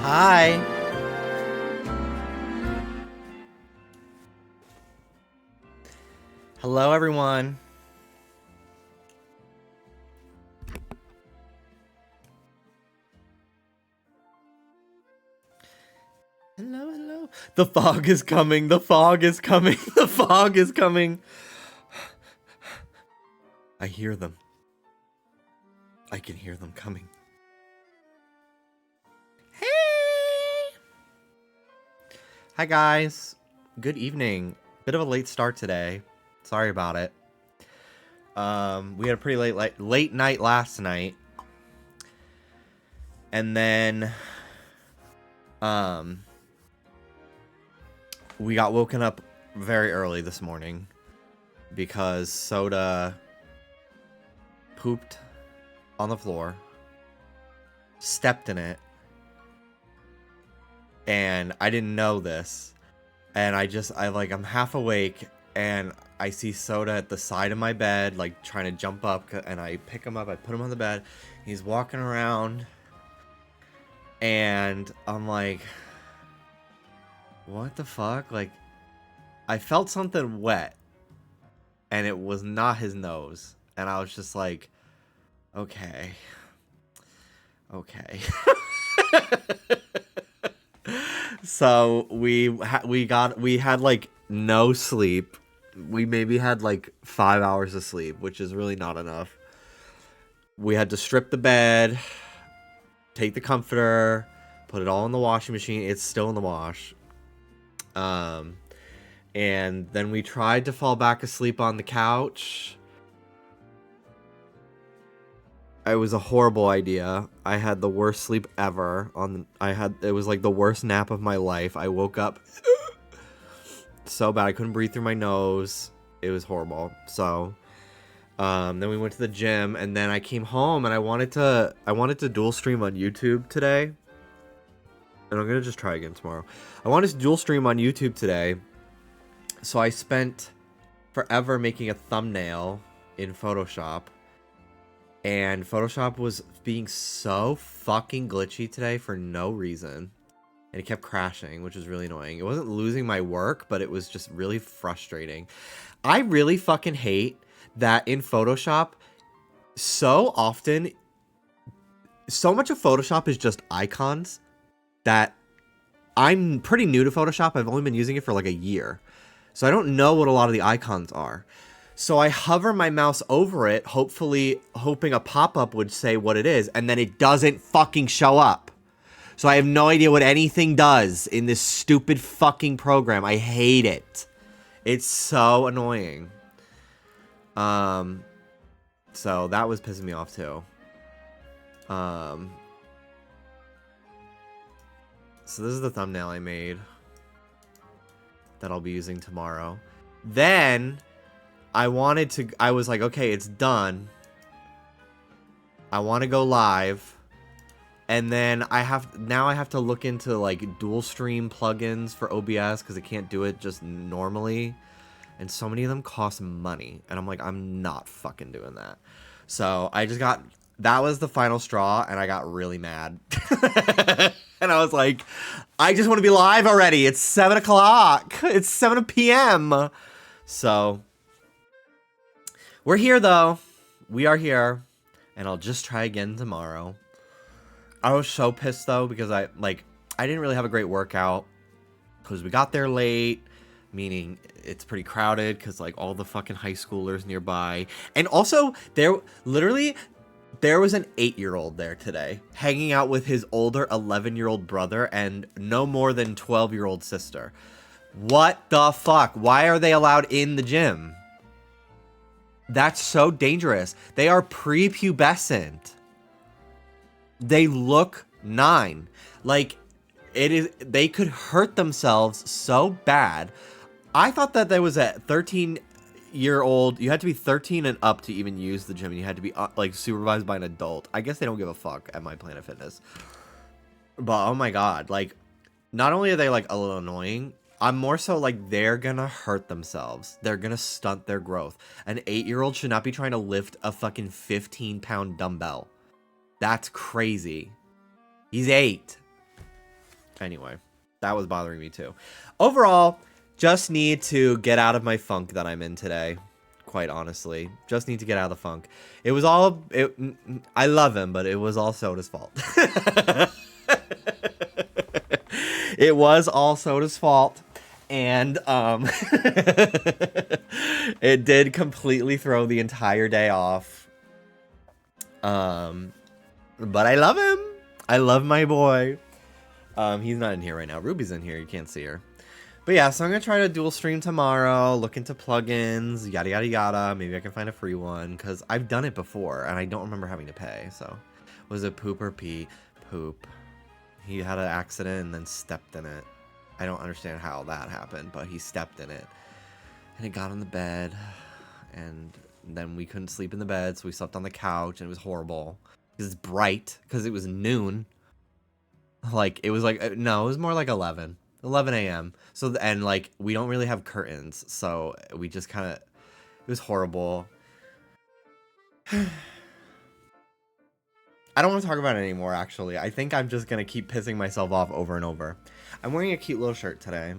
Hi. Hello, everyone. Hello, hello. The fog is coming. The fog is coming. The fog is coming. I hear them. I can hear them coming. Hey! Hi, guys. Good evening. Bit of a late start today. Sorry about it. We had a pretty late night last night. And then we got woken up very early this morning because Soda pooped on the floor, stepped in it, and I didn't know this. And I'm half awake and I see Soda at the side of my bed, like trying to jump up, and I pick him up, I put him on the bed. He's walking around and I'm like, what the fuck? Like, I felt something wet and it was not his nose. And I was just like, okay. So we had like no sleep. We maybe had like 5 hours of sleep, which is really not enough. We had to strip the bed, take the comforter, put it all in the washing machine. It's still in the wash. And then we tried to fall back asleep on the couch. It was a horrible idea. I had the worst sleep ever. It was like the worst nap of my life. I woke up so bad. I couldn't breathe through my nose. It was horrible. So, then we went to the gym, and then I came home, and I wanted to dual stream on YouTube today. And I'm gonna just try again tomorrow. I wanted to dual stream on YouTube today. So I spent forever making a thumbnail in Photoshop. And Photoshop was being so fucking glitchy today for no reason. And it kept crashing, which was really annoying. It wasn't losing my work, but it was just really frustrating. I really fucking hate that in Photoshop, so often, so much of Photoshop is just icons that I'm pretty new to Photoshop. I've only been using it for like a year. So I don't know what a lot of the icons are. So I hover my mouse over it, hoping a pop-up would say what it is, and then it doesn't fucking show up. So I have no idea what anything does in this stupid fucking program. I hate it. It's so annoying. So that was pissing me off too. So this is the thumbnail I made that I'll be using tomorrow. Then I was like, okay, it's done. I want to go live. And then I have to look into like dual stream plugins for OBS because I can't do it just normally. And so many of them cost money. And I'm like, I'm not fucking doing that. So that was the final straw, and I got really mad. And I was like, I just want to be live already. It's 7 o'clock. It's 7 p.m. So we're here, though. We are here. And I'll just try again tomorrow. I was so pissed, though, because I didn't really have a great workout. Because we got there late. Meaning it's pretty crowded because, like, all the fucking high schoolers nearby. And also, there was an 8-year-old there today. Hanging out with his older 11-year-old brother and no more than 12-year-old sister. What the fuck? Why are they allowed in the gym? That's so dangerous. They are prepubescent. They look 9. Like, they could hurt themselves so bad. I thought that there was a 13-year-old. You had to be 13 and up to even use the gym. And you had to be like supervised by an adult. I guess they don't give a fuck at My Planet Fitness. But oh my god, like, not only are they like a little annoying, I'm more so like they're gonna hurt themselves. They're gonna stunt their growth. An 8-year-old should not be trying to lift a fucking 15-pound dumbbell. That's crazy. He's 8. Anyway, that was bothering me too. Overall, just need to get out of my funk that I'm in today. Quite honestly, just need to get out of the funk. It was all, I love him, but it was all Soda's fault. It was all Soda's fault. And it did completely throw the entire day off. But I love him. I love my boy. He's not in here right now. Ruby's in here. You can't see her. But yeah, so I'm going to try to dual stream tomorrow, look into plugins, yada, yada, yada. Maybe I can find a free one, because I've done it before, and I don't remember having to pay, so. Was it poop or pee? Poop. He had an accident and then stepped in it. I don't understand how that happened, but he stepped in it. And it got on the bed, and then we couldn't sleep in the bed, so we slept on the couch, and it was horrible. Because it's bright, because it was noon. Like, it was like, no, it was more like 11 a.m. So, and like, we don't really have curtains, so we just kind of, it was horrible. I don't want to talk about it anymore, actually. I think I'm just going to keep pissing myself off over and over. I'm wearing a cute little shirt today.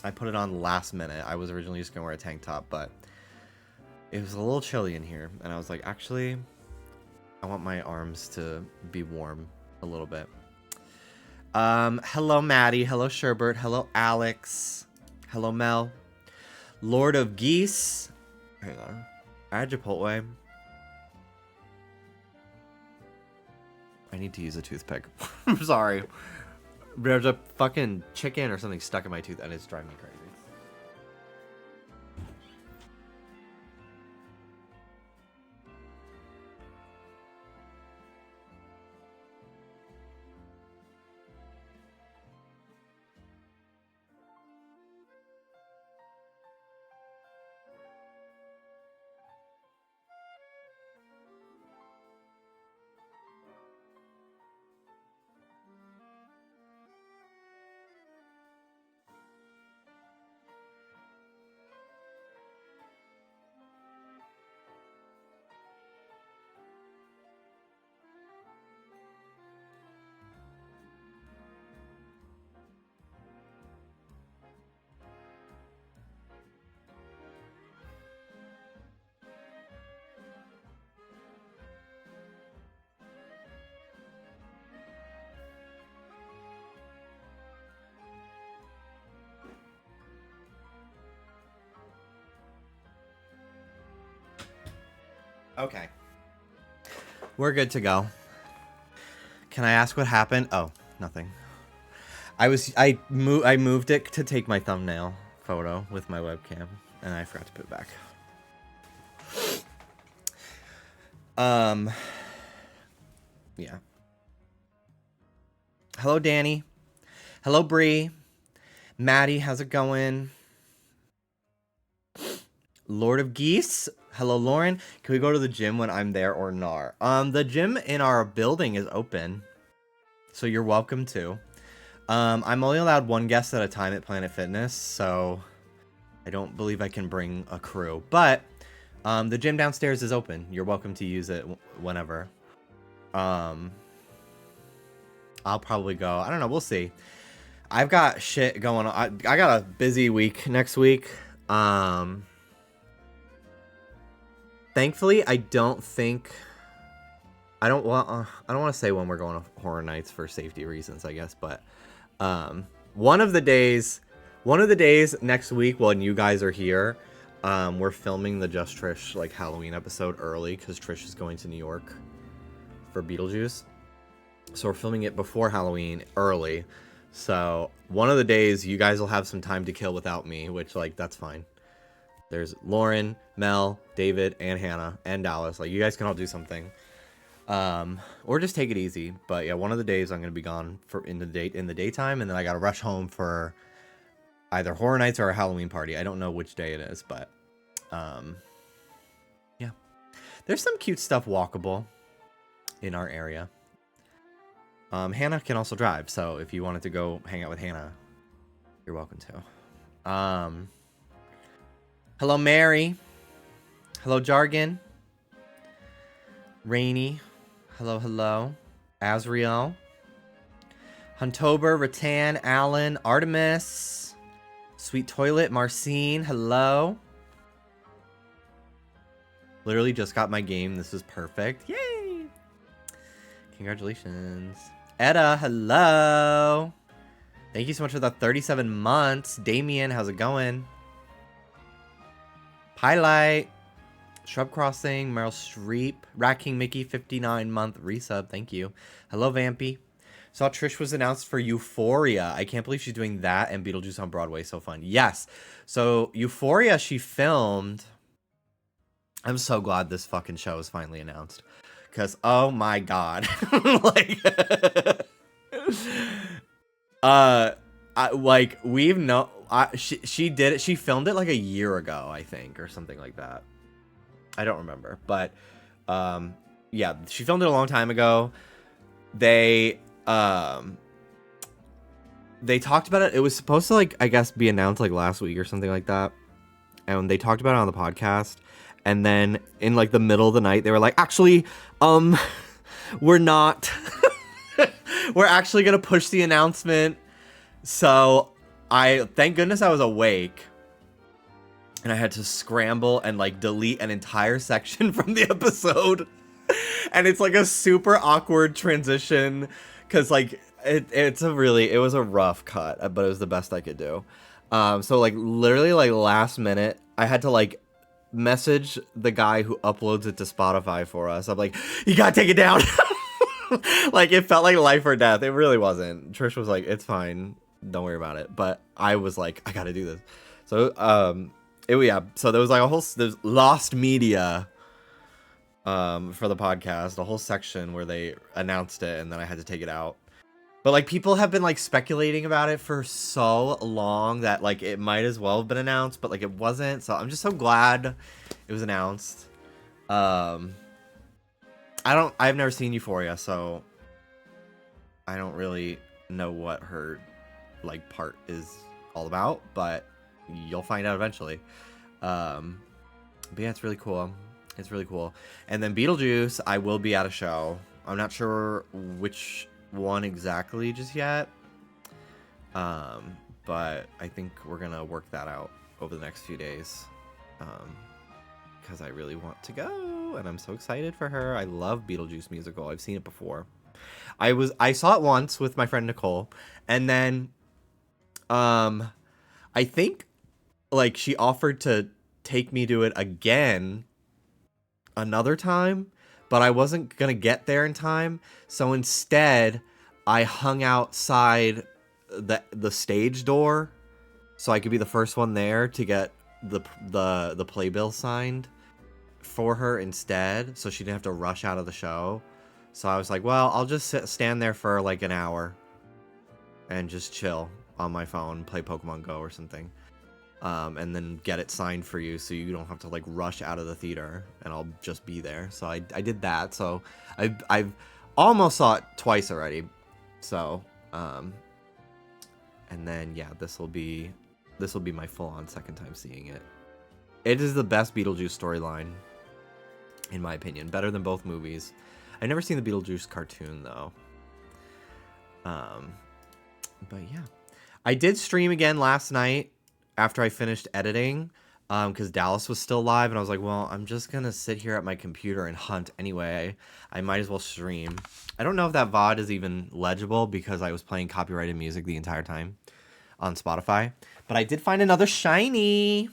I put it on last minute. I was originally just going to wear a tank top, but it was a little chilly in here. And I was like, actually, I want my arms to be warm a little bit. Hello, Maddie. Hello, Sherbert. Hello, Alex. Hello, Mel. Lord of Geese. Hang on. I had Chipotle. I need to use a toothpick. I'm sorry. There's a fucking chicken or something stuck in my tooth, and it's driving me crazy. Okay. We're good to go. Can I ask what happened? Oh, nothing. I moved it to take my thumbnail photo with my webcam, and I forgot to put it back. Yeah. Hello, Danny. Hello, Bree. Maddie, how's it going? Lord of Geese. Hello, Lauren. Can we go to the gym when I'm there or not? The gym in our building is open, so you're welcome to. I'm only allowed one guest at a time at Planet Fitness, so I don't believe I can bring a crew. But the gym downstairs is open. You're welcome to use it whenever. I'll probably go. I don't know. We'll see. I've got shit going on. I got a busy week next week. Thankfully, I don't want to say when we're going to Horror Nights for safety reasons, I guess, but one of the days next week when you guys are here, we're filming the Just Trish like Halloween episode early because Trish is going to New York for Beetlejuice. So we're filming it before Halloween early. So one of the days you guys will have some time to kill without me, which like that's fine. There's Lauren, Mel, David, and Hannah, and Dallas. Like, you guys can all do something. Or just take it easy. But, yeah, one of the days I'm going to be gone in the daytime, and then I got to rush home for either Horror Nights or a Halloween party. I don't know which day it is, but, yeah. There's some cute stuff walkable in our area. Hannah can also drive, so if you wanted to go hang out with Hannah, you're welcome to. Hello, Mary. Hello, Jargon. Rainy. Hello, hello. Azriel. Huntober, Rattan, Alan, Artemis, Sweet Toilet, Marcine, hello. Literally just got my game. This is perfect. Yay! Congratulations. Etta, hello. Thank you so much for the 37 months. Damien, how's it going? Highlight. Shrub Crossing, Meryl Streep. Rat King Mickey, 59-month resub. Thank you. Hello, Vampy. Saw Trish was announced for Euphoria. I can't believe she's doing that and Beetlejuice on Broadway. So fun. Yes. So Euphoria, she filmed. I'm so glad this fucking show is finally announced. Because, oh my god. Like, we've no... she did it. She filmed it like a year ago, I think, or something like that. I don't remember. But, yeah, she filmed it a long time ago. They talked about it. It was supposed to, like, I guess, be announced, like, last week or something like that. And they talked about it on the podcast. And then in like the middle of the night, they were like, actually, we're not, we're actually going to push the announcement. So thank goodness I was awake and I had to scramble and like delete an entire section from the episode. And it's like a super awkward transition. Cause like it was a rough cut, but it was the best I could do. So like literally like last minute, I had to like message the guy who uploads it to Spotify for us. I'm like, you gotta take it down. Like it felt like life or death. It really wasn't. Trish was like, it's fine, don't worry about it. But I was like, I gotta do this. So so there was like there's lost media for the podcast, a whole section where they announced it and then I had to take it out. But like people have been like speculating about it for so long that like it might as well have been announced, but like it wasn't. So I'm just so glad it was announced. I've never seen Euphoria, so I don't really know what her like part is all about, but you'll find out eventually. But yeah, it's really cool. It's really cool. And then Beetlejuice, I will be at a show. I'm not sure which one exactly just yet, but I think we're gonna work that out over the next few days, because I really want to go and I'm so excited for her. I love Beetlejuice musical. I've seen it before. I saw it once with my friend Nicole, and then I think like she offered to take me to it again another time, but I wasn't going to get there in time. So instead, I hung outside the stage door so I could be the first one there to get the playbill signed for her instead, so she didn't have to rush out of the show. So I was like, well, I'll just stand there for like an hour and just chill on my phone, play Pokemon Go or something. And then get it signed for you so you don't have to like rush out of the theater, and I'll just be there. So I did that. So I've almost saw it twice already. So and then yeah, this will be my full-on second time seeing it. It is the best Beetlejuice storyline in my opinion, better than both movies. I've never seen the Beetlejuice cartoon though. But yeah, I did stream again last night after I finished editing, because Dallas was still live, and I was like, well, I'm just gonna sit here at my computer and hunt anyway. I might as well stream. I don't know if that VOD is even legible because I was playing copyrighted music the entire time on Spotify, but I did find another shiny.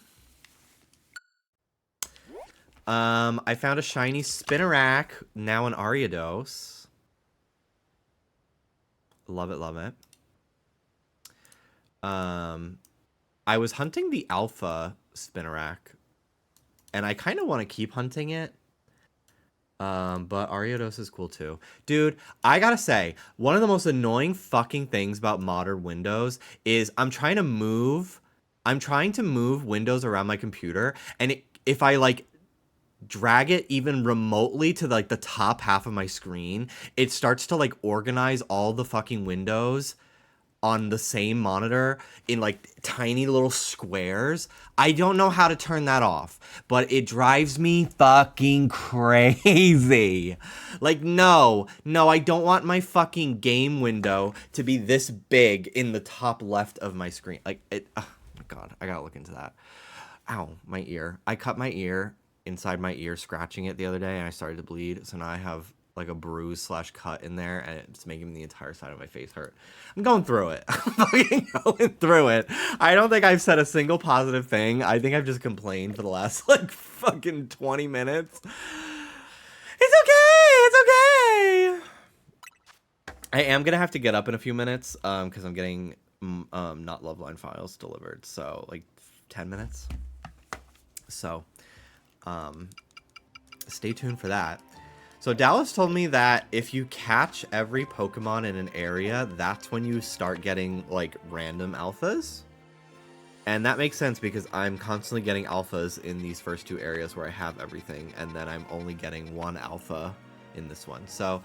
I found a shiny Spinarak, now an Ariados. Love it, love it. I was hunting the alpha Spinarak, and I kind of want to keep hunting it. But Ariados is cool too. Dude, I gotta say, one of the most annoying fucking things about modern Windows is I'm trying to move windows around my computer, and if I like drag it even remotely to like the top half of my screen, it starts to like organize all the fucking windows on the same monitor in like tiny little squares. I don't know how to turn that off, but it drives me fucking crazy. Like, no, I don't want my fucking game window to be this big in the top left of my screen. Like, oh my God, I gotta look into that. Ow, my ear. I cut my ear inside my ear scratching it the other day and I started to bleed. So now I have like a bruise / cut in there and it's making the entire side of my face hurt. I'm going through it. I'm fucking going through it. I don't think I've said a single positive thing. I think I've just complained for the last like fucking 20 minutes. It's okay. I am gonna have to get up in a few minutes because I'm getting not Loveline files delivered. So like 10 minutes. So stay tuned for that. So Dallas told me that if you catch every Pokemon in an area, that's when you start getting like random alphas. And that makes sense because I'm constantly getting alphas in these first 2 areas where I have everything, and then I'm only getting 1 alpha in this one. So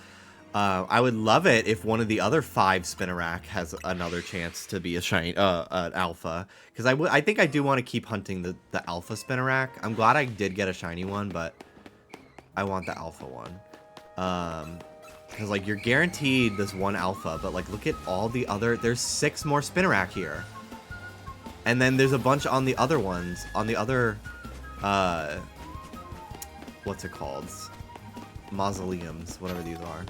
I would love it if one of the other 5 Spinarak has another chance to be a shiny, an alpha. Because I think I do want to keep hunting the alpha Spinarak. I'm glad I did get a shiny one, but I want the alpha one. Because like you're guaranteed this 1 alpha, but like look at all the other. There's 6 more Spinarak here, and then there's a bunch on the other ones, on the other, what's it called? Mausoleums, whatever these are.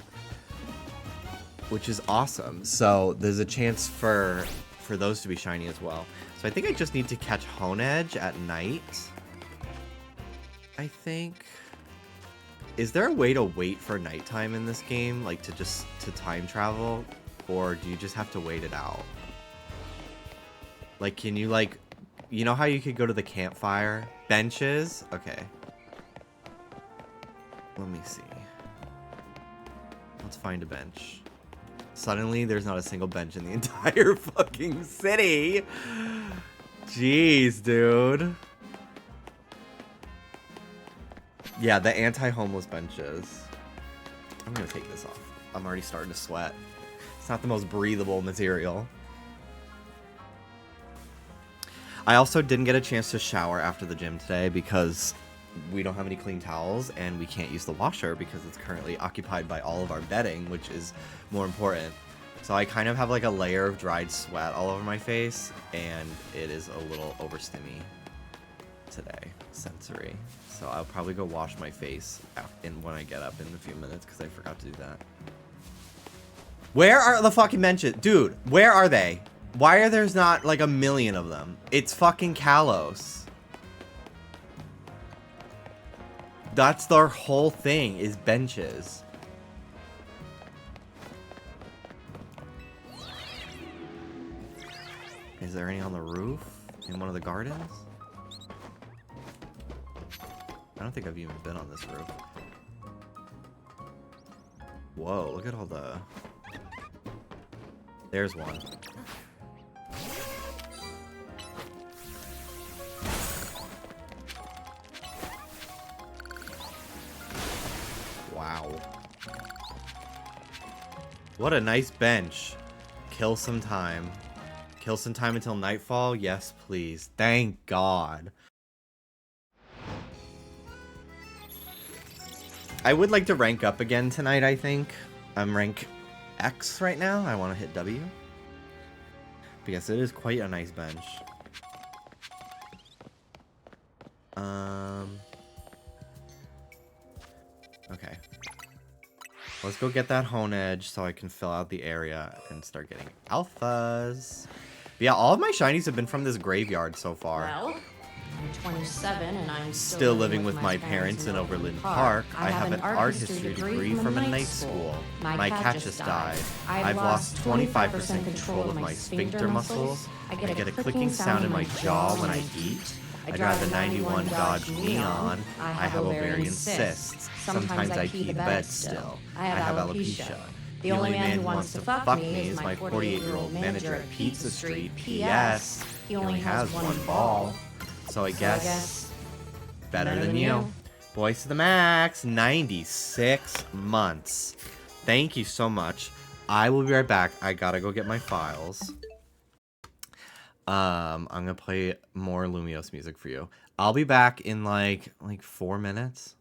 Which is awesome. So there's a chance for those to be shiny as well. So I think I just need to catch Honedge at night. I think. Is there a way to wait for nighttime in this game? Like to time travel? Or do you just have to wait it out? Like, can you like, you know how you could go to the campfire? Benches? Okay. Let me see. Let's find a bench. Suddenly, there's not a single bench in the entire fucking city. Jeez, dude. Yeah, the anti-homeless benches. I'm gonna take this off. I'm already starting to sweat. It's not the most breathable material. I also didn't get a chance to shower after the gym today because we don't have any clean towels and we can't use the washer because it's currently occupied by all of our bedding, which is more important. So I kind of have like a layer of dried sweat all over my face and it is a little overstimmy today, sensory. So I'll probably go wash my face when I get up in a few minutes because I forgot to do that. Where are the fucking benches? Dude, where are they? Why are there's not like a million of them? It's fucking Kalos. That's their whole thing, is benches. Is there any on the roof? In one of the gardens? I don't think I've even been on this roof. Whoa, look at all the... There's one. Wow. What a nice bench. Kill some time. Kill some time until nightfall? Yes, please. Thank God. I would like to rank up again tonight, I think. I'm rank X right now. I want to hit W. Because it is quite a nice bench. Okay. Let's go get that Honedge so I can fill out the area and start getting alphas. But yeah, all of my shinies have been from this graveyard so far. Well, I'm 27 and I'm still living with my parents in Overland Park. I have an art history degree from a night school. My cat just died. I've lost 25% control of my sphincter muscles. I get a clicking sound in my jaw when I eat. I drive a 91 Dodge Neon. I have ovarian cysts. Sometimes I pee the bed still. I have alopecia. The only man who wants to fuck me is my 48-year-old manager at Pizza Street. P.S. He only has one ball. So I guess better than you. Voice to the max, 96 months. Thank you so much. I will be right back. I gotta go get my files. I'm gonna play more Lumiose music for you. I'll be back in like 4 minutes.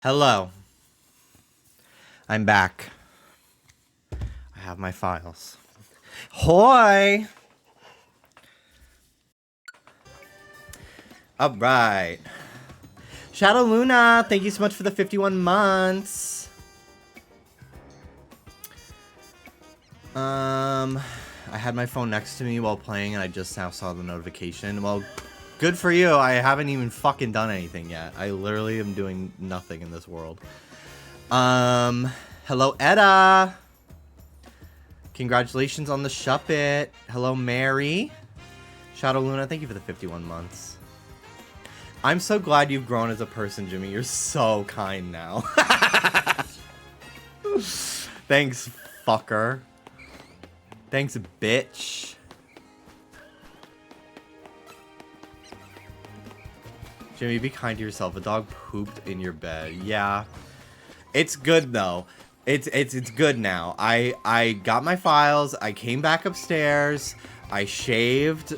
Hello. I'm back. I have my files. Hoy! Alright. Shadow Luna, thank you so much for the 51 months. I had my phone next to me while playing and I just now saw the notification. Well, good for you. I haven't even fucking done anything yet. I literally am doing nothing in this world. Hello, Edda. Congratulations on the Shuppet. Hello, Mary. Shadow Luna, thank you for the 51 months. I'm so glad you've grown as a person, Jimmy. You're so kind now. Thanks, fucker. Thanks, bitch. Jimmy, be kind to yourself. A dog pooped in your bed. Yeah. It's good, though. It's good now. I got my files. I came back upstairs. I shaved.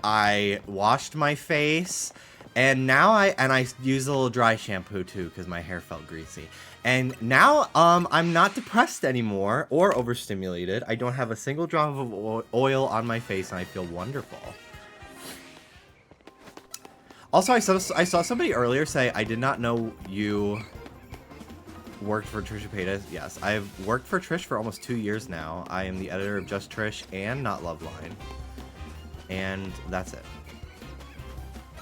I washed my face. And now I used a little dry shampoo, too, because my hair felt greasy. And now, I'm not depressed anymore or overstimulated. I don't have a single drop of oil on my face, and I feel wonderful. Also, I saw somebody earlier say, I did not know you worked for Trisha Paytas. Yes, I've worked for Trish for almost 2 years now. I am the editor of Just Trish and Not Loveline. And that's it.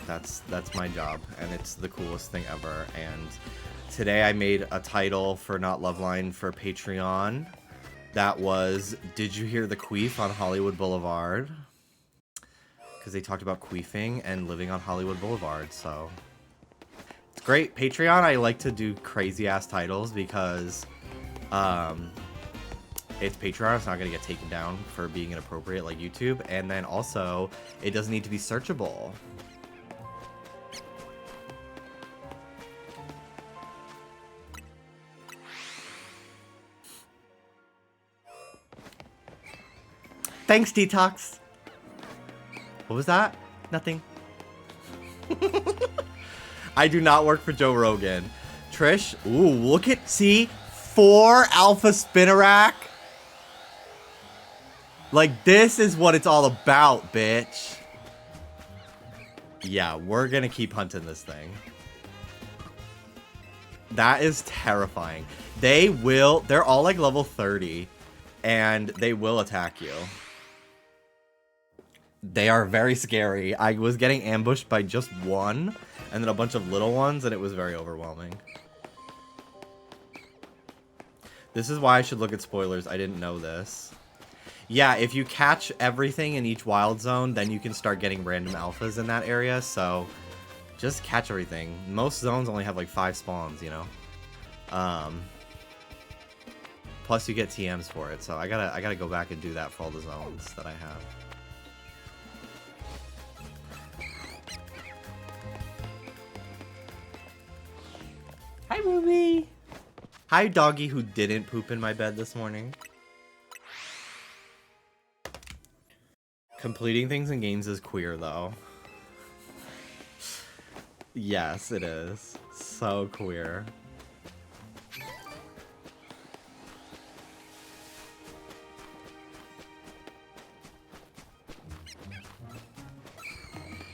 That's my job, and it's the coolest thing ever. And today I made a title for Not Loveline for Patreon that was, Did You Hear the Queef on Hollywood Boulevard? Because they talked about queefing and living on Hollywood Boulevard, so it's great. Patreon, I like to do crazy ass titles because it's Patreon. It's not going to get taken down for being inappropriate like YouTube, and then also it doesn't need to be searchable. Thanks, Detox. What was that? Nothing. I do not work for Joe Rogan. Trish, ooh, look at, see? 4 Alpha Spinnerack. Like, this is what it's all about, bitch. Yeah, we're gonna keep hunting this thing. That is terrifying. They're all like level 30, and they will attack you. They are very scary. I was getting ambushed by just one, and then a bunch of little ones, and it was very overwhelming. This is why I should look at spoilers. I didn't know this. Yeah, if you catch everything in each wild zone, then you can start getting random alphas in that area, so just catch everything. Most zones only have like 5 spawns, you know? Plus you get TMs for it, so I gotta go back and do that for all the zones that I have. Hi, Ruby. Hi, doggy who didn't poop in my bed this morning. Completing things in games is queer, though. Yes, it is. So queer.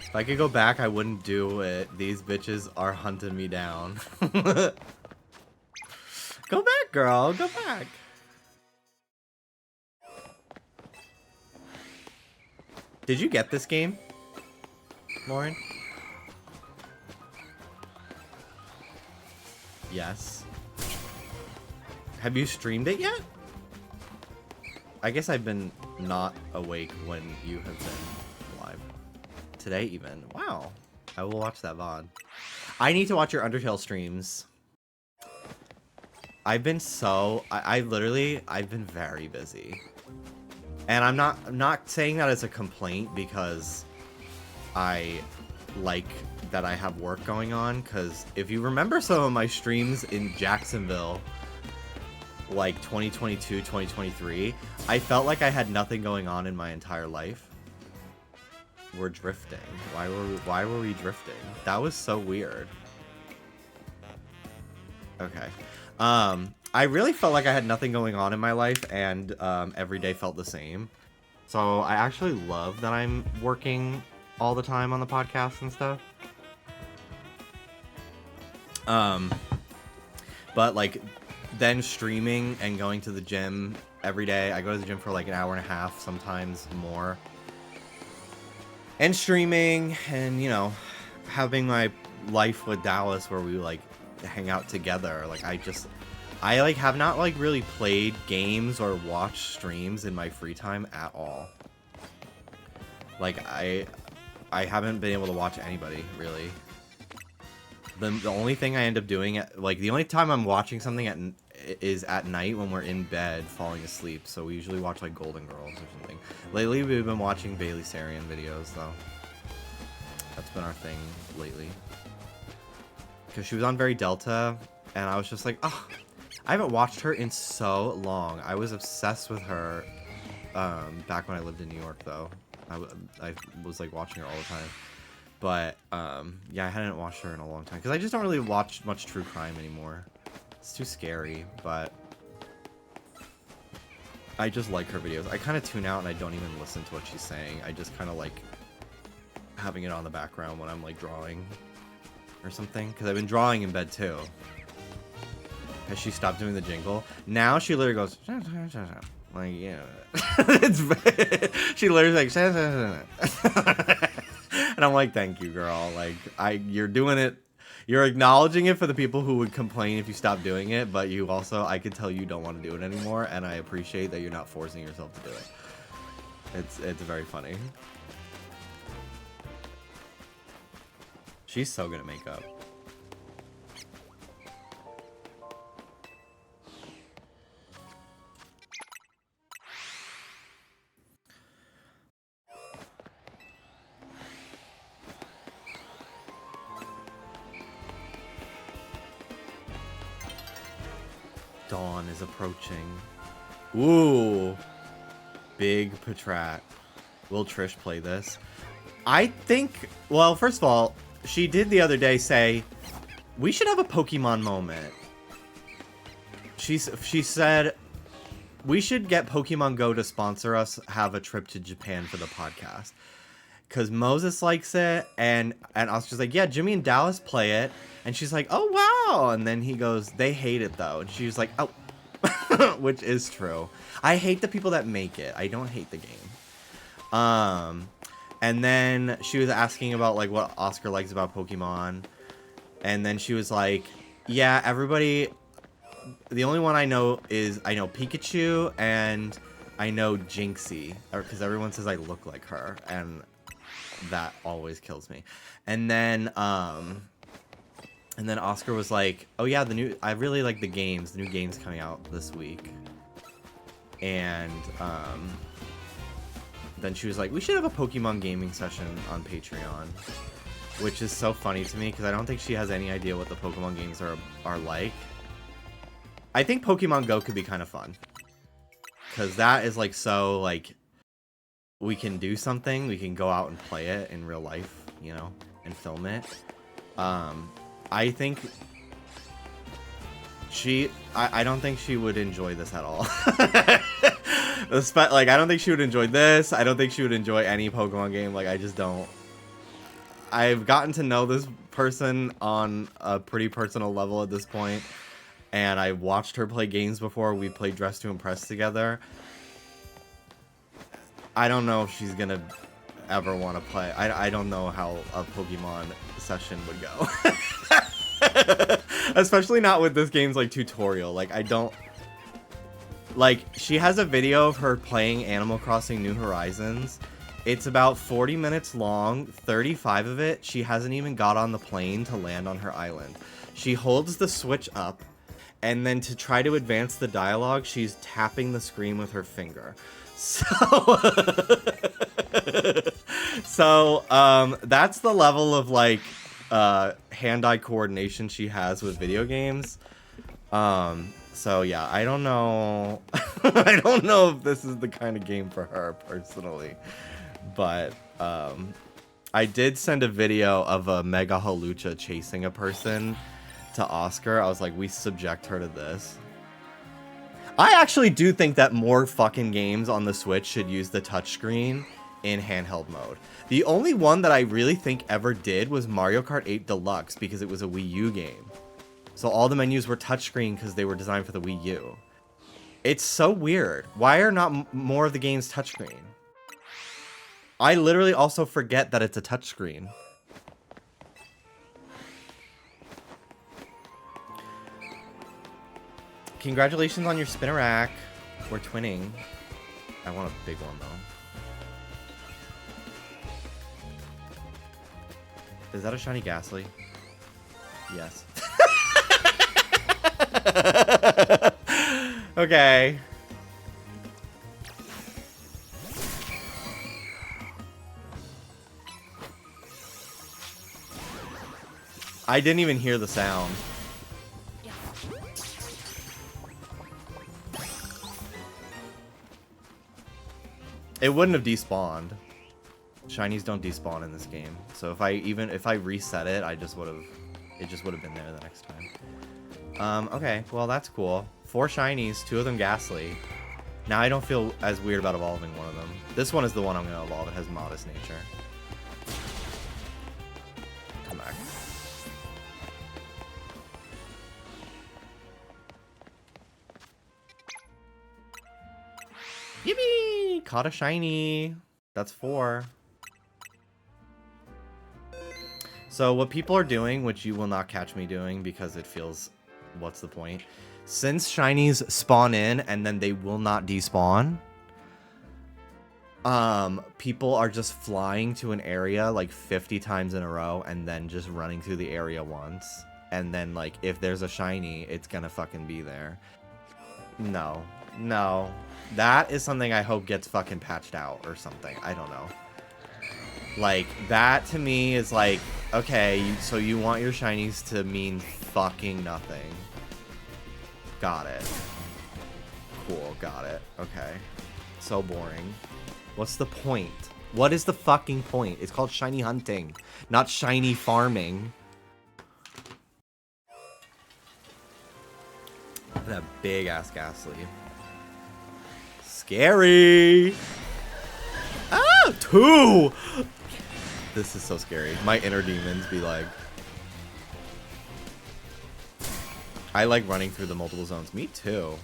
If I could go back, I wouldn't do it. These bitches are hunting me down. Go back, girl. Go back. Did you get this game, Lauren? Yes. Have you streamed it yet? I guess I've been not awake when you have been live. Today even. Wow. I will watch that VOD. I need to watch your Undertale streams. I've been so... I've been very busy. And I'm not saying that as a complaint because I like that I have work going on. Because if you remember some of my streams in Jacksonville, like 2022, 2023, I felt like I had nothing going on in my entire life. We're drifting. Why were we drifting? That was so weird. Okay. I really felt like I had nothing going on in my life, and every day felt the same. So I actually love that I'm working all the time on the podcast and stuff. But like then streaming and going to the gym every day. I go to the gym for like an hour and a half, sometimes more. And streaming and, you know, having my life with Dallas where we like hang out together. Like I like have not like really played games or watched streams in my free time at all. Like I haven't been able to watch anybody really. The only thing I end up doing the only time I'm watching something is at night when we're in bed falling asleep. So we usually watch like Golden Girls or something. Lately we've been watching Bailey Sarian videos though. That's been our thing lately. Because she was on Very Delta and I was just like, oh, I haven't watched her in so long. I was obsessed with her back when I lived in New York though. I was like watching her all the time. But yeah, I hadn't watched her in a long time because I just don't really watch much true crime anymore. It's too scary, but I just like her videos. I kind of tune out and I don't even listen to what she's saying. I just kind of like having it on the background when I'm like drawing or something because I've been drawing in bed too. Has she stopped doing the jingle? Now she literally goes like, yeah. She literally like and I'm like, thank you, girl. Like, you're doing it. You're acknowledging it for the people who would complain if you stopped doing it, but you also, I could tell you don't want to do it anymore, and I appreciate that you're not forcing yourself to do it. It's very funny. She's so good at makeup. Dawn is approaching. Ooh. Big Patrat. Will Trish play this? I think, well, first of all, she did the other day say, we should have a Pokemon moment. She said, we should get Pokemon Go to sponsor us, have a trip to Japan for the podcast. Because Moses likes it, and I was just like, yeah, Jimmy and Dallas play it. And she's like, oh, wow. And then he goes, they hate it, though. And she was like, oh, which is true. I hate the people that make it. I don't hate the game. And then she was asking about, like, what Oscar likes about Pokemon. And then she was like, yeah, everybody, the only one I know is, I know Pikachu, and I know Jinxie. Because everyone says I look like her, and that always kills me. And then Oscar was like, oh yeah, I really like the games. The new game's coming out this week. And then she was like, we should have a Pokemon gaming session on Patreon. Which is so funny to me, because I don't think she has any idea what the Pokemon games are like. I think Pokemon Go could be kind of fun. Because that is like so, like, we can do something, we can go out and play it in real life, you know, and film it. I think I don't think she would enjoy this at all. Like, I don't think she would enjoy this. I don't think she would enjoy any Pokemon game. Like, I just don't. I've gotten to know this person on a pretty personal level at this point, and I watched her play games before. We played Dress to Impress together. I don't know if she's gonna ever want to play. I don't know how a Pokemon session would go. Especially not with this game's like tutorial. Like, I don't like, she has a video of her playing Animal Crossing New Horizons. It's about 40 minutes long. 35 of it she hasn't even got on the plane to land on her island. She holds the Switch up, and then to try to advance the dialogue, she's tapping the screen with her finger. So that's the level of like hand-eye coordination she has with video games. So yeah, I don't know. I don't know if this is the kind of game for her personally, but I did send a video of a Mega Halucha chasing a person to Oscar. I was like, we subject her to this. I actually do think that more fucking games on the Switch should use the touchscreen in handheld mode. The only one that I really think ever did was Mario Kart 8 Deluxe because it was a Wii U game. So all the menus were touchscreen because they were designed for the Wii U. It's so weird. Why are not more of the games touchscreen? I literally also forget that it's a touchscreen. Congratulations on your spinner rack. We're twinning. I want a big one though. Is that a shiny Ghastly? Yes. Okay. I didn't even hear the sound. It wouldn't have despawned. Shinies don't despawn in this game. So if I reset it, it just would have been there the next time. Okay, well that's cool. 4 shinies, 2 of them Ghastly. Now I don't feel as weird about evolving one of them. This one is the one I'm gonna evolve. It has modest nature. Come back. Yippee! Caught a shiny. That's 4. So what people are doing, which you will not catch me doing because it feels, what's the point? Since shinies spawn in and then they will not despawn, people are just flying to an area like 50 times in a row and then just running through the area once. And then like if there's a shiny, it's gonna fucking be there. No. That is something I hope gets fucking patched out or something. I don't know. Like, that to me is like, okay, so you want your shinies to mean fucking nothing. Got it. Cool, got it. Okay. So boring. What's the point? What is the fucking point? It's called shiny hunting, not shiny farming. That big ass Ghastly. Scary! Ah! 2! This is so scary. My inner demons be like... I like running through the multiple zones. Me too.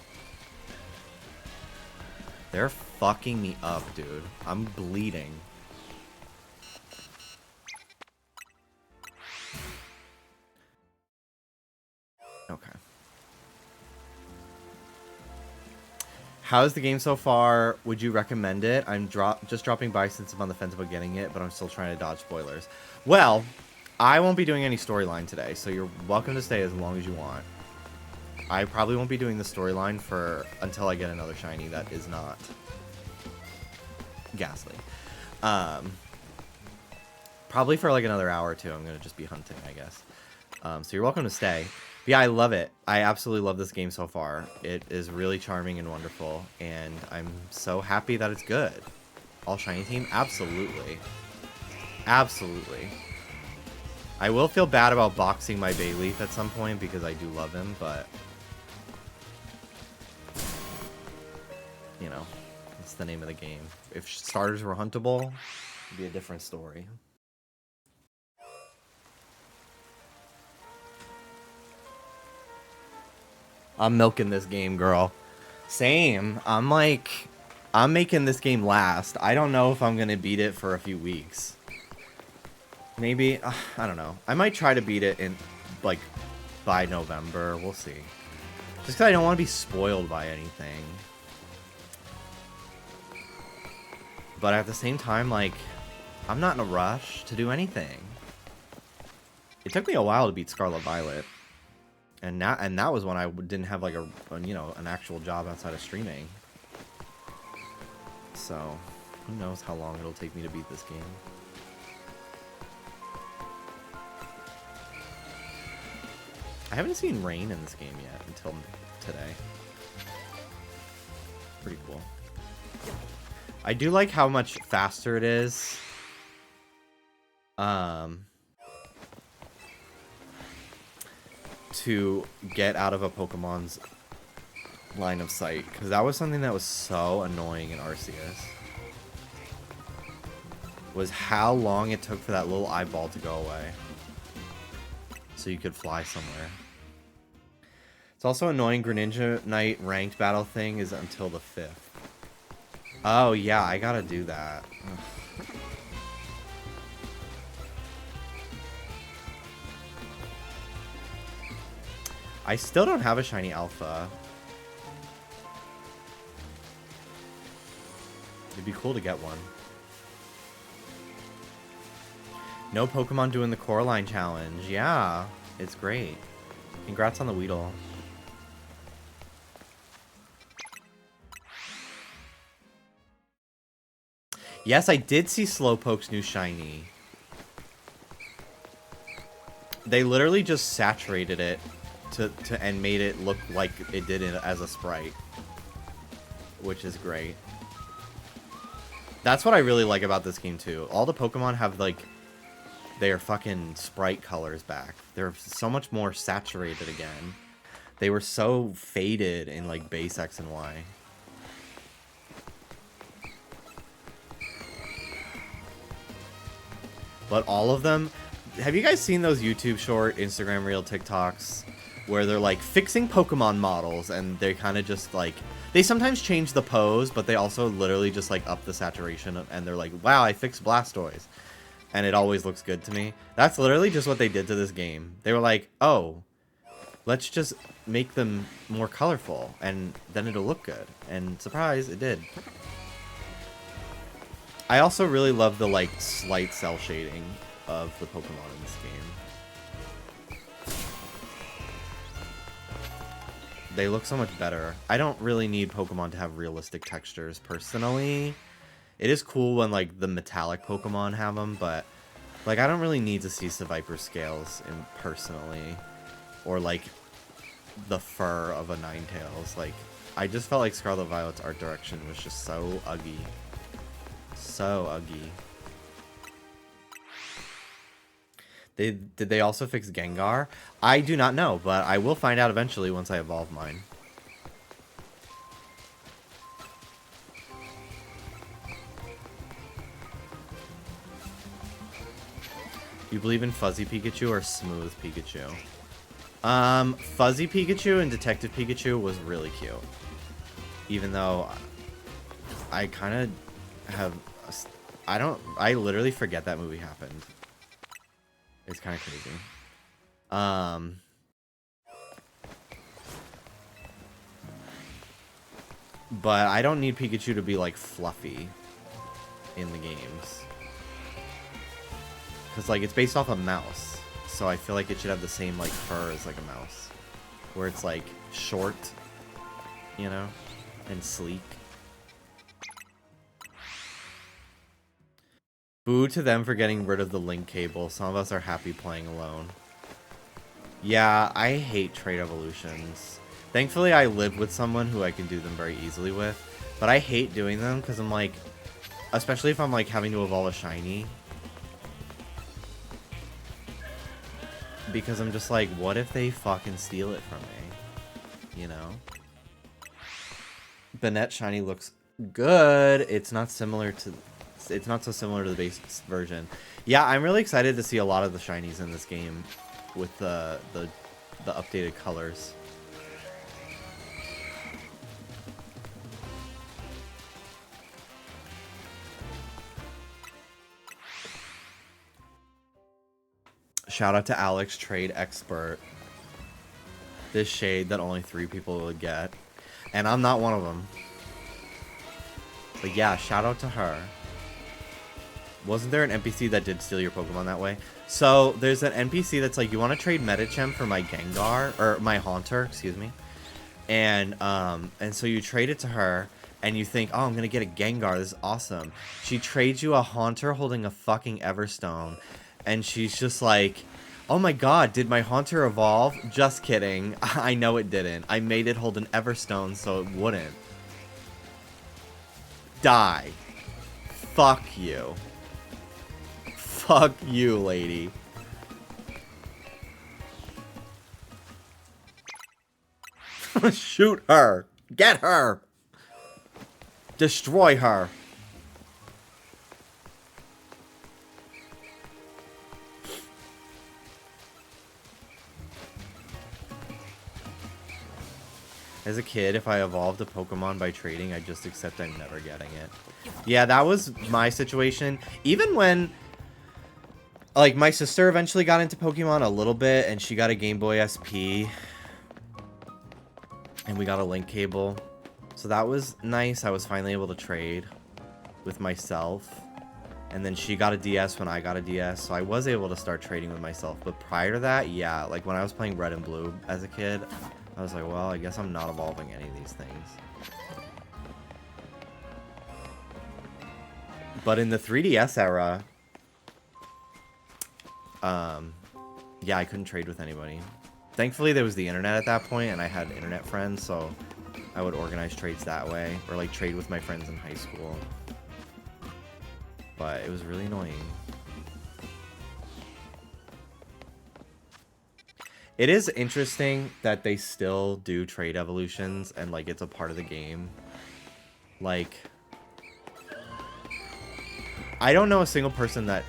They're fucking me up, dude. I'm bleeding. Okay. How's the game so far? Would you recommend it? I'm just dropping by since I'm on the fence about getting it, but I'm still trying to dodge spoilers. Well, I won't be doing any storyline today, so you're welcome to stay as long as you want. I probably won't be doing the storyline until I get another shiny that is not Ghastly. Probably for like another hour or two. I'm gonna just be hunting, I guess. So you're welcome to stay. But yeah, I love it. I absolutely love this game so far. It is really charming and wonderful, and I'm so happy that it's good. All shiny team? Absolutely. Absolutely. I will feel bad about boxing my Bayleaf at some point because I do love him, but... you know, it's the name of the game. If starters were huntable, it'd be a different story. I'm milking this game, girl. Same. I'm making this game last. I don't know if I'm gonna beat it for a few weeks. Maybe, I don't know. I might try to beat it in, like, by November. We'll see. Just because I don't want to be spoiled by anything. But at the same time, like, I'm not in a rush to do anything. It took me a while to beat Scarlet Violet. And that was when I didn't have like an actual job outside of streaming. So, who knows how long it'll take me to beat this game. I haven't seen rain in this game yet until today. Pretty cool. I do like how much faster it is. to get out of a Pokemon's line of sight, because that was something that was so annoying in Arceus. Was how long it took for that little eyeball to go away. So you could fly somewhere. It's also annoying Greninja Knight ranked battle thing is until the 5th. Oh yeah, I gotta do that. Ugh. I still don't have a shiny alpha. It'd be cool to get one. No Pokemon doing the Coraline challenge. Yeah, it's great. Congrats on the Weedle. Yes, I did see Slowpoke's new shiny. They literally just saturated it and made it look like it did it as a sprite, which is great. That's what I really like about this game too. All the Pokemon have like their fucking sprite colors back. They're so much more saturated again. They were so faded in like base X and Y. But all of them... Have you guys seen those YouTube short, Instagram Reel, TikToks where they're like fixing Pokemon models and they kind of just like... They sometimes change the pose, but they also literally just like up the saturation and they're like, wow, I fixed Blastoise. And it always looks good to me. That's literally just what they did to this game. They were like, oh, let's just make them more colorful and then it'll look good. And surprise, it did. I also really love the like slight cell shading of the Pokemon in this game. They look so much better. I don't really need Pokemon to have realistic textures personally. It is cool when like the metallic Pokemon have them, but like I don't really need to see Seviper scales in personally, or like the fur of a Ninetales. Like I just felt like Scarlet Violet's art direction was just so ugly. So ugly. Did they also fix Gengar? I do not know, but I will find out eventually once I evolve mine. You believe in Fuzzy Pikachu or Smooth Pikachu? Fuzzy Pikachu and Detective Pikachu was really cute. Even though I kind of have... I literally forget that movie happened. It's kind of crazy. But I don't need Pikachu to be like fluffy in the games. Because like it's based off a mouse. So I feel like it should have the same like fur as like a mouse. Where it's like short, you know, and sleek. Boo to them for getting rid of the link cable. Some of us are happy playing alone. Yeah, I hate trade evolutions. Thankfully, I live with someone who I can do them very easily with. But I hate doing them because I'm like... Especially if I'm like having to evolve a shiny. Because I'm just like, what if they fucking steal it from me? You know? Banette shiny looks good. It's not similar to... It's not so similar to the base version. Yeah, I'm really excited to see a lot of the shinies in this game with the updated colors. Shout out to Alex, trade expert. This shade that only 3 people would get. And I'm not one of them. But yeah, shout out to her. Wasn't there an NPC that did steal your Pokemon that way? So, there's an NPC that's like, you want to trade Medicham for my Gengar? Or my Haunter, excuse me. And so you trade it to her, and you think, oh, I'm going to get a Gengar, this is awesome. She trades you a Haunter holding a fucking Everstone. And she's just like, oh my god, did my Haunter evolve? Just kidding. I know it didn't. I made it hold an Everstone so it wouldn't. Die. Fuck you. Fuck you, lady. Shoot her. Get her. Destroy her. As a kid, if I evolved a Pokemon by trading, I just accept I'm never getting it. Yeah, that was my situation. Even when, like, my sister eventually got into Pokemon a little bit, and she got a Game Boy SP. And we got a link cable. So that was nice. I was finally able to trade with myself. And then she got a DS when I got a DS. So I was able to start trading with myself. But prior to that, yeah, like when I was playing Red and Blue as a kid, I was like, well, I guess I'm not evolving any of these things. But in the 3DS era, yeah, I couldn't trade with anybody. Thankfully, there was the internet at that point, and I had internet friends, so I would organize trades that way, or like trade with my friends in high school. But it was really annoying. It is interesting that they still do trade evolutions, and like it's a part of the game. Like, I don't know a single person that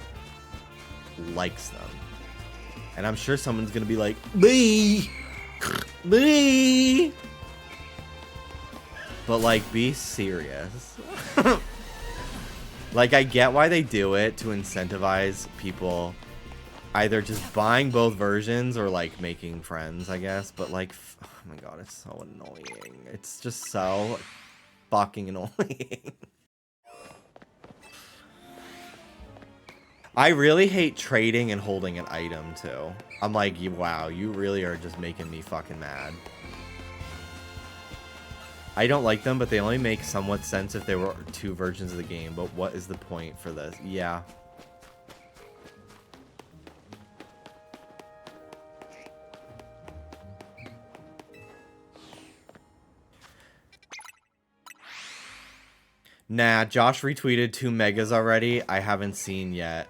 likes them. And I'm sure someone's gonna be like, "Bee! Bee!" But like, be serious. Like, I get why they do it, to incentivize people either just buying both versions or like making friends, I guess. But like, oh my god, it's so annoying. It's just so fucking annoying. I really hate trading and holding an item, too. I'm like, wow, you really are just making me fucking mad. I don't like them, but they only make somewhat sense if there were two versions of the game. But what is the point for this? Yeah. Nah, Josh retweeted 2 megas already. I haven't seen yet.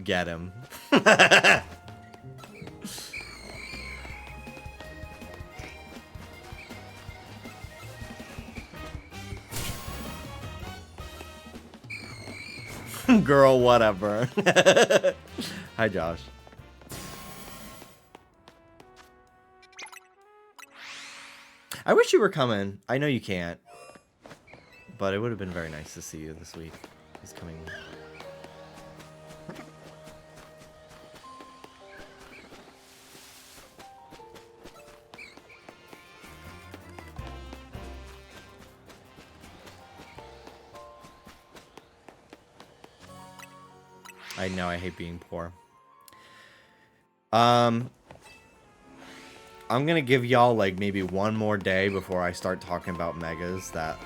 Get him. Girl, whatever. Hi, Josh. I wish you were coming. I know you can't. But it would have been very nice to see you this week. He's coming. I know, I hate being poor. I'm gonna give y'all like maybe one more day before I start talking about megas that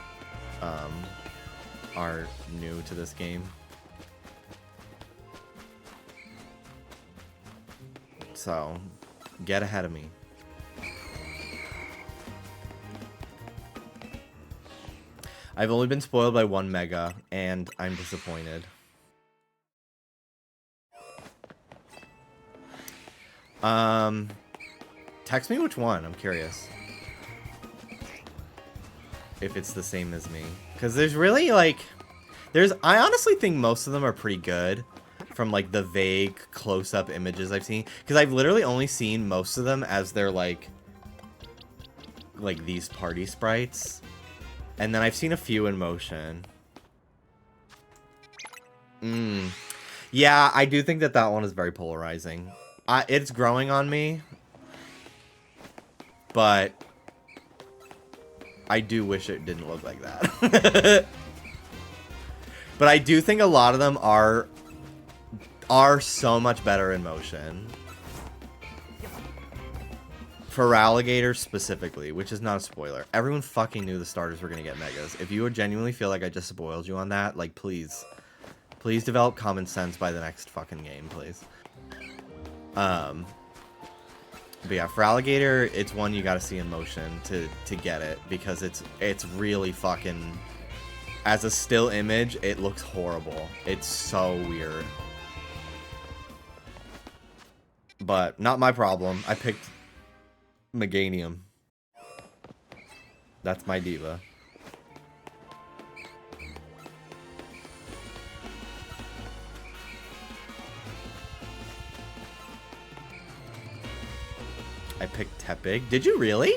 are new to this game. So, get ahead of me. I've only been spoiled by 1 mega, and I'm disappointed. Text me which one, I'm curious. If it's the same as me. Because there's really, like... I honestly think most of them are pretty good. From, like, the vague close-up images I've seen. Because I've literally only seen most of them as they're, like... Like, these party sprites. And then I've seen a few in motion. Yeah, I do think that that one is very polarizing. It's growing on me. But... I do wish it didn't look like that. But I do think a lot of them are so much better in motion. For Alligator specifically, which is not a spoiler. Everyone fucking knew the starters were going to get megas. If you would genuinely feel like I just spoiled you on that, like, please. Please develop common sense by the next fucking game, please. But yeah, for Alligator, it's one you gotta see in motion to get it, because it's really fucking... As a still image, it looks horrible. It's so weird. But not my problem. I picked Meganium. That's my diva. I picked Tepig. Did you really?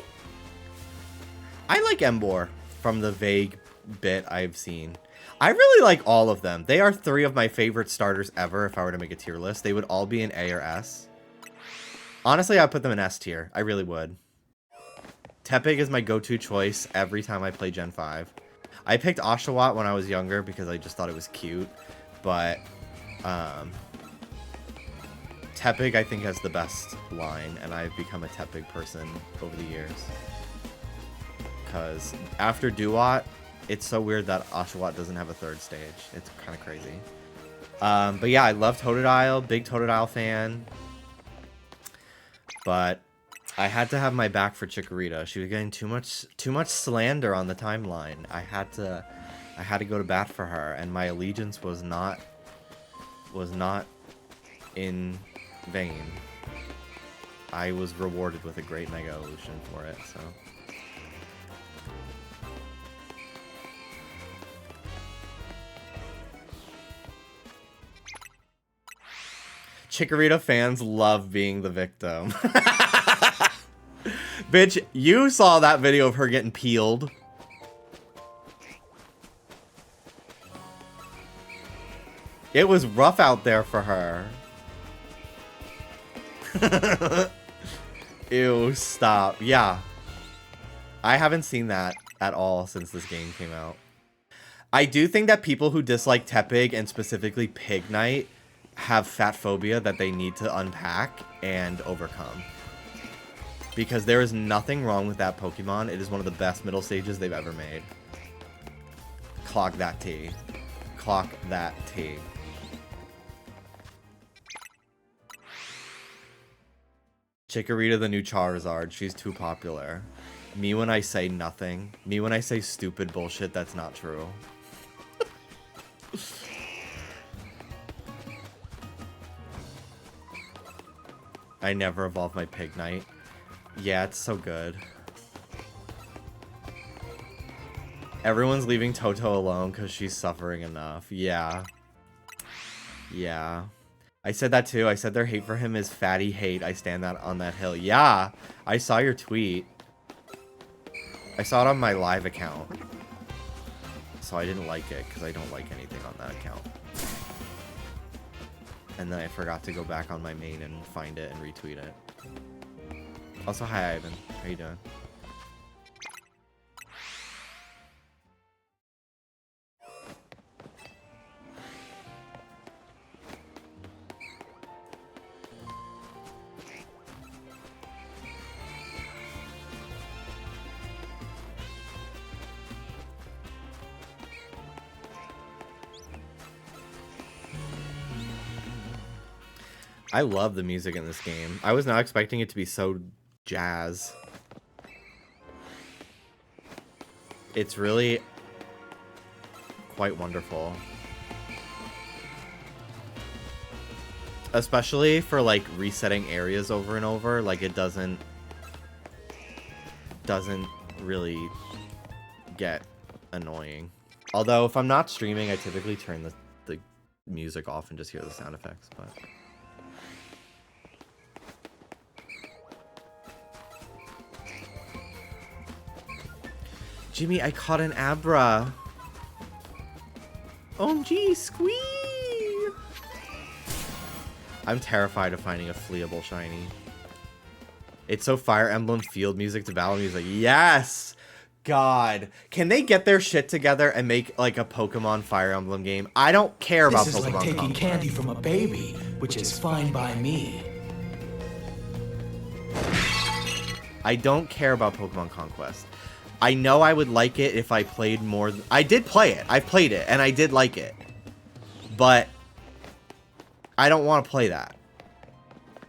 I like Emboar from the vague bit I've seen. I really like all of them. They are 3 of my favorite starters ever if I were to make a tier list. They would all be in A or S. Honestly, I'd put them in S tier. I really would. Tepig is my go-to choice every time I play Gen 5. I picked Oshawott when I was younger because I just thought it was cute. But Tepig, I think, has the best line, and I've become a Tepig person over the years. Because after Duat, it's so weird that Oshawott doesn't have a 3rd stage. It's kind of crazy. But yeah, I love Totodile. Big Totodile fan. But I had to have my back for Chikorita. She was getting too much slander on the timeline. I had to go to bat for her, and my allegiance was not in vain. I was rewarded with a great Mega Evolution for it, so. Chikorita fans love being the victim. Bitch, you saw that video of her getting peeled. It was rough out there for her. Ew, stop. Yeah. I haven't seen that at all since this game came out. I do think that people who dislike Tepig and specifically Pignite have fat phobia that they need to unpack and overcome. Because there is nothing wrong with that Pokemon. It is one of the best middle stages they've ever made. Clock that T. Clock that T. Chikorita the new Charizard. She's too popular. Me when I say nothing. Me when I say stupid bullshit that's not true. I never evolved my Pignite. Yeah, it's so good. Everyone's leaving Toto alone because she's suffering enough. Yeah. Yeah. I said that too. I said their hate for him is fatty hate. I stand that on that hill. Yeah. I saw your tweet. I saw it on my live account. So I didn't like it because I don't like anything on that account. And then I forgot to go back on my main and find it and retweet it. Also, hi Ivan. How you doing? I love the music in this game. I was not expecting it to be so jazz. It's really quite wonderful. Especially for like resetting areas over and over, like it doesn't really get annoying. Although if I'm not streaming, I typically turn the music off and just hear the sound effects, but Jimmy, I caught an Abra. OMG, squee! I'm terrified of finding a fleeable shiny. It's so Fire Emblem field music to battle music. Yes! God. Can they get their shit together and make like a Pokemon Fire Emblem game? I don't care about Pokemon This is like taking Conquest. candy from a baby, which is fine by me. I don't care about Pokemon Conquest. I know I would like it if I played more. I did play it. I played it, and I did like it. But I don't want to play that.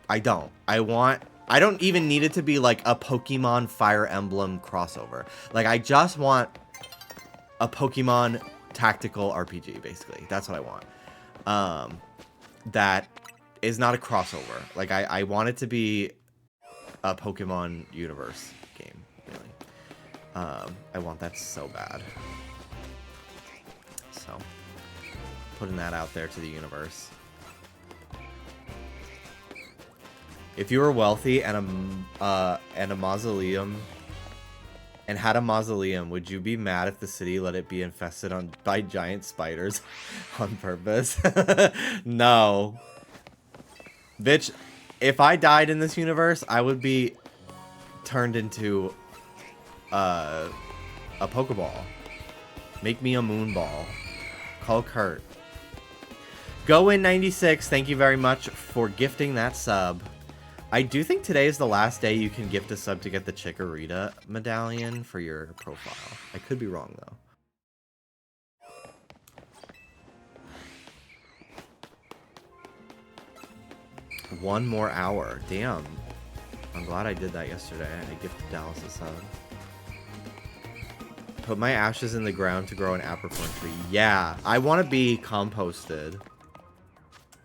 I don't. I don't even need it to be like a Pokemon Fire Emblem crossover. Like, I just want a Pokemon tactical RPG, basically. That's what I want. That is not a crossover. Like, I want it to be a Pokemon universe game, really. I want that so bad. So, putting that out there to the universe. If you were wealthy and a mausoleum and had a mausoleum, would you be mad if the city let it be infested by giant spiders on purpose? No. Bitch, if I died in this universe, I would be turned into a Pokeball. Make me a Moonball. Call Kurt. Go in 96. Thank you very much for gifting that sub. I do think today is the last day you can gift a sub to get the Chikorita medallion for your profile. I could be wrong, though. One more hour. Damn. I'm glad I did that yesterday. I gifted Dallas a sub. Put my ashes in the ground to grow an apricorn tree. Yeah, I want to be composted.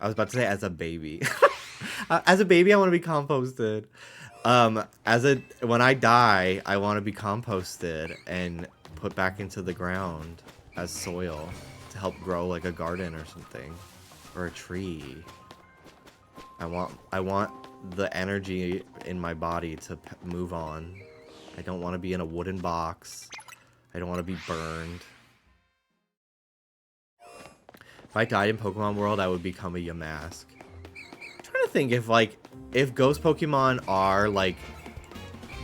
I was about to say as a baby. As a baby, I want to be composted. When I die, I want to be composted and put back into the ground as soil to help grow like a garden or something, or a tree. I want the energy in my body to move on. I don't want to be in a wooden box. I don't want to be burned. If I died in Pokemon World, I would become a Yamask. I'm trying to think if ghost Pokemon are like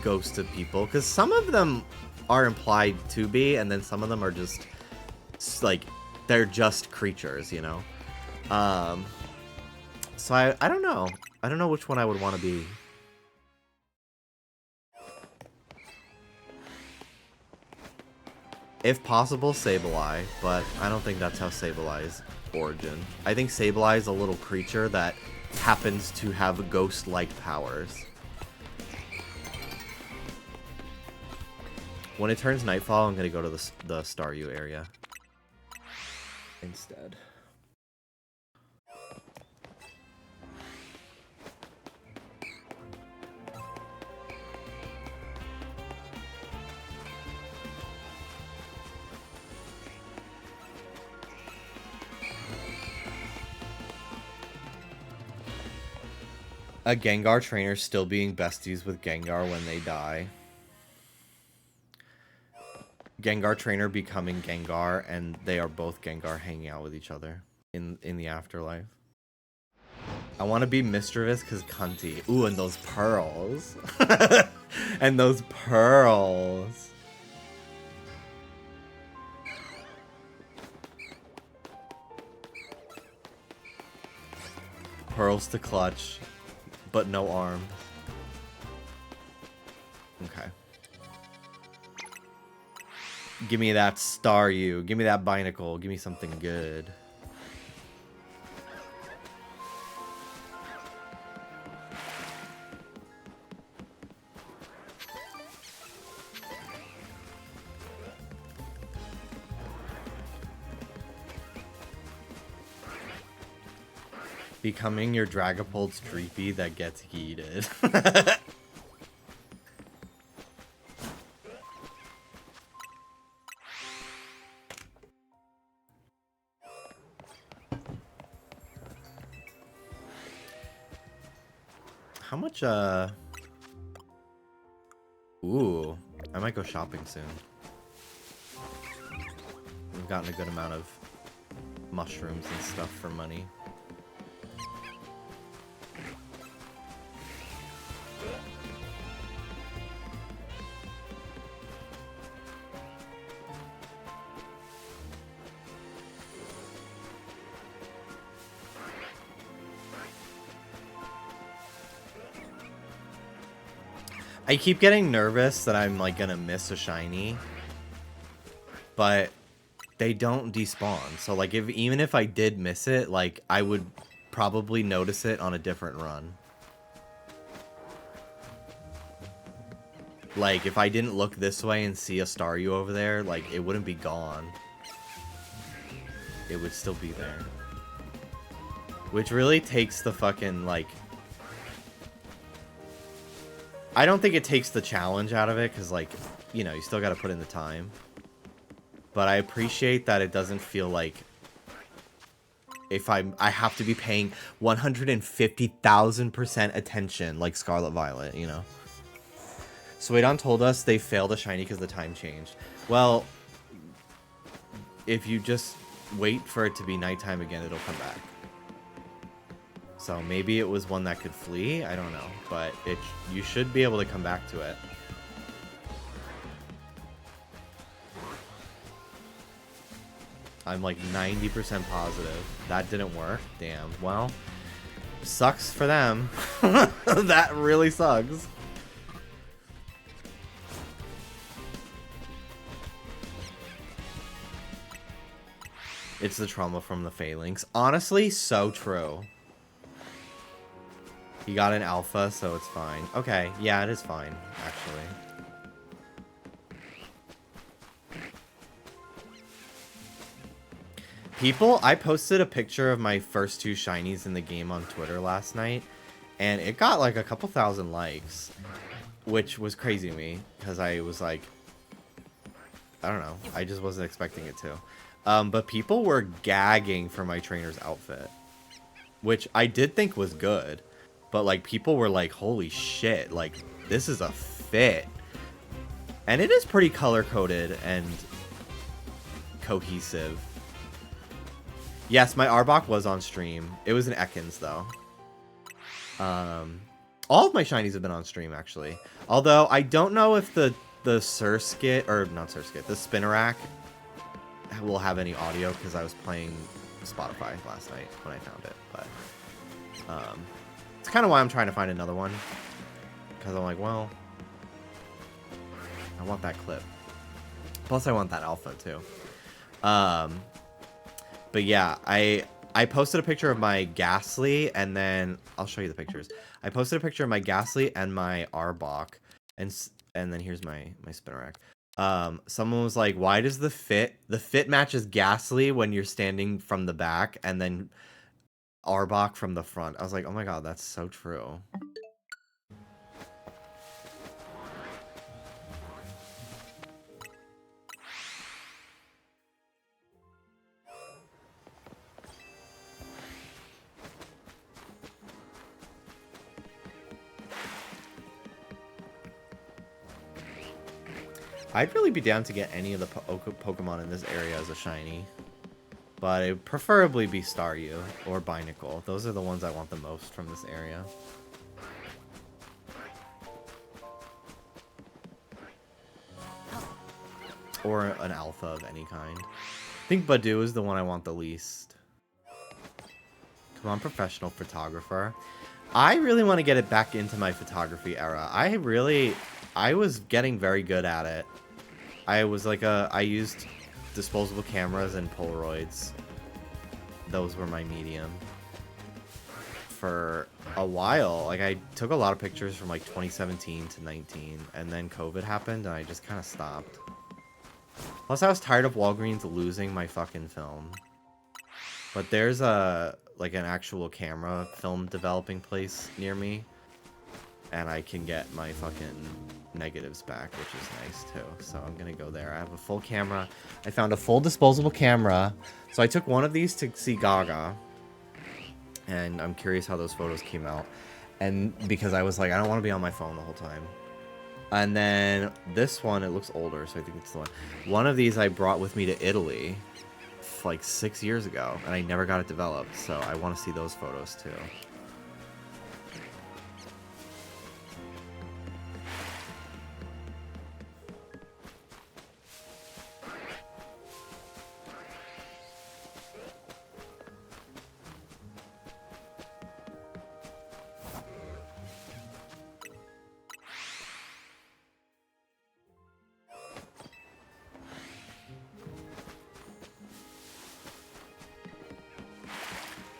ghosts of people, because some of them are implied to be, and then some of them are just like they're just creatures, you know. So I don't know. I don't know which one I would want to be. If possible, Sableye, but I don't think that's how Sableye's origin. I think Sableye is a little creature that happens to have ghost-like powers. When it turns nightfall, I'm gonna go to the Staryu area instead. A Gengar trainer still being besties with Gengar when they die. Gengar trainer becoming Gengar, and they are both Gengar hanging out with each other in the afterlife. I want to be mischievous because cunty. Ooh, and those pearls. And those pearls. Pearls to clutch. But no arm. Okay. Give me that Staryu. Give me that Binacle. Give me something good. Becoming your Dragapult's Dreepy that gets heated. How much, Ooh, I might go shopping soon. We've gotten a good amount of mushrooms and stuff for money. I keep getting nervous that I'm like gonna miss a shiny, but they don't despawn. So like even if I did miss it, like I would probably notice it on a different run. Like if I didn't look this way and see a Staryu over there, like it wouldn't be gone. It would still be there. Which really takes the fucking like I don't think it takes the challenge out of it, because, like, you know, you still got to put in the time. But I appreciate that it doesn't feel like if I have to be paying 150,000% attention like Scarlet Violet, you know. Suedon told us they failed a shiny because the time changed. Well, if you just wait for it to be nighttime again, it'll come back. So maybe it was one that could flee. I don't know, but you should be able to come back to it. I'm like 90% positive. That didn't work. Damn. Well, sucks for them. That really sucks. It's the trauma from the failings. Honestly, so true. He got an alpha, so it's fine. Okay, yeah, it is fine, actually. People, I posted a picture of my first 2 shinies in the game on Twitter last night, and it got like a couple thousand likes, which was crazy to me, because I was like, I don't know, I just wasn't expecting it to. But people were gagging for my trainer's outfit, which I did think was good, but like people were like, holy shit, like this is a fit. And it is pretty color-coded and cohesive. Yes, my Arbok was on stream. It was an Ekans, though. All of my shinies have been on stream, actually. Although, I don't know if the Surskit, or not Surskit, the Spinnerack will have any audio, because I was playing Spotify last night when I found it. But it's kind of why I'm trying to find another one. Because I'm like, well, I want that clip. Plus, I want that alpha, too. But yeah, I posted a picture of my Ghastly, and then I'll show you the pictures. I posted a picture of my Ghastly and my Arbok, and then here's my Spinnerack. Someone was like, "Why does the fit matches Ghastly when you're standing from the back, and then Arbok from the front?" I was like, "Oh my god, that's so true." I'd really be down to get any of the Pokemon in this area as a shiny. But it would preferably be Staryu or Binacle. Those are the ones I want the most from this area. Or an alpha of any kind. I think Badoo is the one I want the least. Come on, professional photographer. I really want to get it back into my photography era. I was getting very good at it. I used disposable cameras and Polaroids. Those were my medium. For a while, like I took a lot of pictures from like 2017 to 19, and then COVID happened and I just kind of stopped. Plus I was tired of Walgreens losing my fucking film. But there's like an actual camera film developing place near me, and I can get my fucking negatives back, which is nice too. So I'm gonna go there. I have a full camera. I found a full disposable camera. So I took one of these to see Gaga, and I'm curious how those photos came out. And because I was like, I don't want to be on my phone the whole time. And then this one, it looks older, so I think it's the one. One of these I brought with me to Italy like 6 years ago, and I never got it developed, so I want to see those photos too.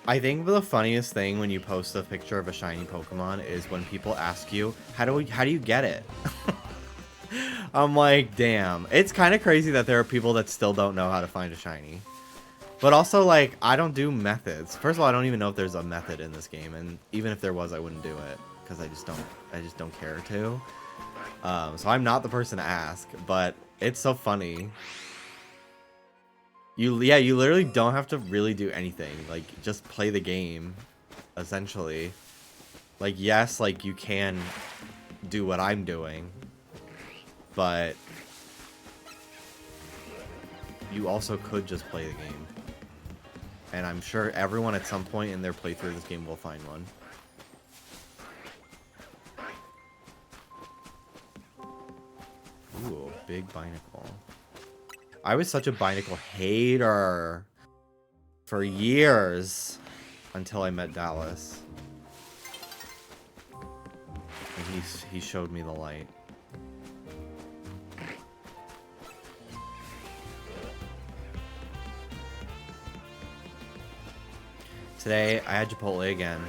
I think the funniest thing when you post a picture of a shiny Pokemon is when people ask you, how do you get it? I'm like, damn. It's kind of crazy that there are people that still don't know how to find a shiny. But also, like, I don't do methods. First of all, I don't even know if there's a method in this game, and even if there was, I wouldn't do it because I just don't care to. So I'm not the person to ask, but it's so funny. You literally don't have to really do anything. Like, just play the game, essentially. Like, yes, like, you can do what I'm doing, but you also could just play the game. And I'm sure everyone at some point in their playthrough of this game will find one. Ooh, big binacle. I was such a binacle hater for years until I met Dallas. And he showed me the light. Today, I had Chipotle again.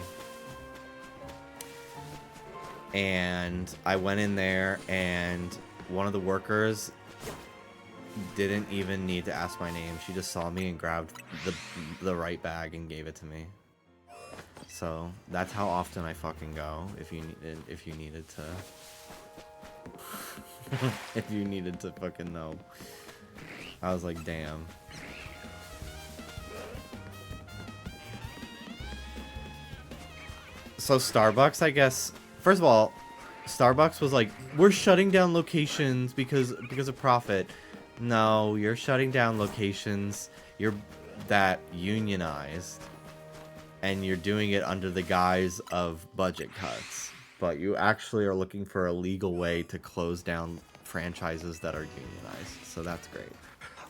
And I went in there, and one of the workers didn't even need to ask my name. She just saw me and grabbed the right bag and gave it to me. So that's how often I fucking go. If you needed to, if you needed to fucking know, I was like, damn. So Starbucks, I guess. First of all, Starbucks was like, we're shutting down locations because of profit. No, you're shutting down locations that unionized, and you're doing it under the guise of budget cuts. But you actually are looking for a legal way to close down franchises that are unionized. So that's great.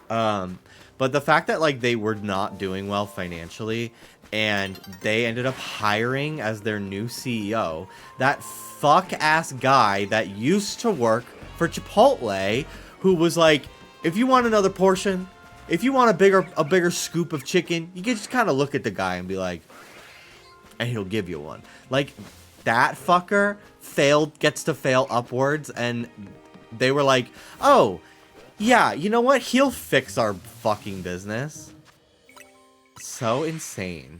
But the fact that like they were not doing well financially, and they ended up hiring as their new CEO that fuck-ass guy that used to work for Chipotle, who was like, if you want another portion, if you want a bigger scoop of chicken, you can just kind of look at the guy and be like, and he'll give you one. Like, that fucker gets to fail upwards, and they were like, oh, yeah, you know what? He'll fix our fucking business. So insane.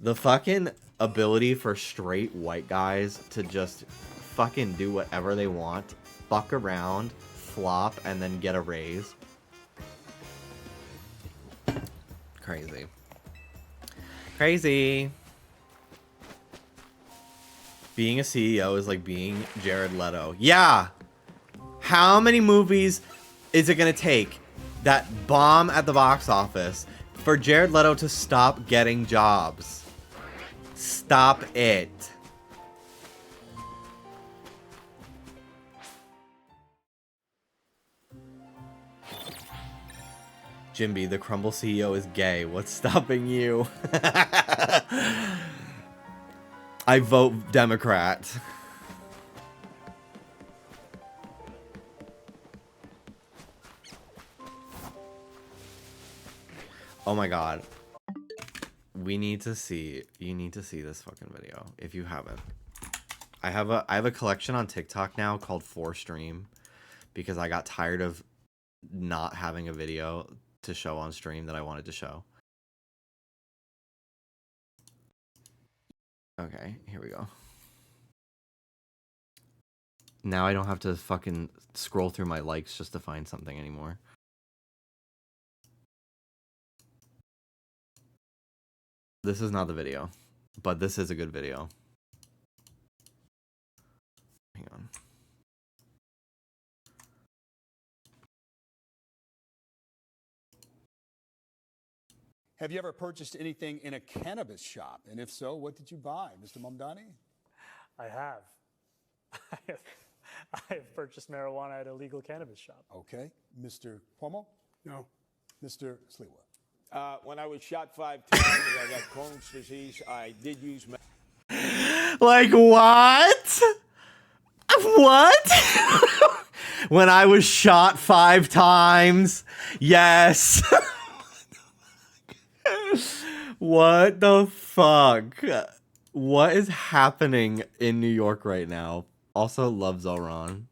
The fucking ability for straight white guys to just fucking do whatever they want, fuck around, flop, and then get a raise. Crazy. Crazy. Being a CEO is like being Jared Leto. Yeah! How many movies is it gonna take that bomb at the box office for Jared Leto to stop getting jobs? Stop it. Jimby, the Crumble CEO is gay. What's stopping you? I vote Democrat. Oh my god. You need to see this fucking video if you haven't. I have a collection on TikTok now called 4Stream because I got tired of not having a video to show on stream that I wanted to show. Okay, here we go. Now I don't have to fucking scroll through my likes just to find something anymore. This is not the video, but this is a good video. Hang on. Have you ever purchased anything in a cannabis shop? And if so, what did you buy, Mr. Mamdani? I have. I have purchased marijuana at a legal cannabis shop. Okay. Mr. Cuomo? No. Mr. Sliwa? When I was shot 5 times, I got Crohn's disease. I did use. Like what? What? When I was shot 5 times. Yes. What the fuck? What is happening in New York right now? Also love Zoran.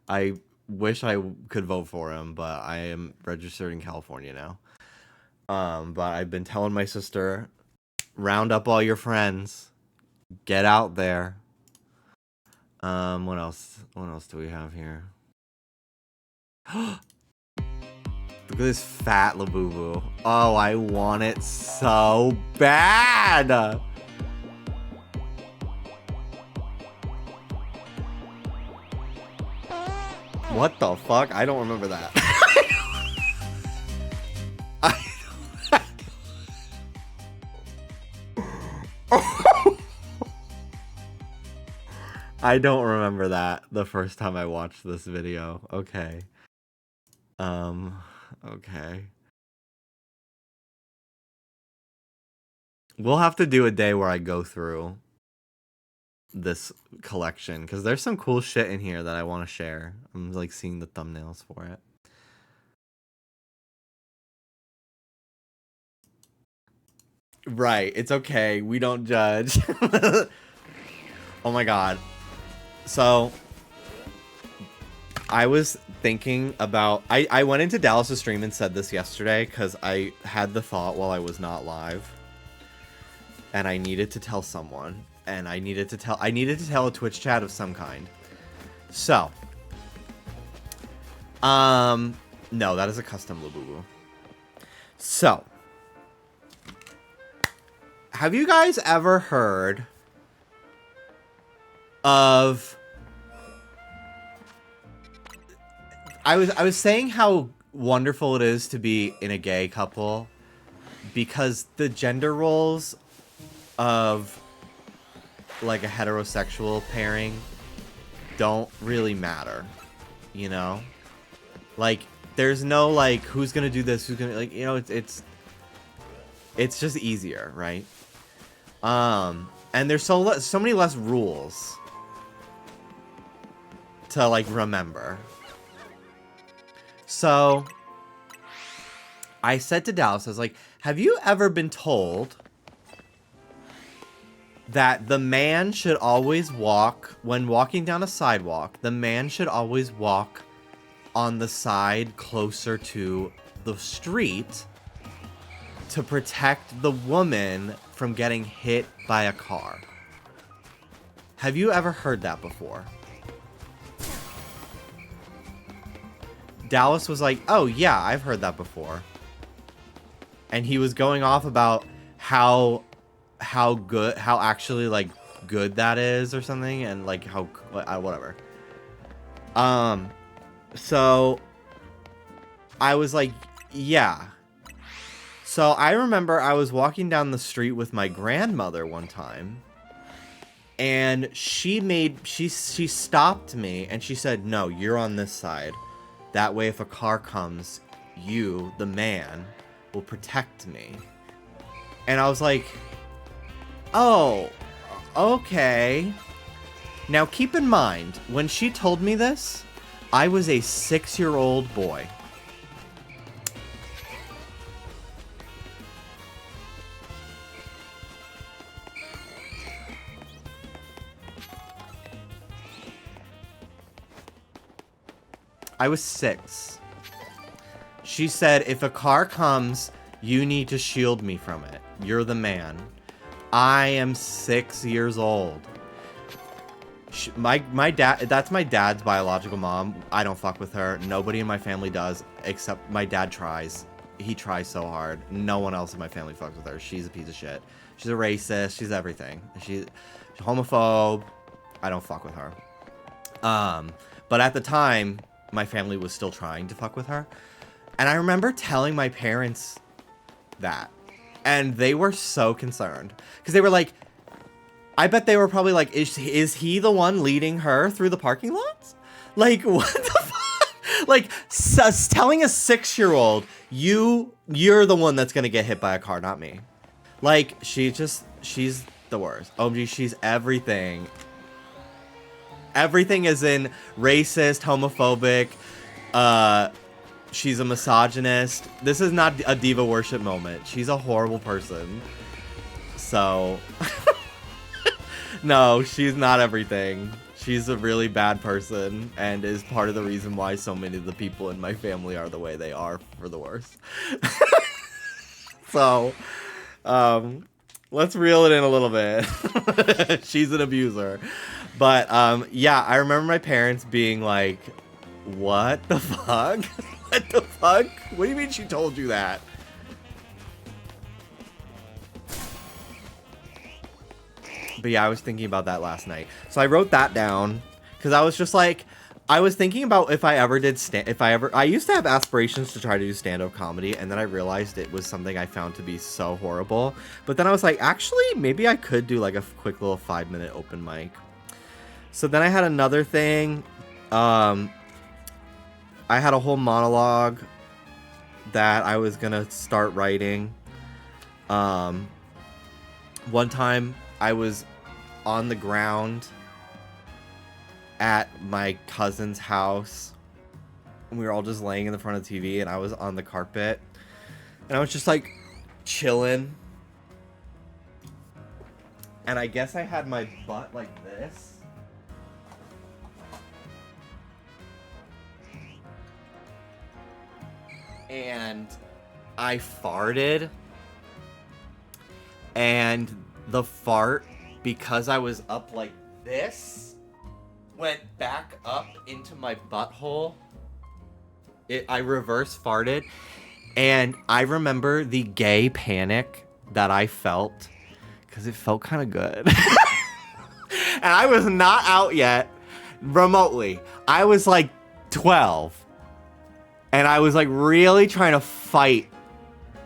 I wish I could vote for him, but I am registered in California now. But I've been telling my sister, round up all your friends. Get out there. What else? What else do we have here? Look at this fat Labubu. Oh, I want it so bad. What the fuck? I don't remember that. I don't remember that the first time I watched this video. Okay. Okay. We'll have to do a day where I go through this collection because there's some cool shit in here that I want to share. I'm like seeing the thumbnails for it. Right, it's okay. We don't judge. Oh my god. So I was thinking about I went into Dallas's stream and said this yesterday because I had the thought while I was not live. And I needed to tell someone. And I needed to tell a Twitch chat of some kind. So no, that is a custom Labubu. So have you guys ever heard of I was saying how wonderful it is to be in a gay couple because the gender roles of like a heterosexual pairing don't really matter, you know? Like there's no like who's gonna do this, who's gonna like, you know, it's just easier, right? And there's so many less rules to like remember. So I said to Dallas, I was like, have you ever been told that the man should always walk, when walking down a sidewalk, the man should always walk on the side closer to the street to protect the woman from getting hit by a car? Have you ever heard that before? Dallas was like, oh yeah, I've heard that before. And he was going off about how actually like good that is or something, and like how whatever. So I was like, yeah. So I remember I was walking down the street with my grandmother one time, and she stopped me and she said, no, you're on this side. That way if a car comes, you, the man, will protect me. And I was like, oh, okay. Now keep in mind, when she told me this, I was a 6-year-old boy. I was 6. She said, if a car comes, you need to shield me from it. You're the man. I am 6 years old. My dad, that's my dad's biological mom. I don't fuck with her. Nobody in my family does, except my dad tries. He tries so hard. No one else in my family fucks with her. She's a piece of shit. She's a racist. She's everything. She's a homophobe. I don't fuck with her. But at the time, my family was still trying to fuck with her. And I remember telling my parents that. And they were so concerned. Because they were like, I bet they were probably like, is he the one leading her through the parking lots? Like, what the fuck? Like, telling a 6-year-old, you're the one that's going to get hit by a car, not me. Like, she's the worst. OMG, she's everything. Everything is in racist, homophobic, she's a misogynist. This is not a diva worship moment. She's a horrible person. So, no, she's not everything. She's a really bad person and is part of the reason why so many of the people in my family are the way they are, for the worst. So, let's reel it in a little bit. She's an abuser. But yeah, I remember my parents being like, "What the fuck? What the fuck? What do you mean she told you that?" But yeah, I was thinking about that last night. So I wrote that down because I was just like, I was thinking about if I ever did I used to have aspirations to try to do stand-up comedy, and then I realized it was something I found to be so horrible. But then I was like, actually, maybe I could do like a quick little 5-minute open mic. So then I had another thing. I had a whole monologue that I was gonna start writing. One time I was on the ground at my cousin's house, and we were all just laying in the front of the TV, and I was on the carpet, and I was just like chilling, and I guess I had my butt like this, and I farted, and the fart, because I was up like this, went back up into my butthole. I reverse farted, and I remember the gay panic that I felt, because it felt kind of good. And I was not out yet, remotely. I was like 12, and I was like really trying to fight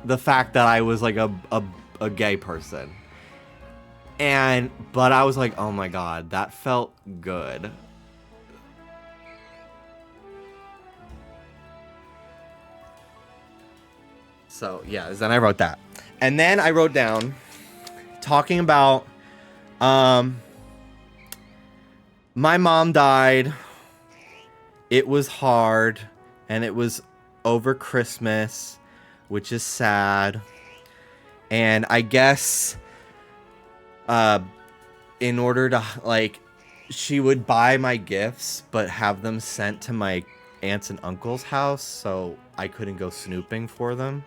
the fact that I was like a gay person. But I was like, oh my god, that felt good. So yeah, then I wrote that. And then I wrote down talking about my mom died. It was hard, and it was over Christmas, which is sad. And I guess in order to, like, she would buy my gifts but have them sent to my aunts and uncle's house, so I couldn't go snooping for them.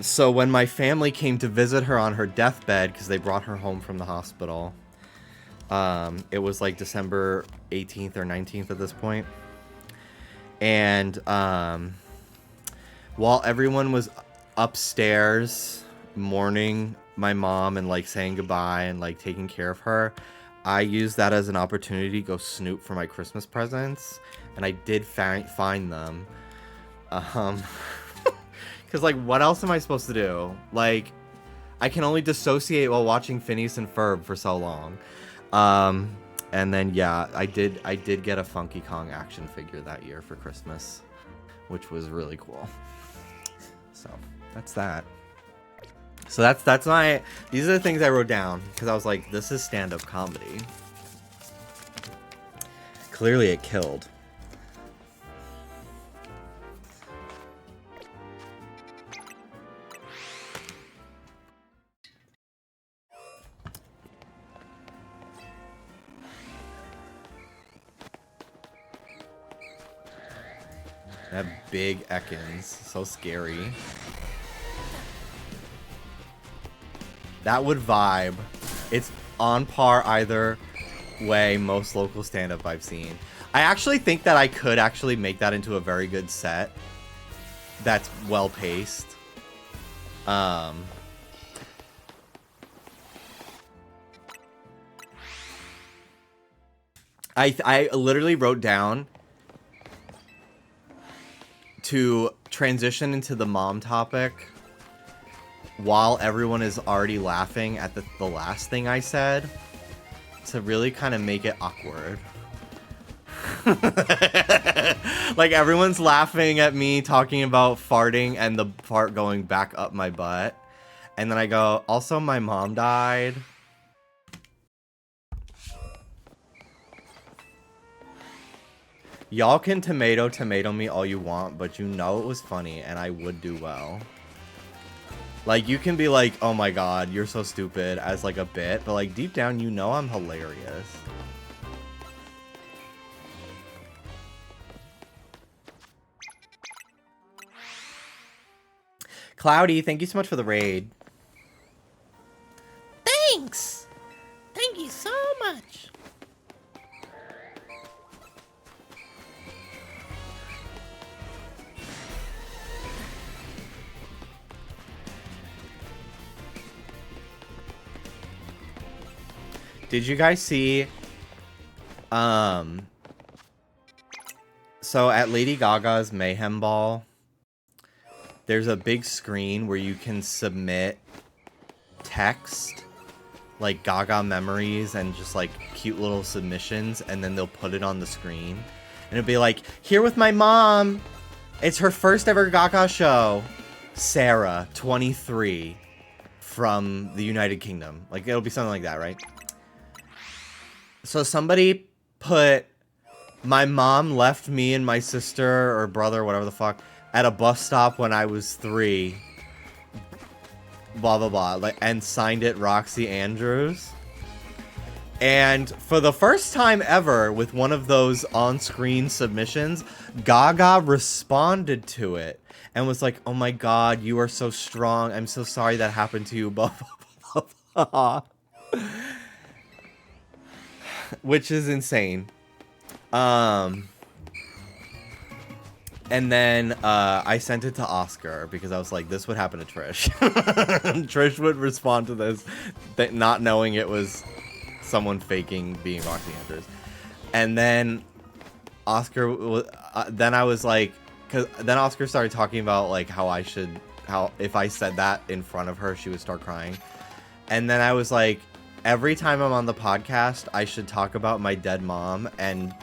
So when my family came to visit her on her deathbed, because they brought her home from the hospital, it was like December 18th or 19th at this point. And while everyone was upstairs mourning my mom and like saying goodbye and like taking care of her, I used that as an opportunity to go snoop for my Christmas presents, and I did find them. Because, like, what else am I supposed to do? Like, I can only dissociate while watching Phineas and Ferb for so long. And then, yeah, I did get a Funky Kong action figure that year for Christmas, which was really cool. So, that's that. So that's my... These are the things I wrote down, because I was like, this is stand-up comedy. Clearly it killed. That big Ekans, so scary. That would vibe. It's on par either way most local stand-up I've seen. I actually think that I could actually make that into a very good set that's well-paced. I literally wrote down to transition into the mom topic while everyone is already laughing at the last thing I said, to really kind of make it awkward. Like, everyone's laughing at me talking about farting and the fart going back up my butt, and then I go, also my mom died. Y'all can tomato me all you want, but you know it was funny and I would do well. Like, you can be like, oh my god, you're so stupid, as like a bit, but like deep down you know I'm hilarious. Cloudy, thank you so much for the raid. Thanks! Thank you so Did you guys see, so at Lady Gaga's Mayhem Ball, there's a big screen where you can submit text, like Gaga memories and just like cute little submissions, and then they'll put it on the screen. And it'll be like, here with my mom. It's her first ever Gaga show. Sarah, 23, from the United Kingdom. Like, it'll be something like that, right? So somebody put, my mom left me and my sister or brother, whatever the fuck, at a bus stop when I was 3. Blah, blah, blah. Like, and signed it Roxy Andrews. And for the first time ever with one of those on-screen submissions, Gaga responded to it and was like, oh my god, you are so strong. I'm so sorry that happened to you. Blah, blah, blah, blah. Which is insane. And then I sent it to Oscar because I was like, this would happen to Trish. Trish would respond to this, not knowing it was someone faking being Roxy Andrews. And then Oscar, then I was like, because then Oscar started talking about like how if I said that in front of her, she would start crying. And then I was like, every time I'm on the podcast, I should talk about my dead mom and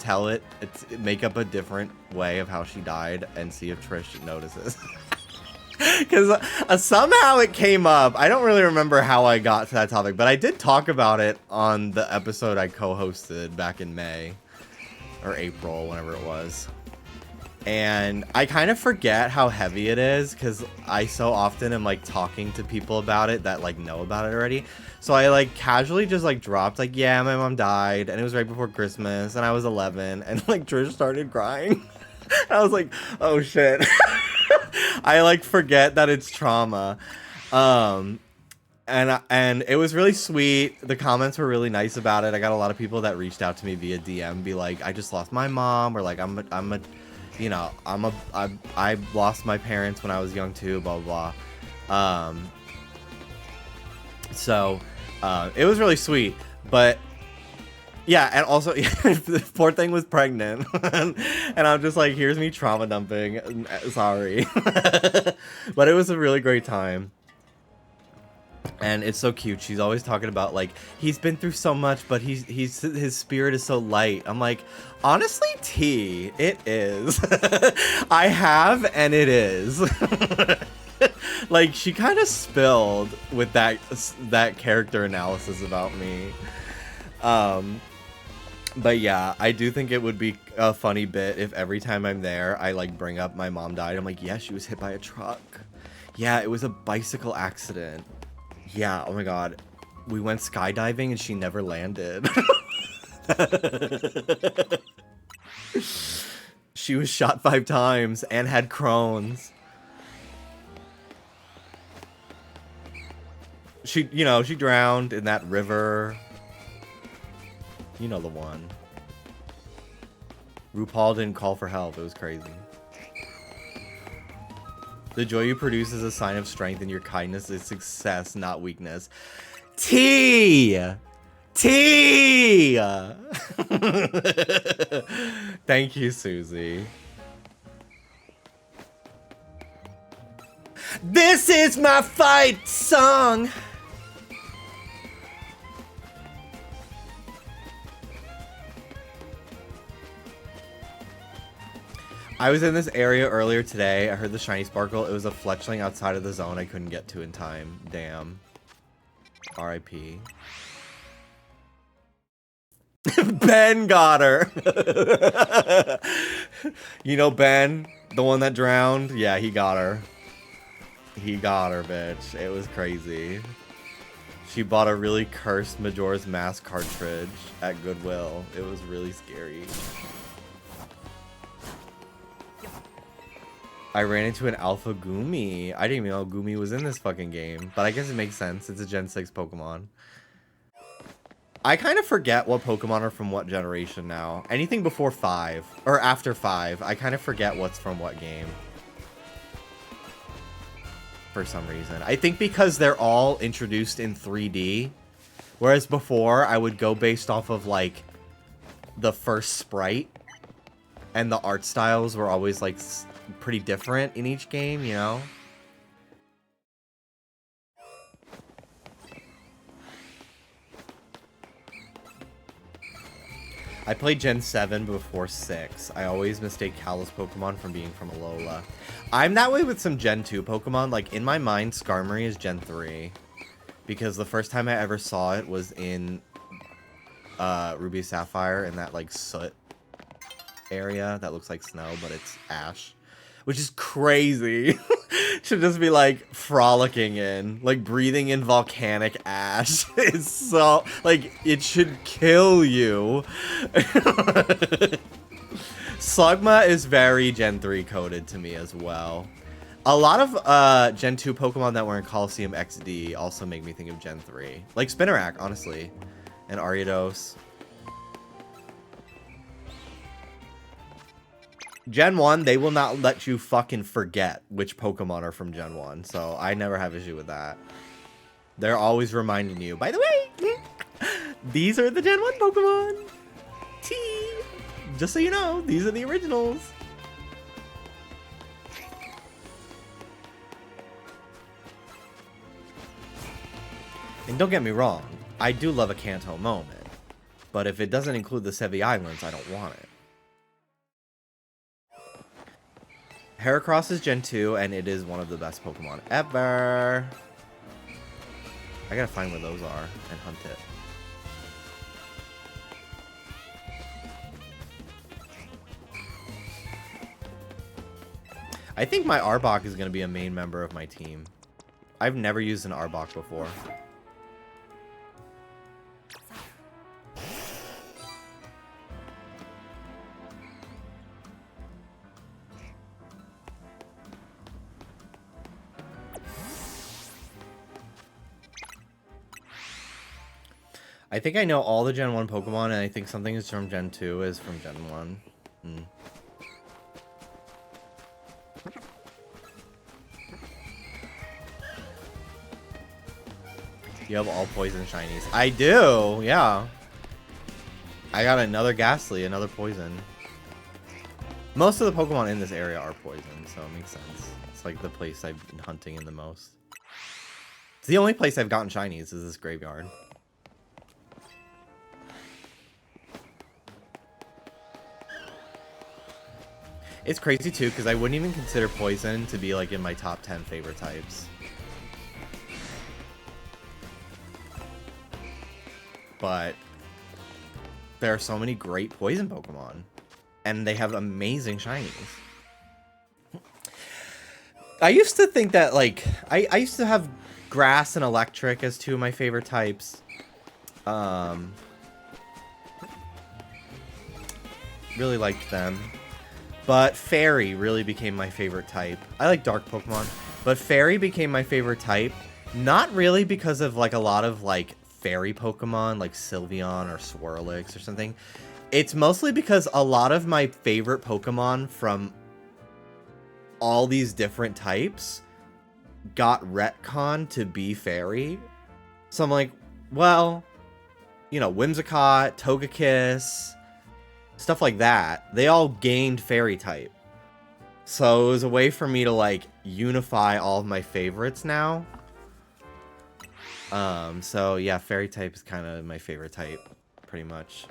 make up a different way of how she died and see if Trish notices. Because somehow it came up. I don't really remember how I got to that topic, but I did talk about it on the episode I co-hosted back in May or April, whenever it was. And I kind of forget how heavy it is because I so often am like talking to people about it that like know about it already. So I like casually just like dropped like, yeah, my mom died and it was right before Christmas and I was 11 and like Trish started crying. I was like, oh shit. I like forget that it's trauma. And it was really sweet. The comments were really nice about it. I got a lot of people that reached out to me via DM, be like, I just lost my mom, or like I lost my parents when I was young too, blah blah blah. So it was really sweet, but yeah, and also the poor thing was pregnant, and I'm just like, here's me trauma dumping. Sorry, but it was a really great time. And it's so cute. She's always talking about like he's been through so much, but his spirit is so light. I'm like, honestly, T, it is. I have, and it is. Like she kind of spilled with that character analysis about me. But yeah, I do think it would be a funny bit if every time I'm there, I like bring up my mom died. I'm like, yeah, she was hit by a truck. Yeah, it was a bicycle accident. Yeah, oh my god. We went skydiving and she never landed. She was shot 5 times and had Crohn's. She drowned in that river. You know the one. RuPaul didn't call for help. It was crazy. The joy you produce is a sign of strength, and your kindness is success, not weakness. T! Thank you, Susie. This is my fight song! I was in this area earlier today. I heard the shiny sparkle. It was a fletchling outside of the zone I couldn't get to in time. Damn. R.I.P. Ben got her. You know Ben? The one that drowned? Yeah, he got her. He got her, bitch. It was crazy. She bought a really cursed Majora's Mask cartridge at Goodwill. It was really scary. I ran into an Alpha Goomy. I didn't even know Goomy was in this fucking game. But I guess it makes sense. It's a Gen 6 Pokemon. I kind of forget what Pokemon are from what generation now. Anything before 5. Or after 5. I kind of forget what's from what game. For some reason. I think because they're all introduced in 3D. Whereas before, I would go based off of, like, the first sprite. And the art styles were always, like, pretty different in each game, you know? I played Gen 7 before 6. I always mistake Kalos Pokemon from being from Alola. I'm that way with some Gen 2 Pokemon. Like, in my mind, Skarmory is Gen 3. Because the first time I ever saw it was in Ruby Sapphire in that, like, soot area that looks like snow, but it's ash. Which is crazy. Should just be, like, frolicking in. Like, breathing in volcanic ash. It's so... Like, it should kill you. Slugma is very Gen 3 coded to me as well. A lot of Gen 2 Pokemon that were in Coliseum XD also make me think of Gen 3. Like Spinarak, honestly. And Ariados. Gen 1, they will not let you fucking forget which Pokemon are from Gen 1. So I never have issue with that. They're always reminding you, by the way, these are the Gen 1 Pokemon. T. Just so you know, these are the originals. And don't get me wrong, I do love a Kanto moment. But if it doesn't include the Sevi Islands, I don't want it. Heracross is Gen 2, and it is one of the best Pokemon ever. I gotta find where those are and hunt it. I think my Arbok is gonna be a main member of my team. I've never used an Arbok before. I think I know all the Gen 1 Pokemon, and I think something is from Gen 2 is from Gen 1. You have all poison shinies. I do, yeah. I got another Ghastly, another poison. Most of the Pokemon in this area are poison, so it makes sense. It's like the place I've been hunting in the most. It's the only place I've gotten shinies is this graveyard. It's crazy too, because I wouldn't even consider poison to be like in my top 10 favorite types. But there are so many great poison Pokemon. And they have amazing shinies. I used to think that, like, I used to have grass and electric as two of my favorite types. Really liked them. But Fairy really became my favorite type. I like dark Pokemon, but Fairy became my favorite type. Not really because of, like, a lot of, like, Fairy Pokemon, like Sylveon or Swirlix or something. It's mostly because a lot of my favorite Pokemon from all these different types got retconned to be Fairy. So I'm like, well, you know, Whimsicott, Togekiss, stuff like that, they all gained Fairy type. So it was a way for me to, like, unify all of my favorites now. So yeah, Fairy type is kind of my favorite type, pretty much.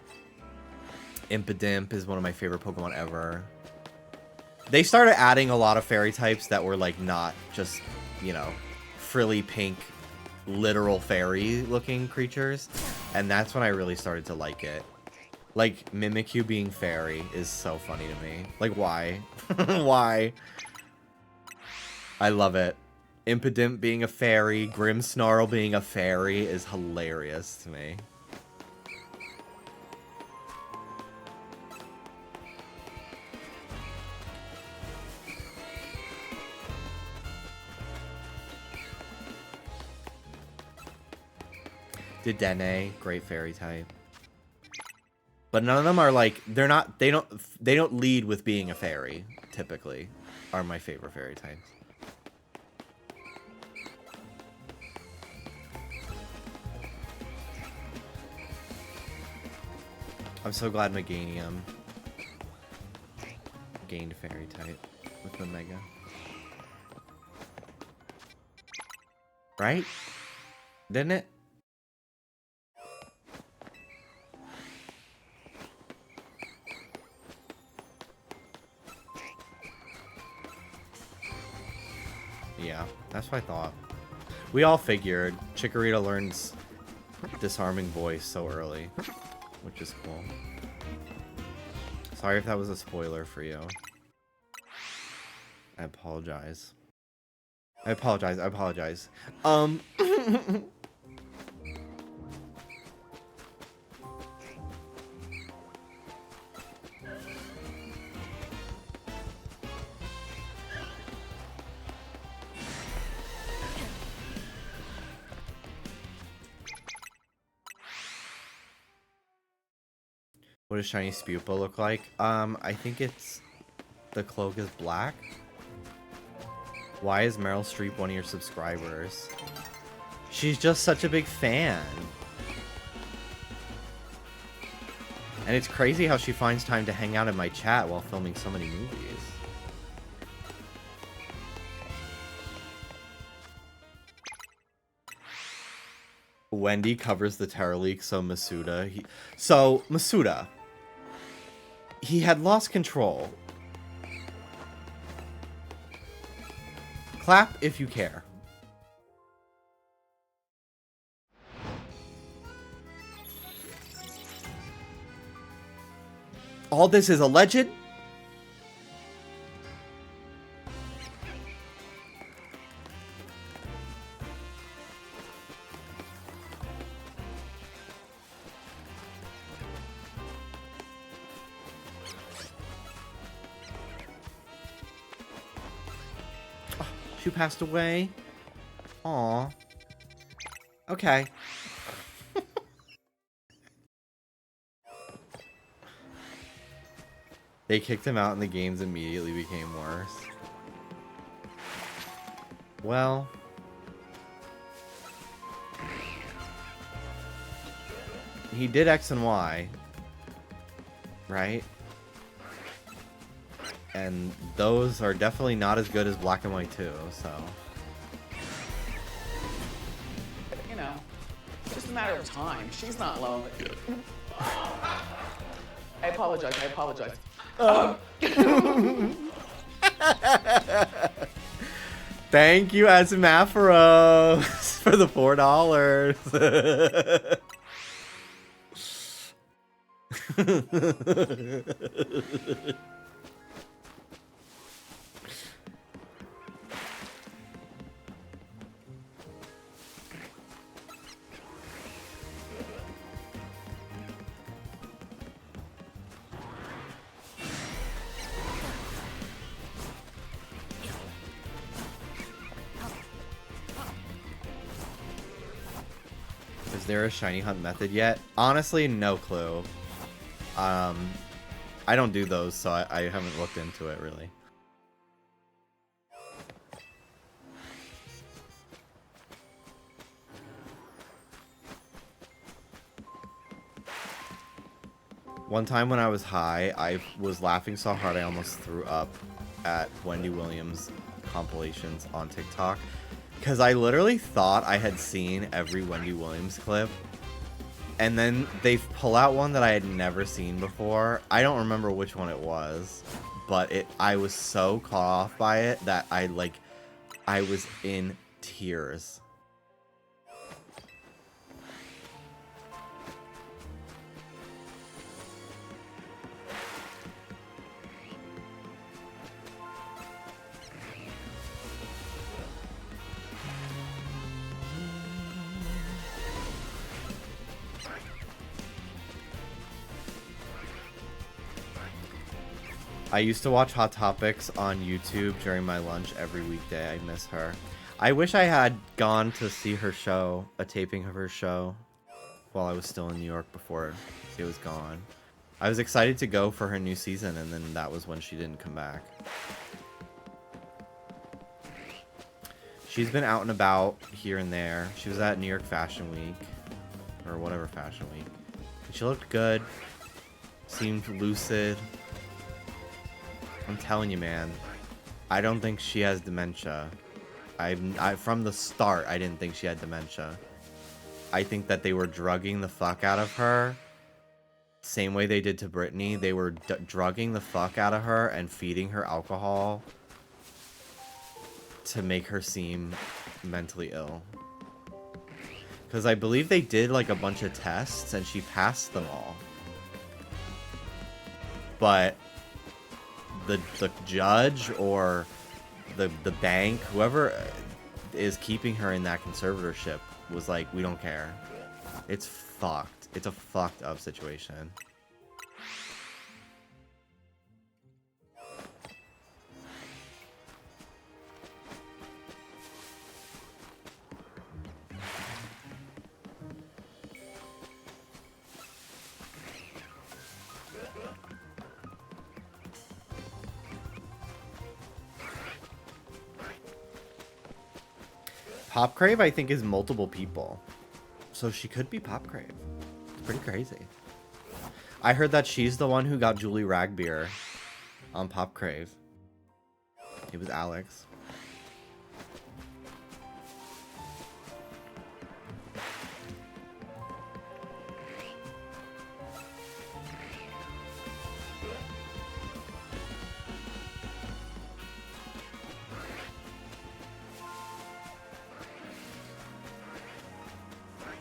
Impidimp is one of my favorite Pokemon ever. They started adding a lot of Fairy types that were, like, not just, you know, frilly pink, literal fairy looking creatures. And that's when I really started to like it. Like, Mimikyu being fairy is so funny to me. Like, why? Why? I love it. Impidimp being a fairy, Grimmsnarl being a fairy is hilarious to me. Dedenne, great fairy type. But none of them are like, they don't lead with being a fairy, typically, are my favorite fairy types. I'm so glad Meganium gained fairy type with the Mega. Right? Didn't it? Yeah, that's what I thought. We all figured Chikorita learns Disarming Voice so early, which is cool. Sorry if that was a spoiler for you. I apologize. I apologize. I apologize. What does shiny Spupa look like? I think it's the cloak is black. Why is Meryl Streep one of your subscribers? She's just such a big fan. And it's crazy how she finds time to hang out in my chat while filming so many movies. Wendy covers the Terror Leak, so Masuda. Masuda. He had lost control. Clap if you care. All this is alleged? She passed away. Aw. Okay. They kicked him out and the games immediately became worse. Well. He did X and Y. Right? And those are definitely not as good as Black and White 2, so. You know, it's just a matter of time. She's not lonely. I apologize. I apologize. Thank you, Asimafros, for the $4. Is there a shiny hunt method yet? Honestly, no clue. I don't do those, so I haven't looked into it really. One time when I was high, I was laughing so hard I almost threw up at Wendy Williams compilations on TikTok. Because I literally thought I had seen every Wendy Williams clip. And then they pull out one that I had never seen before. I don't remember which one it was. But I was so caught off by it that I was in tears. I used to watch Hot Topics on YouTube during my lunch every weekday. I miss her. I wish I had gone to see her show, a taping of her show, while I was still in New York before it was gone. I was excited to go for her new season, and then that was when she didn't come back. She's been out and about here and there. She was at New York Fashion Week, or whatever Fashion Week. She looked good. Seemed lucid. I'm telling you, man. I don't think she has dementia. From the start, I didn't think she had dementia. I think that they were drugging the fuck out of her. Same way they did to Brittany. They were drugging the fuck out of her and feeding her alcohol to make her seem mentally ill. Because I believe they did like a bunch of tests and she passed them all. But the judge or the bank, whoever is keeping her in that conservatorship, was like, we don't care. It's fucked. It's a fucked up situation. Popcrave, I think, is multiple people. So she could be Popcrave. It's pretty crazy. I heard that she's the one who got Julie Ragbeer on Popcrave. It was Alex.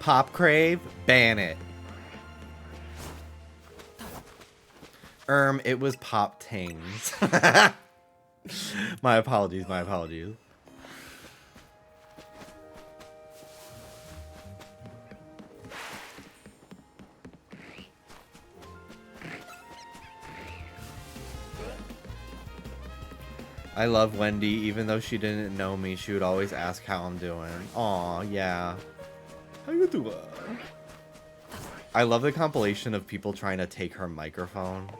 Popcrave, ban it. It was Pop Tings. My apologies, my apologies. I love Wendy. Even though she didn't know me, she would always ask how I'm doing. Aw, yeah. How you doing? I love the compilation of people trying to take her microphone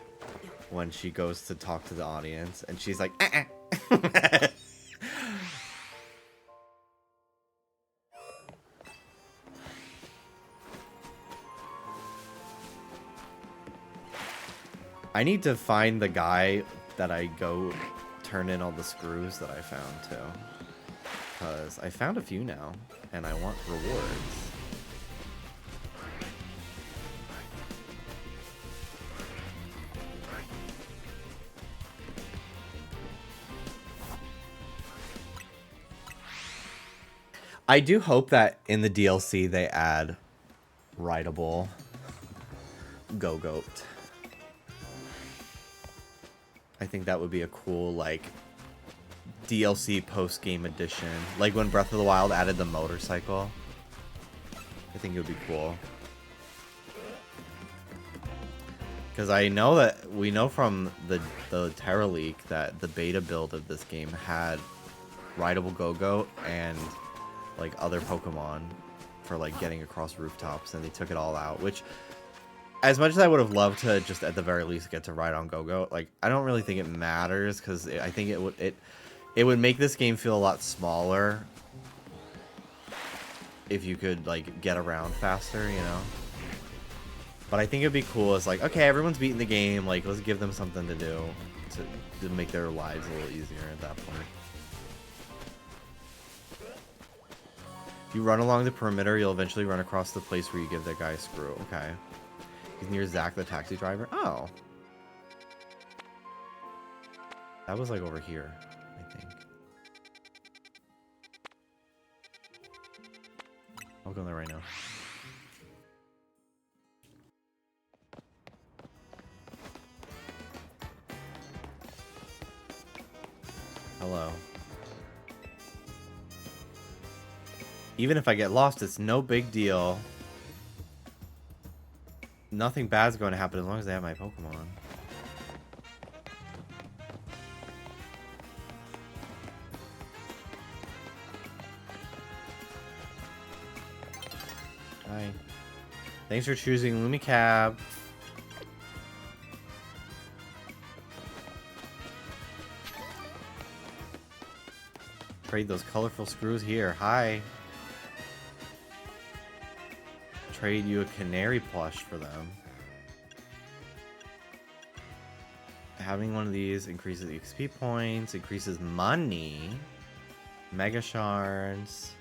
when she goes to talk to the audience, and she's like, I need to find the guy that I go turn in all the screws that I found too. Because I found a few now, and I want rewards. I do hope that in the DLC they add rideable Go-Goat. I think that would be a cool, like, DLC post-game edition. Like when Breath of the Wild added the motorcycle. I think it would be cool. Because I know that, we know from the Terra leak that the beta build of this game had rideable Go-Goat and like other Pokemon for like getting across rooftops, and they took it all out, which, as much as I would have loved to just at the very least get to ride on Go-Goat, like I don't really think it matters, because I think it would make this game feel a lot smaller if you could like get around faster, you know. But I think it'd be cool. It's like, okay, everyone's beating the game, like let's give them something to do to make their lives a little easier at that point. If you run along the perimeter, you'll eventually run across the place where you give that guy a screw. Okay. He's near Zach, the taxi driver. Oh. That was like over here, I think. I'll go there right now. Hello. Even if I get lost, it's no big deal. Nothing bad's going to happen as long as they have my Pokemon. Hi. Thanks for choosing Lumicab. Trade those colorful screws here. Hi. Trade you a canary plush for them. Having one of these increases XP points, increases money, mega shards.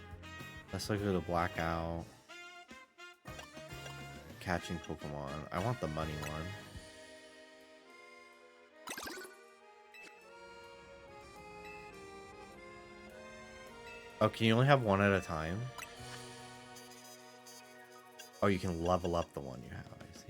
Let's look at the blackout. Catching Pokemon. I want the money one. Oh, can you only have one at a time? Oh, you can level up the one you have, I see.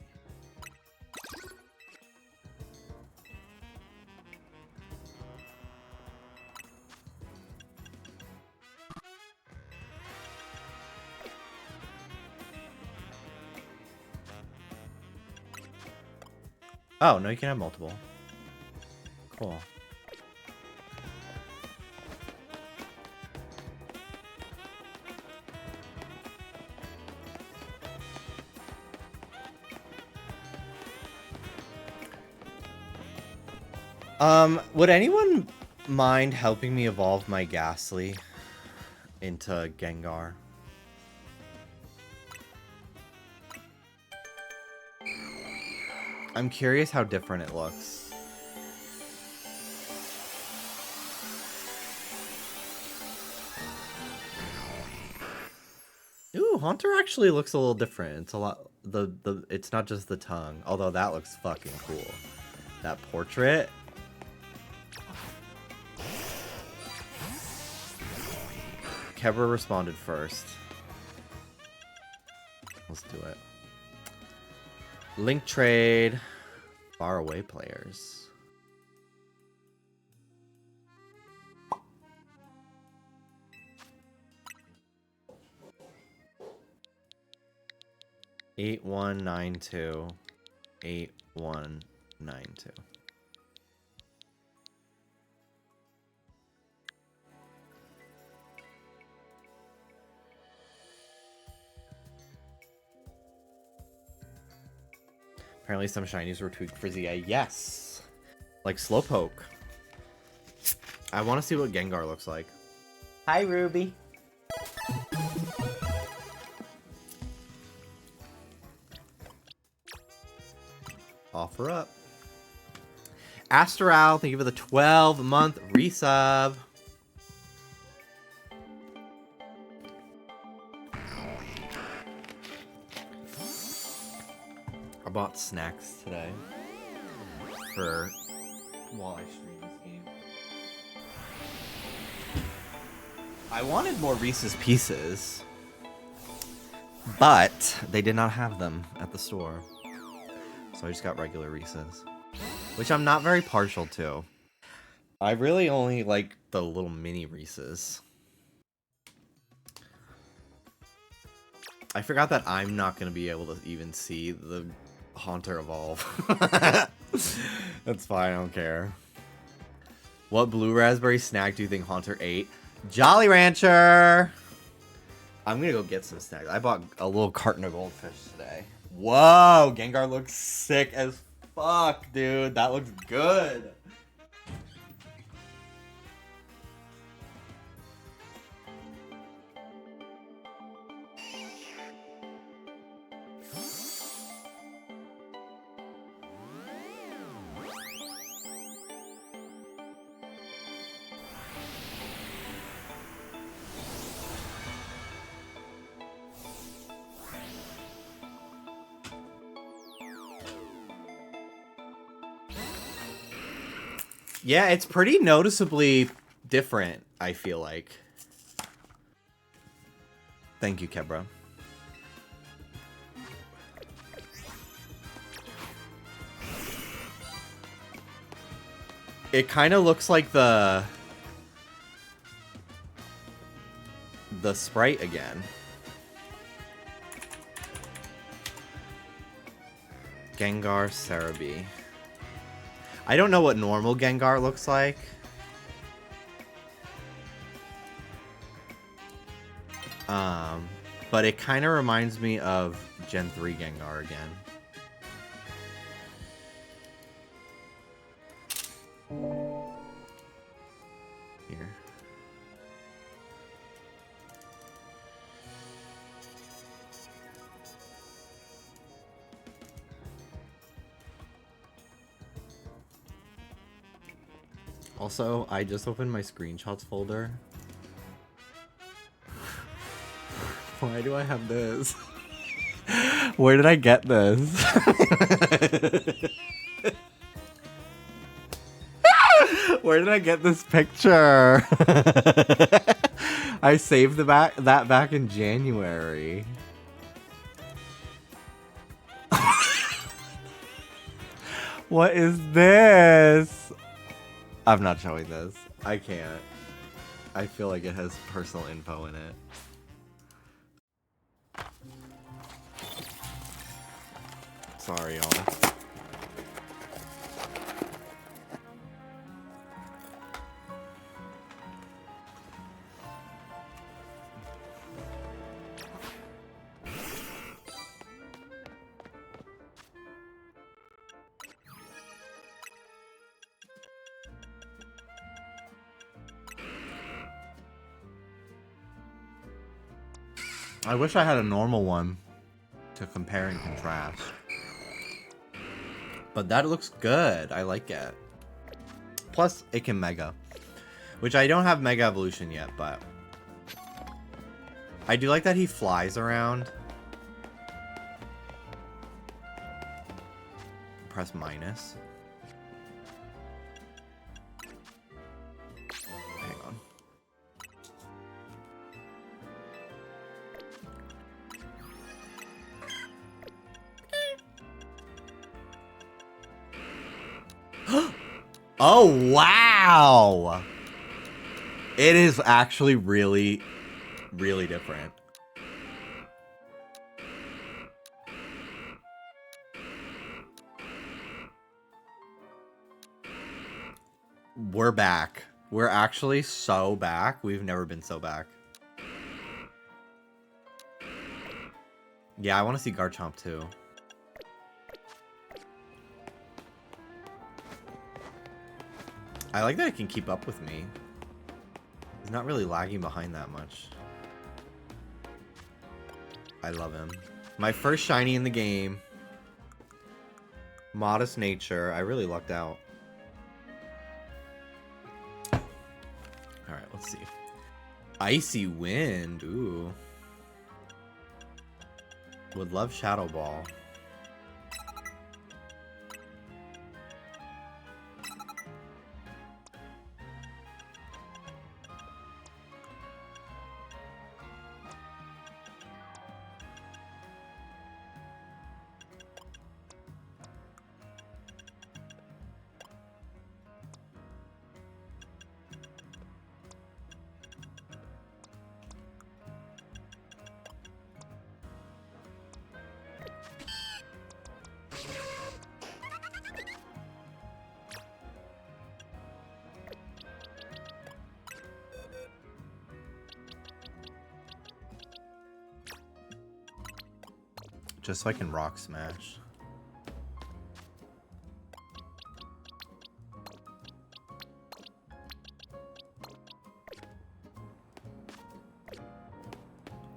Oh, no, you can have multiple. Cool. Would anyone mind helping me evolve my Ghastly into Gengar? I'm curious how different it looks. Ooh, Haunter actually looks a little different. It's a lot it's not just the tongue, although that looks fucking cool. That portrait. Kebra responded first. Let's do it. Link trade. Far away players. Eight 8192. 8192. Apparently some shinies were tweaked for ZA. Yes! Like Slowpoke. I want to see what Gengar looks like. Hi, Ruby. Offer up. Astral, thank you for the 12-month resub. I bought snacks today for while I stream this game. I wanted more Reese's Pieces, but they did not have them at the store. So I just got regular Reese's, which I'm not very partial to. I really only like the little mini Reese's. I forgot that I'm not going to be able to even see the Haunter evolve. That's fine, I don't care. What blue raspberry snack do you think Haunter ate? Jolly Rancher! I'm gonna go get some snacks. I bought a little carton of goldfish today. Whoa! Gengar looks sick as fuck, dude. That looks good. Yeah, it's pretty noticeably different, I feel like. Thank you, Kebra. It kind of looks like the sprite again. Gengar Cerebi. I don't know what normal Gengar looks like. But it kind of reminds me of Gen 3 Gengar again. Here. Also, I just opened my screenshots folder. Why do I have this? Where did I get this? Where did I get this picture? I saved that back in January. What is this? I'm not showing this. I can't. I feel like it has personal info in it. Sorry, y'all. I wish I had a normal one to compare and contrast. But that looks good. I like it. Plus, it can Mega. Which I don't have Mega Evolution yet, but... I do like that he flies around. Press minus. Hang on. Oh, wow! It is actually really, really different. We're back. We're actually so back. We've never been so back. Yeah, I want to see Garchomp too. I like that it can keep up with me. He's not really lagging behind that much. I love him. My first shiny in the game. Modest nature. I really lucked out. Alright, let's see. Icy Wind. Ooh. Would love Shadow Ball. Just so I can rock smash.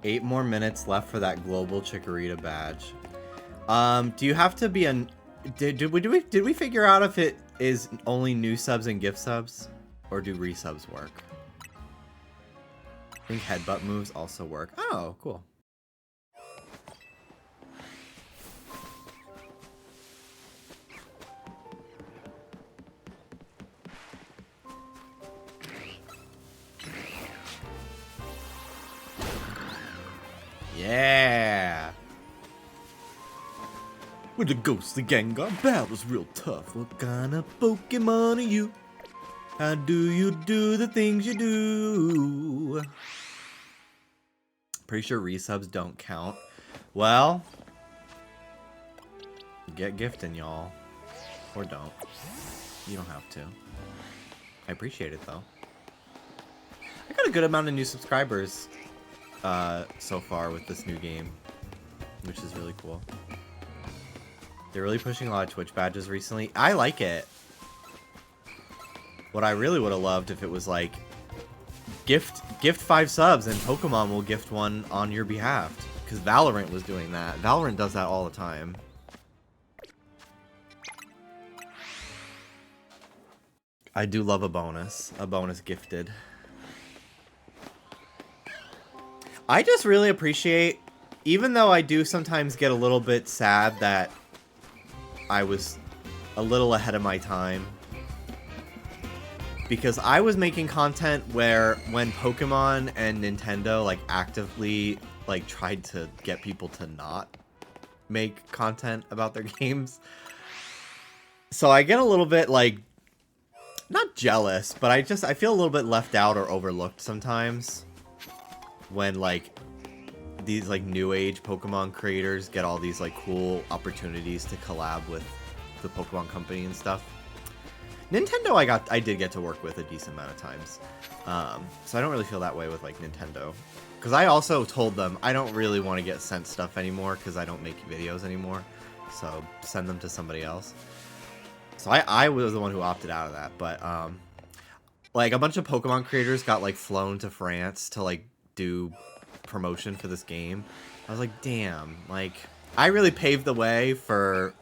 Eight more minutes left for that global Chikorita badge. Do you have to be a... Did we figure out if it is only new subs and gift subs? Or do resubs work? I think headbutt moves also work. Oh, cool. Yeah! With the ghostly Gengar, battle's real tough. What kind of Pokemon are you? How do you do the things you do? Pretty sure resubs don't count. Well, get gifting, y'all. Or don't. You don't have to. I appreciate it, though. I got a good amount of new subscribers so far with this new game, which is really cool. They're really pushing a lot of Twitch badges recently. I like it. What I really would have loved if it was like gift 5 subs and Pokemon will gift one on your behalf, because Valorant was doing that. Valorant does that all the time. I do love a bonus gifted. I just really appreciate, even though I do sometimes get a little bit sad that I was a little ahead of my time, because I was making content where when Pokemon and Nintendo like actively like tried to get people to not make content about their games. So I get a little bit like, not jealous, but I feel a little bit left out or overlooked sometimes when like these like new age Pokemon creators get all these like cool opportunities to collab with the Pokemon company and stuff. Nintendo I did get to work with a decent amount of times. So I don't really feel that way with like Nintendo. Because I also told them I don't really want to get sent stuff anymore because I don't make videos anymore. So send them to somebody else. So I was the one who opted out of that. But like a bunch of Pokemon creators got like flown to France to like do promotion for this game. I was like, damn, like I really paved the way for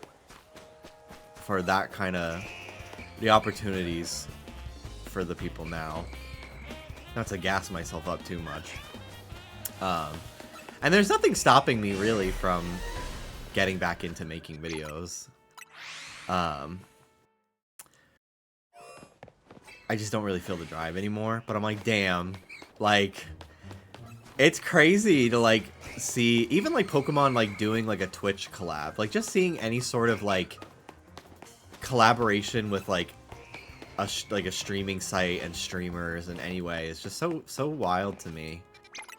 that kind of the opportunities for the people now. Not to gas myself up too much. And there's nothing stopping me really from getting back into making videos. I just don't really feel the drive anymore, but I'm like, damn, like, it's crazy to, like, see, even, like, Pokemon, like, doing, like, a Twitch collab. Like, just seeing any sort of, like, collaboration with, like a streaming site and streamers in any way is just so wild to me.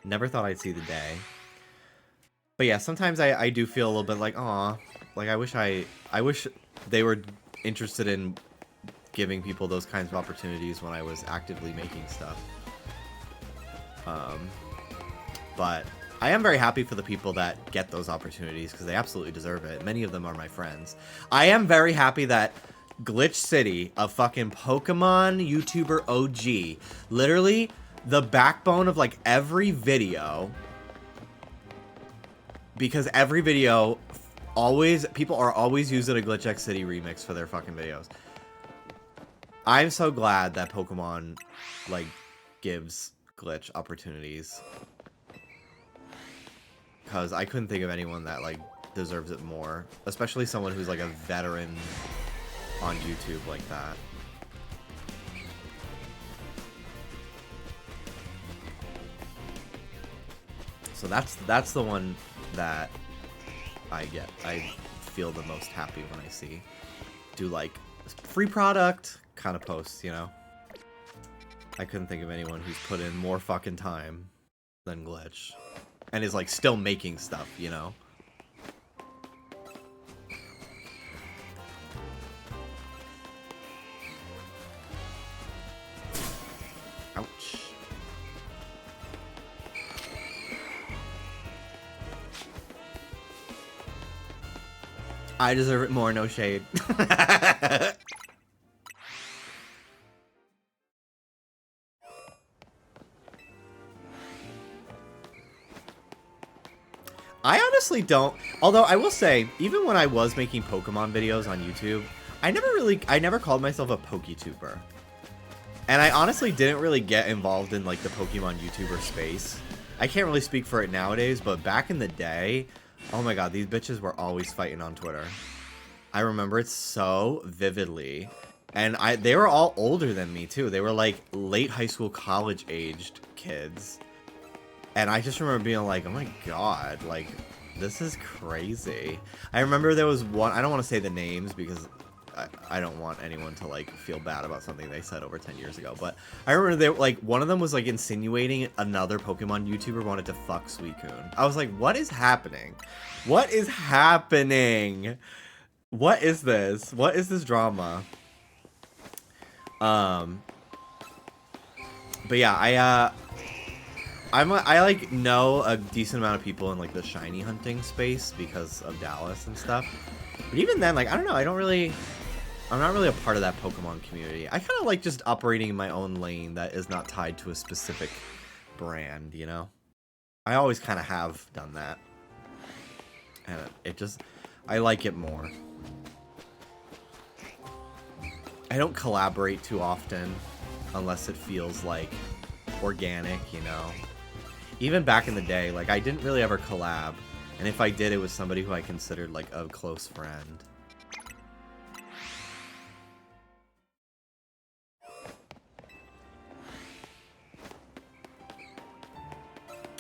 Never thought I'd see the day. But yeah, sometimes I do feel a little bit like, aw, like, I wish they were interested in giving people those kinds of opportunities when I was actively making stuff. But I am very happy for the people that get those opportunities because they absolutely deserve it. Many of them are my friends. I am very happy that Glitch City, a fucking Pokemon YouTuber OG, literally the backbone of like every video, because every video people are always using a Glitch X City remix for their fucking videos. I'm so glad that Pokemon, like, gives Glitch opportunities. Because I couldn't think of anyone that, like, deserves it more. Especially someone who's, like, a veteran on YouTube like that. So that's the one that I feel the most happy when I see. Do, like, free product kind of posts, you know? I couldn't think of anyone who's put in more fucking time than Glitch. And is, like, still making stuff, you know? Ouch. I deserve it more, no shade. I honestly don't. Although I will say, even when I was making Pokemon videos on YouTube, I never called myself a PokeTuber. And I honestly didn't really get involved in like the Pokemon YouTuber space. I can't really speak for it nowadays, but back in the day, oh my god, these bitches were always fighting on Twitter. I remember it so vividly. And they were all older than me too. They were like late high school, college aged kids. And I just remember being like, oh my god, like, this is crazy. I remember there was one, I don't want to say the names because I don't want anyone to, like, feel bad about something they said over 10 years ago. But I remember they, like, one of them was, like, insinuating another Pokemon YouTuber wanted to fuck Suicune. I was like, what is happening? What is happening? What is this? What is this drama? But yeah, I like know a decent amount of people in like the shiny hunting space because of Dallas and stuff. But even then, like, I don't know, I'm not really a part of that Pokemon community. I kind of like just operating in my own lane that is not tied to a specific brand, you know? I always kind of have done that. And I like it more. I don't collaborate too often unless it feels like organic, you know. Even back in the day, like I didn't really ever collab, and if I did, it was somebody who I considered like a close friend.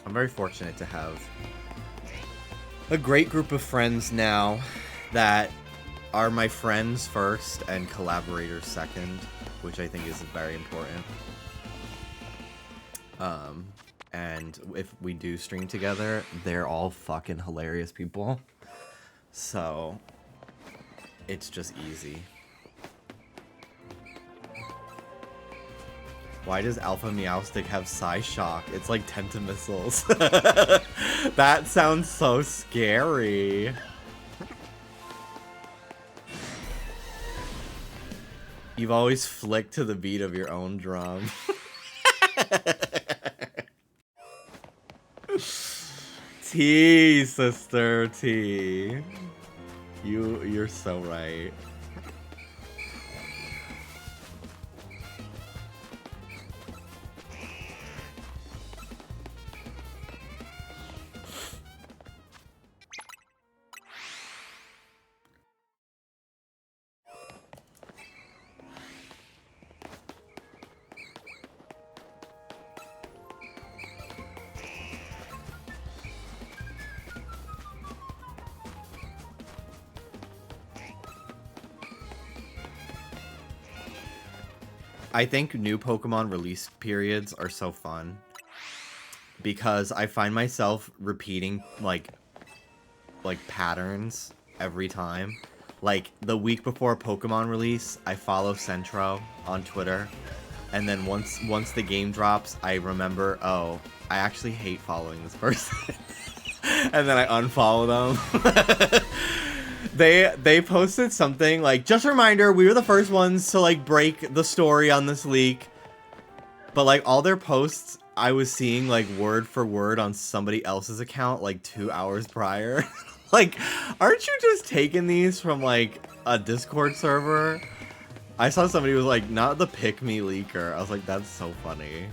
I'm very fortunate to have a great group of friends now that are my friends first and collaborators second, which I think is very important. And if we do stream together, they're all fucking hilarious people. So it's just easy. Why does Alpha Meowstic have Psyshock? It's like Tentamissiles. That sounds so scary. You've always flicked to the beat of your own drum. T, sister, T. You're so right. I think new Pokemon release periods are so fun because I find myself repeating like patterns every time. Like the week before Pokemon release, I follow Centro on Twitter, and then once the game drops, I remember, oh, I actually hate following this person, and then I unfollow them. They posted something like, just a reminder, we were the first ones to like break the story on this leak. But like all their posts, I was seeing like word for word on somebody else's account like 2 hours prior. Like, aren't you just taking these from like a Discord server? I saw somebody was like, not the pick me leaker. I was like, that's so funny.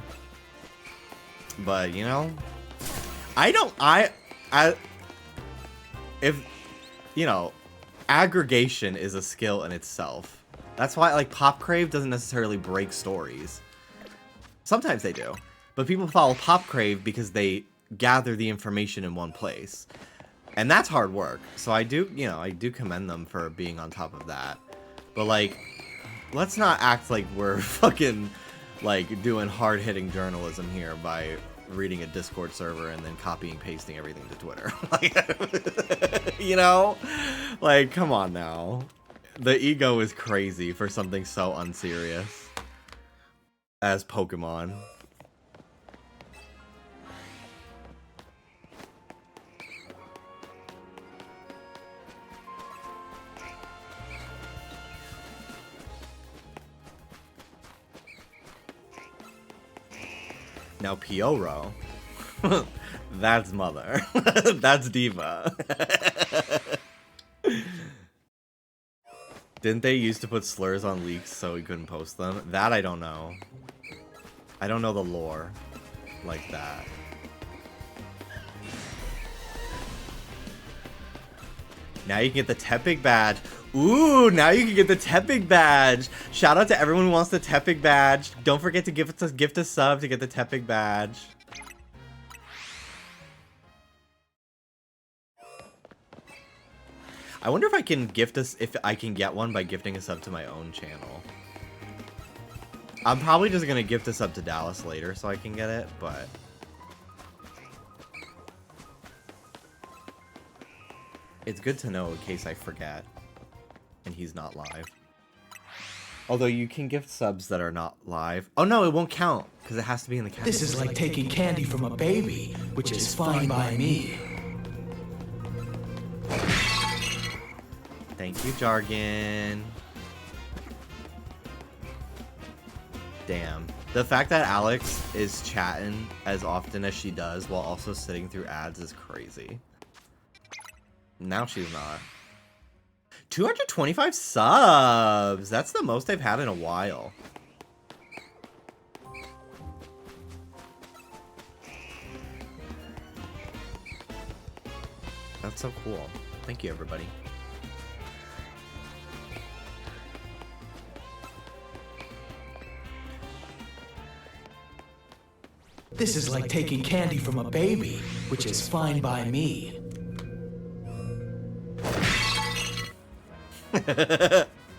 But you know, if you know, aggregation is a skill in itself. That's why, like, Popcrave doesn't necessarily break stories. Sometimes they do. But people follow Popcrave because they gather the information in one place. And that's hard work. So I do, you know, I do commend them for being on top of that. But, like, let's not act like we're fucking, like, doing hard-hitting journalism here by reading a Discord server and then copying pasting everything to Twitter. Like, you know, like, come on now. The ego is crazy for something so unserious as Pokemon. Now Pioro, that's mother. That's diva. Didn't they used to put slurs on leaks so we couldn't post them? That I don't know. I don't know the lore like that. Now you can get the Tepig badge. Ooh, now you can get the Tepig badge. Shout out to everyone who wants the Tepig badge. Don't forget to gift a sub to get the Tepig badge. I wonder if I can get one by gifting a sub to my own channel. I'm probably just gonna gift a sub to Dallas later so I can get it, but it's good to know in case I forget and he's not live. Although you can gift subs that are not live. Oh no, it won't count because it has to be in the category. This is like taking candy from a baby, which is fine by me. Thank you, Jargon. Damn. The fact that Alex is chatting as often as she does while also sitting through ads is crazy. Now she's not. 225 subs. That's the most I've had in a while. That's so cool. Thank you, everybody. This is like taking candy from a baby, which is fine by me.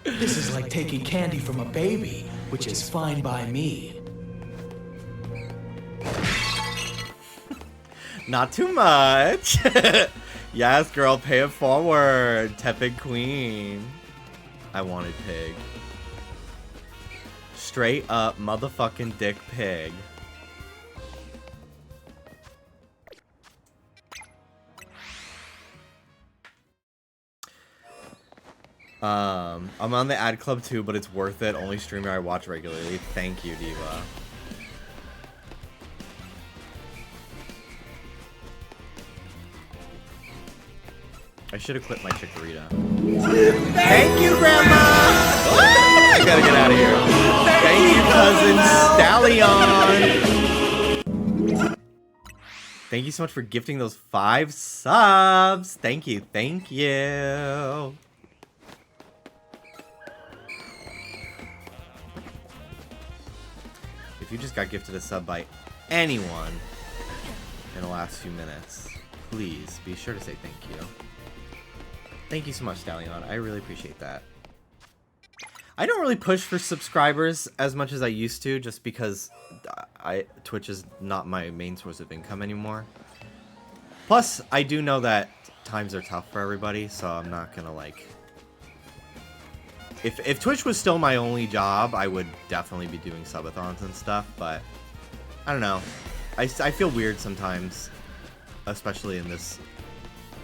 This is like taking candy from a baby, which is fine by me. Not too much. Yes, girl, pay it forward. Tepid queen. I wanted pig. Straight up motherfucking dick pig. I'm on the ad club too, but it's worth it. Only streamer I watch regularly. Thank you, Diva. I should have quit my chikorita. Thank you, Grandma! Ah, I gotta get out of here. Thank you, Cousin Stallion! Thank you so much for gifting those 5 subs. Thank you, thank you. If you just got gifted a sub by anyone in the last few minutes, please be sure to say thank you. Thank you so much, Stallion. I really appreciate that. I don't really push for subscribers as much as I used to, just because Twitch is not my main source of income anymore. Plus, I do know that times are tough for everybody, so I'm not gonna like... If Twitch was still my only job, I would definitely be doing subathons and stuff, but I don't know. I feel weird sometimes, especially in this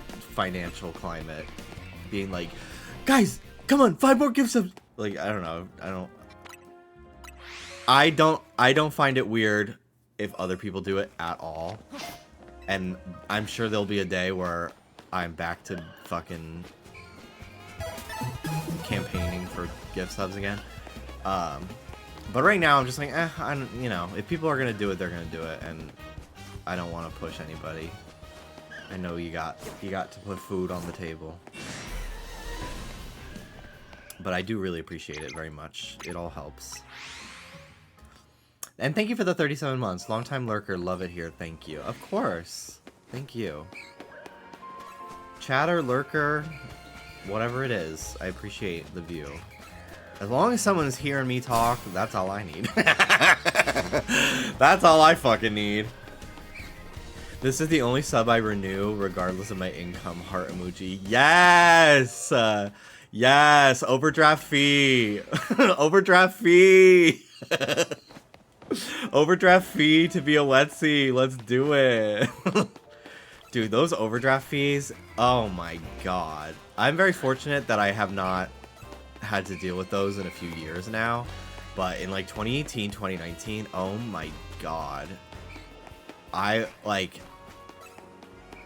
financial climate, being like, guys, come on, 5 more gift subs. Like, I don't know. I don't find it weird if other people do it at all. And I'm sure there'll be a day where I'm back to fucking campaigning for gift subs again. But right now I'm just like, you know, if people are gonna do it, they're gonna do it, and I don't want to push anybody. I know you got to put food on the table. But I do really appreciate it very much. It all helps. And thank you for the 37 months. Longtime lurker, love it here. Thank you. Of course. Thank you. Chatter, lurker, whatever it is, I appreciate the view. As long as someone's hearing me talk, that's all I need. That's all I fucking need. This is the only sub I renew, regardless of my income. Heart emoji. Yes! Yes! Overdraft fee! Overdraft fee! Overdraft fee to be a Letsy. Let's do it. Dude, those overdraft fees, oh my god. I'm very fortunate that I have not had to deal with those in a few years now. But in like 2018, 2019, oh my god. I, like...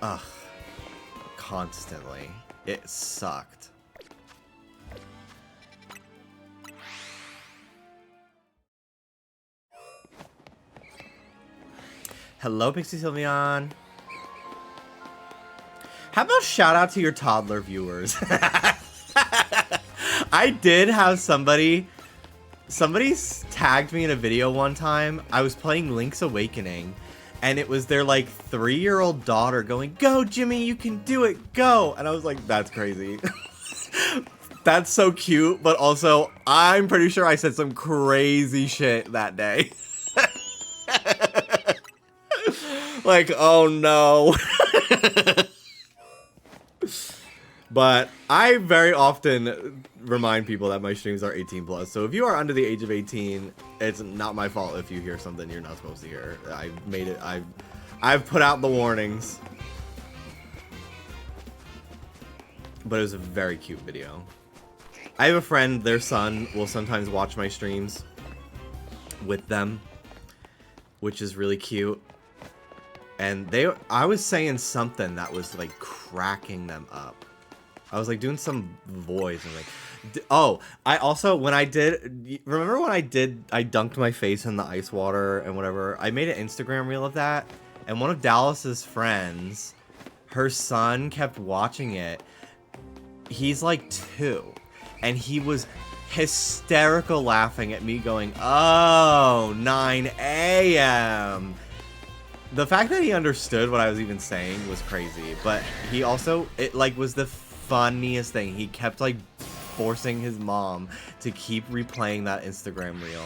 Ugh. Constantly. It sucked. Hello, Pixie Sylveon. How about shout out to your toddler viewers? I did have somebody tagged me in a video one time. I was playing Link's Awakening, and it was their like 3-year-old daughter going, "Go, Jimmy, you can do it, go!" And I was like, that's crazy. That's so cute, but also I'm pretty sure I said some crazy shit that day. Like, oh no. But I very often remind people that my streams are 18 plus. So if you are under the age of 18, it's not my fault if you hear something you're not supposed to hear. I've made it. I've put out the warnings. But it was a very cute video. I have a friend, their son will sometimes watch my streams with them, which is really cute. And I was saying something that was like cracking them up. I was like doing some voice and like, oh, I also when I did, remember when I dunked my face in the ice water and whatever. I made an Instagram reel of that, and one of Dallas's friends, her son kept watching it. He's like 2, and he was hysterical laughing at me going, oh, 9 a.m. The fact that he understood what I was even saying was crazy, but he also, it like was the funniest thing. He kept like forcing his mom to keep replaying that Instagram reel.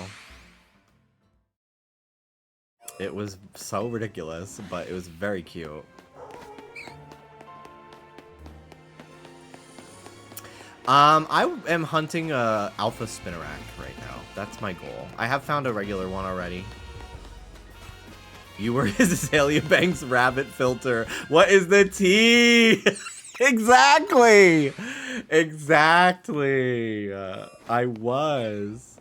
It was so ridiculous, but it was very cute. I am hunting a alpha Spinarak right now. That's my goal. I have found a regular one already. You were his Azalea Banks rabbit filter. What is the tea? Exactly! Exactly. I was.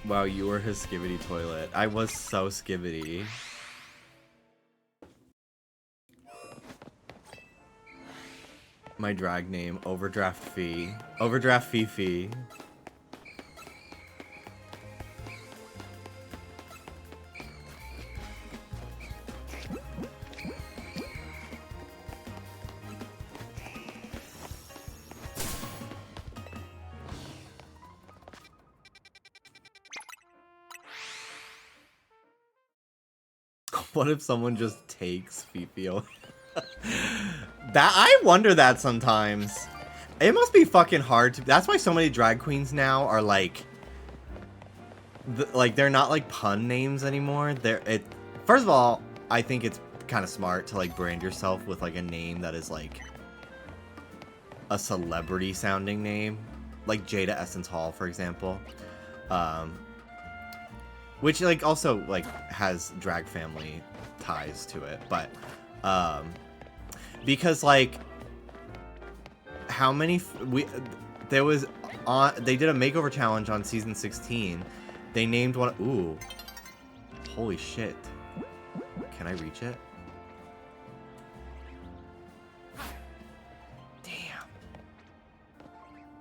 Wow, you were his Skibidi toilet. I was so Skibidi. My drag name, Overdraft Fee. Overdraft Fifi. What if someone just takes Fifi away? That I wonder that sometimes. It must be fucking hard to. That's why so many drag queens now are like, they're not like pun names anymore. First of all, I think it's kind of smart to like brand yourself with like a name that is like a celebrity sounding name, like Jada Essence Hall, for example. Which like also like has drag family ties to it, but because like how many they did a makeover challenge on season 16. They named one. Ooh, holy shit! Can I reach it? Damn.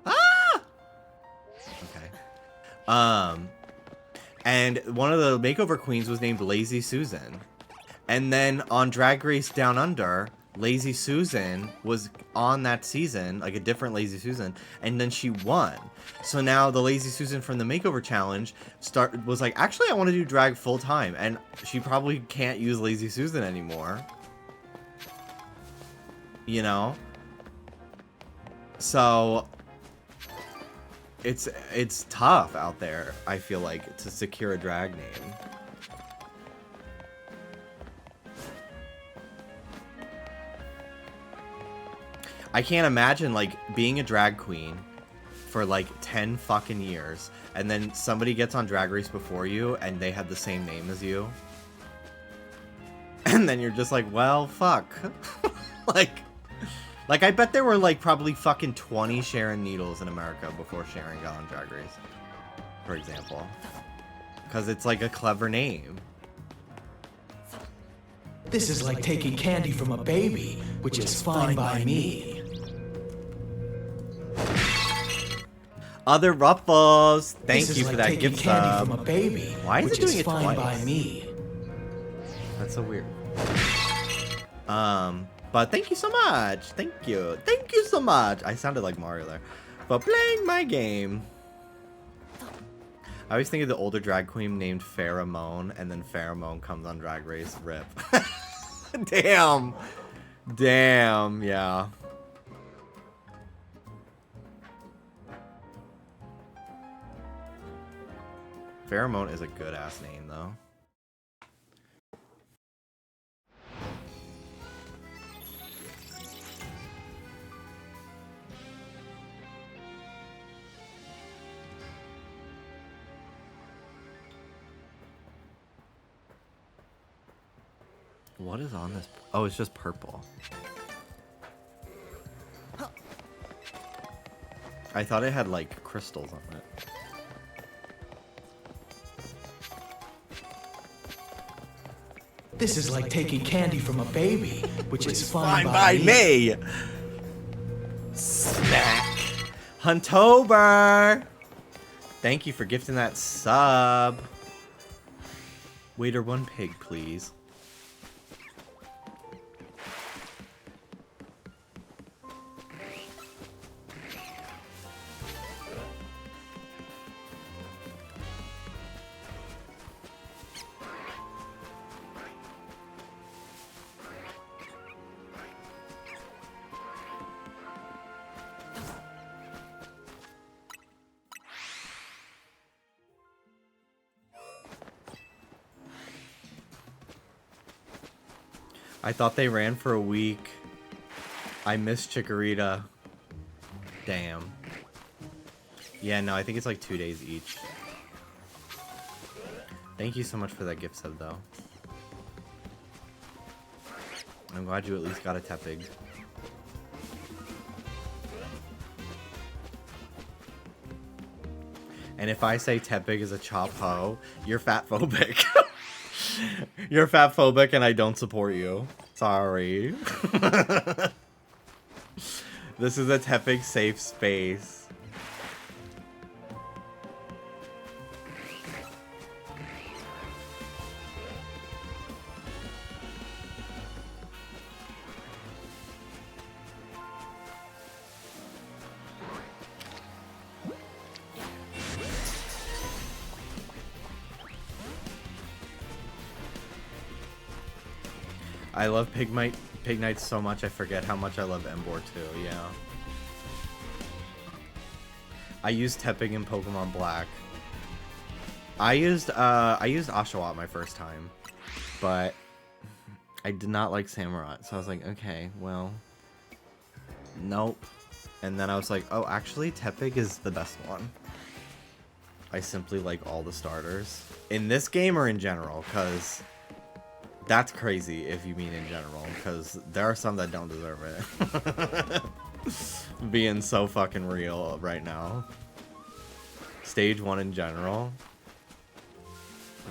Ah. Okay. And one of the makeover queens was named Lazy Susan. And then on Drag Race Down Under, Lazy Susan was on that season, like a different Lazy Susan, and then she won. So now the Lazy Susan from the makeover challenge was like, actually I want to do drag full time, and she probably can't use Lazy Susan anymore. You know? So it's tough out there, I feel like, to secure a drag name. I can't imagine like being a drag queen for like 10 fucking years and then somebody gets on Drag Race before you and they have the same name as you. And then you're just like, well, fuck. Like I bet there were like probably fucking 20 Sharon Needles in America before Sharon got on Drag Race, for example. Because it's like a clever name. This is like taking candy from a baby, which is fine by me. Other Ruffles, thank This you is for like that taking gift candy sub. from a baby, Why is which it doing is it fine twice? by me. That's so weird. But thank you so much. Thank you so much. I sounded like Mario there. For playing my game. I always think of the older drag queen named Pheromone, and then Pheromone comes on Drag Race. Rip. Damn. Damn, yeah. Pheromone is a good ass name, though. What is on this? Oh, it's just purple. I thought it had like crystals on it. This is like taking candy from a baby, which is Fine by me. Snack. Huntober. Thank you for gifting that sub. Waiter, 1 pig, please. I thought they ran for a week. I miss Chikorita. Damn. Yeah, no, I think it's like 2 days each. Thank you so much for that gift sub, though. I'm glad you at least got a Tepig. And if I say Tepig is a chop ho, you're fat phobic. You're fat phobic and I don't support you. Sorry. This is a Tepig safe space. I love Pignite so much I forget how much I love Emboar too, yeah. I used Tepig in Pokemon Black. I used Oshawott my first time, but I did not like Samurott, so I was like, okay, well, nope. And then I was like, oh, actually Tepig is the best one. I simply like all the starters. In this game or in general, because that's crazy if you mean in general, because there are some that don't deserve it. Being so fucking real right now. Stage 1 in general.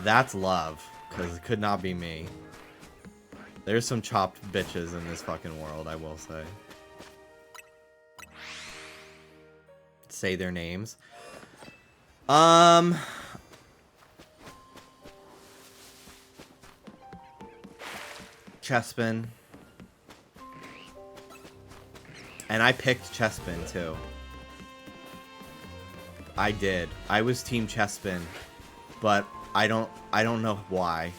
That's love, because it could not be me. There's some chopped bitches in this fucking world, I will say. Say their names. Chespin. And I picked Chespin too. I did. I was team Chespin, but I don't know why.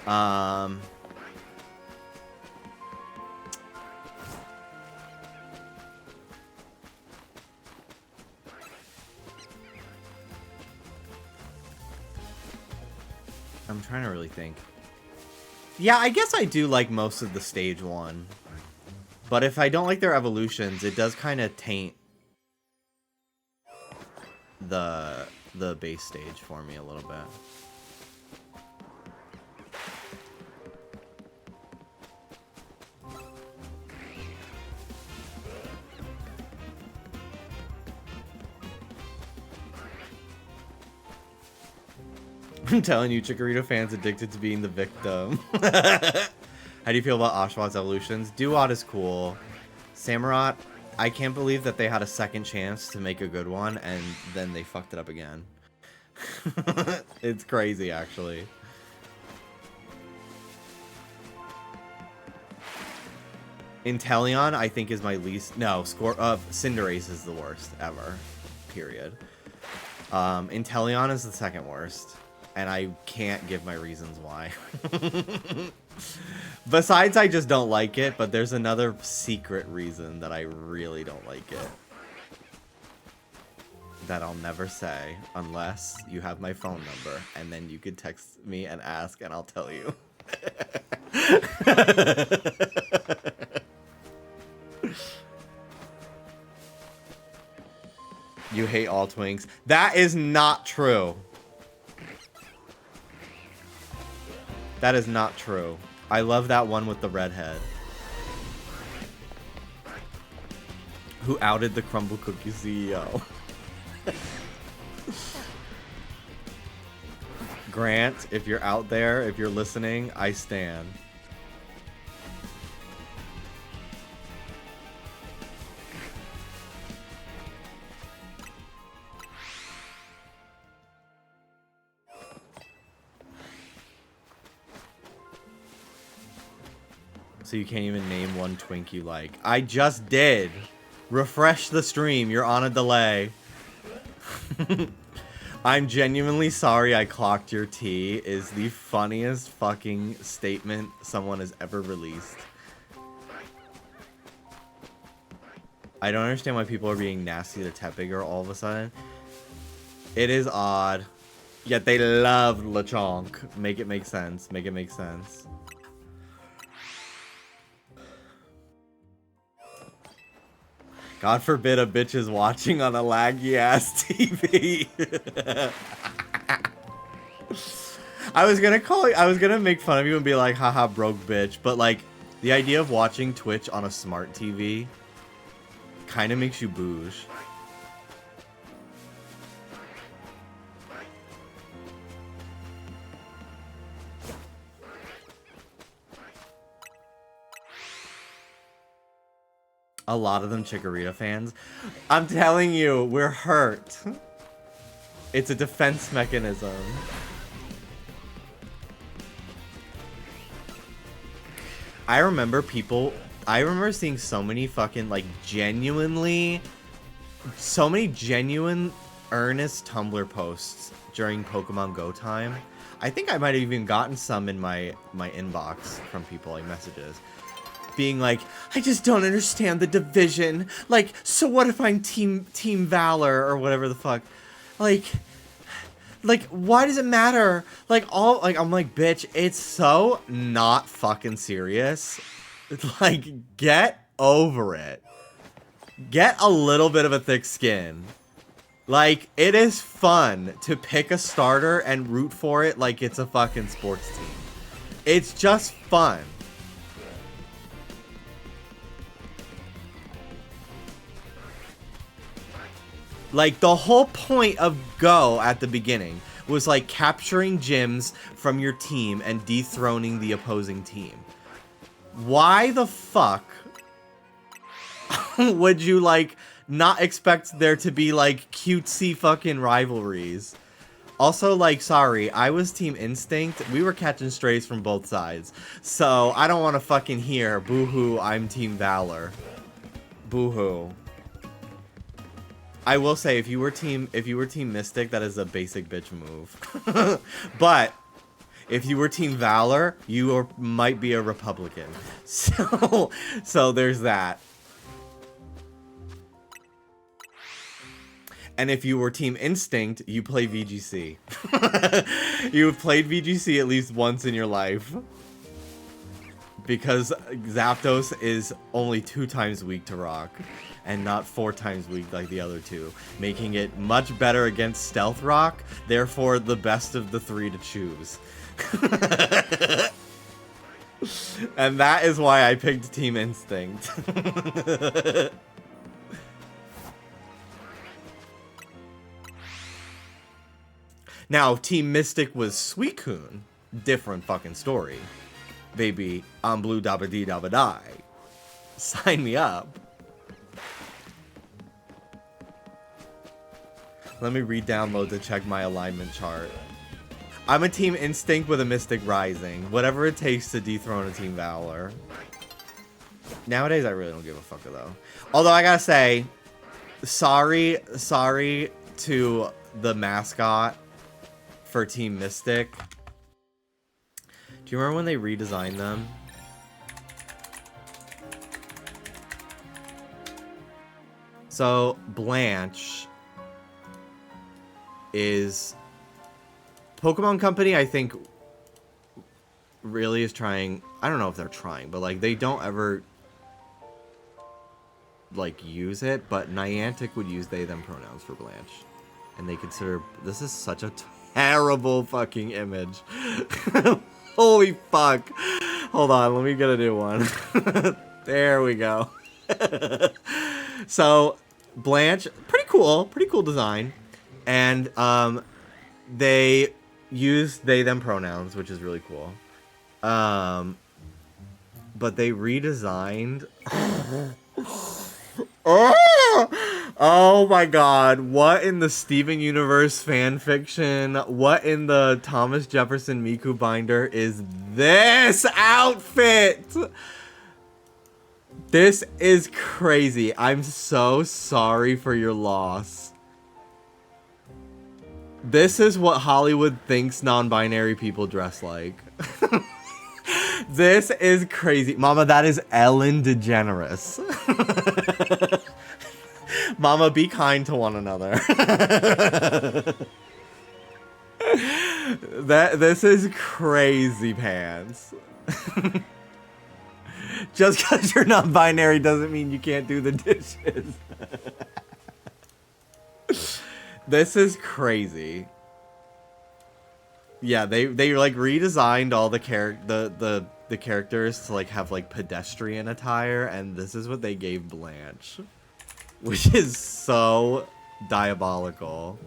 I'm trying to really think. Yeah, I guess I do like most of the stage 1. But if I don't like their evolutions, it does kind of taint the base stage for me a little bit. I'm telling you, Chikorita fans addicted to being the victim. How do you feel about Oshawott's evolutions? Duot is cool. Samurott, I can't believe that they had a second chance to make a good one, and then they fucked it up again. It's crazy, actually. Inteleon, I think, is my least... No, Cinderace is the worst ever. Period. Inteleon is the second worst. And I can't give my reasons why. Besides, I just don't like it, but there's another secret reason that I really don't like it. That I'll never say, unless you have my phone number, and then you could text me and ask, and I'll tell you. You hate all twinks. That is not true. That is not true. I love that one with the redhead. Who outed the Crumble Cookie CEO? Grant, if you're out there, if you're listening, I stand. So you can't even name one twink you like. I just did. Refresh the stream. You're on a delay. I'm genuinely sorry I clocked your tea is the funniest fucking statement someone has ever released. I don't understand why people are being nasty to Teppiger all of a sudden. It is odd. Yet they love Lechonk. Make it make sense. Make it make sense. God forbid a bitch is watching on a laggy ass TV. I was gonna make fun of you and be like, haha, broke bitch. But like, the idea of watching Twitch on a smart TV kind of makes you bouge. A lot of them Chikorita fans. I'm telling you, we're hurt. It's a defense mechanism. I remember seeing so many fucking, like, so many genuine, earnest Tumblr posts during Pokemon Go time. I think I might have even gotten some in my inbox from people, like, messages. Being like, I just don't understand the division. Like, so what if I'm Team Valor or whatever the fuck? Like, why does it matter? I'm like, bitch, it's so not fucking serious. Like, get over it. Get a little bit of a thick skin. Like, it is fun to pick a starter and root for it like it's a fucking sports team. It's just fun. Like, the whole point of Go at the beginning was, like, capturing gyms from your team and dethroning the opposing team. Why the fuck would you, like, not expect there to be, like, cutesy fucking rivalries? Also, like, sorry, I was Team Instinct. We were catching strays from both sides. So, I don't want to fucking hear, boo-hoo, I'm Team Valor. Boo-hoo. I will say, if you were Team Mystic, that is a basic bitch move. But if you were Team Valor, you might be a Republican. So there's that. And if you were Team Instinct, you play VGC. You've played VGC at least once in your life. Because Zapdos is only 2 times weak to Rock. And not 4 times weak like the other two, making it much better against Stealth Rock, therefore the best of the 3 to choose. And that is why I picked Team Instinct. Now, Team Mystic was Suicune. Different fucking story. Baby, I'm blue dabba dee dabba die. Sign me up. Let me re-download to check my alignment chart. I'm a Team Instinct with a Mystic Rising. Whatever it takes to dethrone a Team Valor. Nowadays, I really don't give a fuck though. Although I gotta say, sorry to the mascot for Team Mystic. Do you remember when they redesigned them? So, Blanche is... Pokemon Company, I think, really is trying... I don't know if they're trying, but, like, they don't ever, like, use it, but Niantic would use they, them pronouns for Blanche. And they consider... This is such a terrible fucking image. Holy fuck. Hold on, let me get a new one. There we go. So Blanche, pretty cool design, and they use they them pronouns, which is really cool. But they redesigned. Oh my god, what in the Steven Universe fan fiction, what in the Thomas Jefferson Miku binder is this outfit? This is crazy. I'm so sorry for your loss. This is what Hollywood thinks non-binary people dress like. This is crazy. Mama, that is Ellen DeGeneres. Mama, be kind to one another. This is crazy pants. Just because you're not binary doesn't mean you can't do the dishes. This is crazy. Yeah, they like redesigned all the characters to like have like pedestrian attire, and this is what they gave Blanche, which is so diabolical.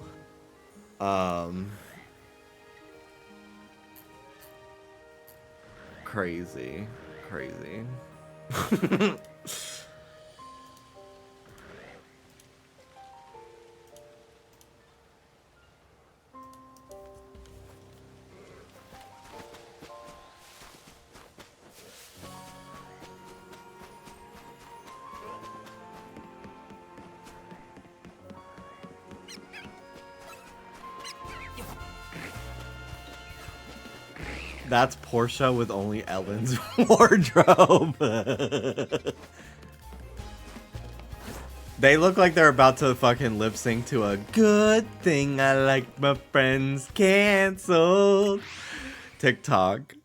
Crazy. That's Portia with only Ellen's wardrobe. They look like they're about to fucking lip sync to a good thing I like my friends canceled TikTok.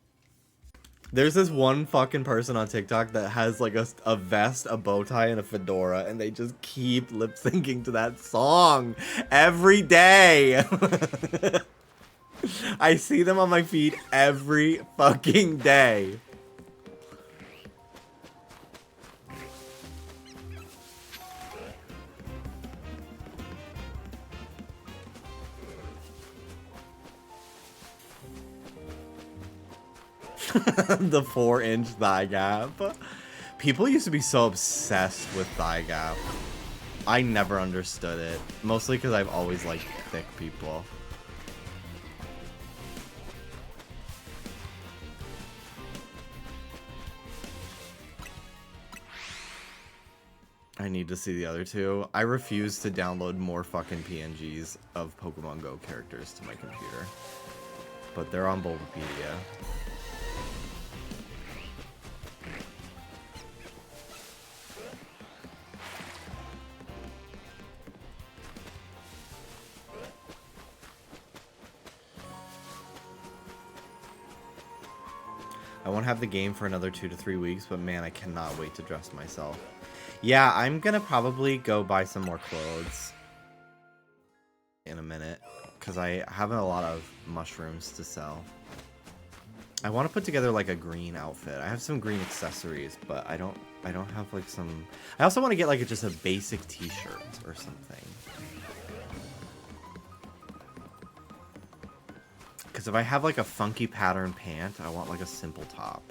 There's this one fucking person on TikTok that has like a vest, a bow tie, and a fedora, and they just keep lip syncing to that song every day. I see them on my feed every fucking day. The 4-inch thigh gap. People used to be so obsessed with thigh gap. I never understood it. Mostly because I've always liked thick people. I need to see the other two. I refuse to download more fucking PNGs of Pokemon Go characters to my computer. But they're on Bulbapedia. I won't have the game for another 2 to 3 weeks, but man, I cannot wait to dress myself. Yeah, I'm gonna probably go buy some more clothes in a minute, because I have a lot of mushrooms to sell. I want to put together like a green outfit. I have some green accessories, but I don't have like some... I also want to get like just a basic t-shirt or something. Because if I have like a funky pattern pant, I want like a simple top.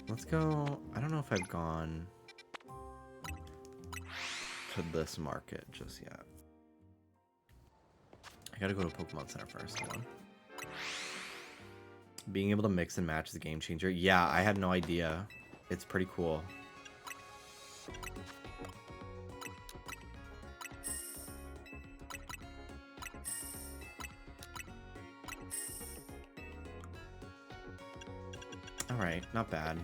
Let's go... I don't know if I've gone to this market just yet. I gotta go to Pokemon Center first. Hold on. Being able to mix and match is a game changer. Yeah, I had no idea. It's pretty cool. Alright, not bad.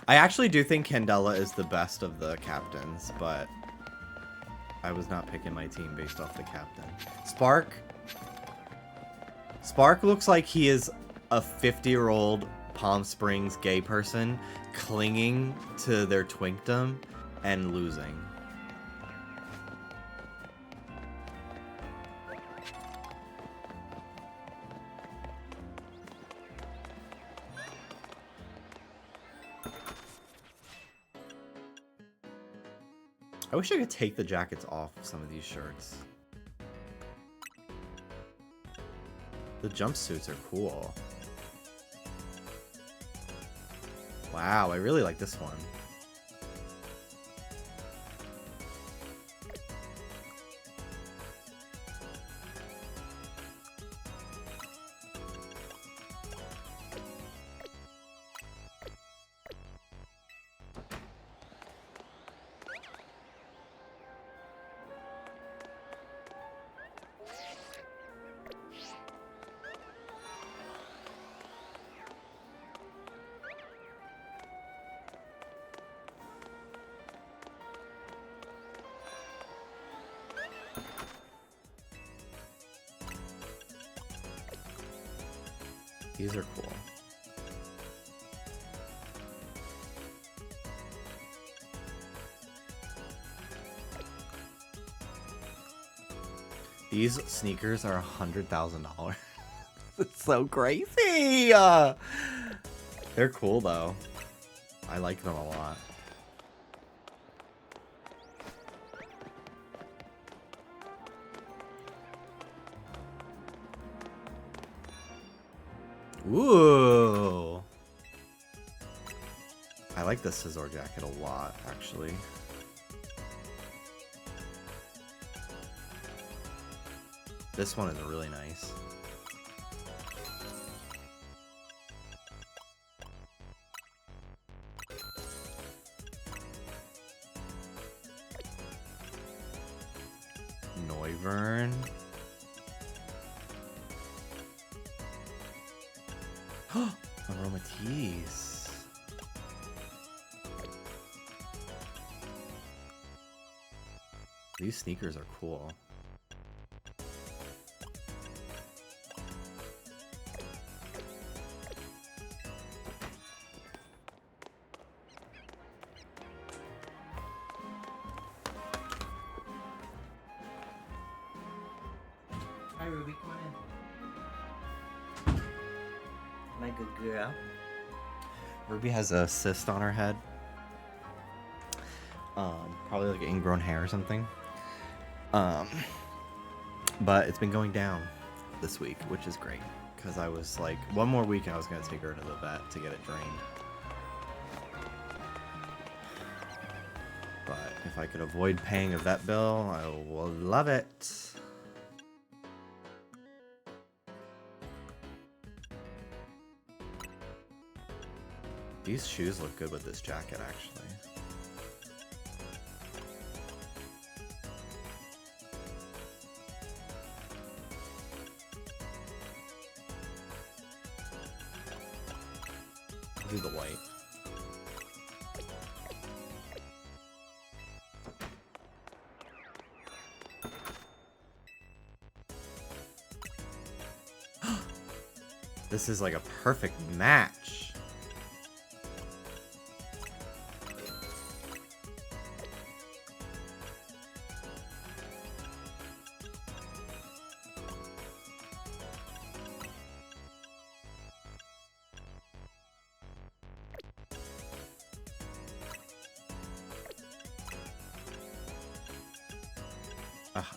I actually do think Candela is the best of the captains, but I was not picking my team based off the captain. Spark looks like he is a 50-year-old Palm Springs gay person clinging to their twinkdom and losing. I wish I could take the jackets off some of these shirts. The jumpsuits are cool. Wow, I really like this one. These are cool. These sneakers are $100,000. It's so crazy. They're cool though. I like them a lot. Ooh. I like the scissor jacket a lot, actually. This one is really nice. Noivern. Aromatisse. These sneakers are cool. Hi Ruby, come on in. My good girl. Ruby has a cyst on her head. Probably like ingrown hair or something. But it's been going down this week, which is great. Because I was like, one more week and I was going to take her to the vet to get it drained. But if I could avoid paying a vet bill, I will love it. These shoes look good with this jacket, actually. I'll do the white. This is like a perfect match.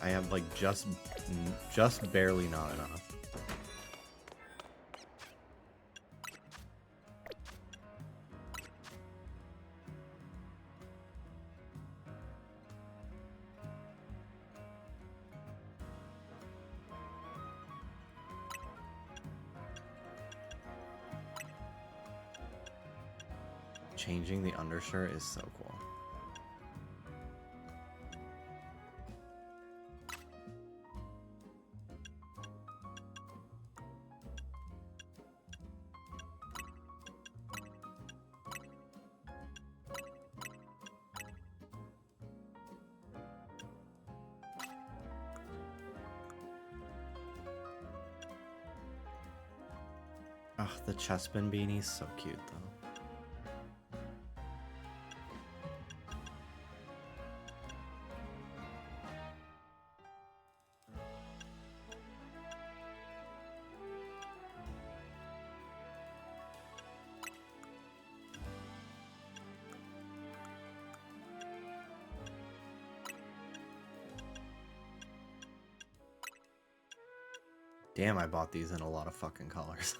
I have like just barely not enough. Changing the undershirt is so cool. Oh, the Chespin beanie's so cute though. Damn, I bought these in a lot of fucking colors.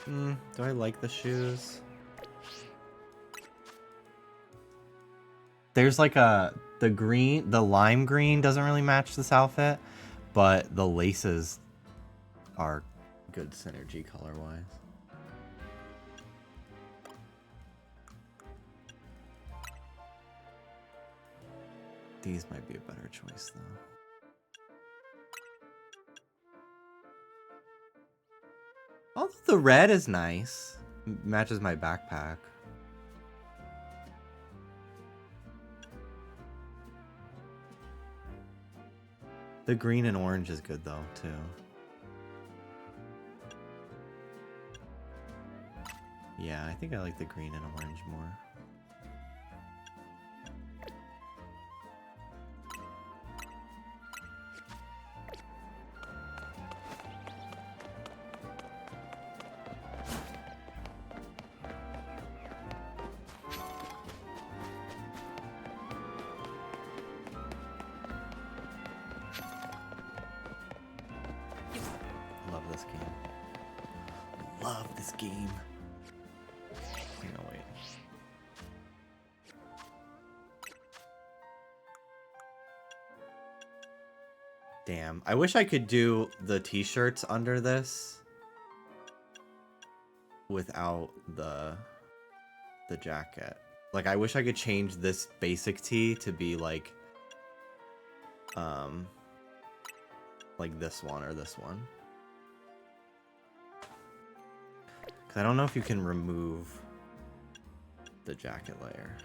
Do I like the shoes? There's like the lime green doesn't really match this outfit, but the laces are good synergy color-wise. These might be a better choice though. Although the red is nice. Matches my backpack. The green and orange is good though, too. Yeah, I think I like the green and orange more. Love this game. Love this game. No, wait. Damn. I wish I could do the t-shirts under this without the jacket. Like, I wish I could change this basic tee to be like this one or this one. Because I don't know if you can remove the jacket layer.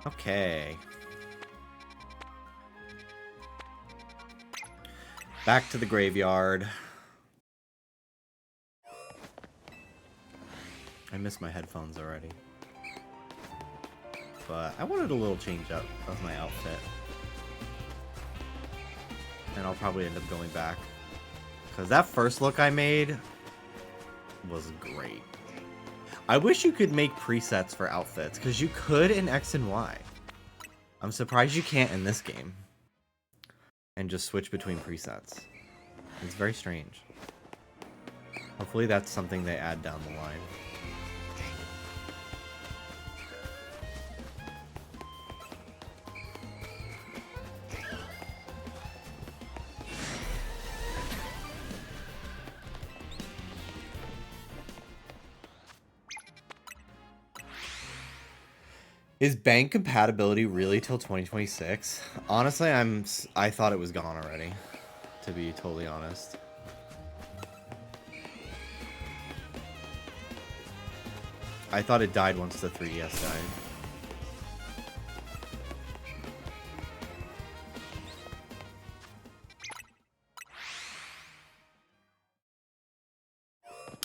Okay. Back to the graveyard. I miss my headphones already. But I wanted a little change up of my outfit. And I'll probably end up going back. Because that first look I made was great. I wish you could make presets for outfits, because you could in X and Y. I'm surprised you can't in this game. And just switch between presets. It's very strange. Hopefully that's something they add down the line. Is bank compatibility really till 2026? Honestly, I thought it was gone already, to be totally honest. I thought it died once the 3DS died.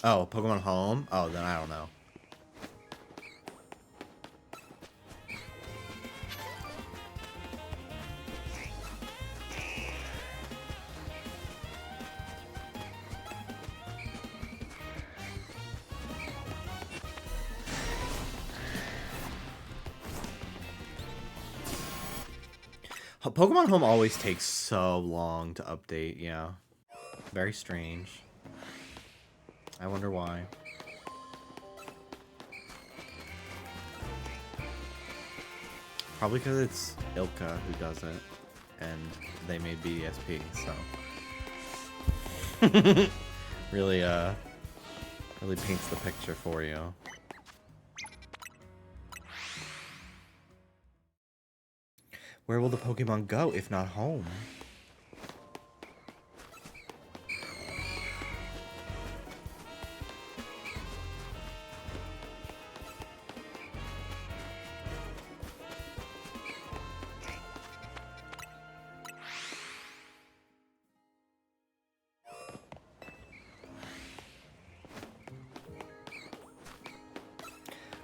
Oh, Pokemon Home? Oh, then I don't know. Pokemon Home always takes so long to update, yeah. Very strange. I wonder why. Probably because it's Ilka who does it, and they made BDSP, so... really paints the picture for you. Where will the Pokemon go if not home?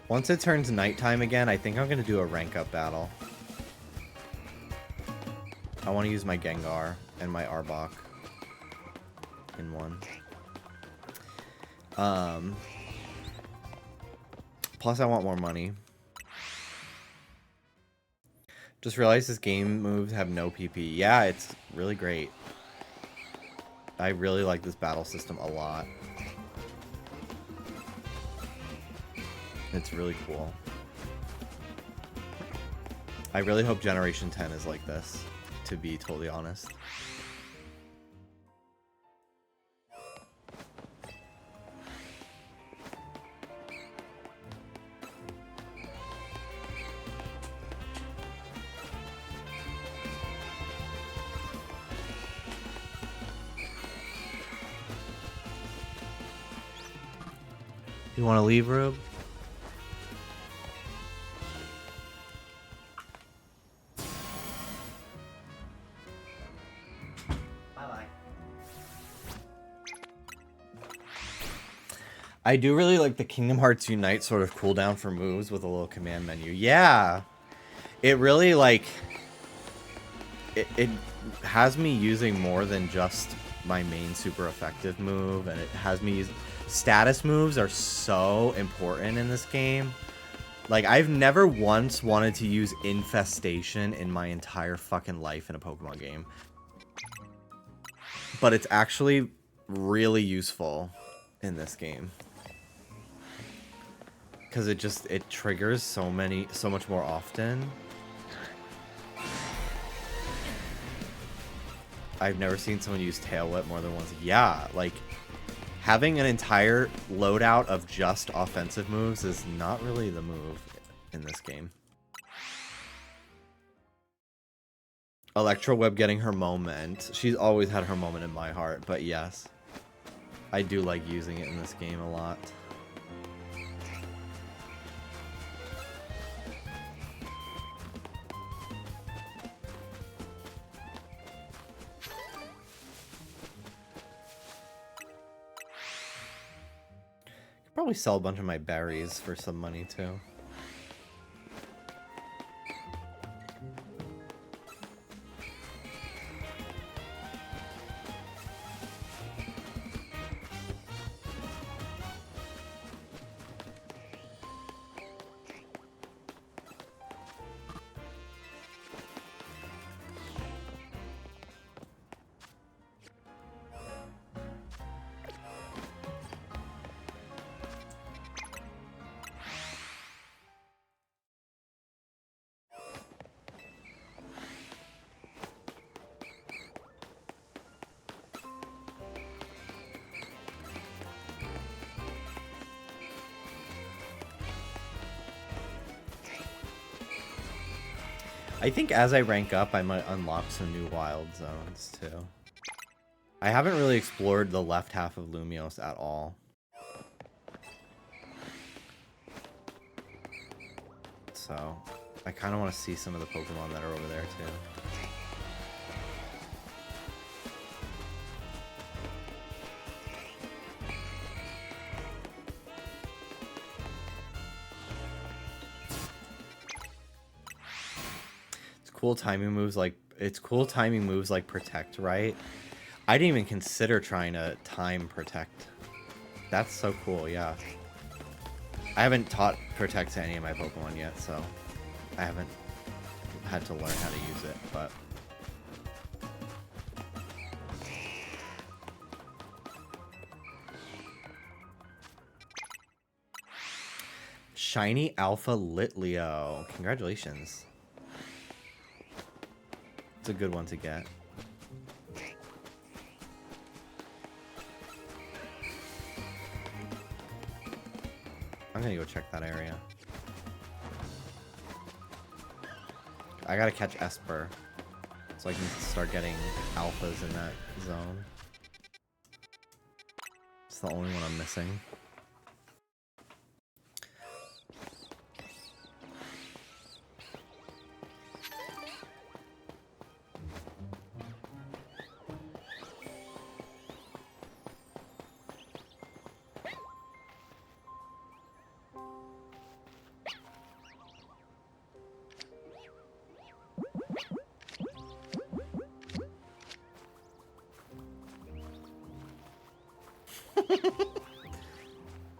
Once it turns nighttime again, I think I'm going to do a rank up battle. I want to use my Gengar and my Arbok in one. Plus I want more money. Just realized this game moves have no PP. Yeah, it's really great. I really like this battle system a lot. It's really cool. I really hope Generation 10 is like this, to be totally honest. You want to leave, Rube? I do really like the Kingdom Hearts Unite sort of cooldown for moves with a little command menu. Yeah. It really, like... It has me using more than just my main super effective move, and it has me use... Status moves are so important in this game. Like, I've never once wanted to use Infestation in my entire fucking life in a Pokemon game. But it's actually really useful in this game. Because it triggers so much more often. I've never seen someone use Tail Whip more than once. Yeah, like, having an entire loadout of just offensive moves is not really the move in this game. Electro Web getting her moment. She's always had her moment in my heart, but yes. I do like using it in this game a lot. Probably sell a bunch of my berries for some money too. I think as I rank up, I might unlock some new wild zones, too. I haven't really explored the left half of Lumios at all. So, I kind of want to see some of the Pokemon that are over there, too. Cool timing moves like Protect, right? I didn't even consider trying to time Protect. That's so cool, yeah. I haven't taught Protect to any of my Pokemon yet, so I haven't had to learn how to use it, but Shiny Alpha Litleo. Congratulations. It's a good one to get. I'm gonna go check that area. I gotta catch Esper. So I can start getting alphas in that zone. It's the only one I'm missing.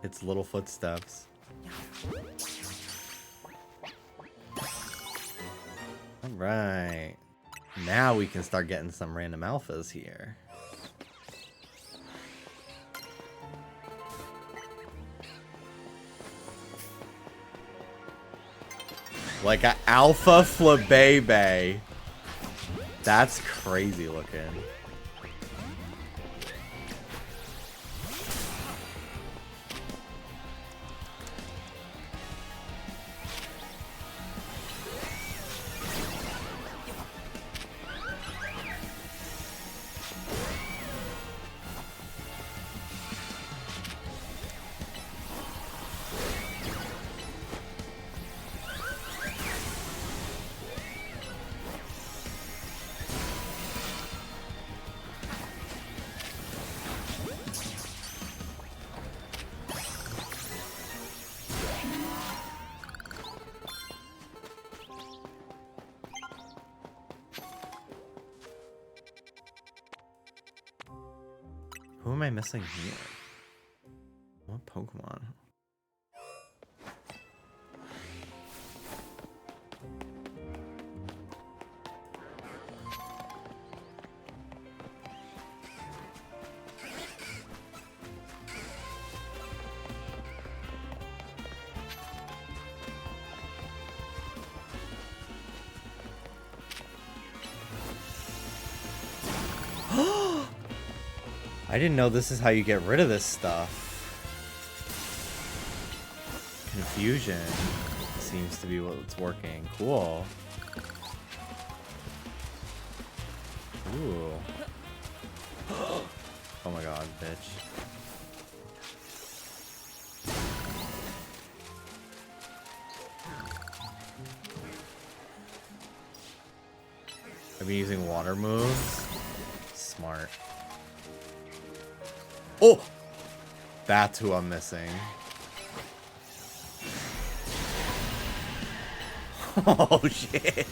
It's little footsteps. Alright. Now we can start getting some random alphas here. Like an alpha Flabébé. That's crazy looking. Who am I missing here? What Pokemon? I didn't know this is how you get rid of this stuff. Confusion seems to be what's working. Cool. Ooh. Oh my god, bitch. I've been using water moves. Smart. Oh! That's who I'm missing. Oh, shit.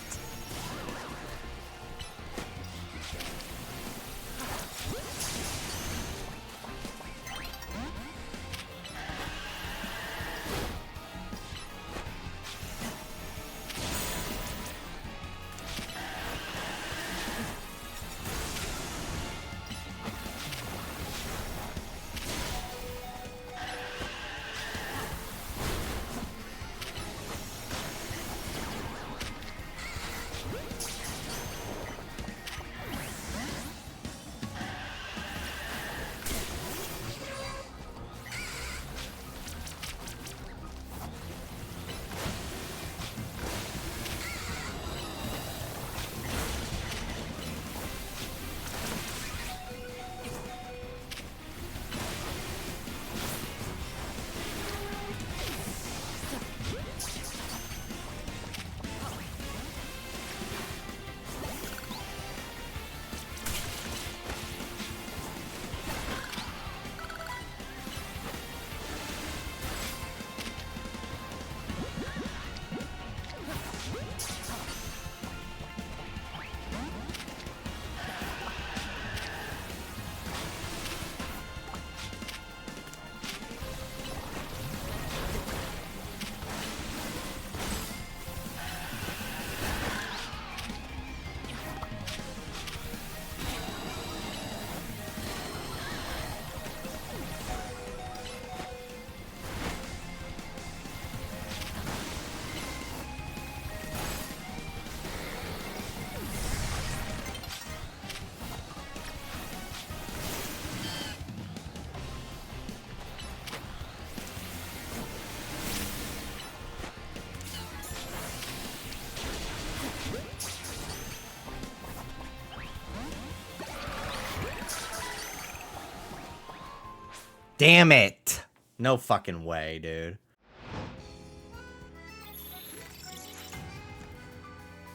Damn it! No fucking way, dude.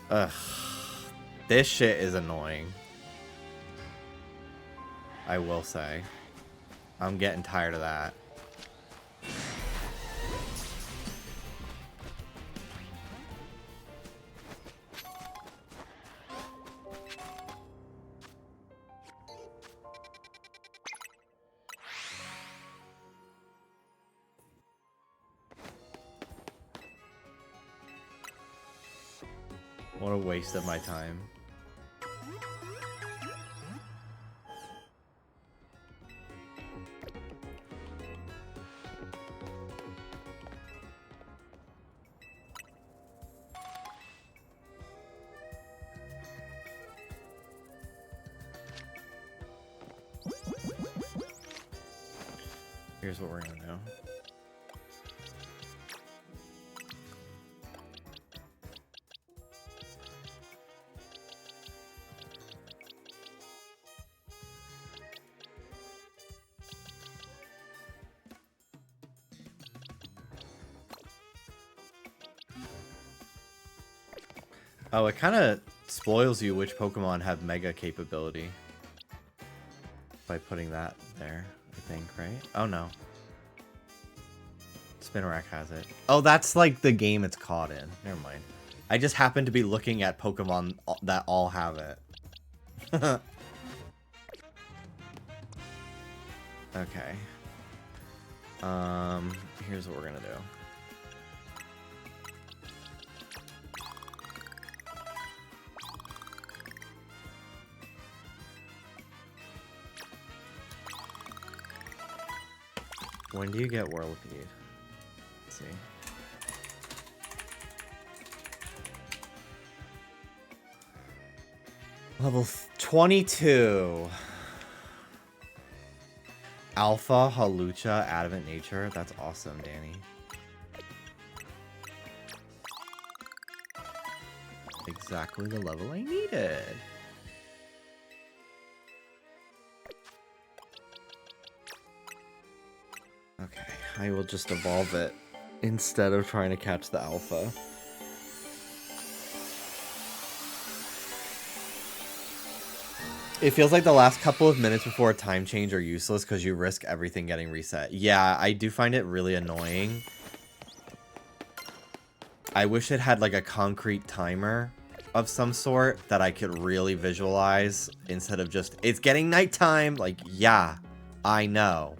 Ugh. This shit is annoying. I will say. I'm getting tired of that. What a waste of my time. Here's what we're gonna do. Oh, it kind of spoils you which Pokemon have Mega capability. By putting that there, I think, right? Oh, no. Spinarak has it. Oh, that's like the game it's caught in. Never mind. I just happen to be looking at Pokemon that all have it. Okay. Here's what we're gonna do. When do you get Whirlipede? Let's see. Level 22. Alpha, Halucha, Adamant Nature. That's awesome, Danny. Exactly the level I needed. Okay, I will just evolve it instead of trying to catch the alpha. It feels like the last couple of minutes before a time change are useless because you risk everything getting reset. Yeah, I do find it really annoying. I wish it had like a concrete timer of some sort that I could really visualize instead of just, it's getting nighttime. Like, yeah, I know.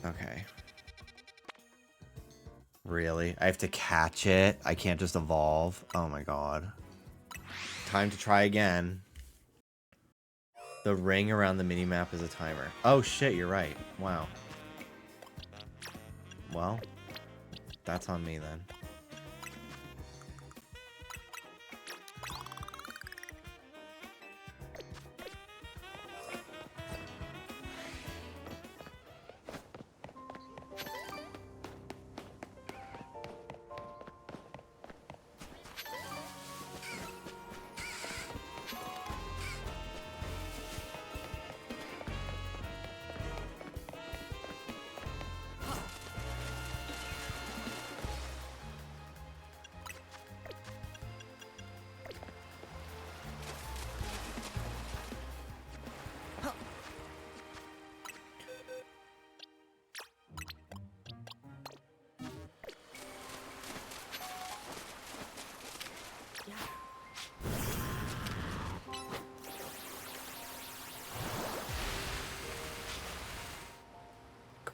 Okay. Really? I have to catch it? I can't just evolve? Oh my god. Time to try again. The ring around the minimap is a timer. Oh shit, you're right. Wow. Well, that's on me then.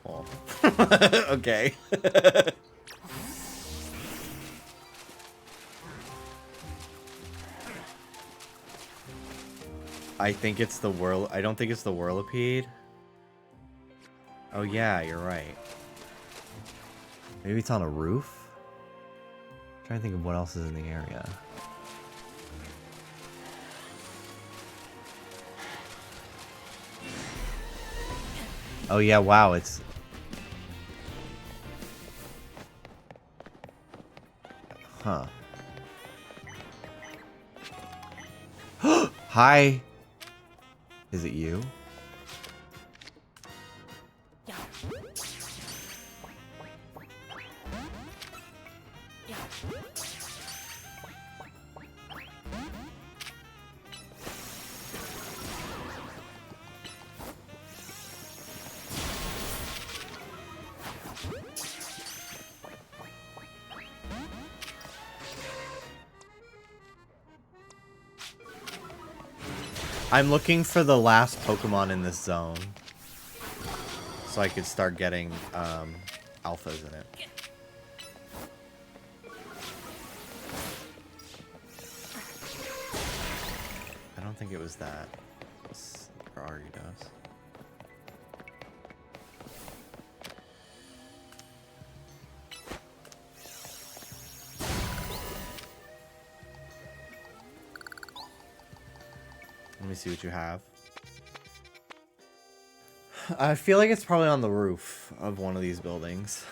Cool. Okay. I think it's the whirl. I don't think it's the Whirlipede. Oh yeah, you're right. Maybe it's on a roof? I'm trying to think of what else is in the area. Oh yeah, wow, it's... Huh. Hi! Is it you? I'm looking for the last Pokemon in this zone. So I could start getting, alphas in it. I don't think it was that. Or Aridos. Let me see what you have. I feel like it's probably on the roof of one of these buildings.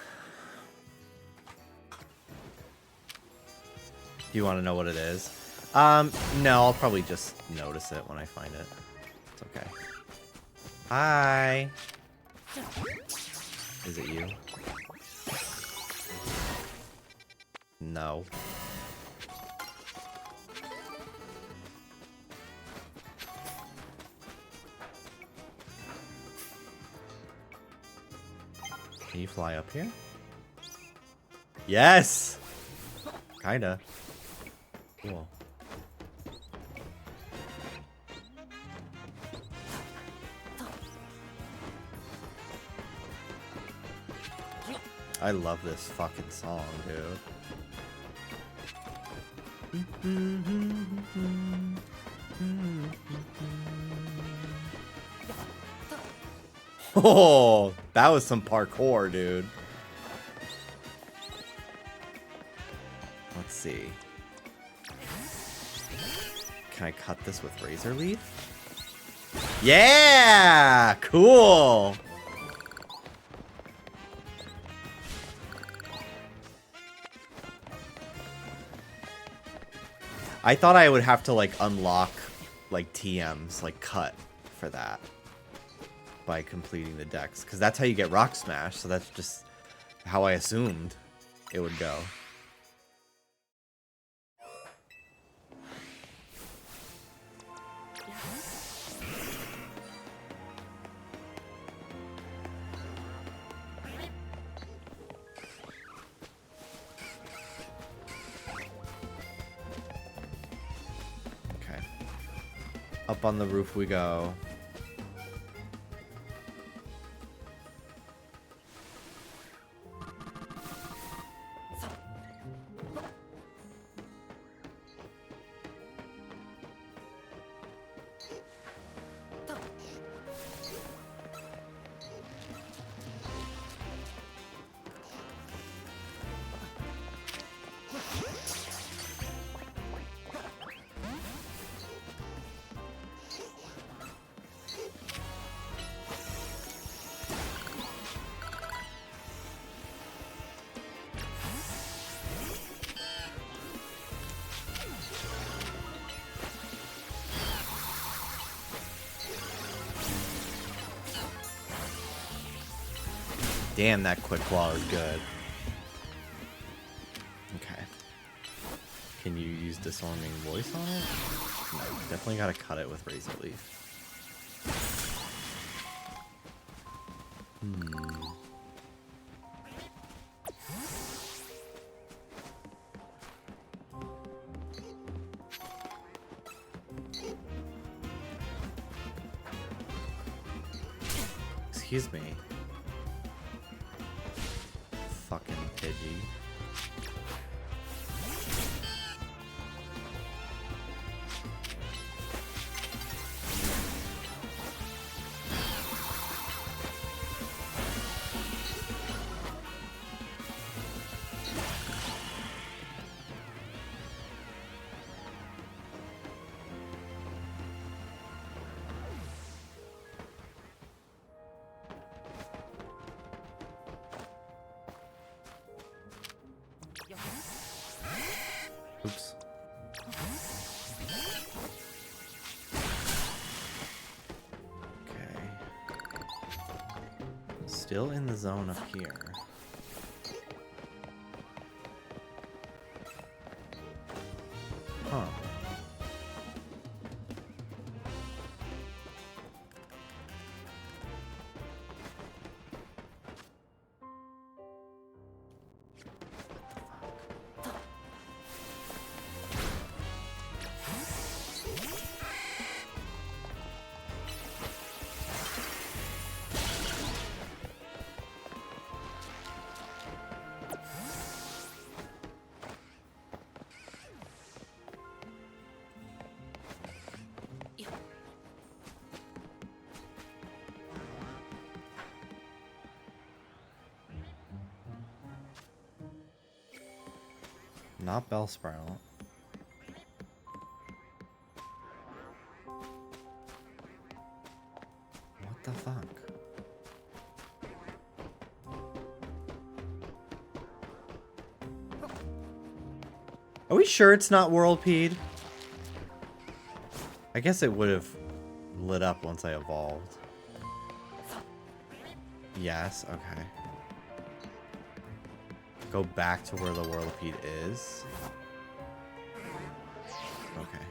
Do you want to know what it is? No, I'll probably just notice it when I find it. It's okay. Hi! Is it you? No. Can you fly up here? Yes! Kinda. Cool. I love this fucking song, dude. Oh, that was some parkour, dude. Let's see. Can I cut this with Razor Leaf? Yeah! Cool! I thought I would have to, like, unlock, like, TMs, like, cut for that. By completing the decks. Because that's how you get Rock Smash, so that's just how I assumed it would go. Okay. Up on the roof we go. Damn, that quick claw is good. Okay. Can you use disarming voice on it? No, definitely gotta cut it with Razor Leaf. Excuse me. Fucking Pidgey. Still in the zone up here. Huh. Not Bellsprout. What the fuck? Are we sure it's not Whirlpeed? I guess it would have lit up once I evolved. Yes, okay. Go back to where the Whirlipede is. Okay.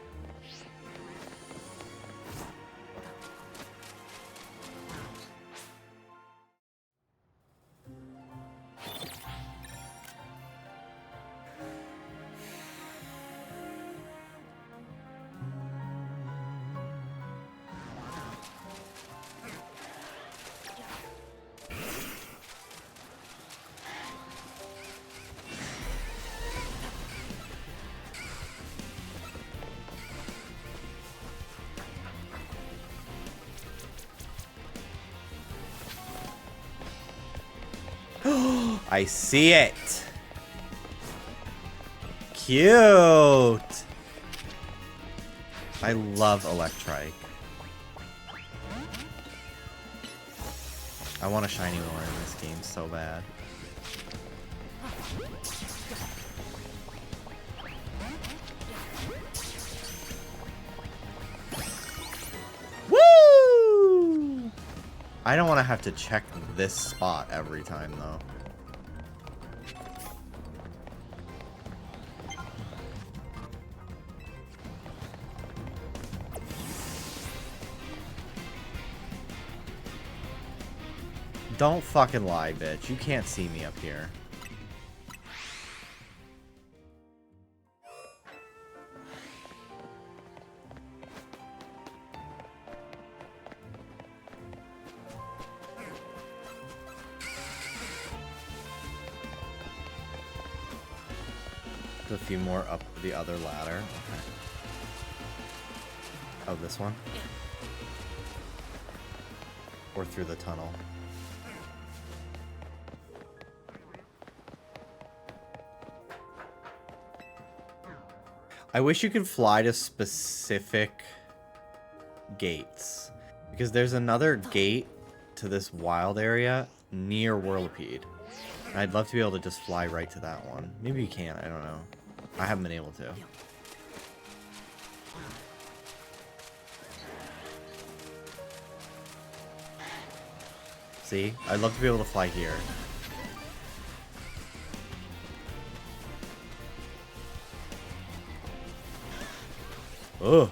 I see it. Cute. I love Electrike. I want a shiny more in this game so bad. Woo! I don't want to have to check this spot every time though. Don't fucking lie, bitch. You can't see me up here. A few more up the other ladder. Okay. Oh, this one? Or through the tunnel. I wish you could fly to specific gates. Because there's another gate to this wild area near Whirlipede. I'd love to be able to just fly right to that one. Maybe you can, I don't know. I haven't been able to. See? I'd love to be able to fly here. Ugh.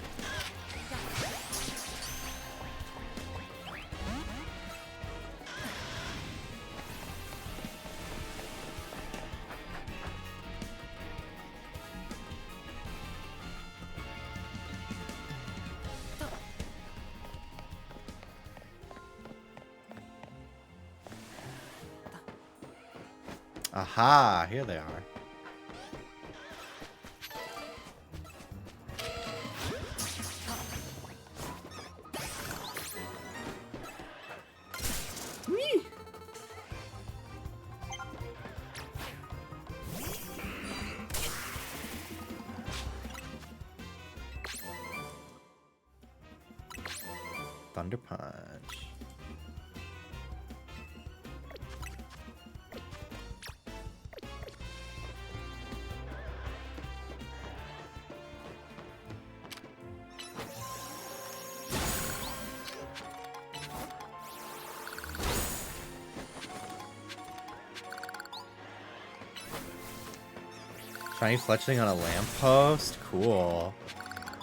Aha, here they are. Whee! Thunder Punch. Shiny fletchling on a lamppost? Cool.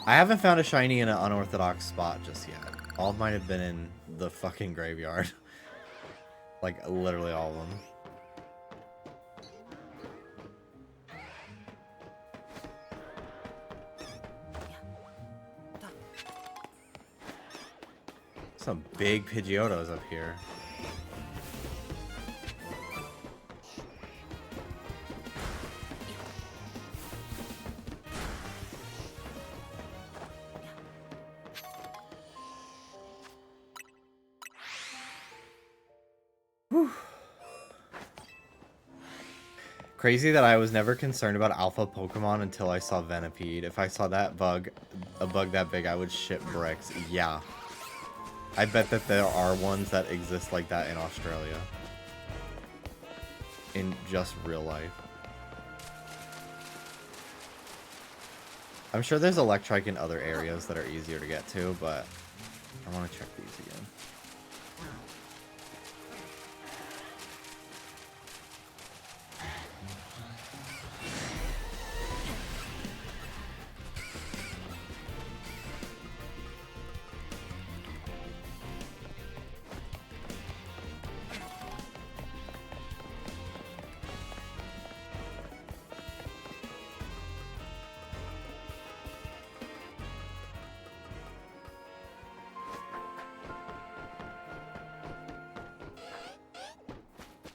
I haven't found a shiny in an unorthodox spot just yet. All of mine have been in the fucking graveyard. Like, literally all of them. Some big Pidgeotos up here. Whew. Crazy that I was never concerned about alpha Pokemon until I saw Venipede. If I saw that bug, a bug that big, I would shit bricks. Yeah. I bet that there are ones that exist like that in Australia. In just real life. I'm sure there's Electrike in other areas that are easier to get to, but I want to check these again.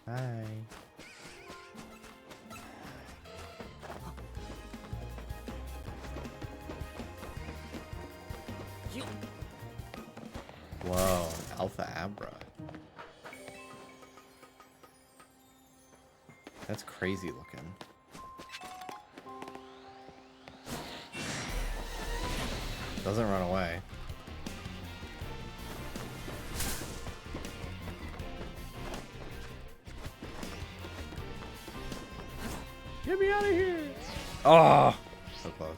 Hi. Whoa, Alpha Abra. That's crazy looking. Doesn't run away. Get me out of here! Oh, so close.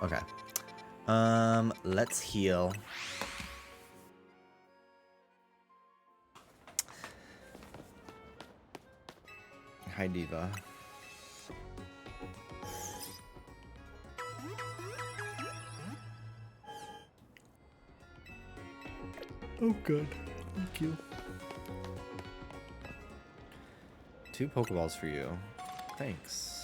Okay. Let's heal. Hi, Diva. Oh, good. Thank you. 2 Pokeballs for you. Thanks.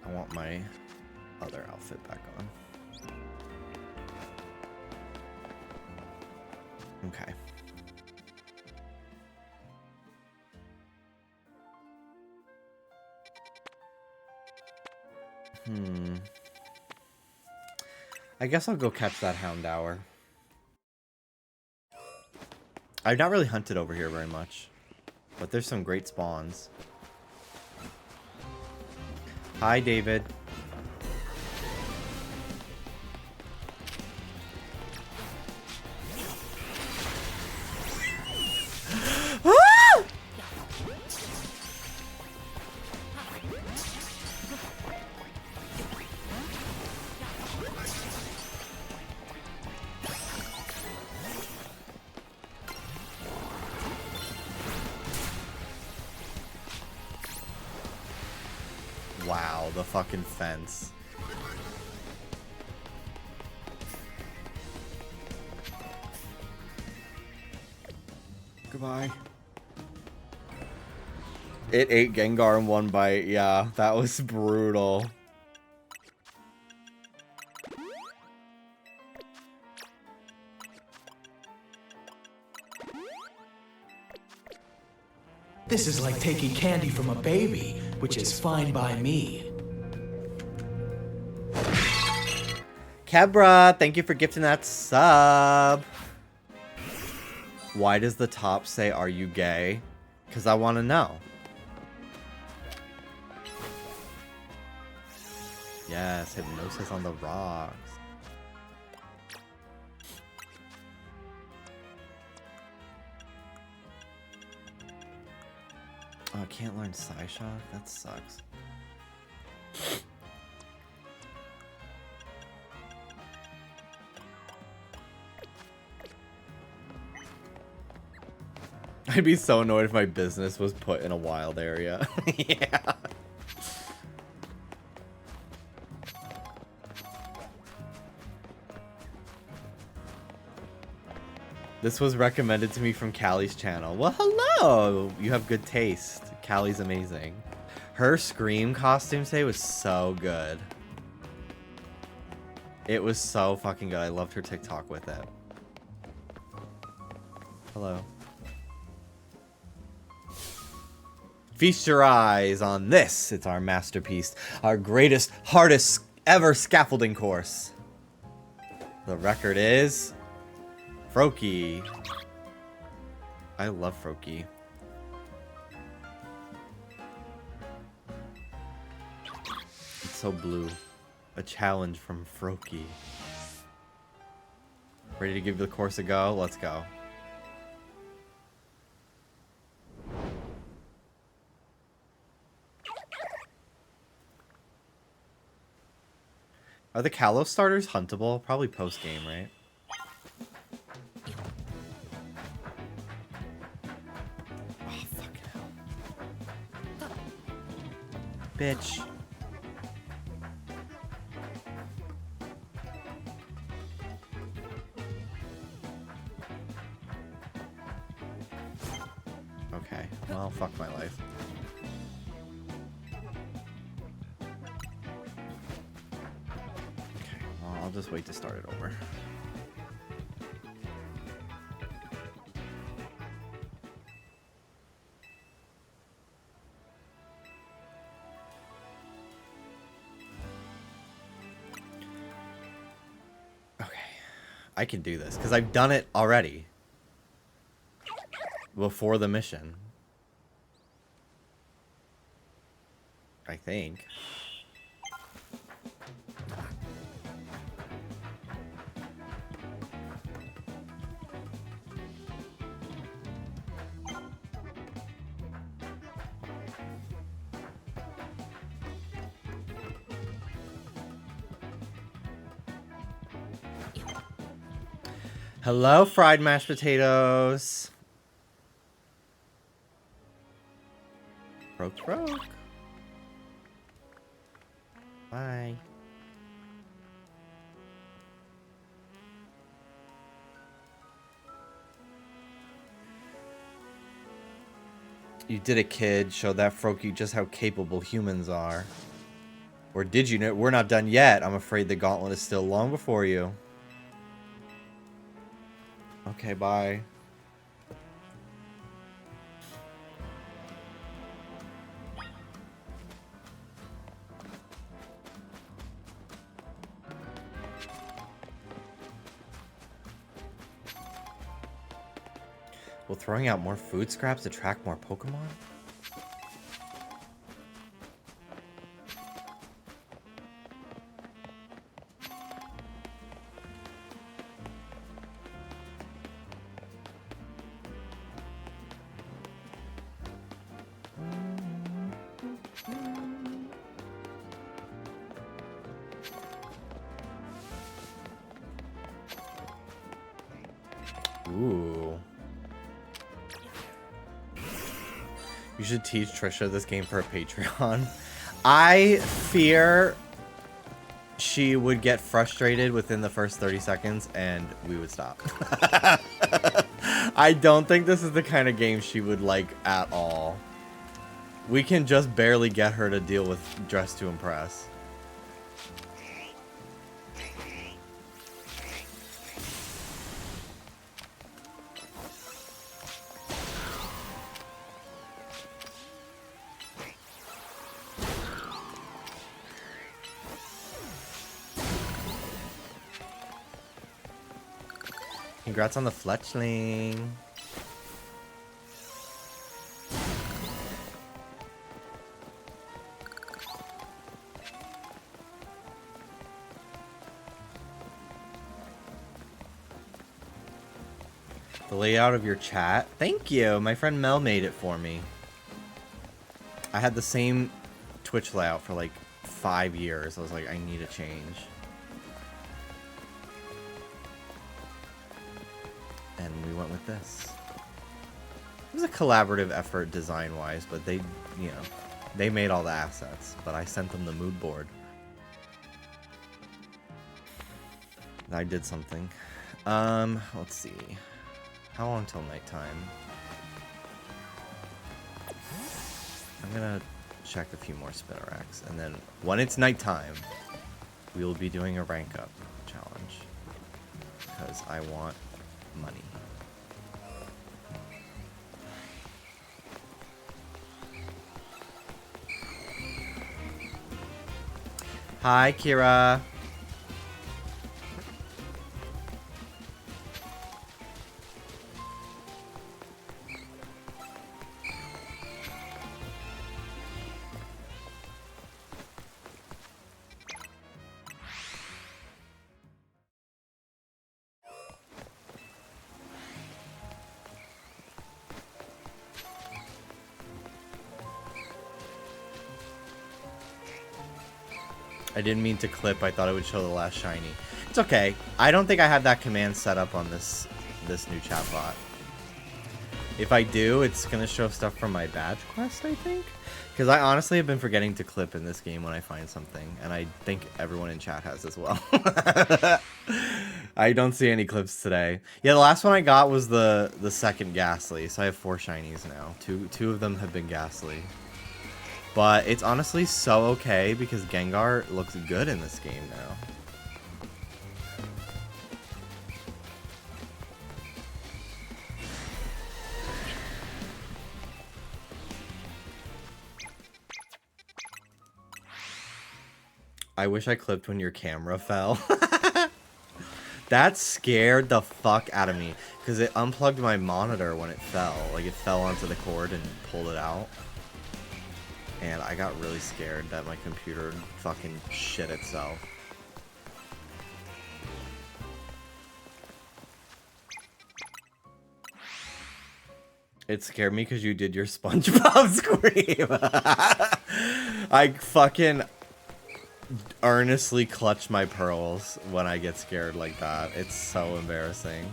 I want my other outfit back on. Okay. I guess I'll go catch that Houndour. I've not really hunted over here very much, but there's some great spawns. Hi, David. Wow, the fucking fence. Goodbye. It ate Gengar in one bite. Yeah, that was brutal. This is like taking candy from a baby, which is fine by me. Kebra, thank you for gifting that sub. Why does the top say, "Are you gay?" Because I want to know. Yes, hypnosis on the rocks. Oh, I can't learn Psyshock? That sucks. I'd be so annoyed if my business was put in a wild area. Yeah. This was recommended to me from Callie's channel. Well, hello! You have good taste. Callie's amazing. Her Scream costume today was so good. It was so fucking good. I loved her TikTok with it. Hello. Feast your eyes on this. It's our masterpiece. Our greatest, hardest ever scaffolding course. The record is... Froakie. I love Froakie. It's so blue. A challenge from Froakie. Ready to give the course a go? Let's go. Are the Kalos starters huntable? Probably post-game, right? Oh, fucking hell. Bitch. Okay, well, fuck my life. Okay, well, I'll just wait to start it over. Okay, I can do this, because I've done it already. Before the mission. I think. Hello, fried mashed potatoes. Croak. Bye. You did it, kid. Showed that Froakie just how capable humans are. Or did you know? We're not done yet. I'm afraid the gauntlet is still long before you. Okay, bye. Will throwing out more food scraps attract more Pokemon? Ooh. You should teach Trisha this game for a Patreon. I fear she would get frustrated within the first 30 seconds and we would stop. I don't think this is the kind of game she would like at all. We can just barely get her to deal with Dress to Impress. Congrats on the fletchling. The layout of your chat? Thank you. My friend Mel made it for me. I had the same Twitch layout for like 5 years. I was like, I need a change. And we went with this. It was a collaborative effort design-wise, but they, you know, they made all the assets, but I sent them the mood board. I did something. Let's see. How long till nighttime? I'm gonna check a few more Spinnerax, and then when it's nighttime, we will be doing a rank up challenge. Because I want money. Hi, Kira. I didn't mean to clip. I thought it would show the last shiny. It's okay. I don't think I have that command set up on this new chatbot. If I do, it's going to show stuff from my badge quest, I think. Because I honestly have been forgetting to clip in this game when I find something. And I think everyone in chat has as well. I don't see any clips today. Yeah, the last one I got was the second Ghastly. So I have 4 shinies now. Two of them have been Ghastly. But it's honestly so okay because Gengar looks good in this game now. I wish I clipped when your camera fell. That scared the fuck out of me because it unplugged my monitor when it fell. Like it fell onto the cord and pulled it out. And I got really scared that my computer fucking shit itself. It scared me because you did your SpongeBob scream. I fucking earnestly clutch my pearls when I get scared like that. It's so embarrassing.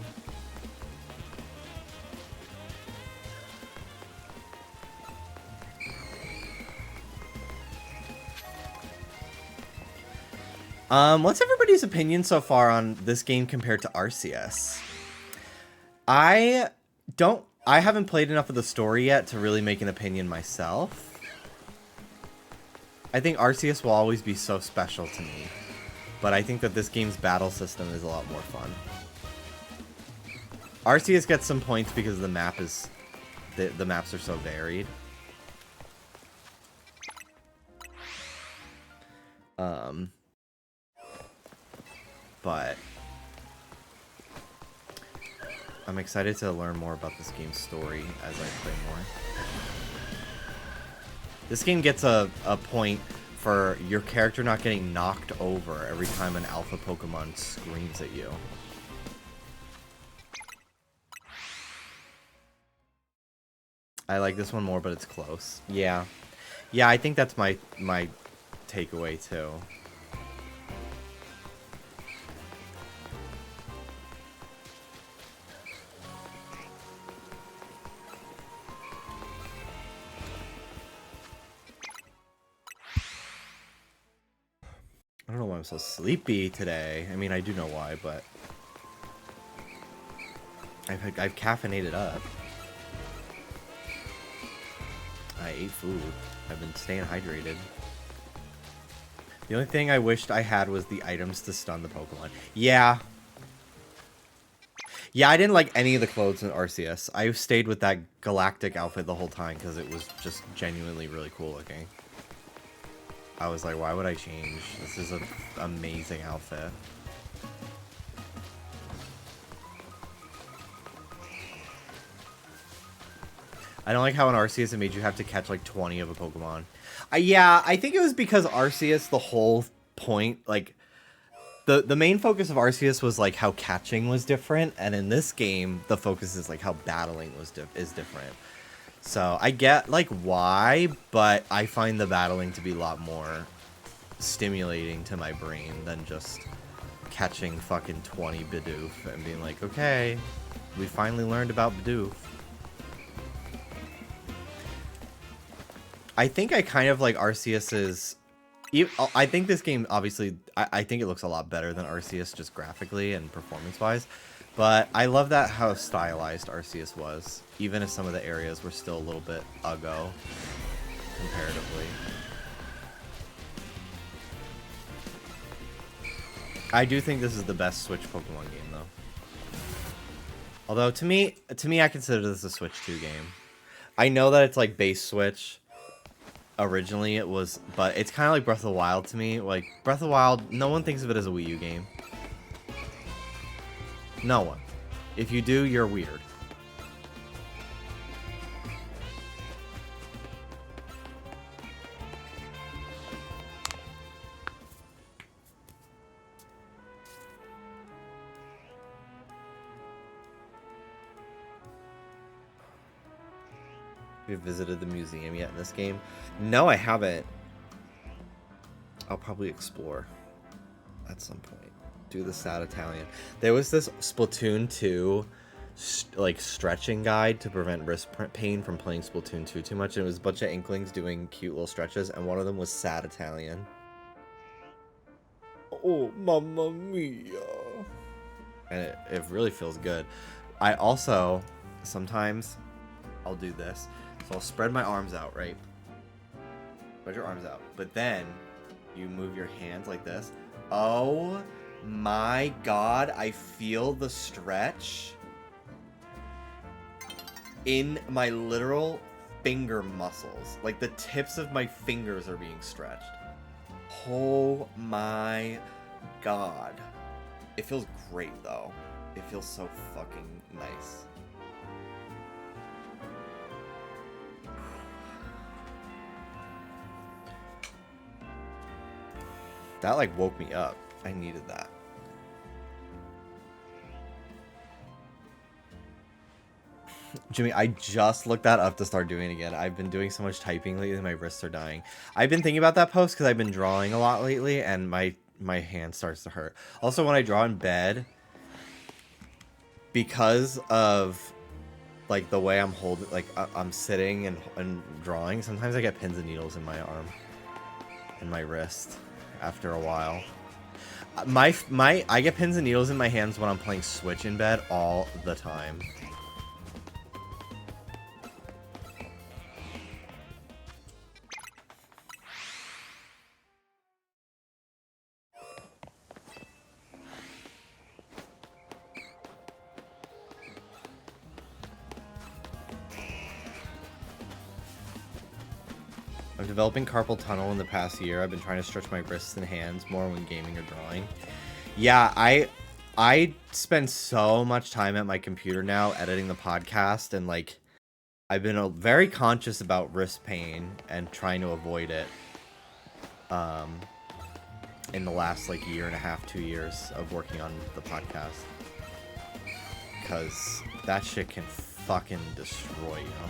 What's everybody's opinion so far on this game compared to RCS? I haven't played enough of the story yet to really make an opinion myself. I think RCS will always be so special to me, but I think that this game's battle system is a lot more fun. RCS gets some points because the map is, the maps are so varied. But I'm excited to learn more about this game's story as I play more. This game gets a point for your character not getting knocked over every time an alpha Pokemon screams at you. I like this one more, but it's close. Yeah. Yeah, I think that's my takeaway too. I don't know why I'm so sleepy today. I mean, I do know why, but I've caffeinated up. I ate food. I've been staying hydrated. The only thing I wished I had was the items to stun the Pokemon. Yeah. Yeah, I didn't like any of the clothes in RCS. I stayed with that galactic outfit the whole time because it was just genuinely really cool looking. I was like, why would I change? This is an amazing outfit. I don't like how in Arceus it made you have to catch like 20 of a Pokemon. Yeah, I think it was because Arceus, the whole point, like, the main focus of Arceus was like how catching was different, and in this game the focus is like how battling is different. So I get like why, but I find the battling to be a lot more stimulating to my brain than just catching fucking 20 Bidoof and being like, okay, we finally learned about Bidoof. I think I kind of like Arceus's... I think this game, obviously, I think it looks a lot better than Arceus just graphically and performance-wise. But I love that how stylized Arceus was, even if some of the areas were still a little bit uggo, comparatively. I do think this is the best Switch Pokemon game, though. Although, to me, I consider this a Switch 2 game. I know that it's like base Switch. Originally it was, but it's kind of like Breath of the Wild to me. Like, Breath of the Wild, no one thinks of it as a Wii U game. No one. If you do, you're weird. Have you visited the museum yet in this game? No, I haven't. I'll probably explore at some point. Do the sad Italian. There was this Splatoon 2 like stretching guide to prevent wrist pain from playing Splatoon 2 too much. And it was a bunch of Inklings doing cute little stretches, and one of them was sad Italian. Oh, mamma mia. And it really feels good. I also, sometimes, I'll do this. So I'll spread my arms out, right? Spread your arms out. But then you move your hands like this. Oh my god, I feel the stretch in my literal finger muscles. Like the tips of my fingers are being stretched. Oh my god. It feels great though. It feels so fucking nice. That like woke me up. I needed that. Jimmy, I just looked that up to start doing it again. I've been doing so much typing lately, my wrists are dying. I've been thinking about that post because I've been drawing a lot lately, and my hand starts to hurt. Also, when I draw in bed, because of like the way I'm holding, like I'm sitting and drawing, sometimes I get pins and needles in my arm and my wrist. After a while, I get pins and needles in my hands when I'm playing Switch in bed all the time. I'm developing carpal tunnel in the past year. I've been trying to stretch my wrists and hands more when gaming or drawing. Yeah, I spend so much time at my computer now editing the podcast, and like I've been very conscious about wrist pain and trying to avoid it in the last like year and a half, 2 years of working on the podcast. Because that shit can fucking destroy you.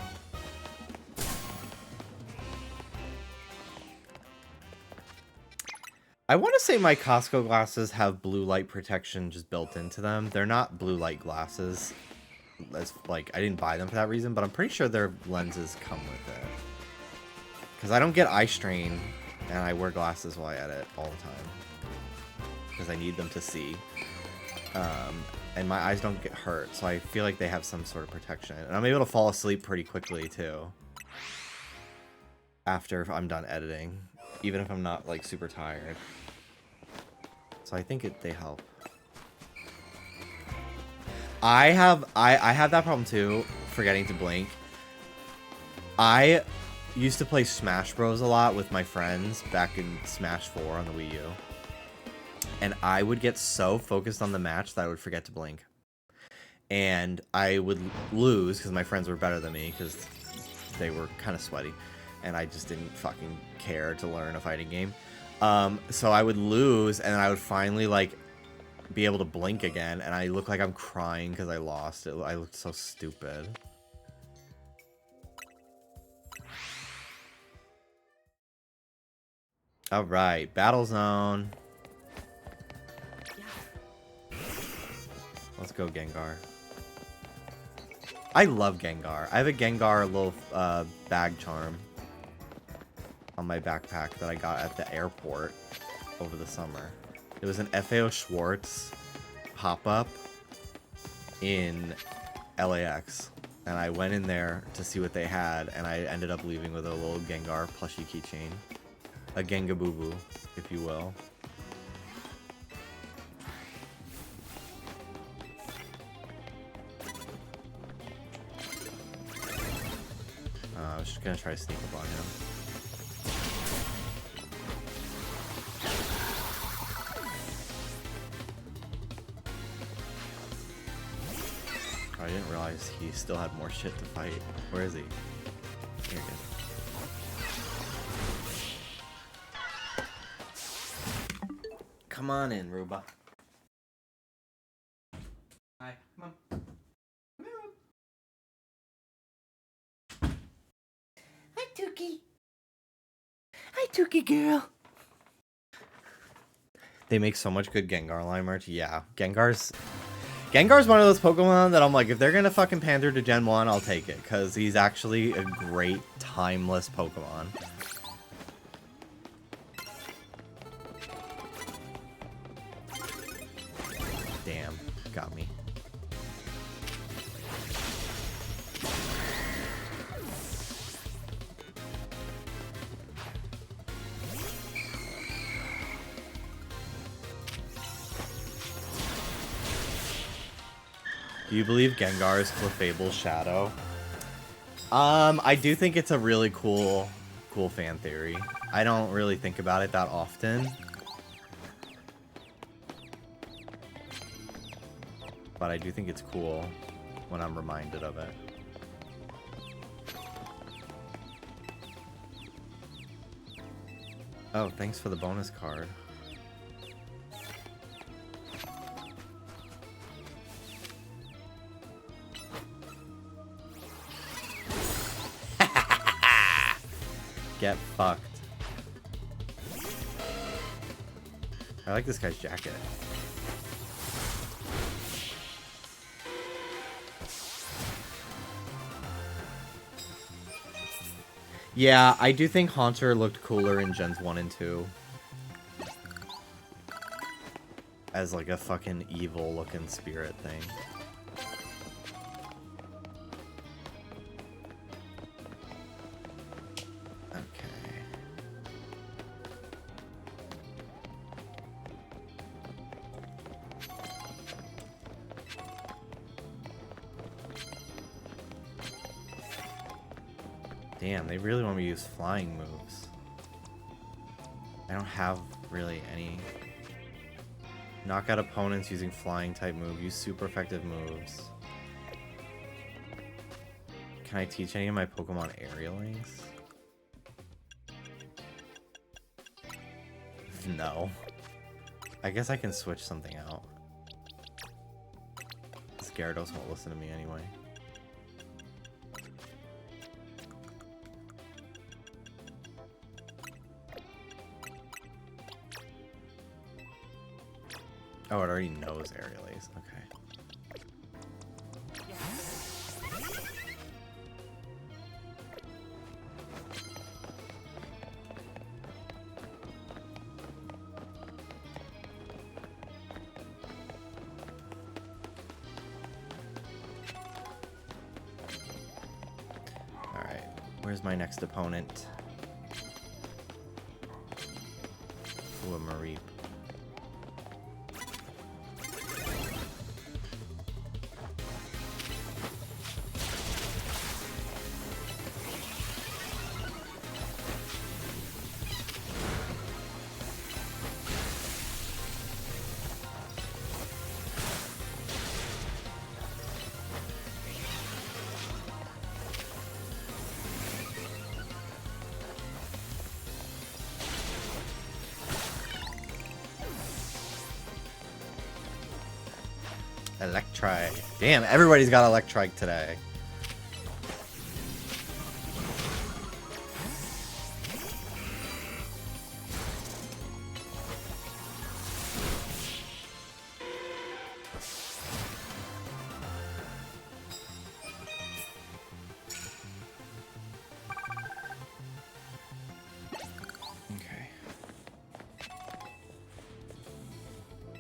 I want to say my Costco glasses have blue light protection just built into them. They're not blue light glasses. That's like, I didn't buy them for that reason, but I'm pretty sure their lenses come with it. Because I don't get eye strain, and I wear glasses while I edit all the time. Because I need them to see. And my eyes don't get hurt, so I feel like they have some sort of protection. And I'm able to fall asleep pretty quickly, too. After I'm done editing. Even if I'm not, like, super tired. So I think they help. I have that problem, too, forgetting to blink. I used to play Smash Bros. A lot with my friends back in Smash 4 on the Wii U. And I would get so focused on the match that I would forget to blink. And I would lose, because my friends were better than me, because they were kind of sweaty. And I just didn't fucking care to learn a fighting game. So I would lose, and I would finally, like, be able to blink again, and I look like I'm crying because I lost it. I looked so stupid. Alright, Battle Zone. Let's go, Gengar. I love Gengar. I have a Gengar little bag charm on my backpack that I got at the airport over the summer. It was an FAO Schwartz pop-up in LAX. And I went in there to see what they had, and I ended up leaving with a little Gengar plushie keychain. A Gengaboo, if you will. I was just gonna try to sneak up on him. I didn't realize he still had more shit to fight. Where is he? Here he is. Come on in, Ruba. Hi, come on. Hi, Tookie. Hi, Tookie girl. They make so much good Gengar line merch. Yeah, Gengar's one of those Pokemon that I'm like, if they're gonna fucking pander to Gen 1, I'll take it. Because he's actually a great, timeless Pokemon. Damn, got me. Do you believe Gengar is Clefable's shadow? I do think it's a really cool fan theory. I don't really think about it that often. But I do think it's cool when I'm reminded of it. Oh, thanks for the bonus card. Get fucked. I like this guy's jacket. Yeah, I do think Haunter looked cooler in Gens 1 and 2. As like a fucking evil looking spirit thing. Damn, they really want me to use flying moves. I don't have really any. Knock out opponents using flying type move. Use super effective moves. Can I teach any of my Pokemon aerialings? No. I guess I can switch something out. This Gyarados won't listen to me anyway. Oh, it already knows Aerial Ace. Okay. Alright. Where's my next opponent? Ooh, a Mareep. Electrike. Damn, everybody's got Electrike today.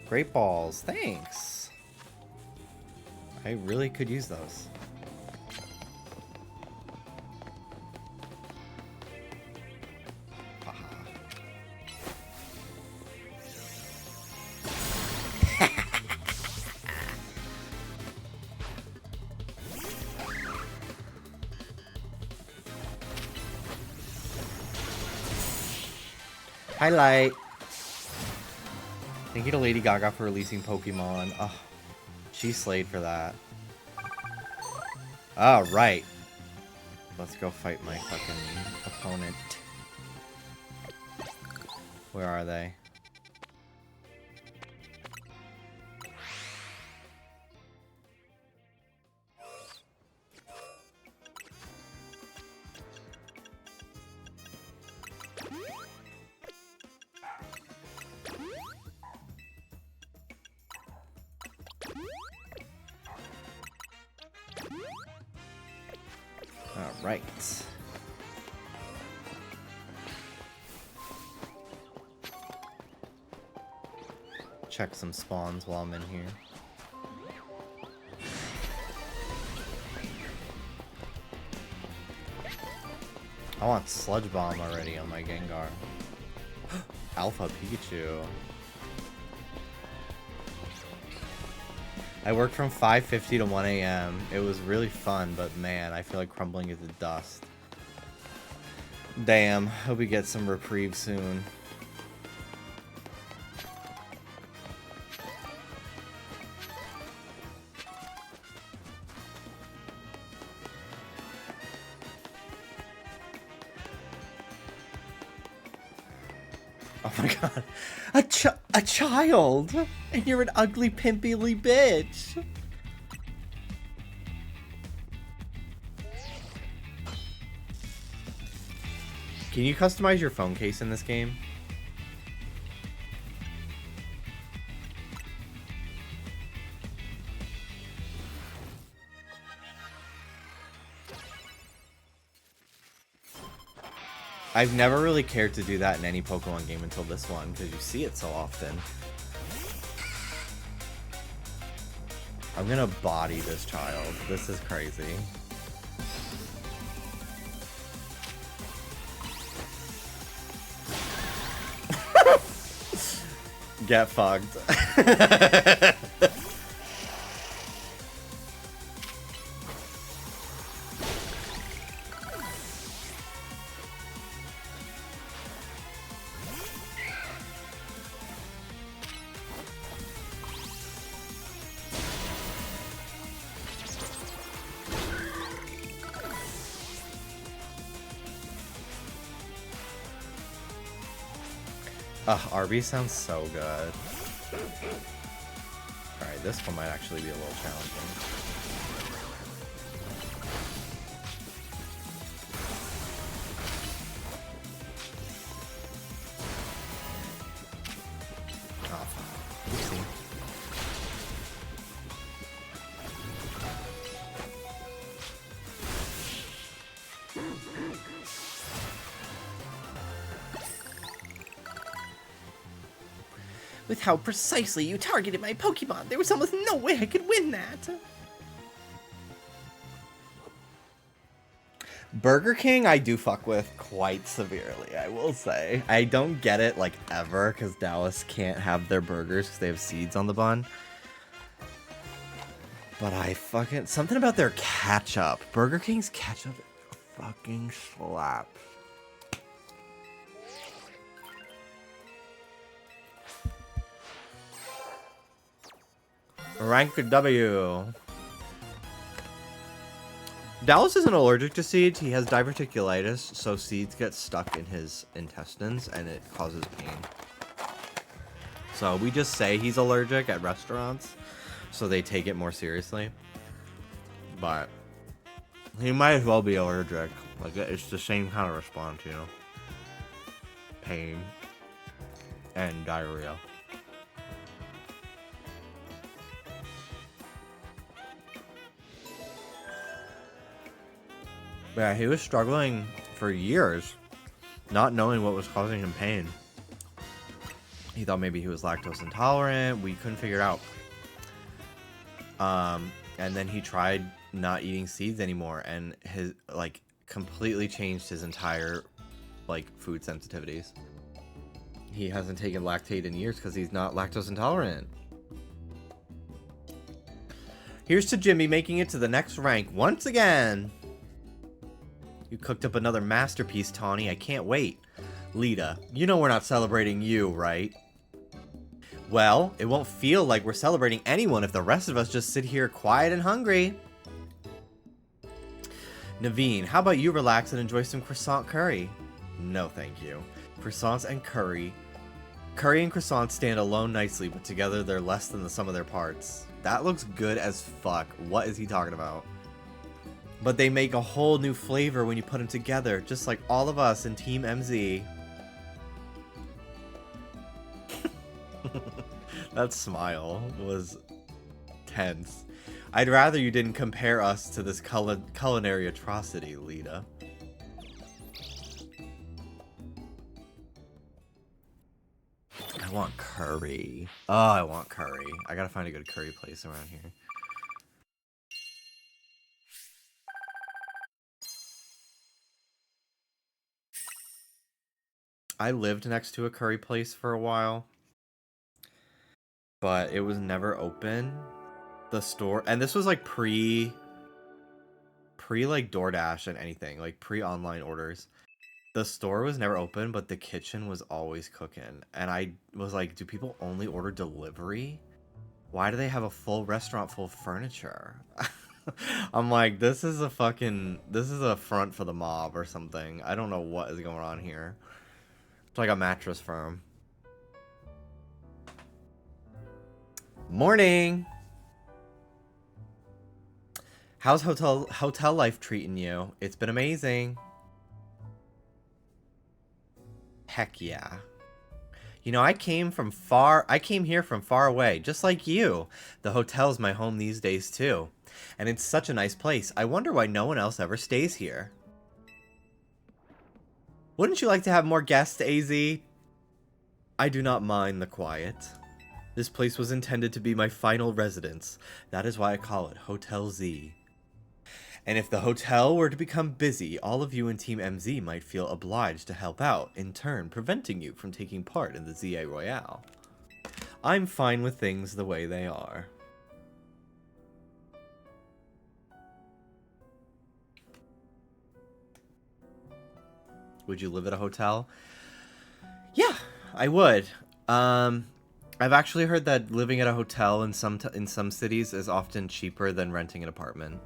Great balls, thanks. I really could use those. Haha. Highlight. Thank you to Lady Gaga for releasing Pokemon. Oh, she slayed for that. Alright. Let's go fight my fucking opponent. Where are they? Alright. Check some spawns while I'm in here. I want Sludge Bomb already on my Gengar. Alpha Pikachu. I worked from 5:50 to 1 a.m. It was really fun, but man, I feel like crumbling into dust. Damn, hope we get some reprieve soon. Oh my god. A child! And you're an ugly, pimply bitch! Can you customize your phone case in this game? I've never really cared to do that in any Pokemon game until this one, because you see it so often. I'm gonna body this child. This is crazy. Get fucked. Arby's sounds so good. Alright, this one might actually be a little challenging. Oh, fuck. Oopsie. With how precisely you targeted my Pokemon, there was almost no way I could win that. Burger King, I do fuck with quite severely, I will say. I don't get it, like, ever, because Dallas can't have their burgers because they have seeds on the bun. But I fucking... something about their ketchup. Burger King's ketchup fucking slaps. Rank W. Dallas isn't allergic to seeds. He has diverticulitis, so seeds get stuck in his intestines and it causes pain. So we just say he's allergic at restaurants. so they take it more seriously. But he might as well be allergic. Like, it's the same kind of response, you know? Pain and diarrhea. Yeah, he was struggling for years, not knowing what was causing him pain. He thought maybe he was lactose intolerant. We couldn't figure it out. And then he tried not eating seeds anymore, and his, like, completely changed his entire, like, food sensitivities. He hasn't taken lactate in years because he's not lactose intolerant. Here's to Jimmy making it to the next rank once again. You cooked up another masterpiece, Tawny. I can't wait. Lita, you know we're not celebrating you, right? Well, it won't feel like we're celebrating anyone if the rest of us just sit here quiet and hungry. Naveen, how about you relax and enjoy some croissant curry? No, thank you. Croissants and curry. Curry and croissants stand alone nicely, but together they're less than the sum of their parts. That looks good as fuck. What is he talking about? But they make a whole new flavor when you put them together, just like all of us in Team MZ. That smile was tense. I'd rather you didn't compare us to this culinary atrocity, Lita. I want curry. Oh, I want curry. I gotta find a good curry place around here. I lived next to a curry place for a while, but it was never open. The store, and this was like pre like DoorDash and anything, like pre-online orders. The store was never open, but the kitchen was always cooking. And I was like, do people only order delivery? Why do they have a full restaurant full of furniture? I'm like, this is a front for the mob or something. I don't know what is going on here. It's like a mattress firm. Morning! How's hotel life treating you? It's been amazing. Heck yeah. You know, I came here from far away, just like you. The hotel's my home these days too. And it's such a nice place. I wonder why no one else ever stays here. Wouldn't you like to have more guests, AZ? I do not mind the quiet. This place was intended to be my final residence. That is why I call it Hotel Z. And if the hotel were to become busy, all of you in Team MZ might feel obliged to help out, in turn preventing you from taking part in the ZA Royale. I'm fine with things the way they are. Would you live at a hotel? Yeah, I would. I've actually heard that living at a hotel in some cities is often cheaper than renting an apartment.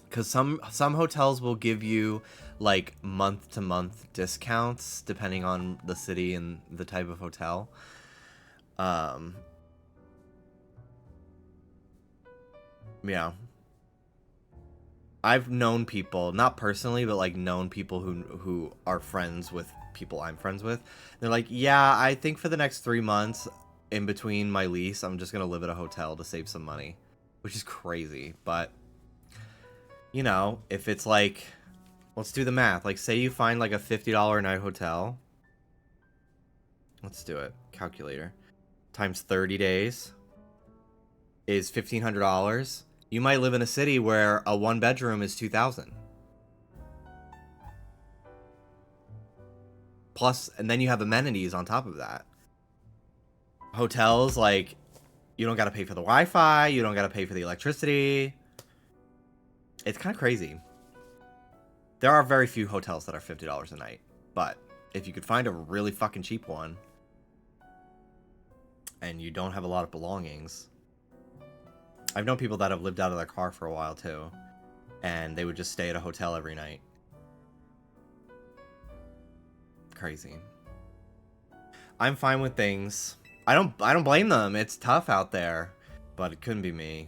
Because some hotels will give you like month-to-month discounts depending on the city and the type of hotel. Yeah. I've known people, not personally, but like known people who are friends with people I'm friends with. They're like, yeah, I think for the next 3 months in between my lease, I'm just going to live at a hotel to save some money, which is crazy. But, you know, if it's like, let's do the math. Like, say you find like a $50 a night hotel. Let's do it. Calculator. Times 30 days is $1,500. You might live in a city where a 1-bedroom is $2,000. Plus, and then you have amenities on top of that. Hotels, like, you don't got to pay for the Wi-Fi. You don't got to pay for the electricity. It's kind of crazy. There are very few hotels that are $50 a night. But if you could find a really fucking cheap one, and you don't have a lot of belongings... I've known people that have lived out of their car for a while too, and they would just stay at a hotel every night. Crazy. I'm fine with things. I don't blame them. It's tough out there. But it couldn't be me.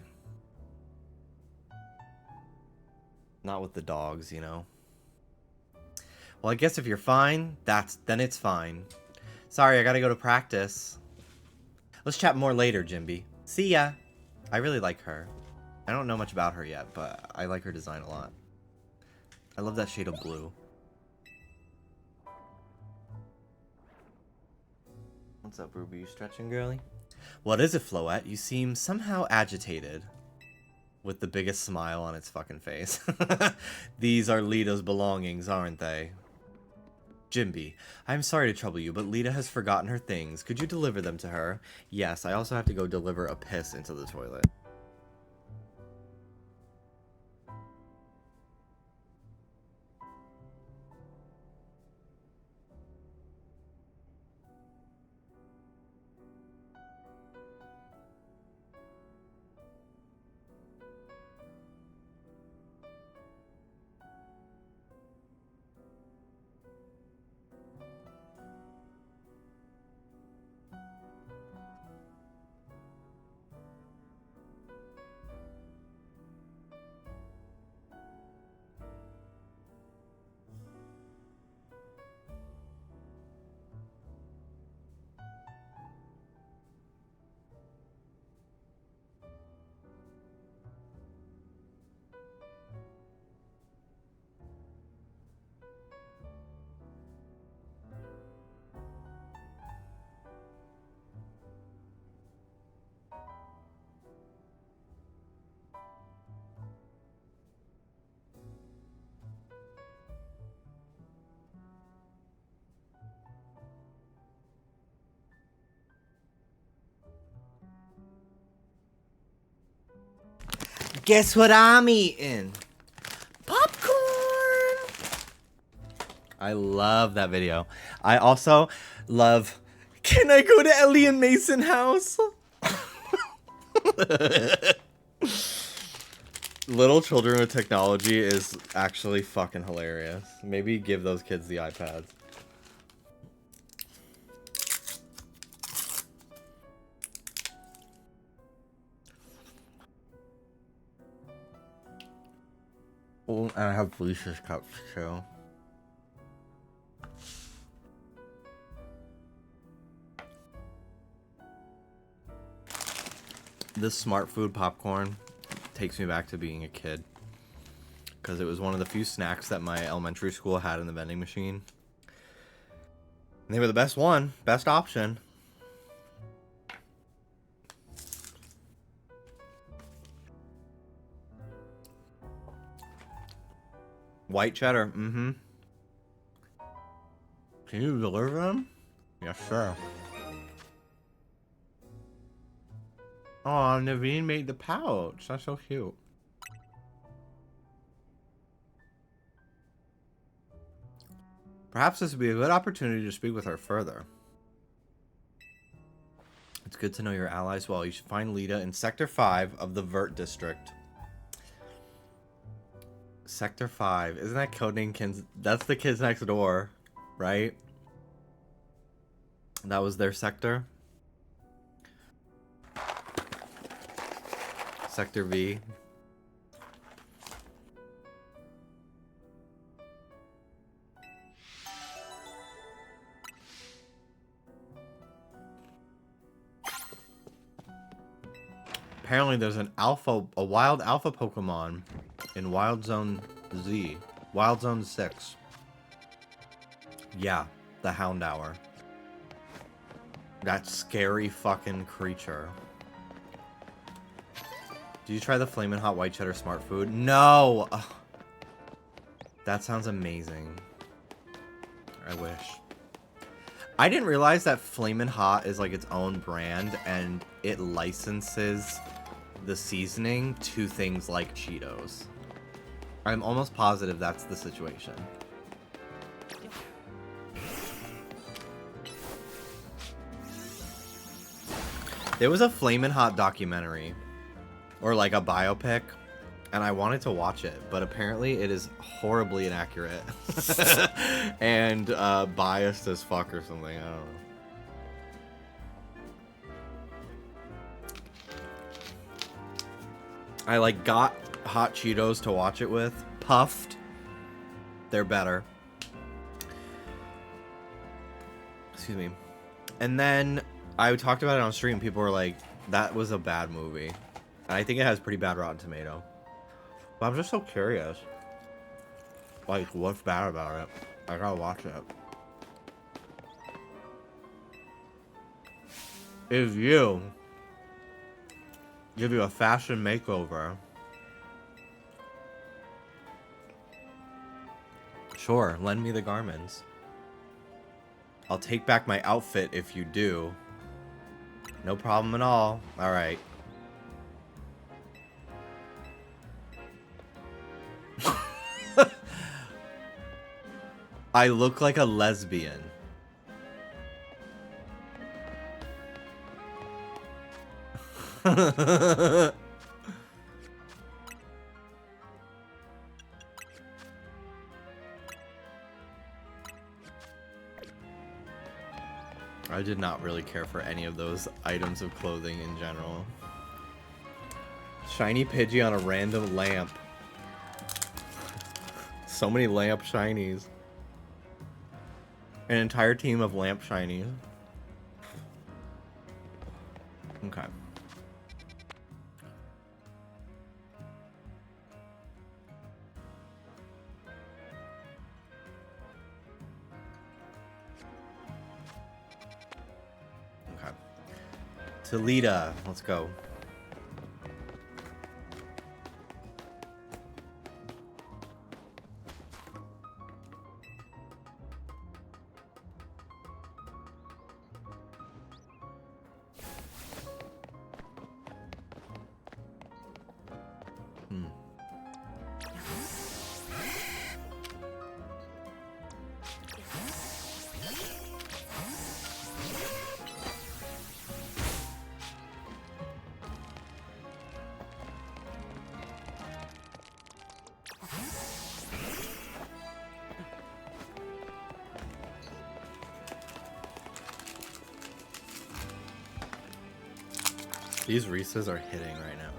Not with the dogs, you know. Well, I guess if you're fine, then it's fine. Sorry, I gotta go to practice. Let's chat more later, Jimby. See ya. I really like her. I don't know much about her yet, but I like her design a lot. I love that shade of blue. What's up, Ruby? You stretching, girly? What is it, Floette? You seem somehow agitated. With the biggest smile on its fucking face. These are Lita's belongings, aren't they? Jimby, I'm sorry to trouble you, but Lita has forgotten her things. Could you deliver them to her? Yes, I also have to go deliver a piss into the toilet. Guess what I'm eating? Popcorn! I love that video. I also love... Can I go to Ellie and Mason house? Little children with technology is actually fucking hilarious. Maybe give those kids the iPads. Oh, and I have Felicia's cups too. This smart food popcorn takes me back to being a kid. Because it was one of the few snacks that my elementary school had in the vending machine. And they were the best one, best option. White cheddar, mm-hmm. Can you deliver them? Yes, sir. Oh, Naveen made the pouch. That's so cute. Perhaps this would be a good opportunity to speak with her further. It's good to know your allies well. You should find Lita in Sector 5 of the Vert District. Sector 5. Isn't that codename kids? That's the kids next door, right? That was their sector. Sector V. Apparently there's a wild alpha Pokemon in Wild Zone Z. Wild Zone 6. Yeah, the Houndour. That scary fucking creature. Did you try the Flamin' Hot White Cheddar Smart Food? No! Ugh. That sounds amazing. I wish. I didn't realize that Flamin' Hot is like its own brand and it licenses the seasoning to things like Cheetos. I'm almost positive that's the situation. There was a Flamin' Hot documentary, or like a biopic, and I wanted to watch it, but apparently it is horribly inaccurate and biased as fuck or something. I don't know. I like got hot Cheetos to watch it with. Puffed. They're better. Excuse me. And then I talked about it on stream. People were like, that was a bad movie. And I think it has pretty bad Rotten Tomato. But I'm just so curious. Like, what's bad about it? I gotta watch it. If you give you a fashion makeover, sure, lend me the garments. I'll take back my outfit if you do. No problem at all. Alright. I look like a lesbian. I did not really care for any of those items of clothing in general. Shiny Pidgey on a random lamp. So many lamp shinies. An entire team of lamp shinies. Okay. Okay. Toledo, let's go. These Reese's are hitting right now.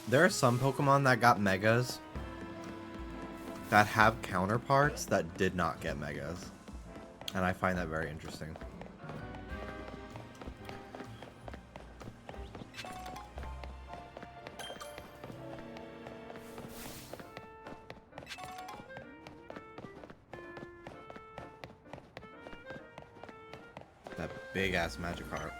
There are some Pokemon that got Megas that have counterparts that did not get Megas. And I find that very interesting. That big ass Magikarp.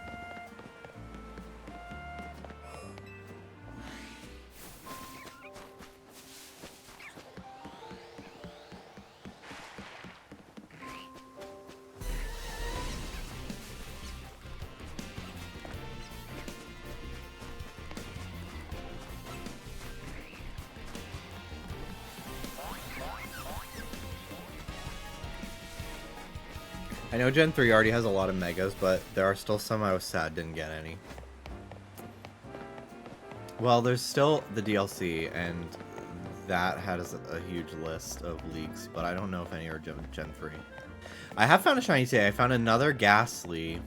I know Gen 3 already has a lot of Megas, but there are still some I was sad didn't get any. Well, there's still the DLC, and that has a huge list of leaks, but I don't know if any are Gen 3. I have found a shiny today. I found another Ghastly,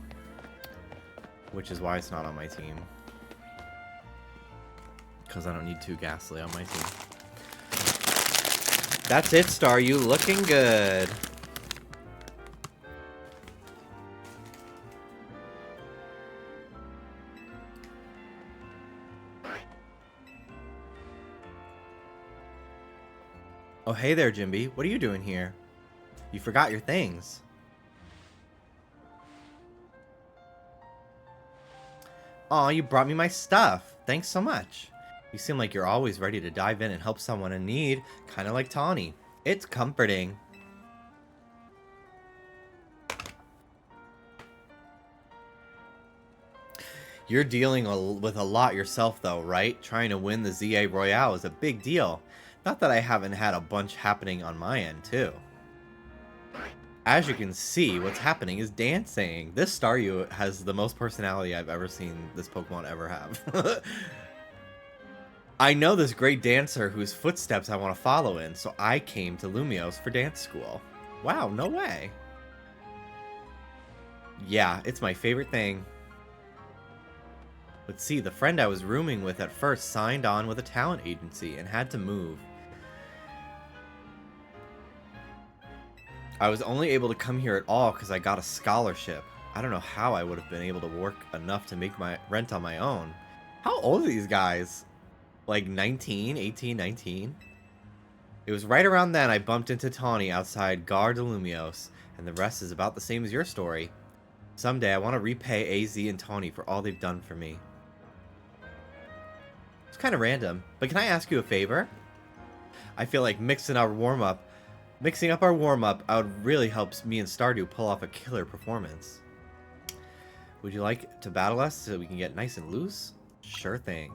which is why it's not on my team. Because I don't need 2 Ghastly on my team. That's it, Star. You looking good. Oh, hey there, Jimby. What are you doing here? You forgot your things. Aw, you brought me my stuff. Thanks so much. You seem like you're always ready to dive in and help someone in need, kind of like Tawny. It's comforting. You're dealing with a lot yourself, though, right? Trying to win the ZA Royale is a big deal. Not that I haven't had a bunch happening on my end, too. As you can see, what's happening is dancing. This Staryu has the most personality I've ever seen this Pokemon ever have. I know this great dancer whose footsteps I want to follow in, so I came to Lumiose for dance school. Wow, no way. Yeah, it's my favorite thing. Let's see, the friend I was rooming with at first signed on with a talent agency and had to move. I was only able to come here at all because I got a scholarship. I don't know how I would have been able to work enough to make my rent on my own. How old are these guys? Like 19, 18, 19? It was right around then I bumped into Tawny outside Gare de Lumiose, and the rest is about the same as your story. Someday I want to repay AZ and Tawny for all they've done for me. It's kind of random, but can I ask you a favor? I feel like mixing up our warm-up really helps me and Stardew pull off a killer performance. Would you like to battle us so we can get nice and loose? Sure thing.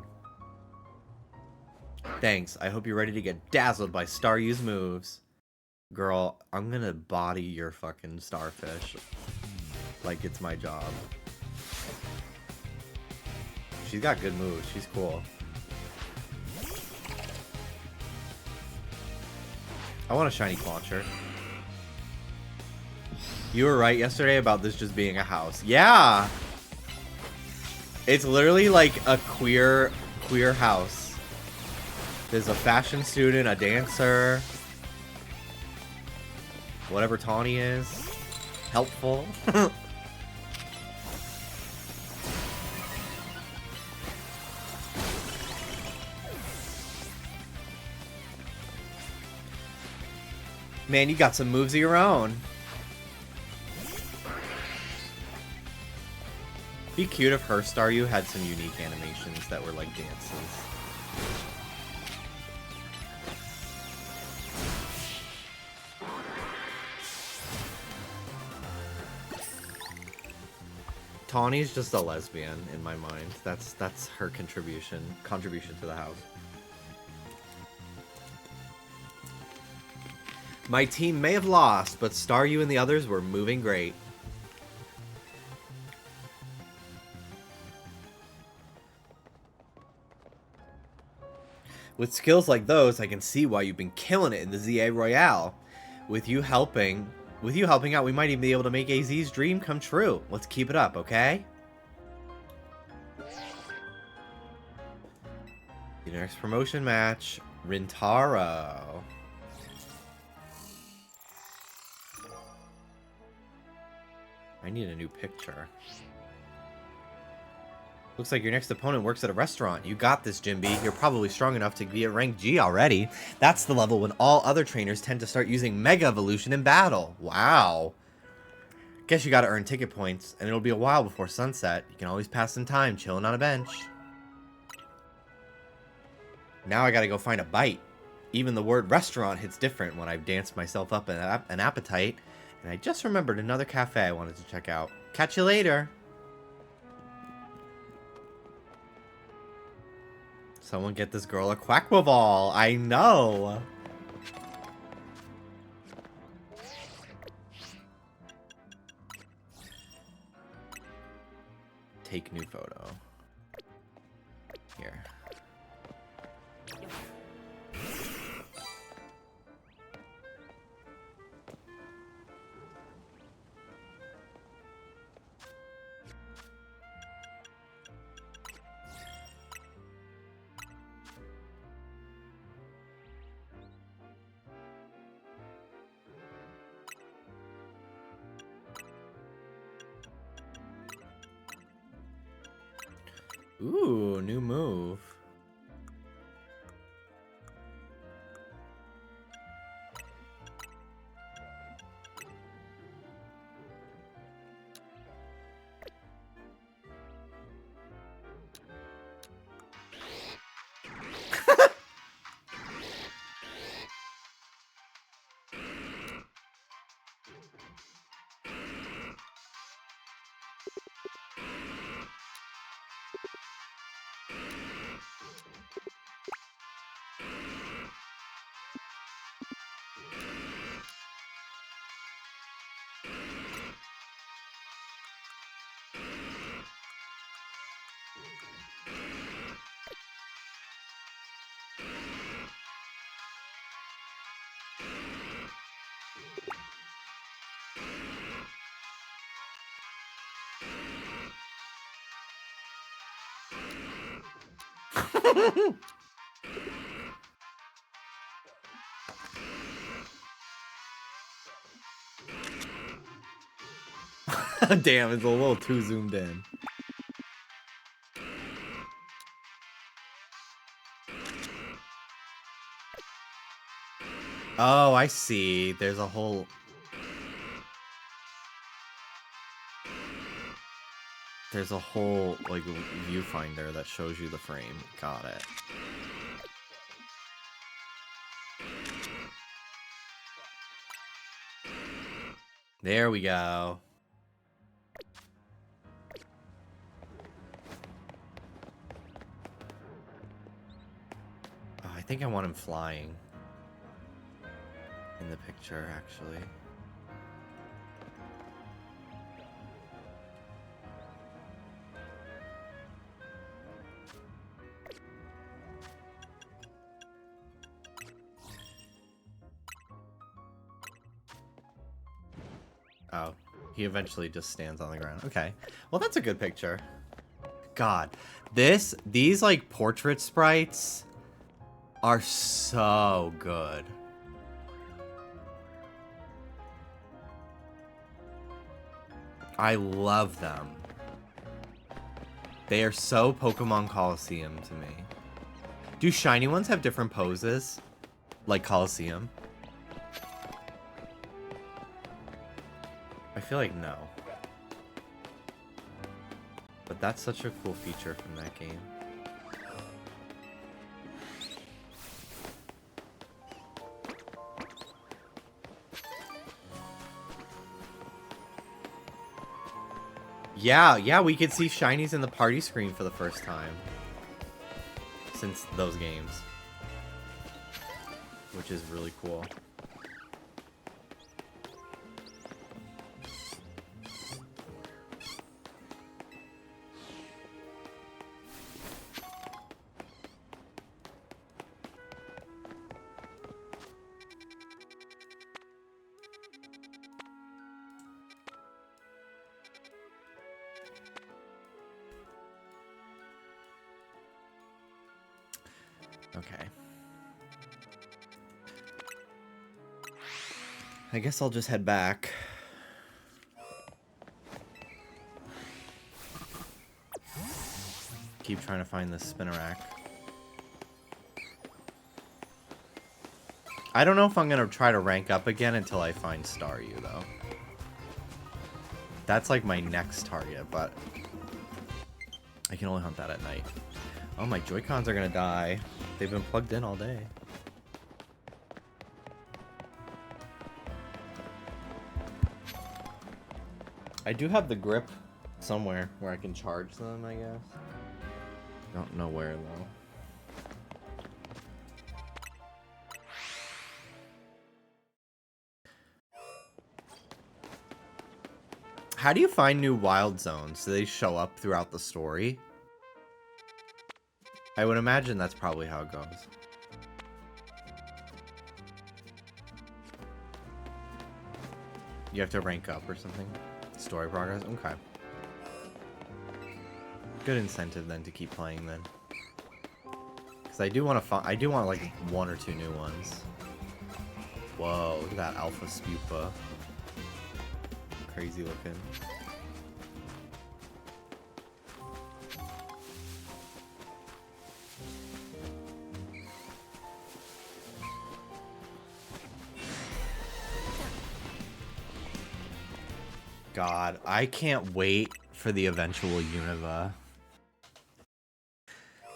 Thanks, I hope you're ready to get dazzled by Staryu's moves. Girl, I'm gonna body your fucking starfish. Like it's my job. She's got good moves, she's cool. I want a shiny Clauncher. You were right yesterday about this just being a house. Yeah! It's literally like a queer house. There's a fashion student, a dancer. Whatever Tawny is. Helpful. Man, you got some moves of your own. Be cute if her Staryu had some unique animations that were like dances. Tawny's just a lesbian in my mind. That's her contribution to the house. My team may have lost, but Staryu and the others were moving great. With skills like those, I can see why you've been killing it in the ZA Royale. With you helping out, we might even be able to make AZ's dream come true. Let's keep it up, okay? Your next promotion match, Rintaro. I need a new picture. Looks like your next opponent works at a restaurant. You got this, Jimby. You're probably strong enough to be at rank G already. That's the level when all other trainers tend to start using Mega Evolution in battle. Wow. Guess you gotta earn ticket points, and it'll be a while before sunset. You can always pass some time chilling on a bench. Now I gotta go find a bite. Even the word restaurant hits different when I've danced myself up an appetite. And I just remembered another cafe I wanted to check out. Catch you later. Someone get this girl a Quackball. I know. Take new photo. Here. Ooh, new move. Damn, it's a little too zoomed in. Oh, I see. There's a whole... There's a whole, like, viewfinder that shows you the frame. Got it. There we go. Oh, I think I want him flying in the picture, actually. Oh, he eventually just stands on the ground. Okay. Well, that's a good picture. God, these like portrait sprites are so good. I love them. They are so Pokemon Coliseum to me. Do shiny ones have different poses? Like Coliseum? I feel like no. But that's such a cool feature from that game. Yeah, we could see shinies in the party screen for the first time since those games, which is really cool. Okay. I guess I'll just head back. Keep trying to find this Spinarak. I don't know if I'm gonna try to rank up again until I find Staryu, though. That's like my next target, but I can only hunt that at night. Oh, my Joy-Cons are gonna die. They've been plugged in all day. I do have the grip somewhere where I can charge them, I guess. Don't know where, though. How do you find new wild zones? Do they show up throughout the story? I would imagine that's probably how it goes. You have to rank up or something? Story progress? Okay. Good incentive then to keep playing then. Because I do want like 1 or 2 new ones. Whoa, look at that Alpha Spupa. Crazy looking. God, I can't wait for the eventual Unova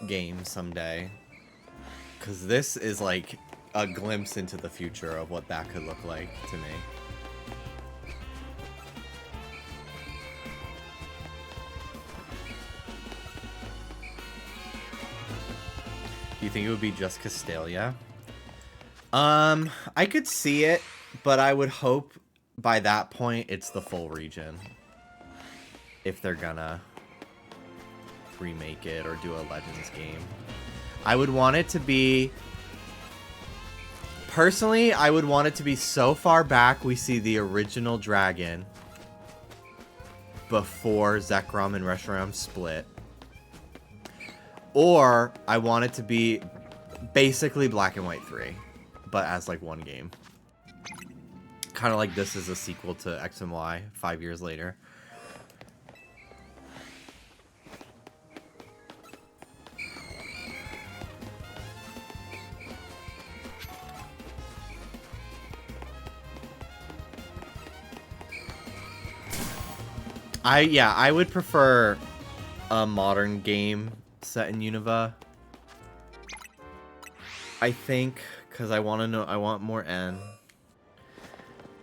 game someday. Because this is like a glimpse into the future of what that could look like to me. Do you think it would be just Castelia? I could see it, but I would hope by that point it's the full region. If they're gonna remake it or do a Legends game. I would want it to be... Personally, I would want it to be so far back we see the original dragon before Zekrom and Reshiram split. Or I want it to be basically Black and White 3, but as like one game. Kind of like this is a sequel to X and Y 5 years later. I would prefer a modern game set in Unova. I think, because I want more N.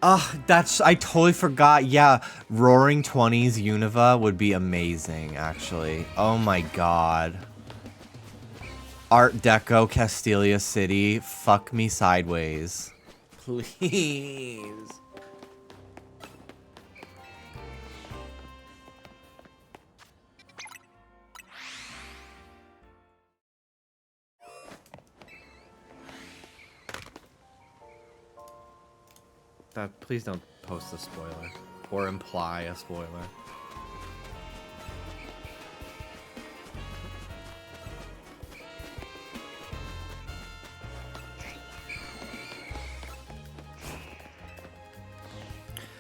I totally forgot. Yeah, Roaring 20s Unova would be amazing, actually. Oh my god. Art Deco Castelia City, fuck me sideways. Please. Please don't post a spoiler or imply a spoiler.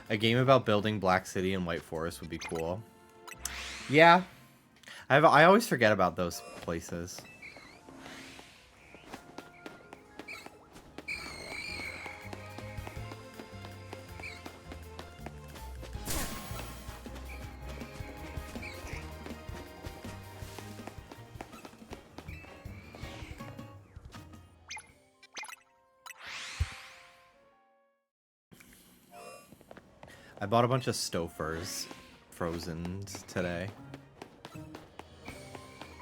A game about building Black City and White Forest would be cool. Yeah, I always forget about those places. I bought a bunch of Stofers frozen today.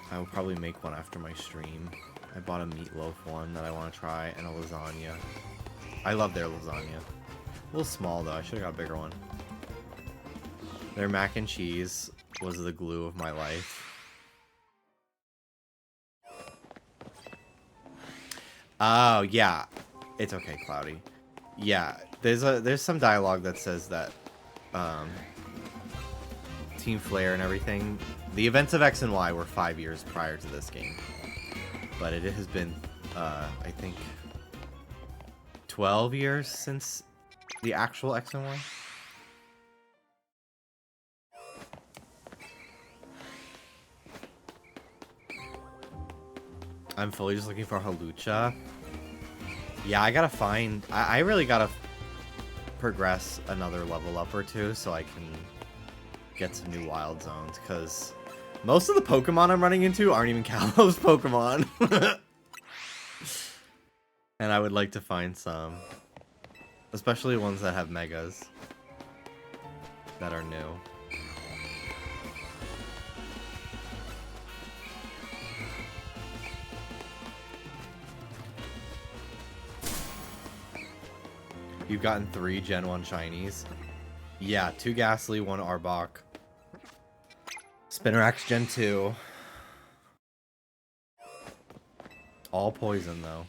I will probably make one after my stream. I bought a meatloaf one that I want to try and a lasagna. I love their lasagna. A little small though, I should have got a bigger one. Their mac and cheese was the glue of my life. Oh yeah, it's okay, Cloudy. Yeah, there's some dialogue that says that Team Flare and everything. The events of X and Y were 5 years prior to this game, but it has been I think 12 years since the actual X and Y. I'm fully just looking for Halucha. Yeah, I gotta find... I really gotta progress another level up or two so I can get some new wild zones, because most of the Pokemon I'm running into aren't even Kalos Pokemon. And I would like to find some. Especially ones that have Megas. That are new. You've gotten 3 Gen 1 Shinies. Yeah, 2 Ghastly, 1 Arbok. Spinarak Gen 2. All poison, though.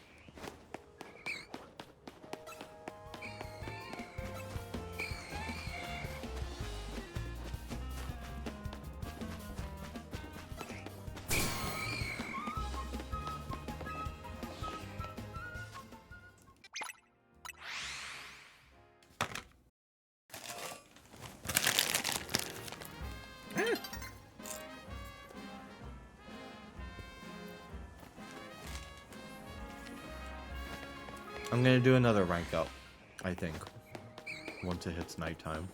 I'm gonna do another rank up, I think, once it hits nighttime.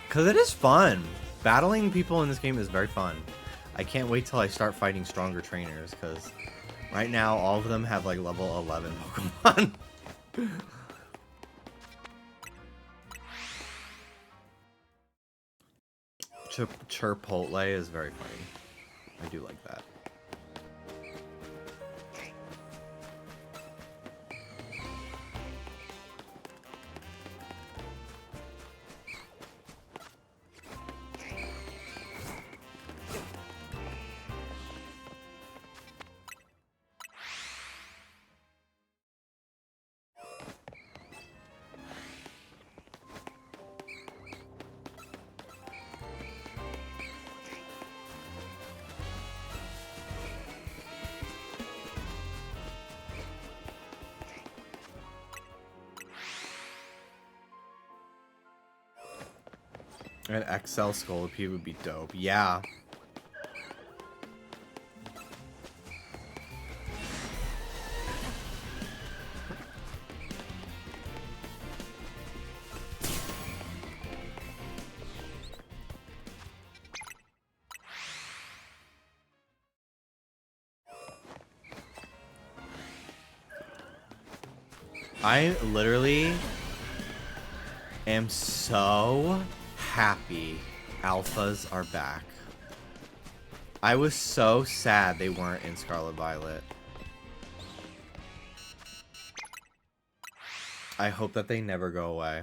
Because it is fun. Battling people in this game is very fun. I can't wait till I start fighting stronger trainers, because right now all of them have like level 11 Pokemon. Chipotle is very funny. I do like that. An XL Scolipede would be dope. Yeah. I literally am so happy alphas are back. I was so sad they weren't in Scarlet Violet. I hope that they never go away.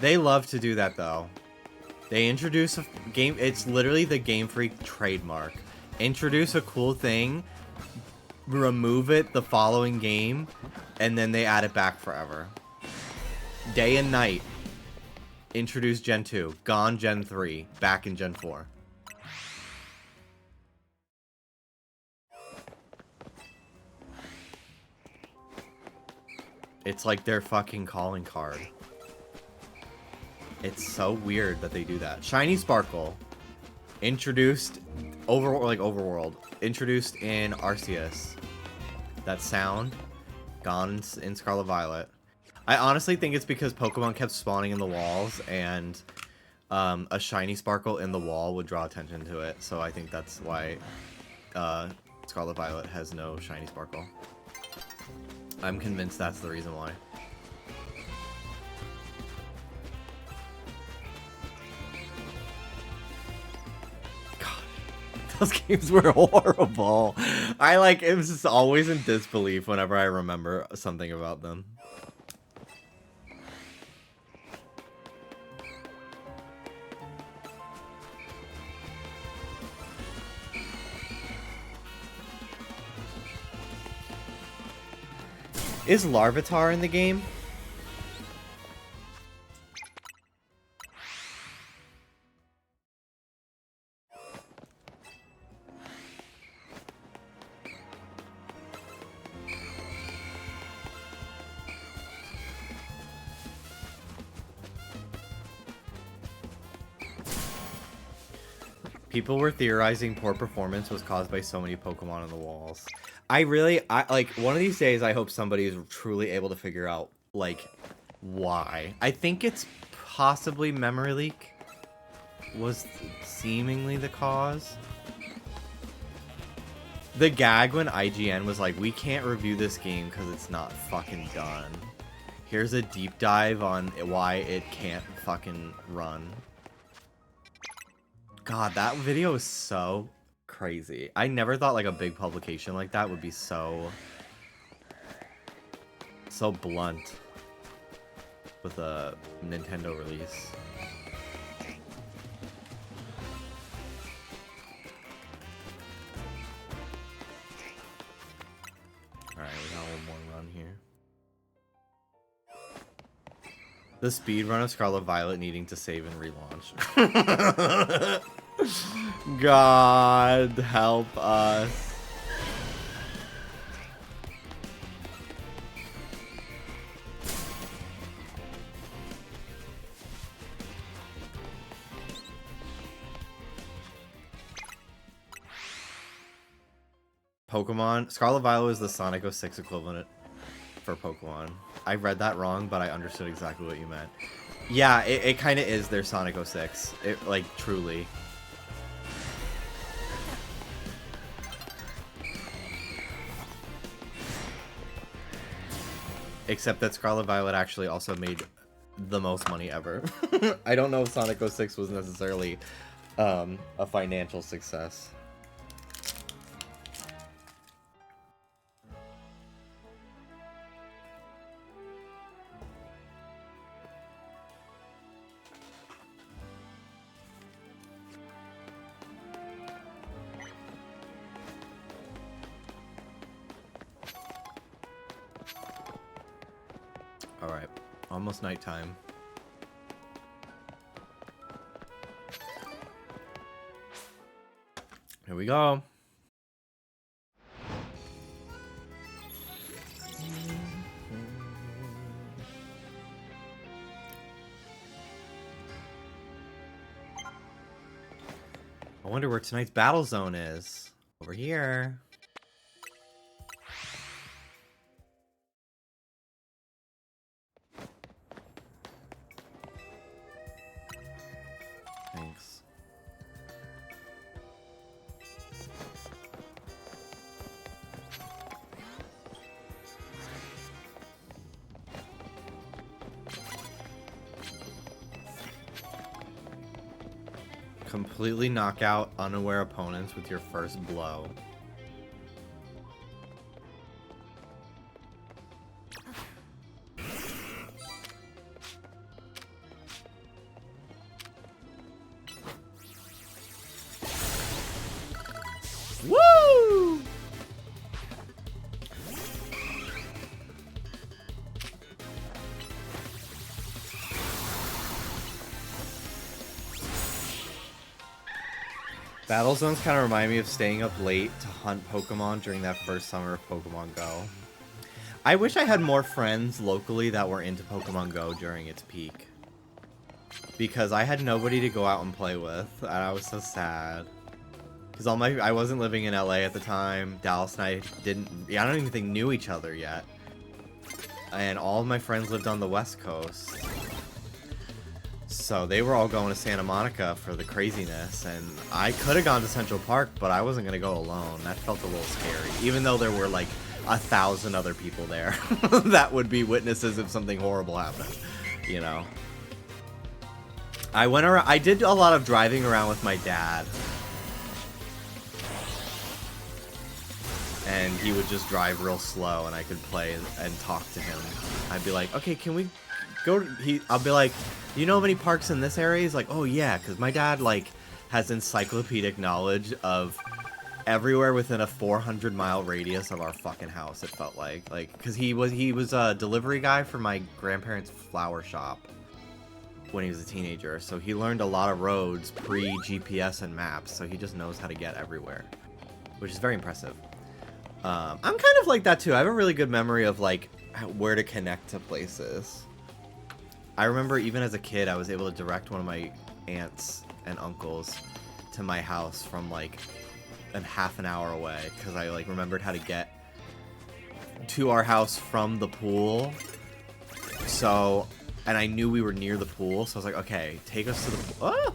They love to do that though. They introduce a game, it's literally the Game Freak trademark. Introduce a cool thing, remove it the following game, and then they add it back forever. Day and night. Introduce Gen 2. Gone Gen 3. Back in Gen 4. It's like their fucking calling card. It's so weird that they do that. Shiny Sparkle. Introduced Overworld. Introduced in Arceus. That sound. Gone in Scarlet Violet. I honestly think it's because Pokemon kept spawning in the walls, and a shiny sparkle in the wall would draw attention to it. So I think that's why Scarlet Violet has no shiny sparkle. I'm convinced that's the reason why. God, those games were horrible. I was just always in disbelief whenever I remember something about them. Is Larvitar in the game? People were theorizing poor performance was caused by so many Pokemon on the walls. I like, one of these days I hope somebody is truly able to figure out, like, why. I think it's possibly memory leak was seemingly the cause. The gag when IGN was like, we can't review this game because it's not fucking done. Here's a deep dive on why it can't fucking run. God, that video is so crazy. I never thought like a big publication like that would be so blunt with a Nintendo release. Alright, we got one more run here. The speed run of Scarlet Violet needing to save and relaunch. God help us. Pokemon. Scarlet Violet is the Sonic 06 equivalent for Pokemon. I read that wrong, but I understood exactly what you meant. Yeah, it kind of is their Sonic 06. It, like, truly. Except that Scarlet Violet actually also made the most money ever. I don't know if Sonic 06 was necessarily a financial success. Alright, almost nighttime. Here we go. I wonder where tonight's battle zone is. Over here. Thanks. Completely knock out unaware opponents with your first blow. Woo! Battle zones kind of remind me of staying up late to hunt Pokemon during that first summer of Pokemon Go. I wish I had more friends locally that were into Pokemon Go during its peak. Because I had nobody to go out and play with, and I was so sad. Because I wasn't living in LA at the time. Dallas and I I don't even think knew each other yet. And all of my friends lived on the West Coast. So they were all going to Santa Monica for the craziness, and I could have gone to Central Park, but I wasn't going to go alone. That felt a little scary, even though there were like 1,000 other people there that would be witnesses if something horrible happened, you know. I did a lot of driving around with my dad. And he would just drive real slow, and I could play and talk to him. I'd be like, okay, can we go to, I'll be like, do you know of any parks in this area? He's like, oh yeah, because my dad, like, has encyclopedic knowledge of everywhere within a 400-mile radius of our fucking house, it felt like. Like, because he was a delivery guy for my grandparents' flower shop when he was a teenager, so he learned a lot of roads pre-GPS and maps, so he just knows how to get everywhere, which is very impressive. I'm kind of like that too. I have a really good memory of like where to connect to places. I remember even as a kid, I was able to direct one of my aunts and uncles to my house from like half an hour away, because I like remembered how to get to our house from the pool. So, and I knew we were near the pool, so I was like, okay, take us to the pool. Ah!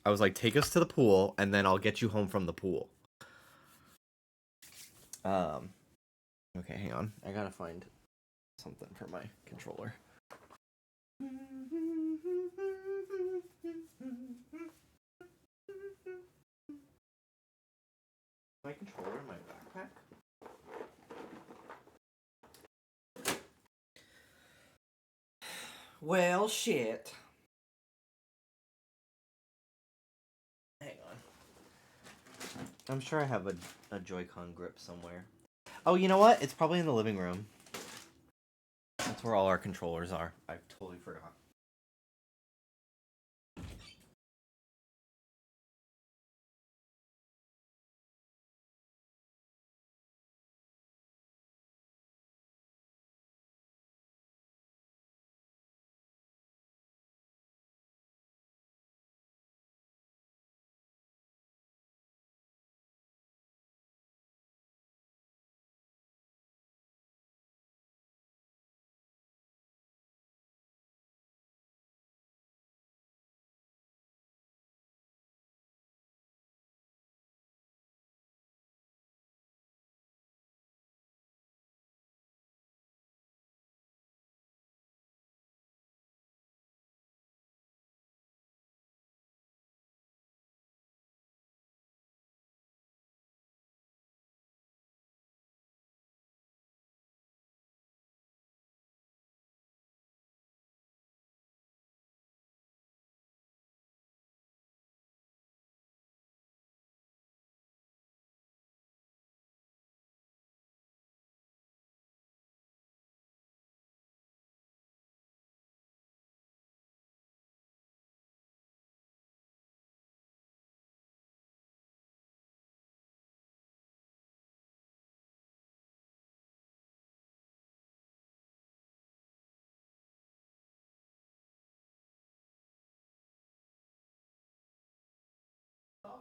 I was like, take us to the pool, and then I'll get you home from the pool. Okay, hang on. I gotta find something for my controller. My controller in my backpack? Well, shit. Hang on. I'm sure I have a Joy-Con grip somewhere. Oh, you know what? It's probably in the living room. That's where all our controllers are. I totally forgot.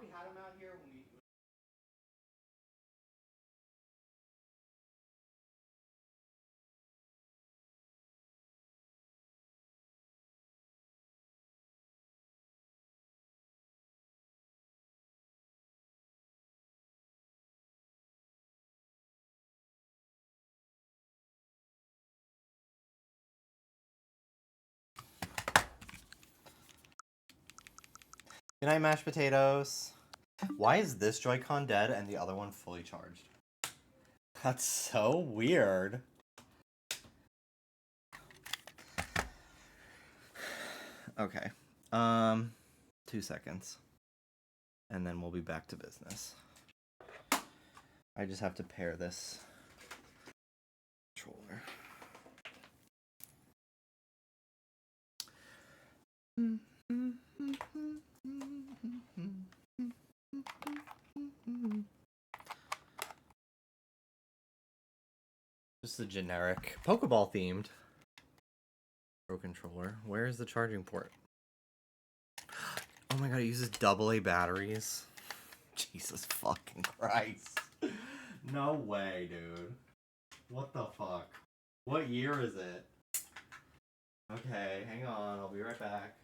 we had him out here when we. Good night, mashed potatoes. Why is this Joy-Con dead and the other one fully charged? That's so weird. Okay. 2 seconds. And then we'll be back to business. I just have to pair this controller. Just a generic Pokeball themed Pro controller. Where is the charging port? Oh my god, it uses AA batteries. Jesus fucking Christ. No way, dude. What the fuck? What year is it? Okay, hang on, I'll be right back.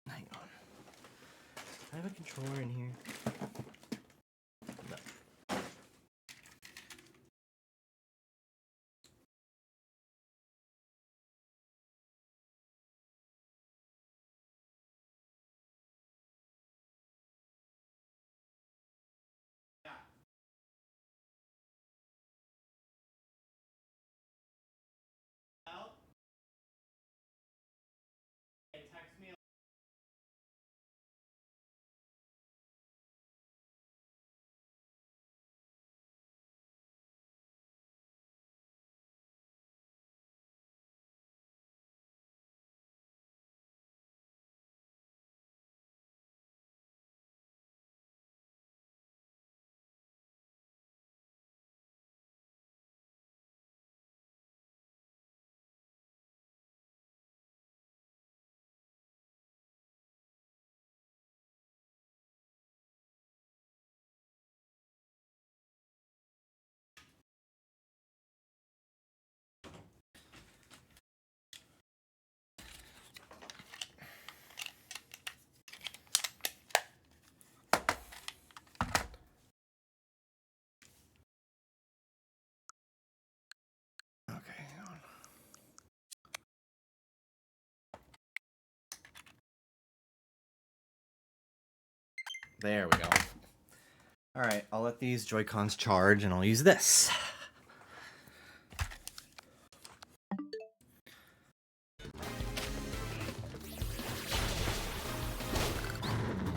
Hang on. I have a controller in here. No. Text me. Okay, hang on. There we go. Alright, I'll let these Joy-Cons charge and I'll use this.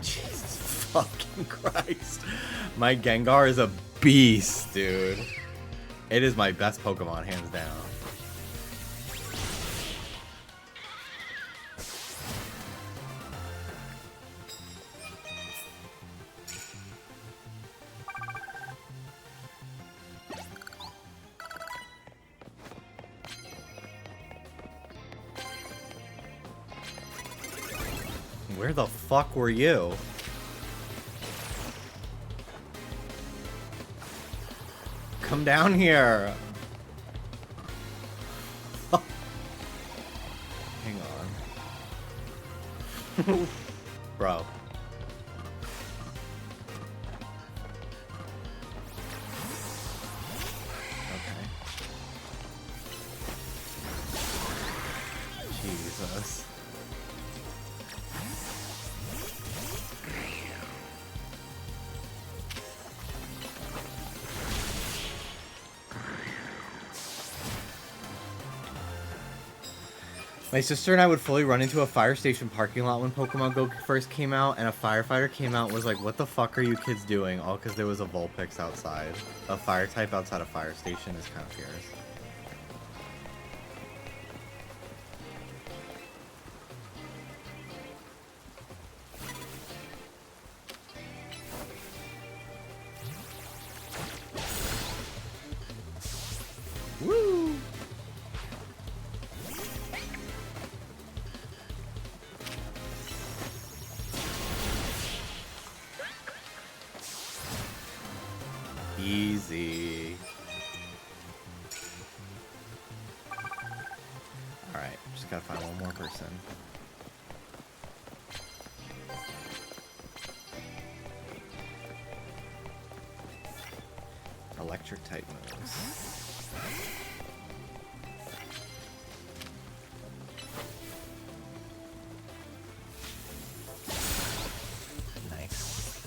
Jesus fucking Christ. My Gengar is a beast, dude. It is my best Pokemon, hands down. Where the fuck were you? Come down here. Hang on. Bro. Okay. Jesus. My sister and I would fully run into a fire station parking lot when Pokemon Go first came out, and a firefighter came out and was like, what the fuck are you kids doing? All because there was a Vulpix outside. A fire type outside a fire station is kind of fierce. Woo! Easy. Alright, just gotta find one more person. Electric type moves. Nice.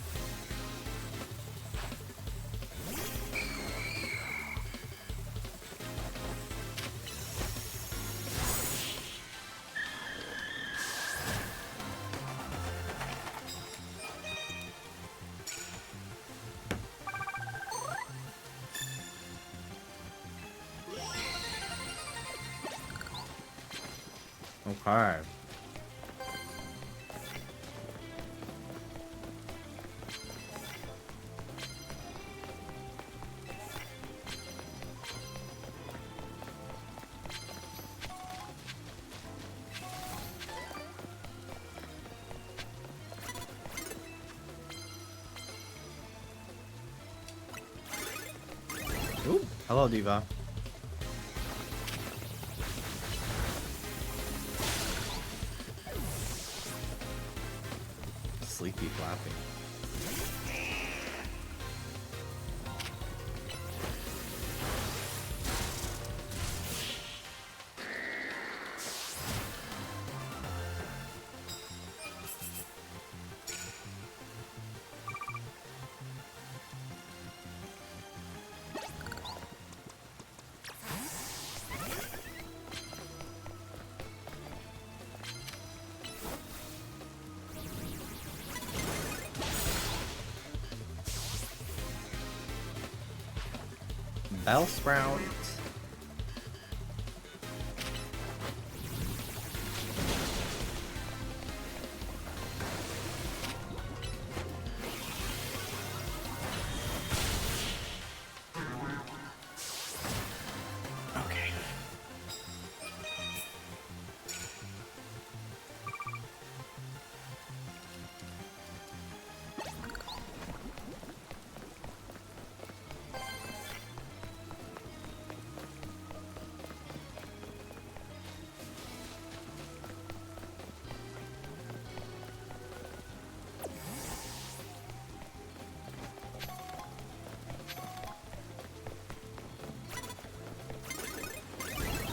Okay. Ooh, hello, Diva. Sleepy flapping. Bellsprout. Okay.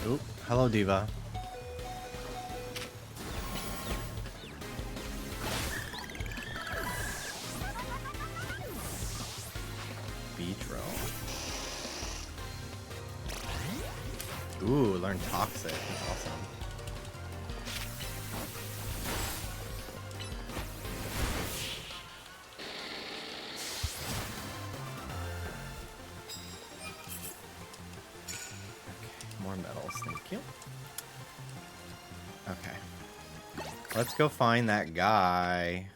Oop, hello, Diva. Beedrill. Ooh, learn Toxic. That's awesome. More medals, thank you. Okay. Let's go find that guy.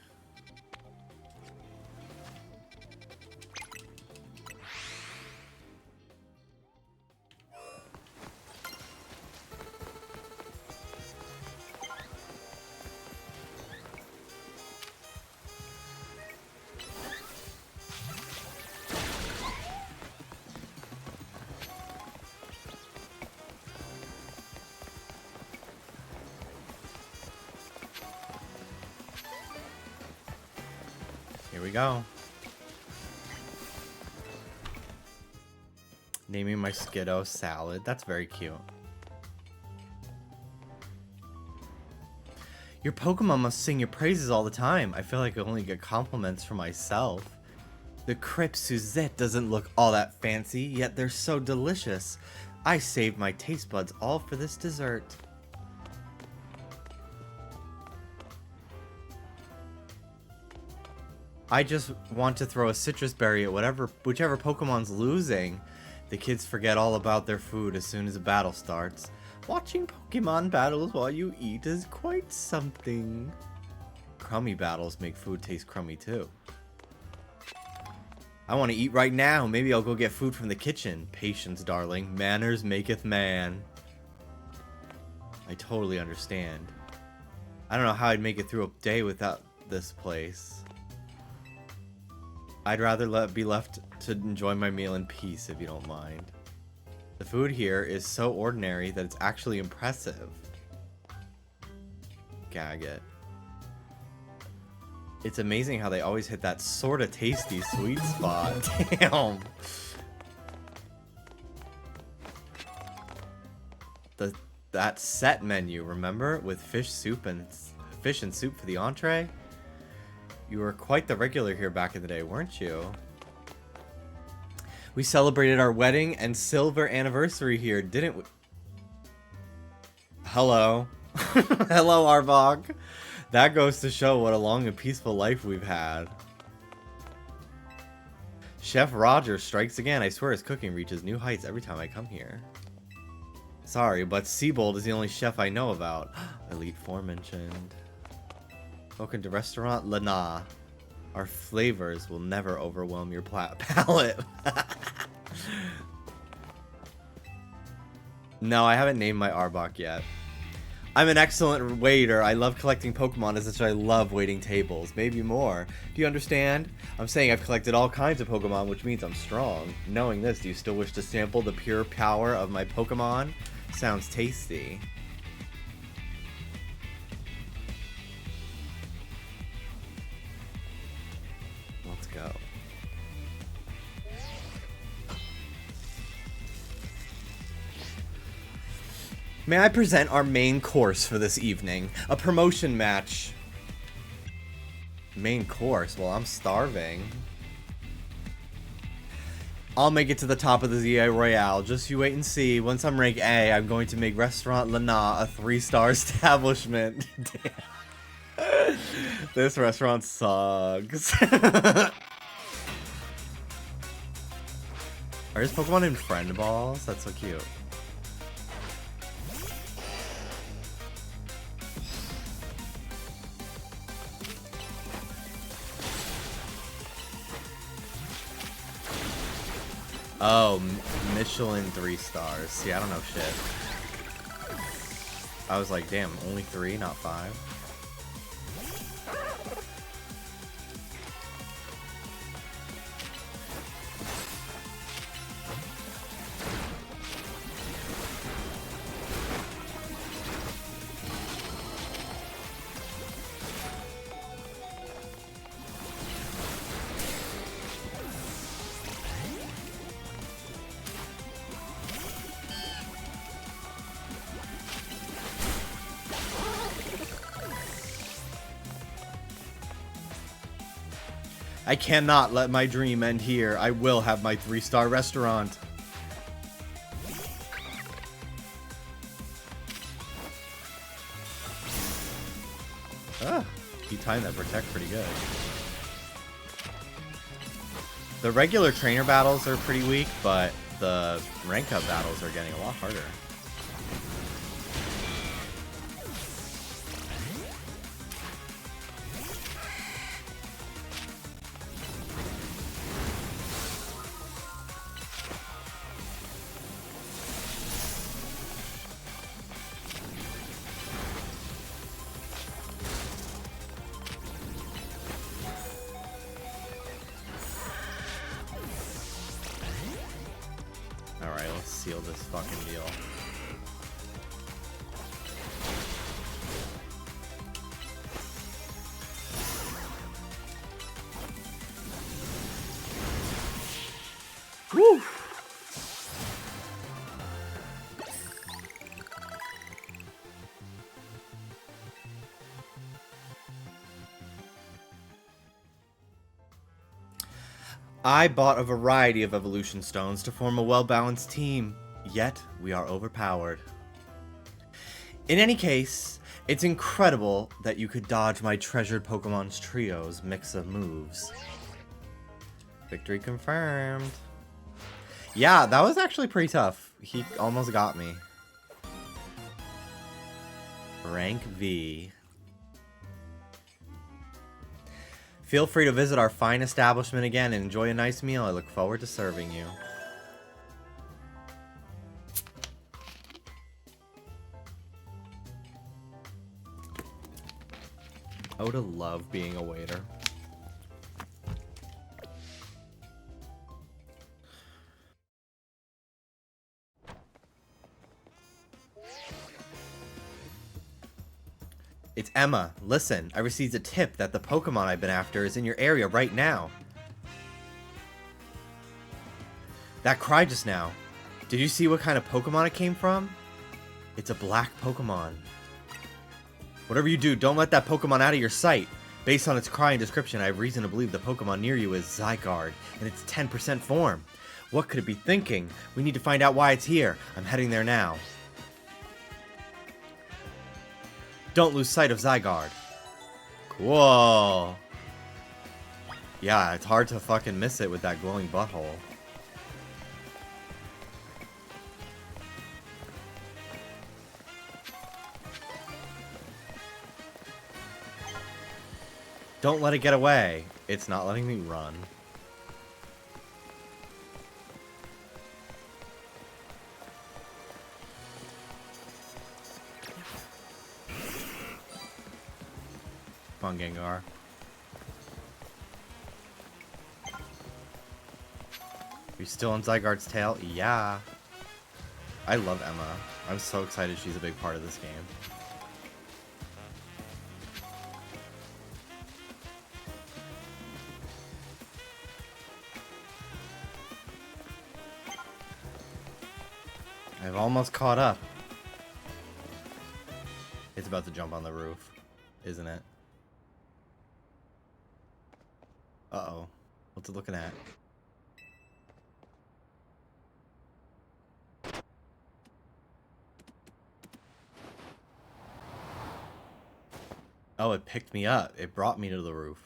Here we go. Naming my Skiddo Salad. That's very cute. Your Pokemon must sing your praises all the time. I feel like I only get compliments from myself. The crepe Suzette doesn't look all that fancy, yet they're so delicious. I saved my taste buds all for this dessert. I just want to throw a citrus berry at whichever Pokemon's losing. The kids forget all about their food as soon as a battle starts. Watching Pokemon battles while you eat is quite something. Crummy battles make food taste crummy too. I want to eat right now. Maybe I'll go get food from the kitchen. Patience, darling. Manners maketh man. I totally understand. I don't know how I'd make it through a day without this place. I'd rather be left to enjoy my meal in peace, if you don't mind. The food here is so ordinary that it's actually impressive. Gag it. It's amazing how they always hit that sort of tasty sweet spot. Damn. That set menu, remember? With fish and soup for the entree? You were quite the regular here back in the day, weren't you? We celebrated our wedding and silver anniversary here, didn't we? Hello. Hello, Arbok. That goes to show what a long and peaceful life we've had. Chef Roger strikes again. I swear his cooking reaches new heights every time I come here. Sorry, but Seabold is the only chef I know about. Elite Four mentioned. Welcome to Restaurant Lana. Our flavors will never overwhelm your palate. No, I haven't named my Arbok yet. I'm an excellent waiter. I love collecting Pokemon as much as I love waiting tables. Maybe more. Do you understand? I'm saying I've collected all kinds of Pokemon, which means I'm strong. Knowing this, do you still wish to sample the pure power of my Pokemon? Sounds tasty. Let's go. May I present our main course for this evening? A promotion match. Main course? Well, I'm starving. I'll make it to the top of the ZA Royale. Just you wait and see. Once I'm rank A, I'm going to make Restaurant Lana a 3-star establishment. Damn. This restaurant sucks. Are his Pokemon in friend balls? That's so cute. Oh, Michelin 3 stars. See, I don't know shit. I was like, damn, only 3, not 5. I cannot let my dream end here. I will have my 3-star restaurant. Ah, you timed that protect pretty good. The regular trainer battles are pretty weak, but the rank up battles are getting a lot harder. Alright, let's seal this fucking deal. Woo! I bought a variety of evolution stones to form a well-balanced team, yet we are overpowered. In any case, it's incredible that you could dodge my treasured Pokemon's trio's mix of moves. Victory confirmed. Yeah, that was actually pretty tough. He almost got me. Rank V. Feel free to visit our fine establishment again and enjoy a nice meal. I look forward to serving you. I would love being a waiter. It's Emma. Listen, I received a tip that the Pokemon I've been after is in your area right now. That cry just now. Did you see what kind of Pokemon it came from? It's a black Pokemon. Whatever you do, don't let that Pokemon out of your sight. Based on its cry and description, I have reason to believe the Pokemon near you is Zygarde, in its 10% form. What could it be thinking? We need to find out why it's here. I'm heading there now. Don't lose sight of Zygarde. Cool. Yeah, it's hard to fucking miss it with that glowing butthole. Don't let it get away. It's not letting me run. Come on, Gengar. Are you still on Zygarde's tail? Yeah. I love Emma. I'm so excited she's a big part of this game. I've almost caught up. It's about to jump on the roof, isn't it? Uh-oh. What's it looking at? Oh, it picked me up. It brought me to the roof.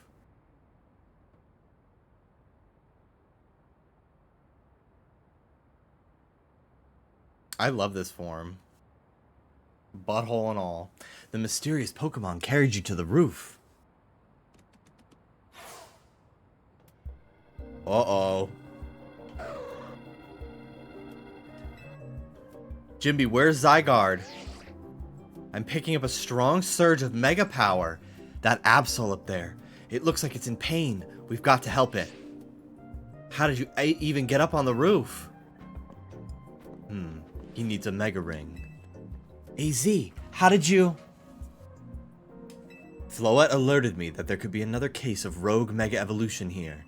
I love this form. Butthole and all. The mysterious Pokemon carried you to the roof. Uh-oh. Jimby, where's Zygarde? I'm picking up a strong surge of mega power. That Absol up there. It looks like it's in pain. We've got to help it. How did you even get up on the roof? He needs a Mega Ring. AZ, how did you... Floette alerted me that there could be another case of rogue Mega Evolution here.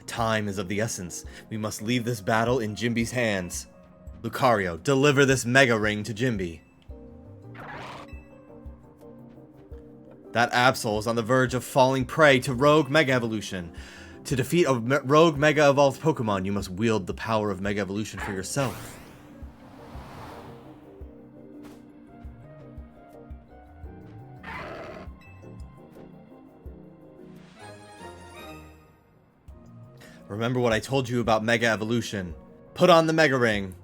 Time is of the essence. We must leave this battle in Jimby's hands. Lucario, deliver this Mega Ring to Jimby. That Absol is on the verge of falling prey to rogue Mega Evolution. To defeat a rogue Mega Evolved Pokemon, you must wield the power of Mega Evolution for yourself. Remember what I told you about Mega Evolution. Put on the Mega Ring.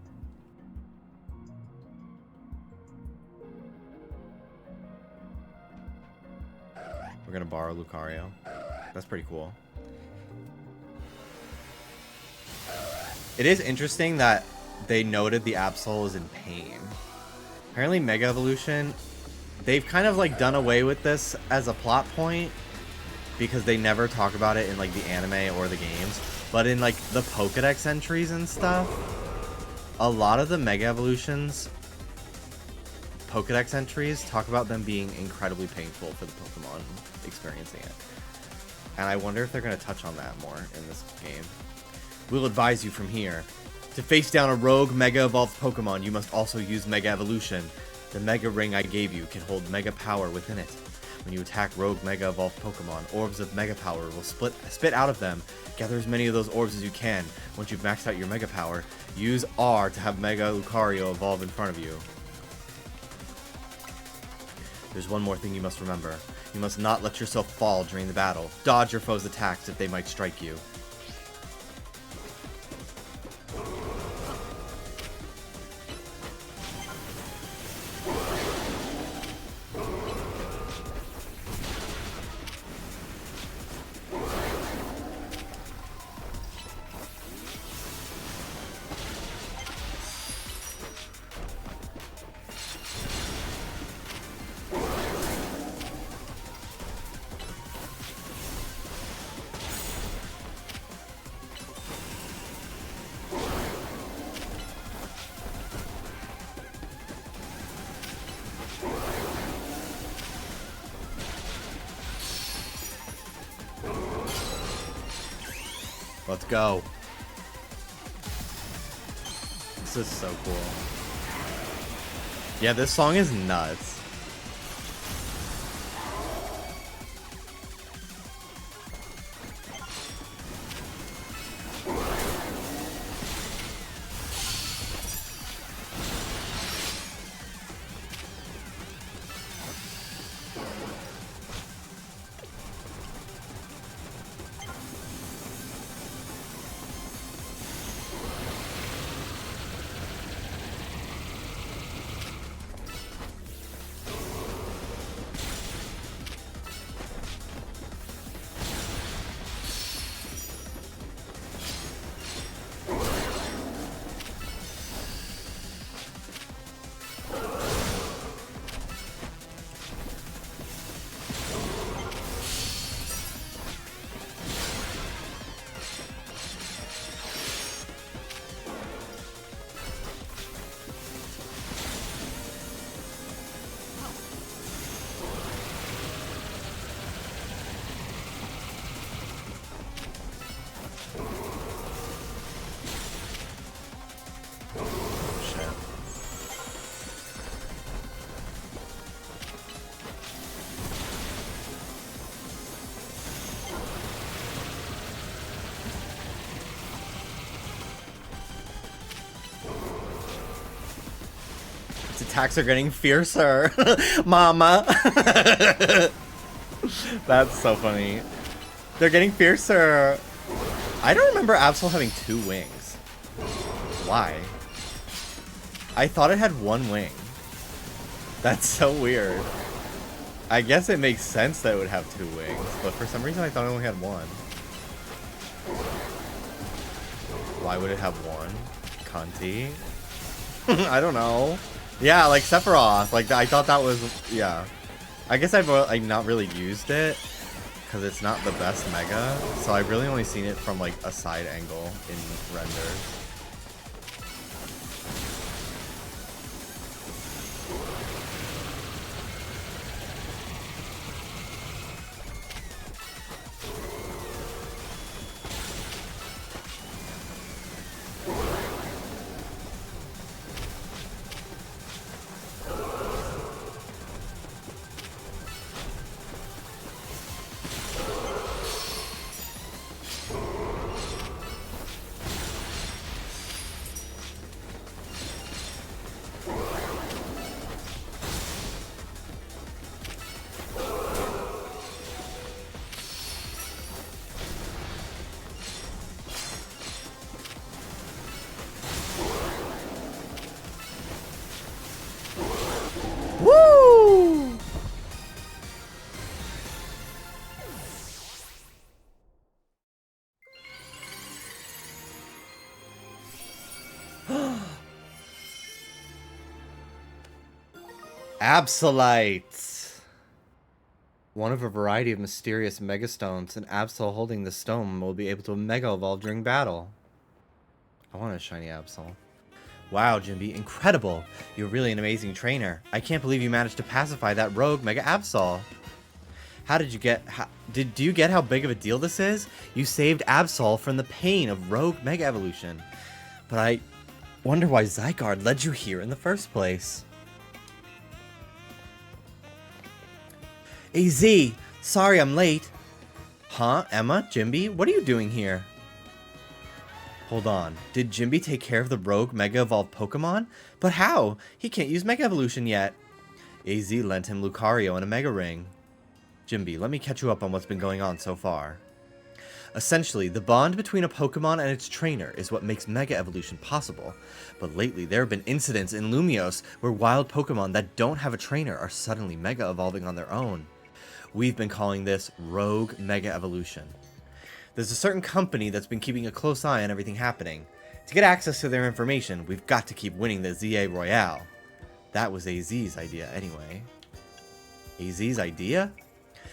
We're gonna borrow Lucario. That's pretty cool. It is interesting that they noted the Absol is in pain. Apparently Mega Evolution, they've kind of like done away with this as a plot point because they never talk about it in like the anime or the games. But in like the Pokédex entries and stuff, a lot of the Mega Evolutions Pokédex entries talk about them being incredibly painful for the Pokemon experiencing it. And I wonder if they're going to touch on that more in this game. We'll advise you from here. To face down a rogue Mega Evolved Pokemon, you must also use Mega Evolution. The Mega Ring I gave you can hold Mega Power within it. When you attack rogue Mega Evolved Pokemon, orbs of Mega Power will spit out of them. Gather as many of those orbs as you can. Once you've maxed out your Mega Power, use R to have Mega Lucario evolve in front of you. There's one more thing you must remember. You must not let yourself fall during the battle. Dodge your foes' attacks if they might strike you. Let's go. This is so cool. Yeah, this song is nuts. Attacks are getting fiercer. Mama. That's so funny. They're getting fiercer. I don't remember Absol having 2 wings. Why? I thought it had 1 wing. That's so weird. I guess it makes sense that it would have 2 wings, but for some reason I thought it only had 1. Why would it have 1? Cunty? I don't know. Yeah, like Sephiroth. Like, I thought that was... Yeah. I guess I've like, not really used it, because it's not the best Mega, so I've really only seen it from, like, a side angle in render. Woo! Absolite! One of a variety of mysterious Mega Stones, and Absol holding the stone will be able to Mega Evolve during battle. I want a shiny Absol. Wow, Jimby, incredible! You're really an amazing trainer. I can't believe you managed to pacify that rogue Mega Absol. How did you get... do you get how big of a deal this is? You saved Absol from the pain of rogue Mega Evolution. But I wonder why Zygarde led you here in the first place. AZ, sorry I'm late. Huh, Emma, Jimby, what are you doing here? Hold on, did Jimby take care of the rogue Mega Evolved Pokemon? But how? He can't use Mega Evolution yet. AZ lent him Lucario and a Mega Ring. Jimby, let me catch you up on what's been going on so far. Essentially, the bond between a Pokemon and its trainer is what makes Mega Evolution possible. But lately, there have been incidents in Lumiose where wild Pokemon that don't have a trainer are suddenly Mega Evolving on their own. We've been calling this Rogue Mega Evolution. There's a certain company that's been keeping a close eye on everything happening. To get access to their information, we've got to keep winning the ZA Royale. That was AZ's idea anyway. AZ's idea?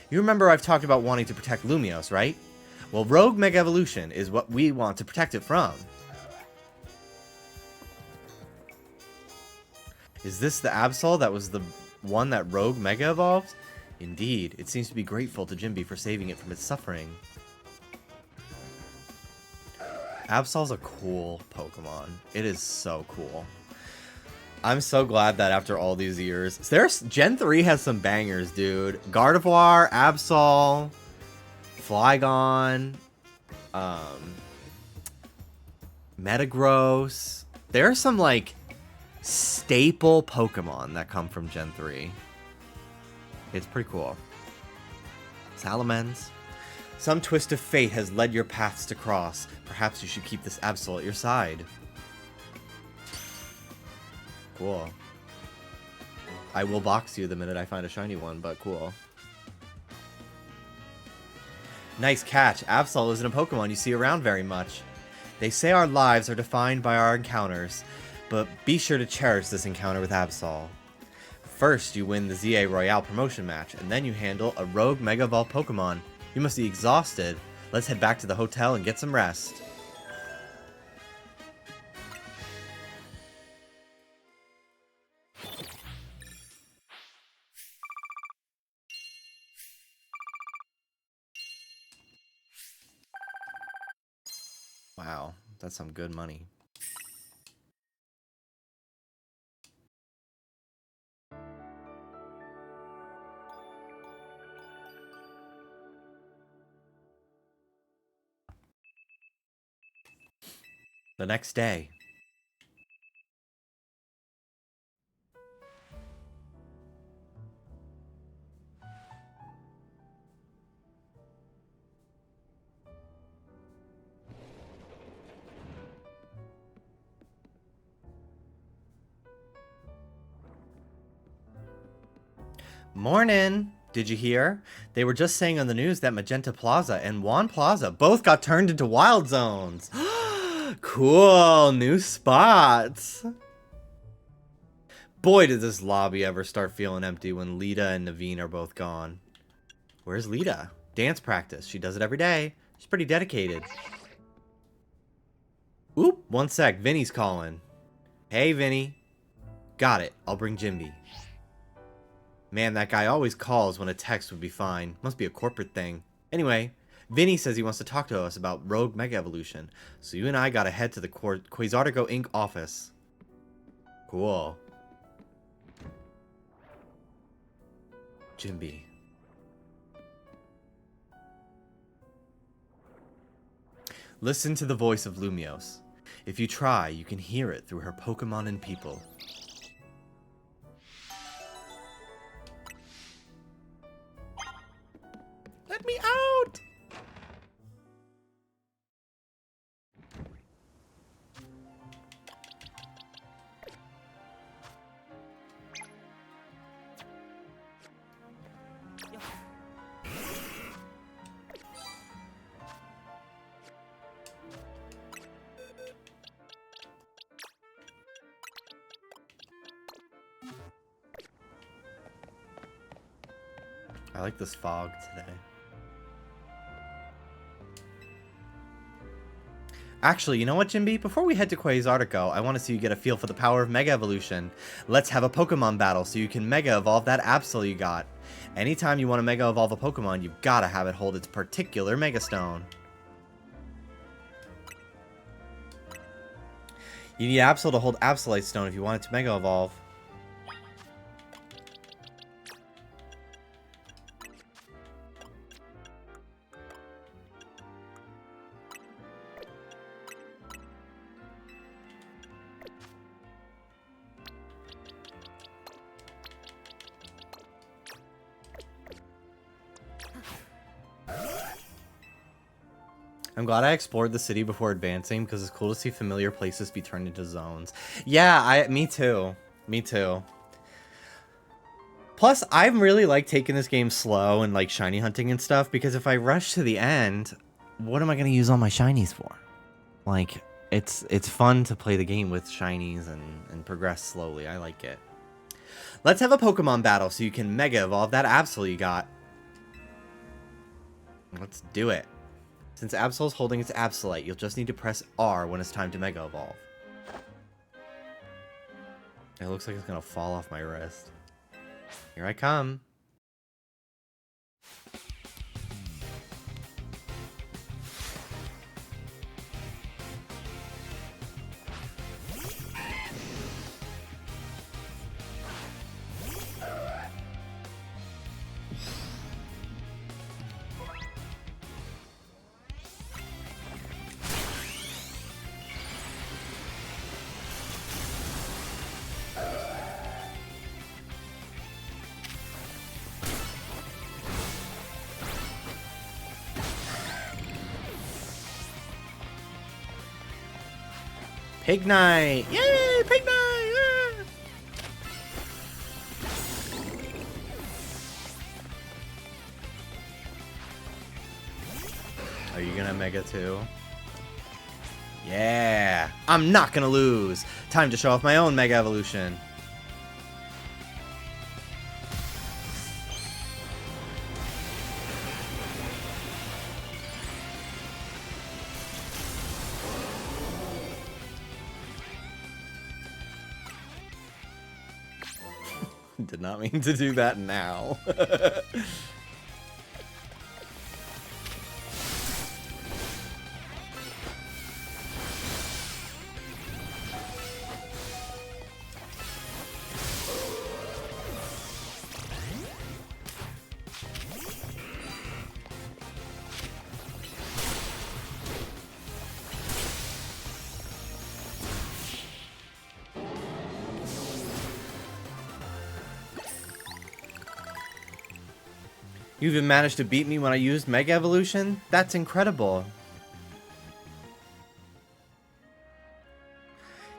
You remember I've talked about wanting to protect Lumiose, right? Well, Rogue Mega Evolution is what we want to protect it from. Is this the Absol that was the one that Rogue Mega evolved? Indeed, it seems to be grateful to Jimby for saving it from its suffering. Absol's a cool Pokemon. It is so cool. I'm so glad that after all these years, Gen 3 has some bangers, dude. Gardevoir, Absol, Flygon, Metagross. There are some like staple Pokemon that come from Gen 3. It's pretty cool. Salamence. Some twist of fate has led your paths to cross. Perhaps you should keep this Absol at your side. Cool. I will box you the minute I find a shiny one, but cool. Nice catch. Absol isn't a Pokemon you see around very much. They say our lives are defined by our encounters, but be sure to cherish this encounter with Absol. First, you win the ZA Royale promotion match, and then you handle a rogue Mega Evolved Pokemon. You must be exhausted. Let's head back to the hotel and get some rest. Wow, that's some good money. The next day. Morning! Did you hear? They were just saying on the news that Magenta Plaza and Juan Plaza both got turned into wild zones. Cool, new spots. Boy, did this lobby ever start feeling empty when Lita and Naveen are both gone. Where's Lita? Dance practice. She does it every day. She's pretty dedicated. Oop, one sec. Vinny's calling. Hey, Vinny. Got it. I'll bring Jimby. Man, that guy always calls when a text would be fine. Must be a corporate thing. Anyway, Vinny says he wants to talk to us about Rogue Mega Evolution, so you and I gotta head to the Quasartigo Inc. office. Cool. Jimby. Listen to the voice of Lumiose. If you try, you can hear it through her Pokemon and people. Let me out! I like this fog today. Actually, you know what, Jimby? Before we head to Quasartico, I want to see you get a feel for the power of Mega Evolution. Let's have a Pokemon battle so you can Mega Evolve that Absol you got. Anytime you want to Mega Evolve a Pokemon, you've got to have it hold its particular Mega Stone. You need Absol to hold Absolite Stone if you want it to Mega Evolve. I'm glad I explored the city before advancing because it's cool to see familiar places be turned into zones. Yeah, me too. Me too. Plus, I really like taking this game slow and like shiny hunting and stuff because if I rush to the end, what am I going to use all my shinies for? Like, it's fun to play the game with shinies and progress slowly. I like it. Let's have a Pokemon battle so you can Mega Evolve that Absol you got. Let's do it. Since Absol's holding its Absolite, you'll just need to press R when it's time to Mega Evolve. It looks like it's gonna fall off my wrist. Here I come. Pig Night! Yay! Pig Night! Ah! Are you gonna Mega too? Yeah! I'm not gonna lose! Time to show off my own Mega Evolution. Did not mean to do that now. You even managed to beat me when I used Mega Evolution? That's incredible.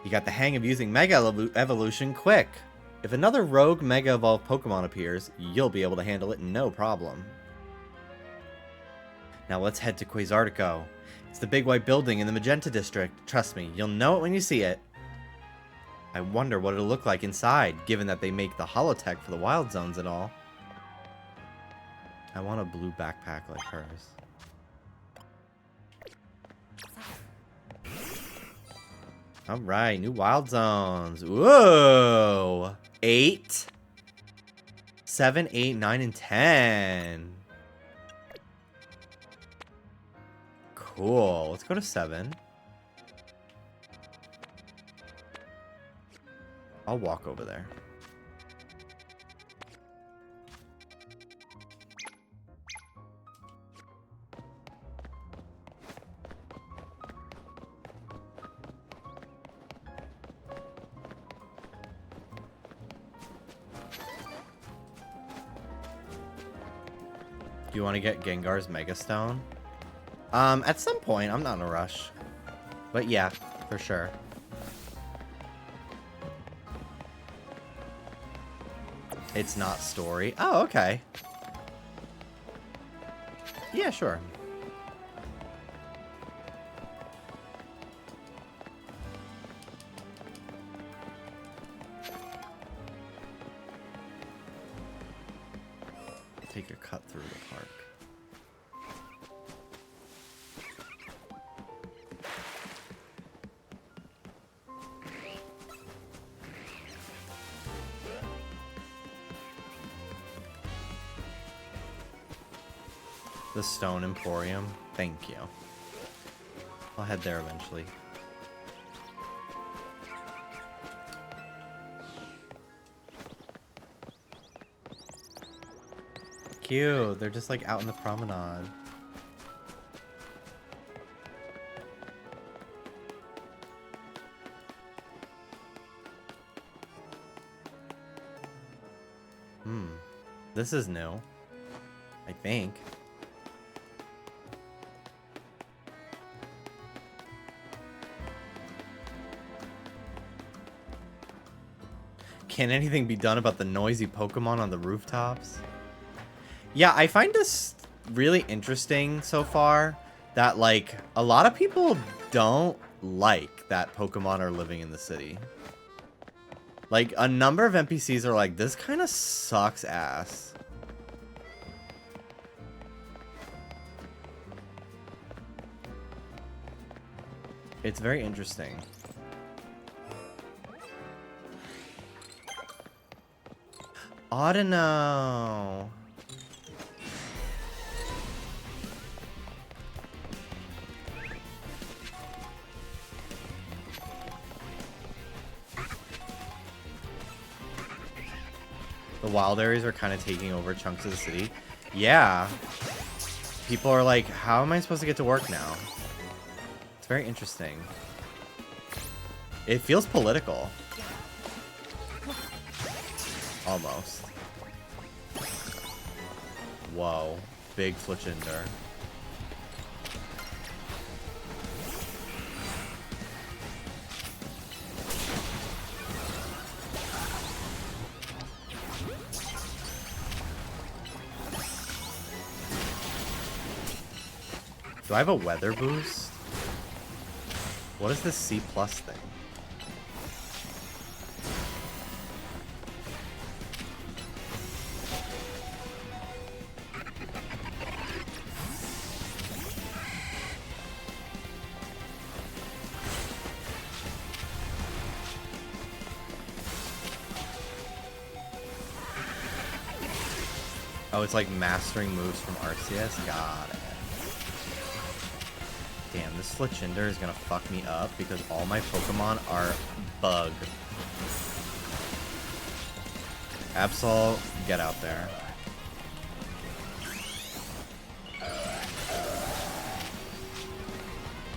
You got the hang of using Mega Evolution quick. If another rogue Mega Evolved Pokemon appears, you'll be able to handle it no problem. Now let's head to Quasartico. It's the big white building in the Magenta District. Trust me, you'll know it when you see it. I wonder what it'll look like inside, given that they make the Holotech for the Wild Zones and all. I want a blue backpack like hers. Alright, new Wild Zones. Whoa! 8, 7, 8, 9, and 10. Cool. Let's go to 7. I'll walk over there. Do you want to get Gengar's Mega Stone? At some point. I'm not in a rush. But yeah, for sure. It's not story. Oh, okay. Yeah, sure. Take your cut through the park. The Stone Emporium. Thank you. I'll head there eventually. Cute. They're just like out in the promenade. This is new. I think. Can anything be done about the noisy Pokemon on the rooftops? Yeah, I find this really interesting so far that, like, a lot of people don't like that Pokemon are living in the city. Like, a number of NPCs are like, this kind of sucks ass. It's very interesting. Audino. The wild areas are kind of taking over chunks of the city. Yeah. People are like, how am I supposed to get to work now? It's very interesting. It feels political. Almost. Whoa. Big Fletchinder. Do I have a weather boost? What is this C+ thing? Oh, it's like mastering moves from Arceus? Got it. Damn, this Fletchinder is gonna fuck me up because all my Pokemon are bug. Absol, get out there.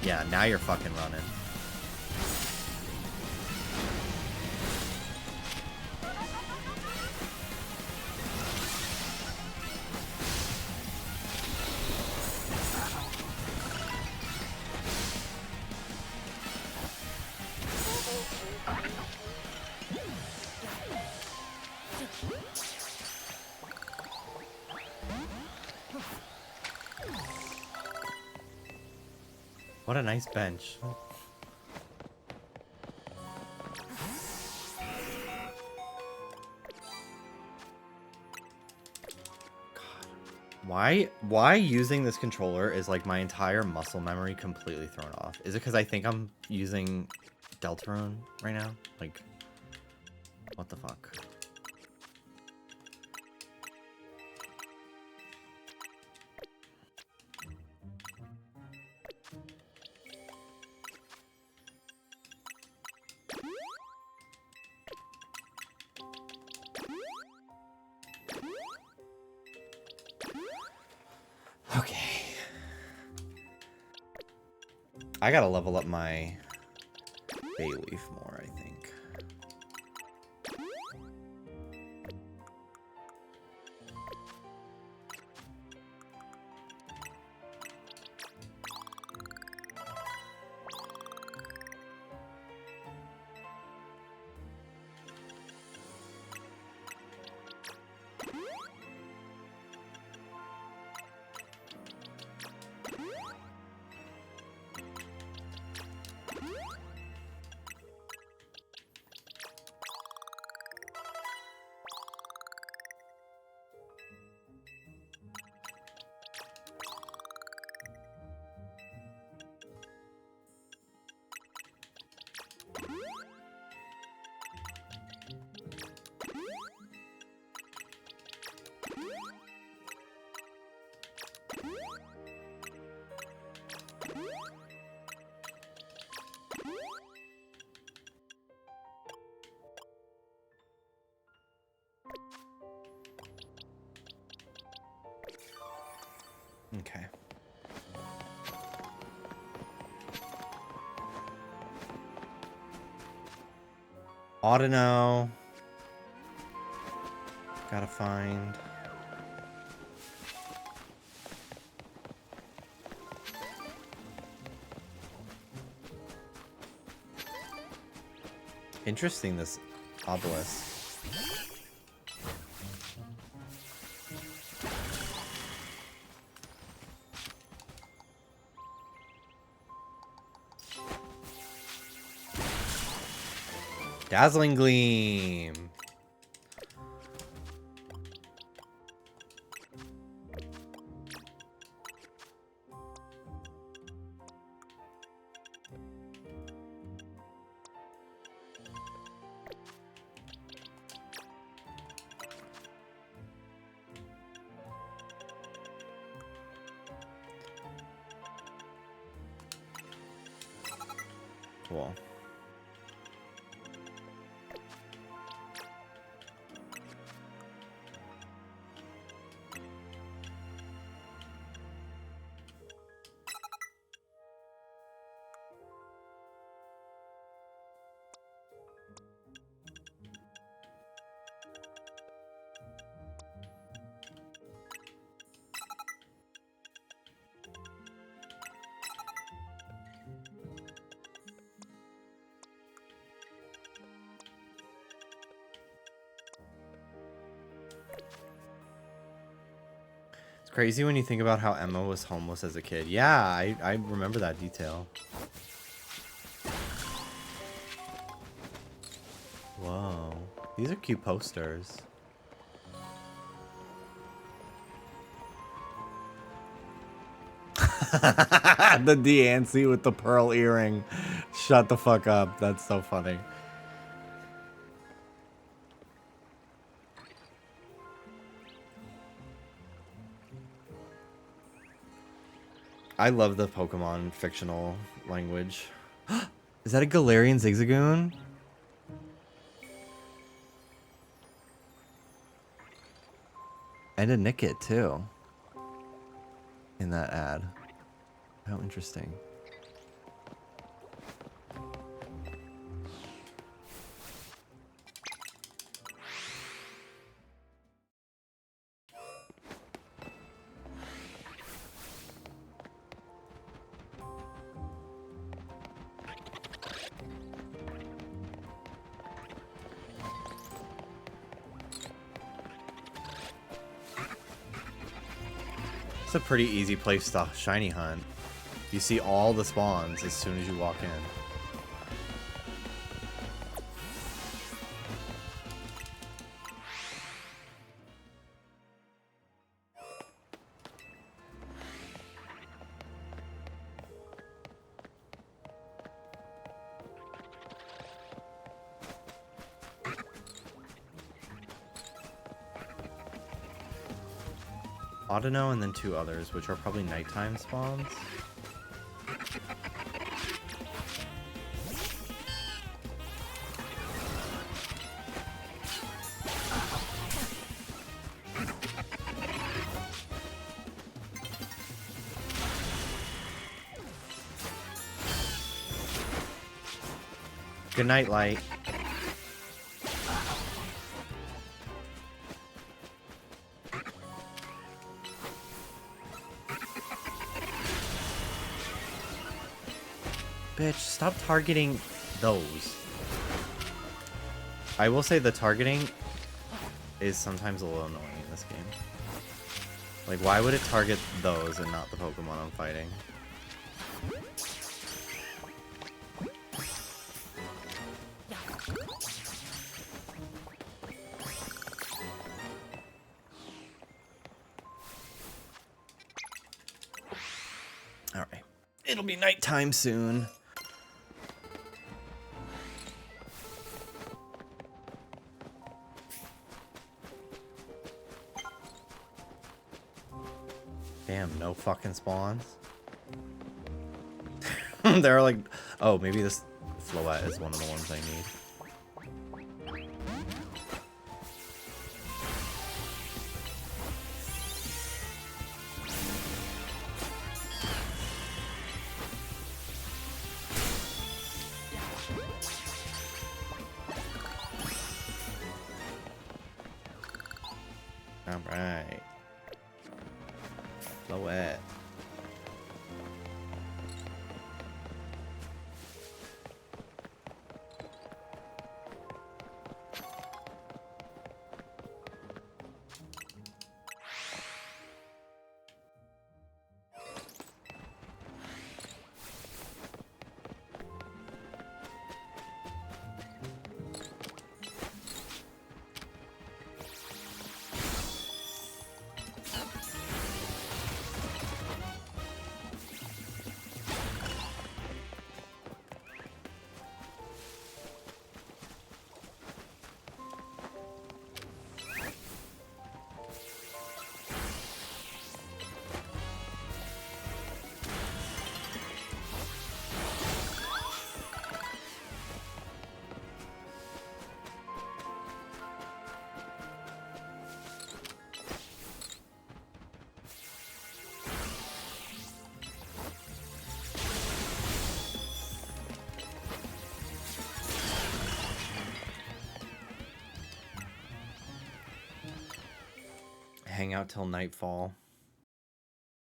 Yeah, now you're fucking running. What a nice bench. Why using this controller is like my entire muscle memory completely thrown off? Is it because I think I'm using Deltarune right now? Like, what the fuck? Okay. I gotta level up my Bayleaf more, I think. Okay. Audino. Gotta find. Interesting, this obelisk. Dazzling Gleam. Cool. It's crazy when you think about how Emma was homeless as a kid. Yeah, I remember that detail. Whoa. These are cute posters. The Deancy with the pearl earring. Shut the fuck up. That's so funny. I love the Pokemon fictional language. Is that a Galarian Zigzagoon? And a Nickit too. In that ad. How interesting. It's a pretty easy place to shiny hunt. You see all the spawns as soon as you walk in. Audino and then 2 others, which are probably nighttime spawns. Good night, Light. Bitch, stop targeting those. I will say the targeting is sometimes a little annoying in this game. Like, why would it target those and not the Pokemon I'm fighting? Alright. It'll be nighttime soon. Damn, no fucking spawns. They're like, oh, maybe this Floette is one of the ones I need. All right. Floette. Hang out till nightfall.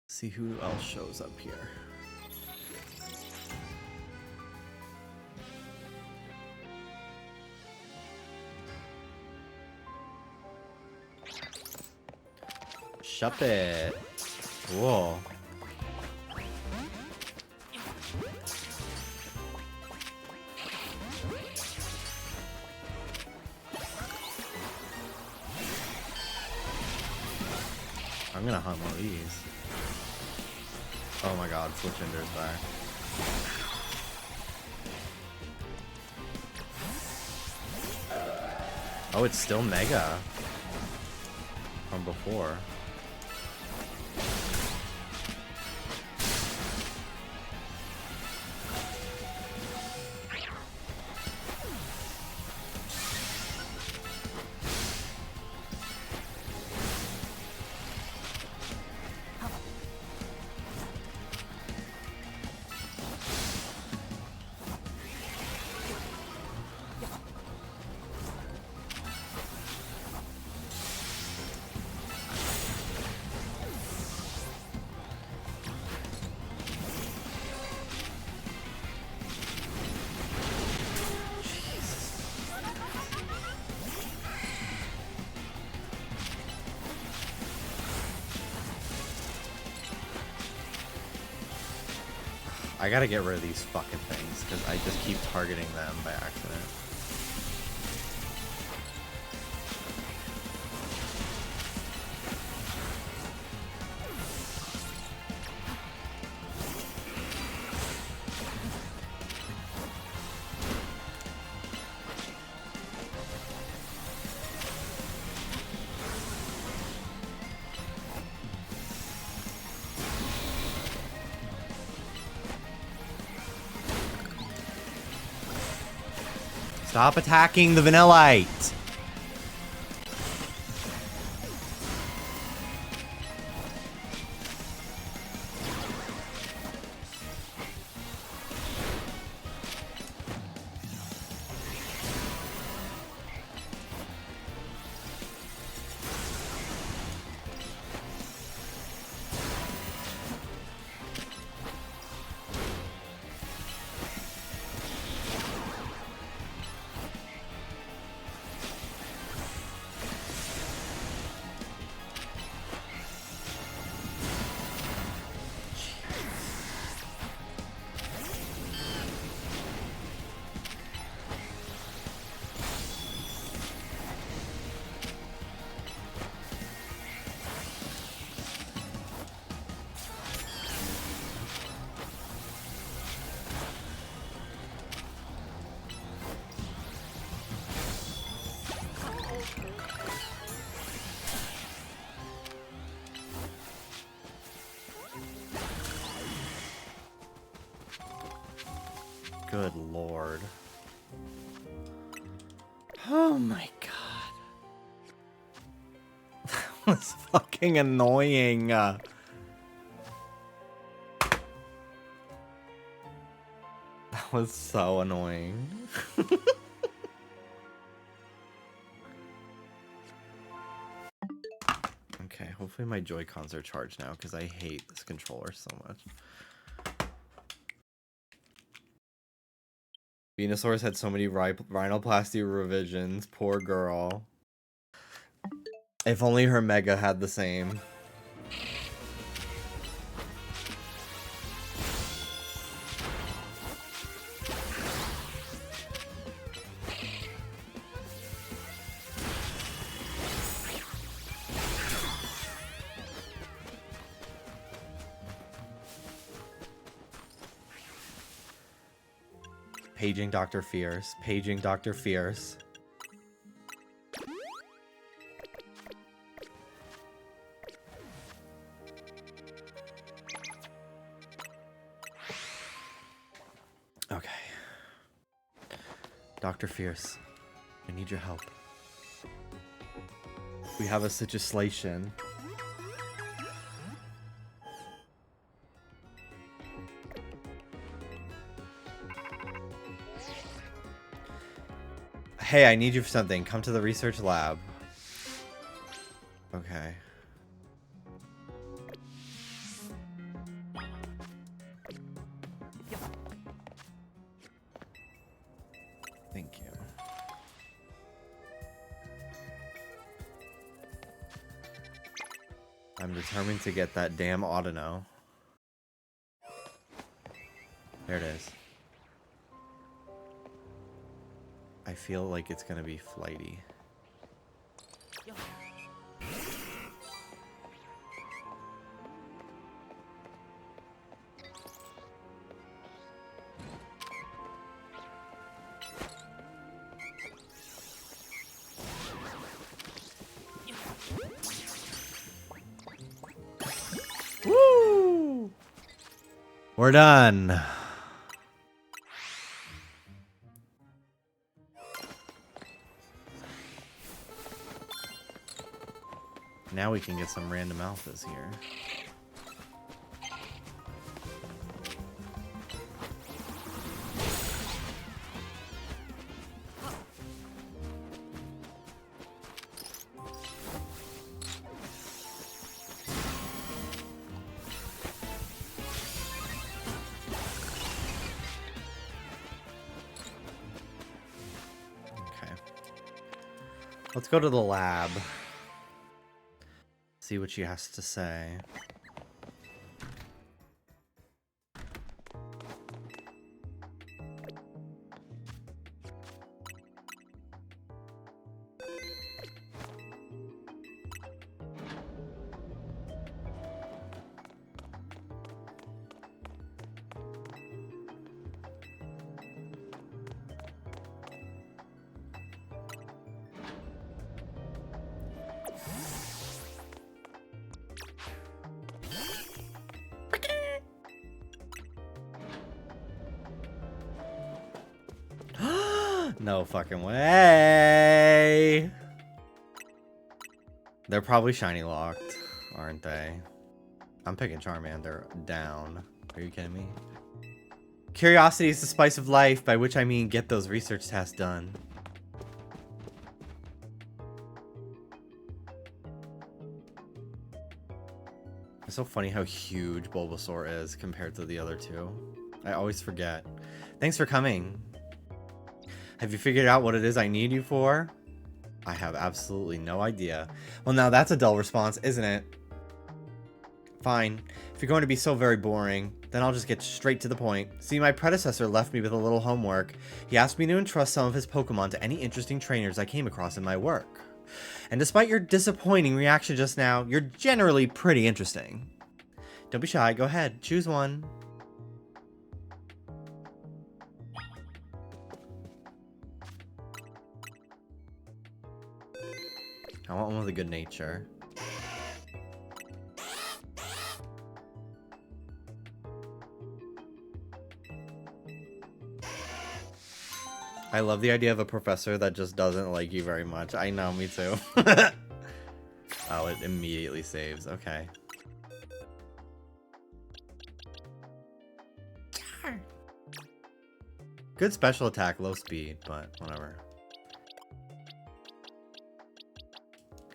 See who else shows up here. Shut it. Cool. I'm gonna hunt one of these. Oh my god, Switch Ender's back. Oh, it's still Mega from before. I gotta get rid of these fucking things, because I just keep targeting them by accident. Stop attacking the Vanillite! Good lord. Oh my god. That was fucking annoying. That was so annoying. Okay, hopefully my Joy-Cons are charged now, because I hate this controller so much. Venusaur's had so many rhinoplasty revisions. Poor girl. If only her Mega had the same. Paging Dr. Fierce. Paging Dr. Fierce. Okay. Dr. Fierce, I need your help. We have a situation. Hey, I need you for something. Come to the research lab. Okay. Thank you. I'm determined to get that damn Audino. There it is. I feel like it's gonna be flighty. Woo! We're done. Now we can get some random alphas here. Okay. Let's go to the lab. See what she has to say. No fucking way. They're probably shiny locked, aren't they? I'm picking Charmander down. Are you kidding me? Curiosity is the spice of life, by which I mean get those research tasks done. It's so funny how huge Bulbasaur is compared to the other two. I always forget. Thanks for coming. Have you figured out what it is I need you for? I have absolutely no idea. Well, now that's a dull response, isn't it? Fine. If you're going to be so very boring, then I'll just get straight to the point. See, my predecessor left me with a little homework. He asked me to entrust some of his Pokémon to any interesting trainers I came across in my work. And despite your disappointing reaction just now, you're generally pretty interesting. Don't be shy, go ahead, choose one. I want one with a good nature. I love the idea of a professor that just doesn't like you very much. I know, me too. Oh, it immediately saves. Okay. Good special attack, low speed, but whatever.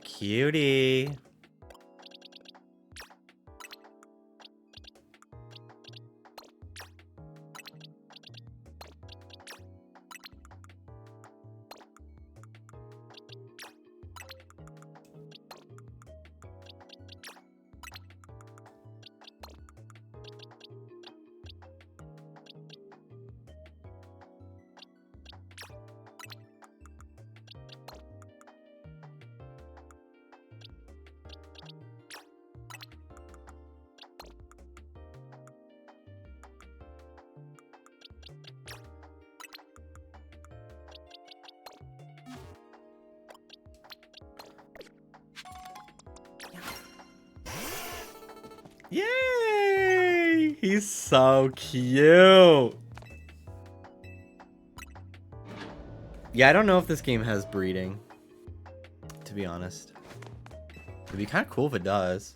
Cutie. Yay! He's so cute. Yeah, I don't know if this game has breeding, to be honest. It'd be kind of cool if it does.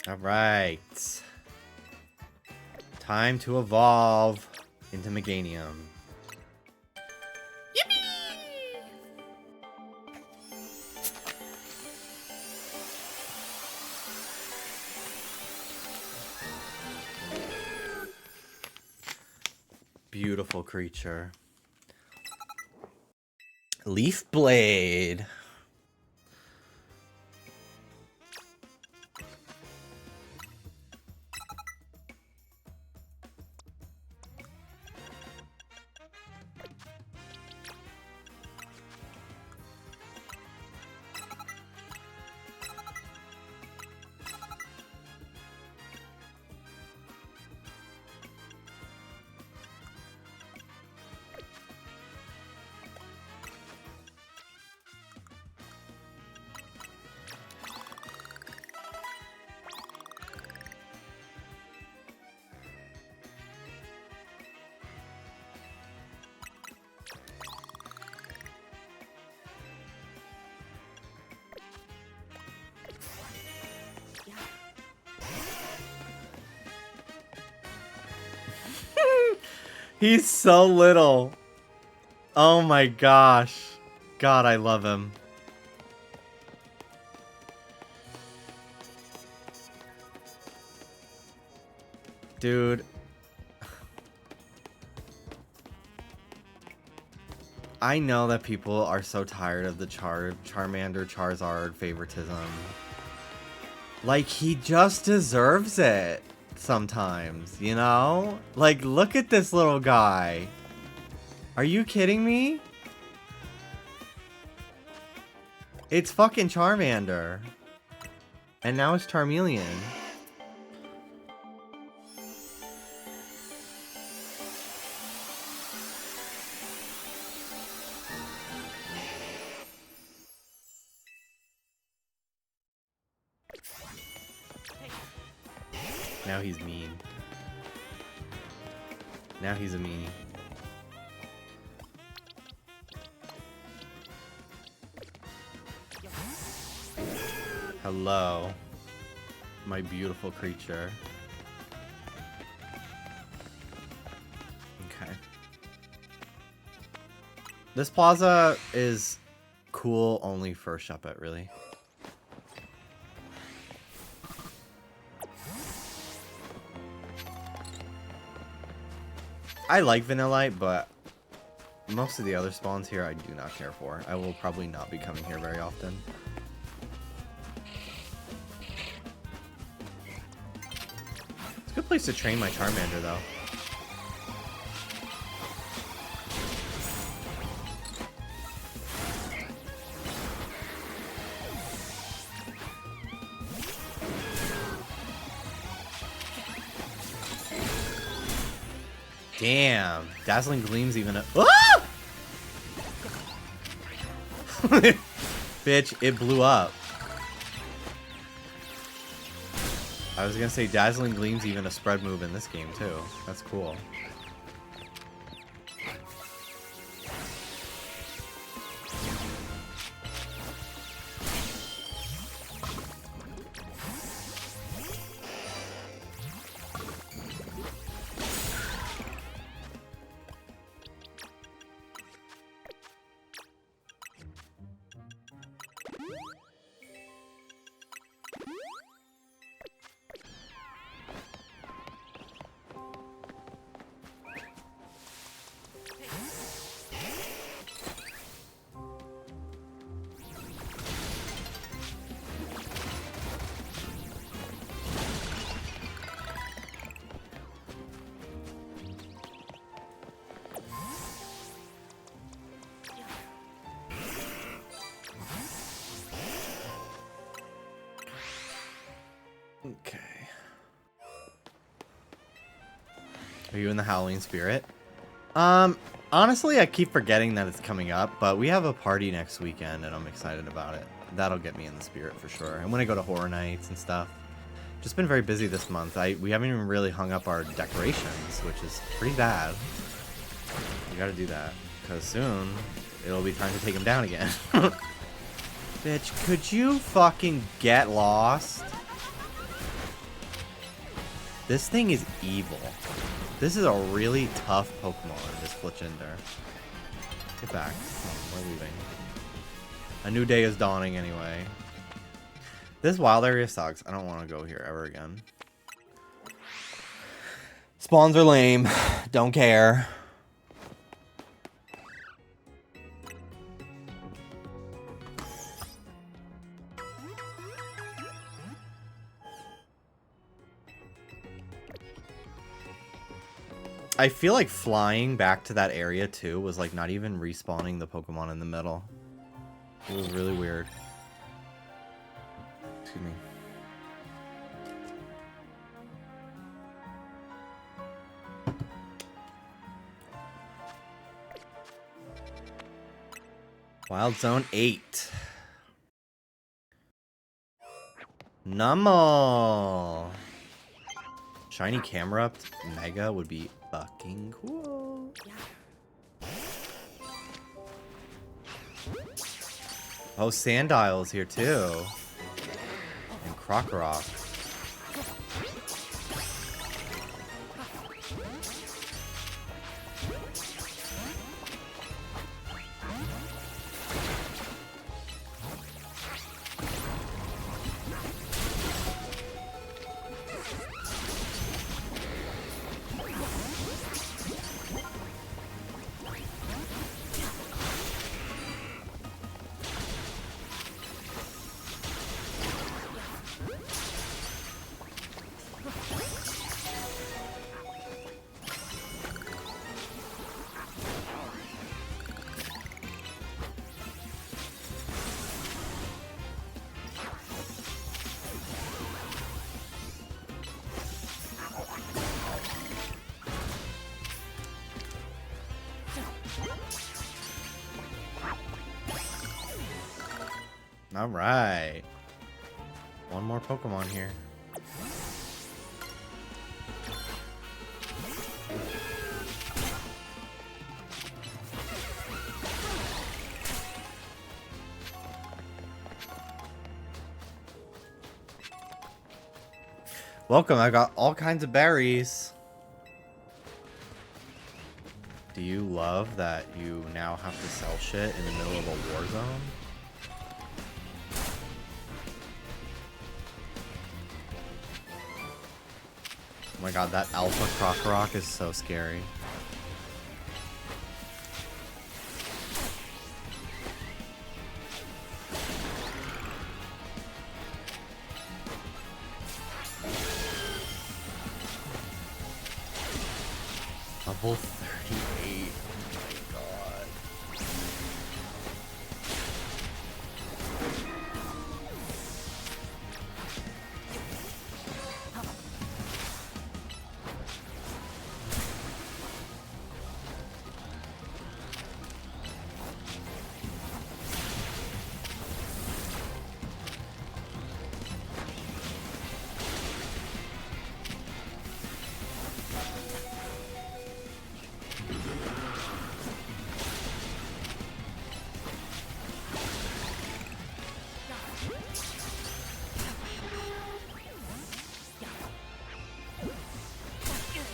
Alright. Time to evolve into Meganium. Yippee! Beautiful creature. Leaf Blade. He's so little. Oh my gosh. God, I love him. Dude. I know that people are so tired of the Charmander Charizard favoritism. Like, he just deserves it sometimes, you know? Like, look at this little guy. Are you kidding me? It's fucking Charmander. And now it's Charmeleon. Now he's mean. Now he's a meanie. Hello, my beautiful creature. Okay. This plaza is cool only for Shuppet, really. I like Vanillite, but most of the other spawns here I do not care for. I will probably not be coming here very often. It's a good place to train my Charmander, though. Damn, Dazzling Gleam's even a— ah! Bitch, it blew up. I was gonna say Dazzling Gleam's even a spread move in this game too. That's cool. Okay. Are you in the Halloween spirit? Honestly, I keep forgetting that it's coming up, but we have a party next weekend and I'm excited about it. That'll get me in the spirit for sure. And when I go to horror nights and stuff. Just been very busy this month. We haven't even really hung up our decorations, which is pretty bad. We gotta do that, because soon it'll be time to take them down again. Bitch, could you fucking get lost? This thing is evil. This is a really tough Pokemon, this Fletchinder. Get back. Oh, we're leaving. A new day is dawning anyway. This wild area sucks. I don't want to go here ever again. Spawns are lame. Don't care. I feel like flying back to that area too was like not even respawning the Pokemon in the middle. It was really weird. Excuse me. Wild Zone 8. Numel. Shiny camera up Mega would be fucking cool. Oh, Sandile's here too. And Crocorock. All right. One more Pokemon here. Welcome, I got all kinds of berries. Do you love that you now have to sell shit in the middle of a war zone? Oh my god, that Alpha Crocorock is so scary. Level 38. Oh my god.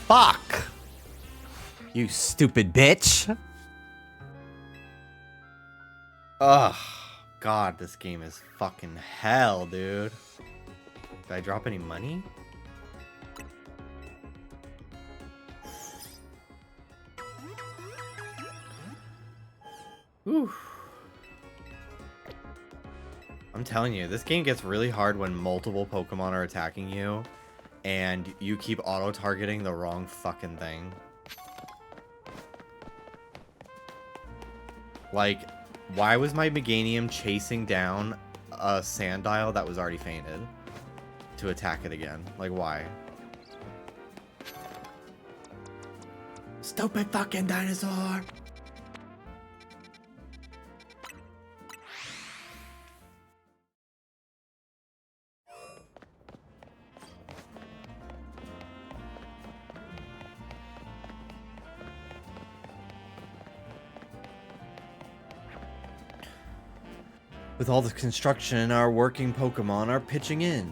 Fuck! You stupid bitch! Ugh. God, this game is fucking hell, dude. Did I drop any money? Whew. I'm telling you, this game gets really hard when multiple Pokemon are attacking you and you keep auto-targeting the wrong fucking thing. Like, why was my Meganium chasing down a Sandile that was already fainted to attack it again? Like, why? Stupid fucking dinosaur! With all the construction, our working Pokemon are pitching in.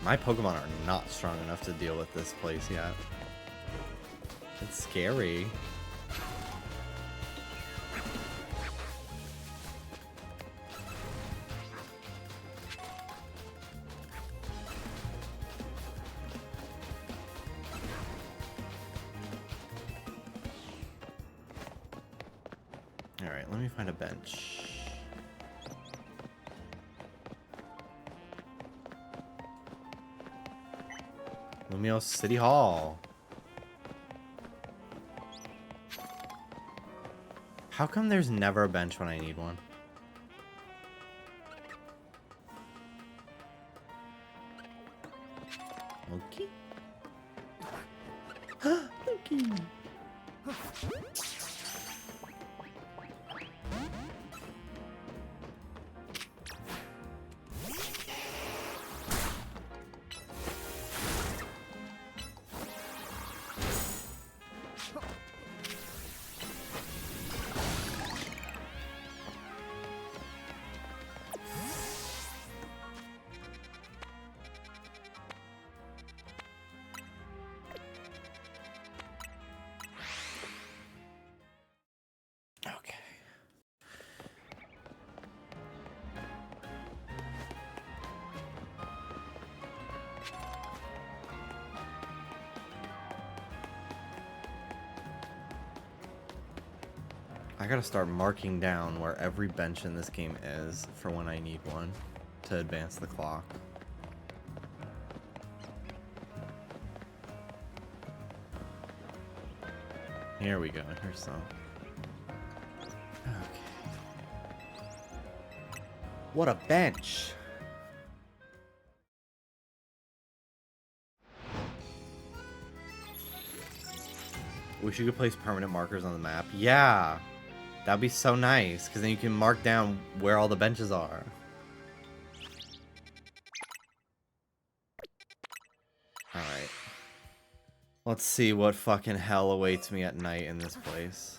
My Pokemon are not strong enough to deal with this place yet. It's scary. Alright, let me find a bench. Lumio City Hall. How come there's never a bench when I need one? Okay. Okay. Okay. I gotta start marking down where every bench in this game is for when I need one to advance the clock. Here we go. Here's some. Okay. What a bench! Wish you could place permanent markers on the map. Yeah! That'd be so nice, because then you can mark down where all the benches are. Alright. Let's see what fucking hell awaits me at night in this place.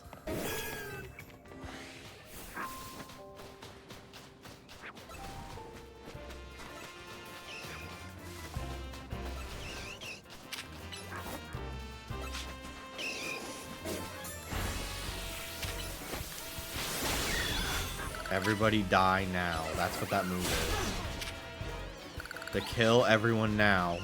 Everybody die now. That's what that move is. To kill everyone now.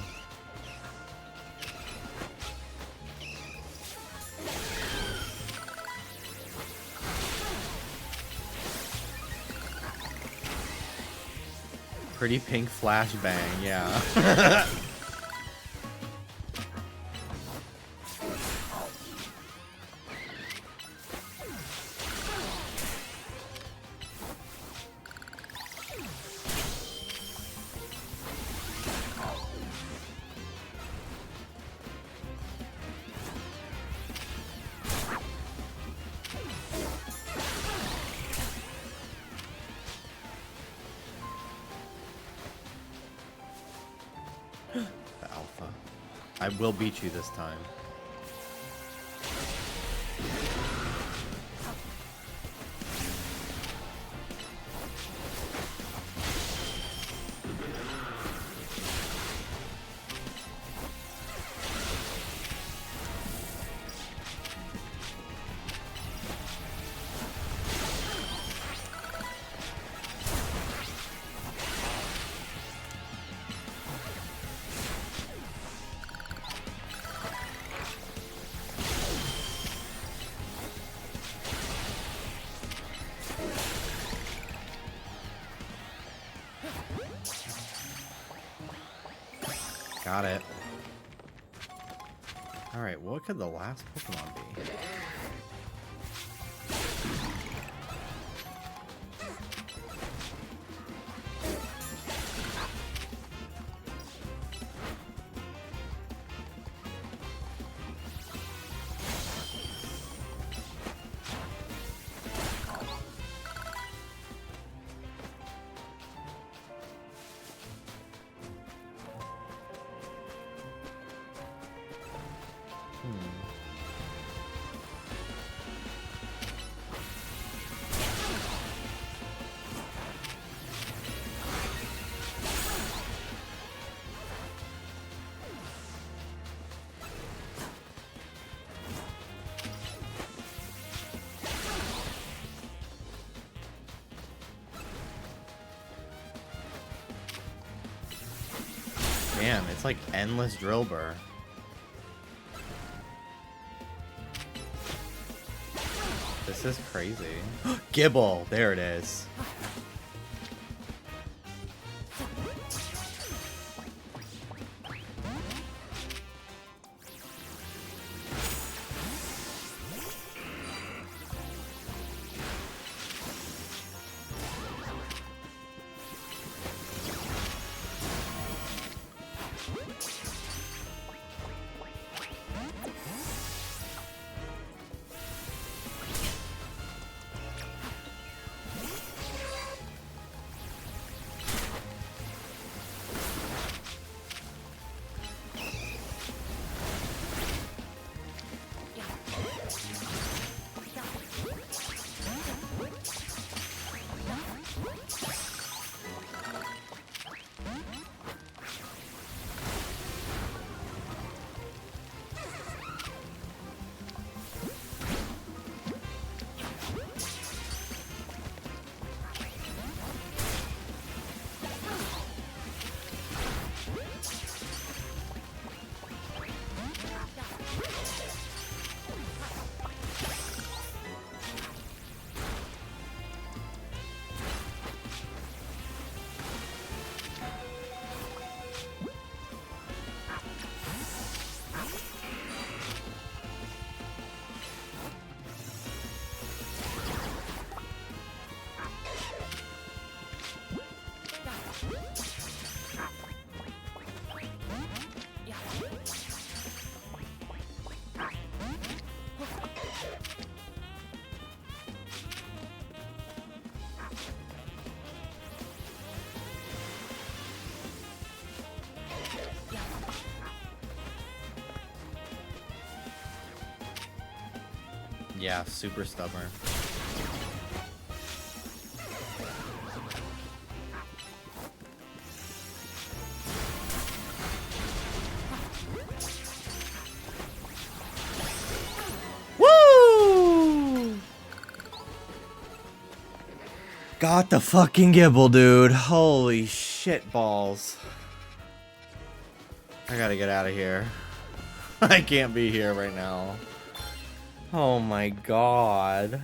Pretty pink flashbang, yeah. The alpha. I will beat you this time. Got it. Alright, what could the last Pokemon be? Damn, it's like endless drill burr. This This is crazy. Gibble, there it is. Yeah, super stubborn. Woo! Got the fucking Gibble, dude. Holy shit balls. I gotta get out of here. I can't be here right now. Oh my god.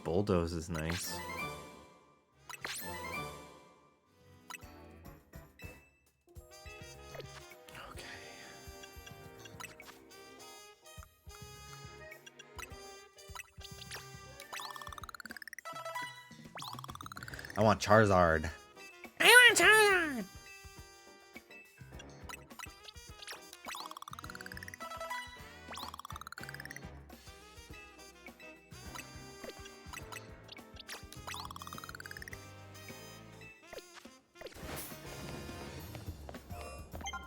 Bulldoze is nice. Okay. I want Charizard. I want Charizard!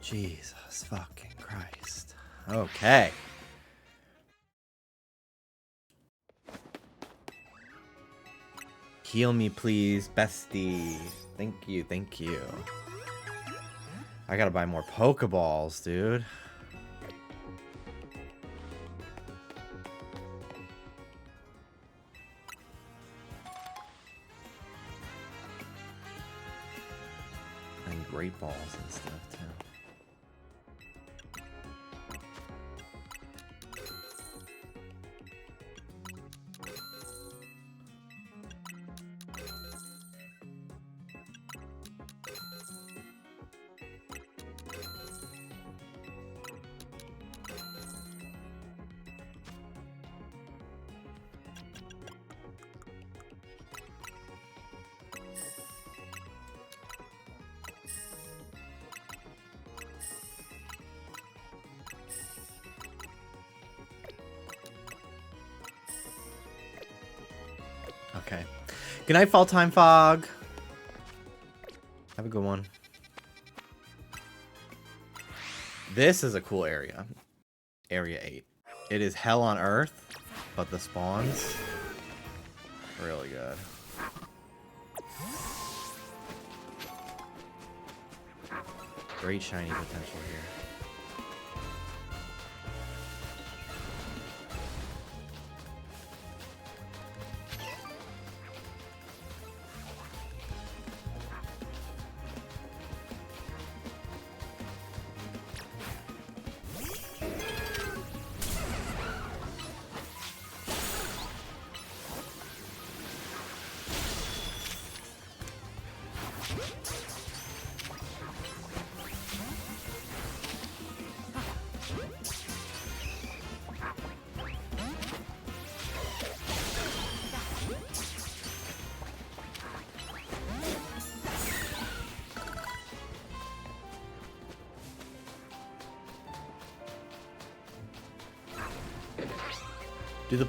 Jesus fucking Christ. Okay. Heal me, please, bestie. Thank you, thank you. I gotta buy more Pokeballs, dude. And Great Balls and stuff, too. Okay. Good night, Fall Time Fog. Have a good one. This is a cool area. Area 8. It is hell on earth, but the spawns really good. Great shiny potential here.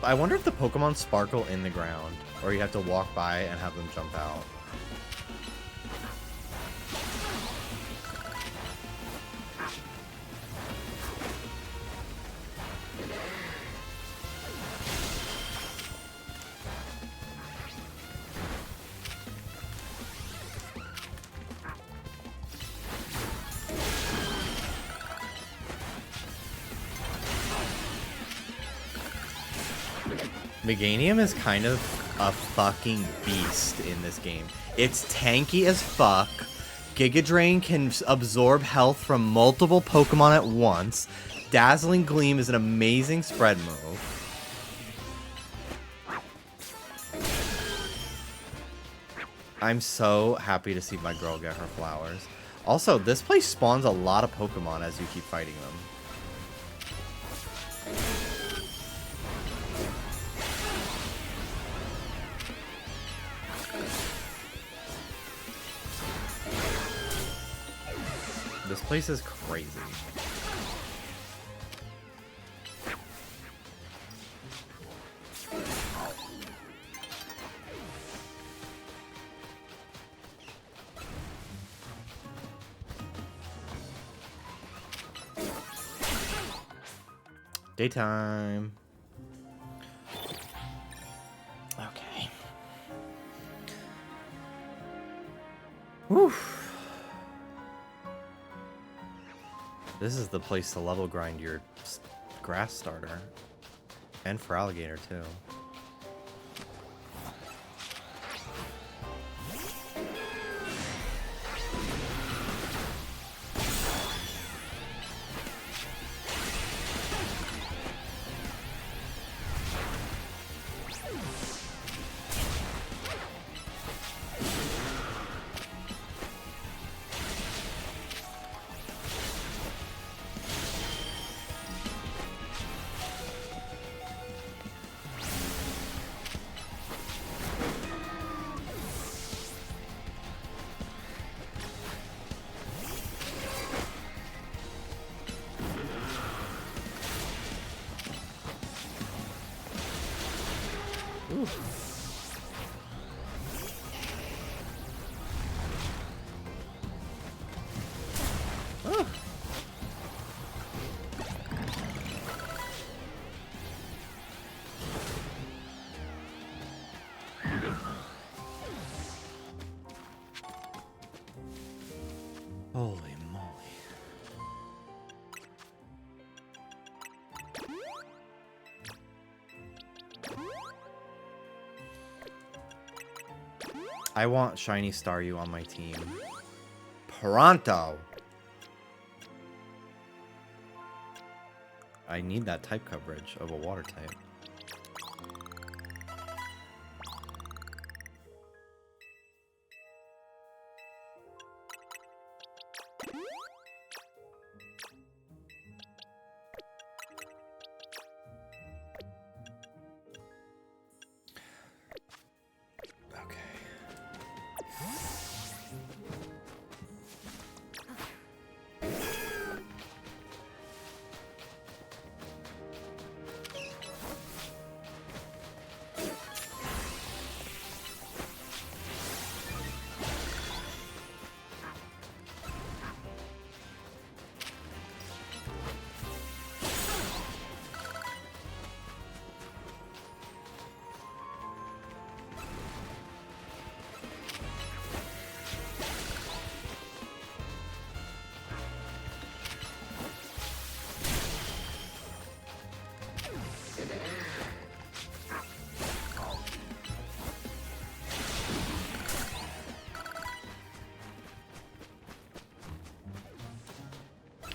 I wonder if the Pokemon sparkle in the ground, or you have to walk by and have them jump out. Meganium is kind of a fucking beast in this game. It's tanky as fuck. Giga Drain can absorb health from multiple Pokemon at once. Dazzling Gleam is an amazing spread move. I'm so happy to see my girl get her flowers. Also, this place spawns a lot of Pokemon as you keep fighting them. This place is crazy. Daytime. Okay. Whew. This is the place to level grind your grass starter. And for alligator, too. Holy moly. I want Shiny Staryu on my team. Pronto! I need that type coverage of a water type.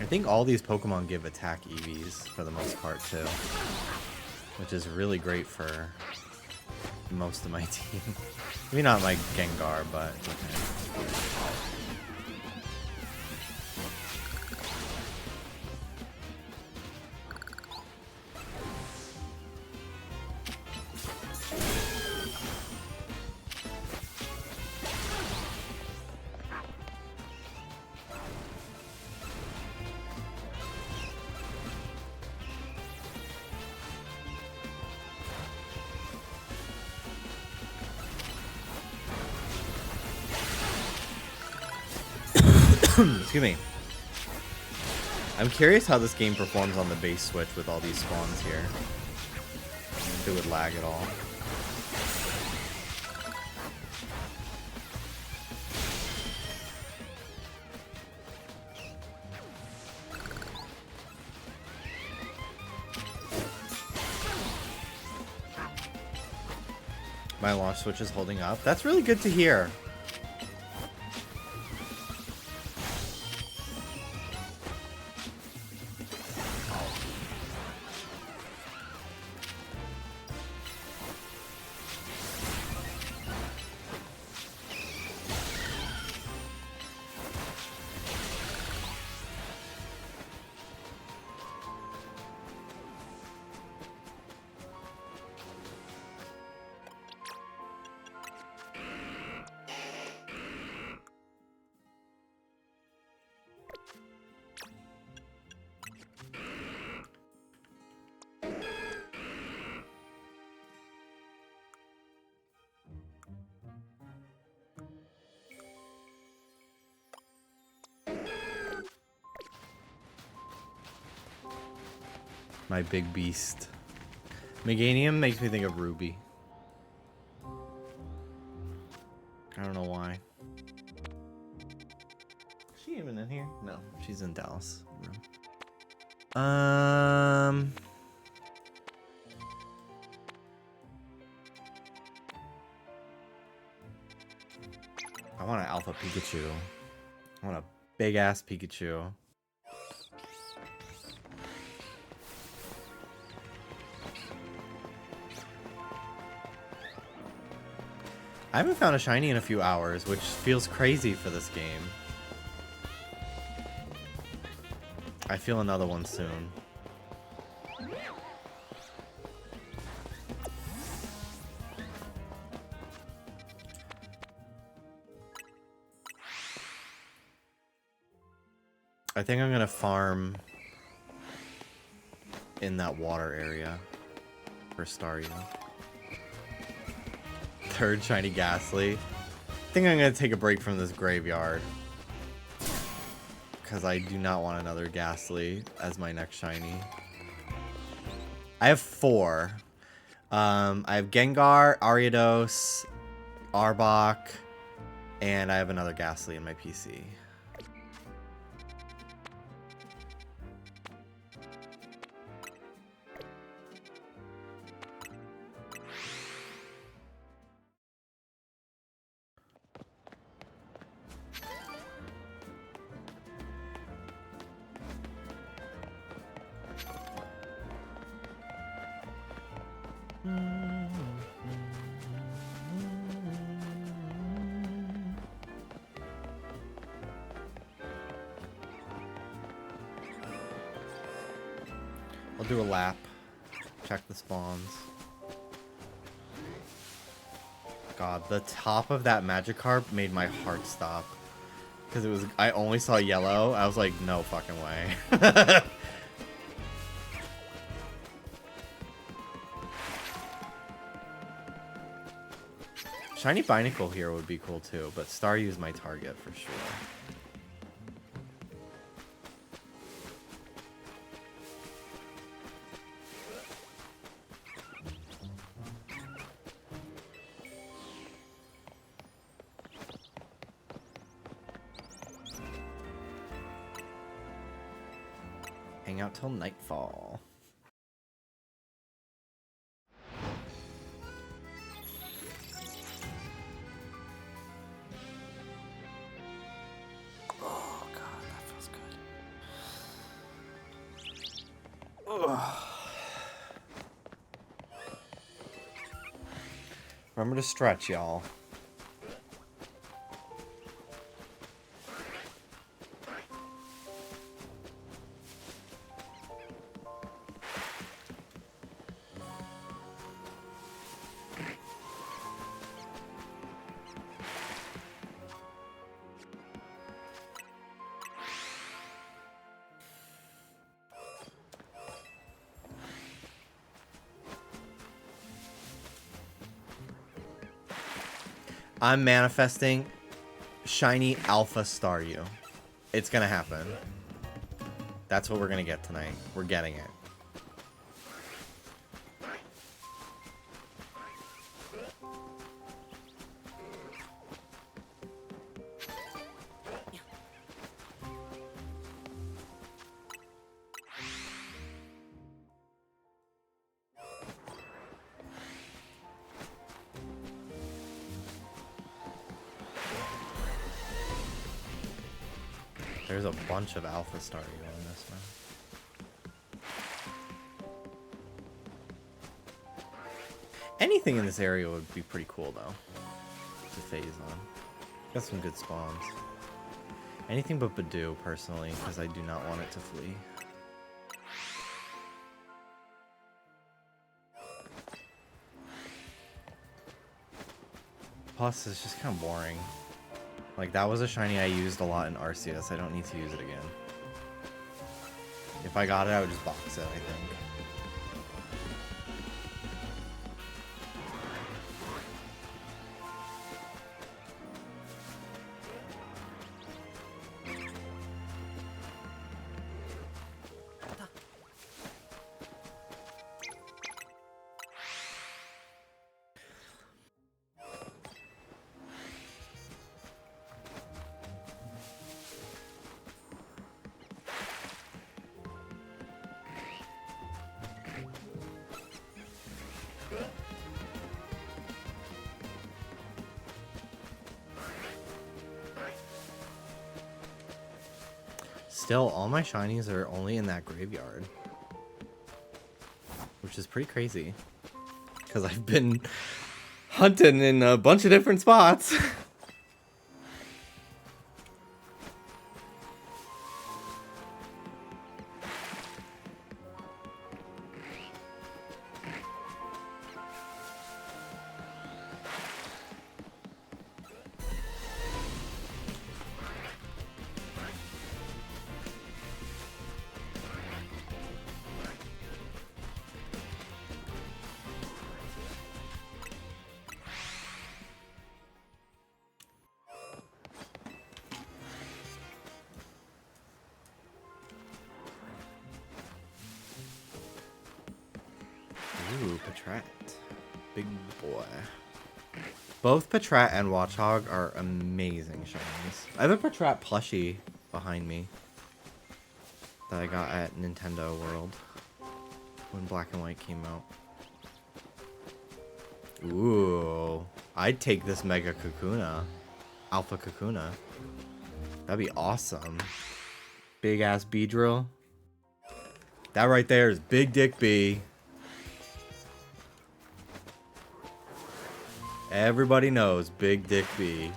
I think all these Pokemon give attack EVs for the most part too, which is really great for most of my team. Maybe not like Gengar, but it's okay. Excuse me. I'm curious how this game performs on the base Switch with all these spawns here. If it would lag at all. My launch Switch is holding up. That's really good to hear. My big beast. Meganium makes me think of Ruby. I don't know why. Is she even in here? No, she's in Dallas. I want an alpha Pikachu. I want a big ass Pikachu. I haven't found a shiny in a few hours, which feels crazy for this game. I feel another one soon. I think I'm gonna farm in that water area for Staryu. Third shiny Ghastly. I think I'm gonna take a break from this graveyard because I do not want another Ghastly as my next shiny. I have 4. I have Gengar, Ariados, Arbok, and I have another Ghastly in my PC. I'll do a lap. Check the spawns. God, the top of that Magikarp made my heart stop. Because it was, I only saw yellow. I was like, no fucking way. Shiny Binacle here would be cool too, but Staryu's my target for sure. Hang out till nightfall. Oh god, that feels good. Ugh. Remember to stretch, y'all. I'm manifesting shiny Alpha Staryu. It's gonna happen. That's what we're gonna get tonight. We're getting it. There's a bunch of Alpha Staryu on this one. Anything in this area would be pretty cool, though, to phase on. Got some good spawns. Anything but Badoo, personally, because I do not want it to flee. Plus, it's just kind of boring. Like, that was a shiny I used a lot in Arceus. I don't need to use it again. If I got it, I would just box it, I think. Still, all my shinies are only in that graveyard. Which is pretty crazy. Because I've been hunting in a bunch of different spots. Ooh, Patrat. Big boy. Both Patrat and Watchog are amazing shinies. I have a Patrat plushie behind me that I got at Nintendo World when Black and White came out. Ooh, I'd take this Mega Kakuna. Alpha Kakuna. That'd be awesome. Big ass Beedrill. That right there is Big Dick B. Everybody knows Big Dick B.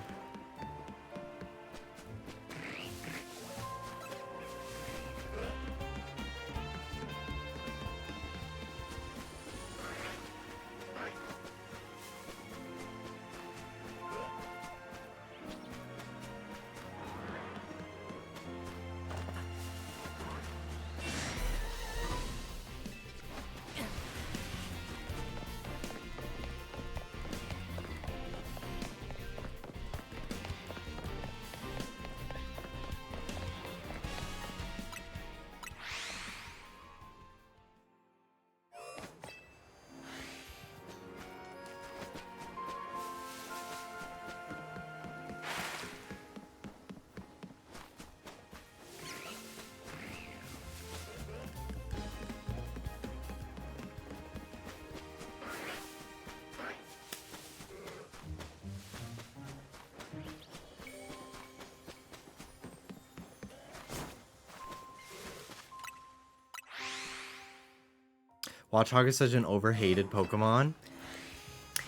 Watchog is such an overhated Pokemon.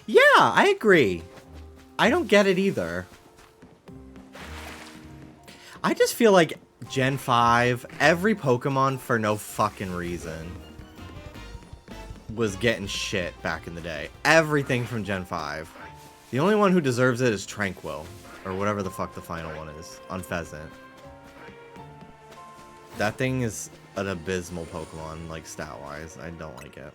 Yeah, I agree. I don't get it either. I just feel like Gen 5, every Pokemon for no fucking reason was getting shit back in the day. Everything from Gen 5. The only one who deserves it is Tranquil, or whatever the fuck the final one is, on Pheasant. That thing is an abysmal Pokemon, like, stat-wise. I don't like it.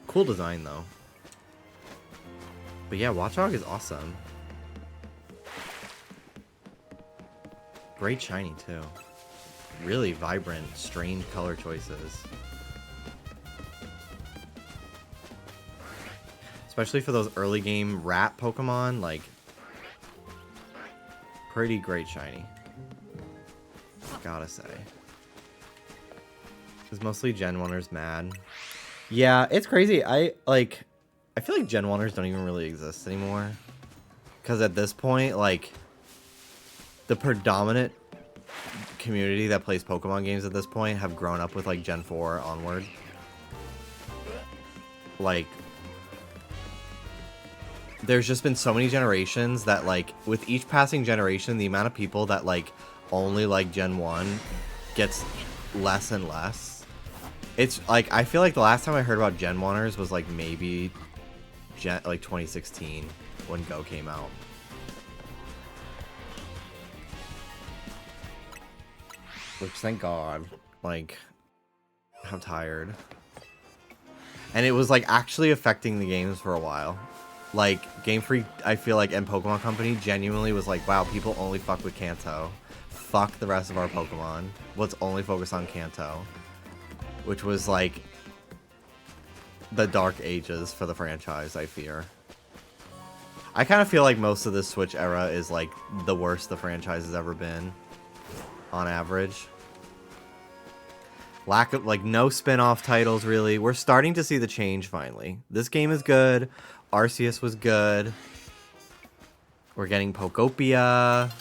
Cool design, though. But yeah, Watchog is awesome. Great shiny, too. Really vibrant, strange color choices. Especially for those early game rat Pokemon, like, pretty great shiny. Gotta say. Is mostly Gen 1ers mad? Yeah, it's crazy. I feel like Gen 1ers don't even really exist anymore. Because at this point, like, the predominant community that plays Pokemon games at this point have grown up with, like, Gen 4 onward. Like, there's just been so many generations that, like, with each passing generation, the amount of people that, like, only like Gen 1 gets less and less. It's, like, I feel like the last time I heard about Gen 1ers was, like, maybe, like, 2016 when Go came out. Which, thank God. Like, I'm tired. And it was, like, actually affecting the games for a while. Like, Game Freak, I feel like, and Pokemon Company genuinely was like, wow, people only fuck with Kanto. Fuck the rest of our Pokemon. Let's only focus on Kanto. Which was, like, the dark ages for the franchise, I fear. I kind of feel like most of this Switch era is, like, the worst the franchise has ever been. On average. Lack of, like, no spin-off titles, really. We're starting to see the change, finally. This game is good. Arceus was good. We're getting Pokopia.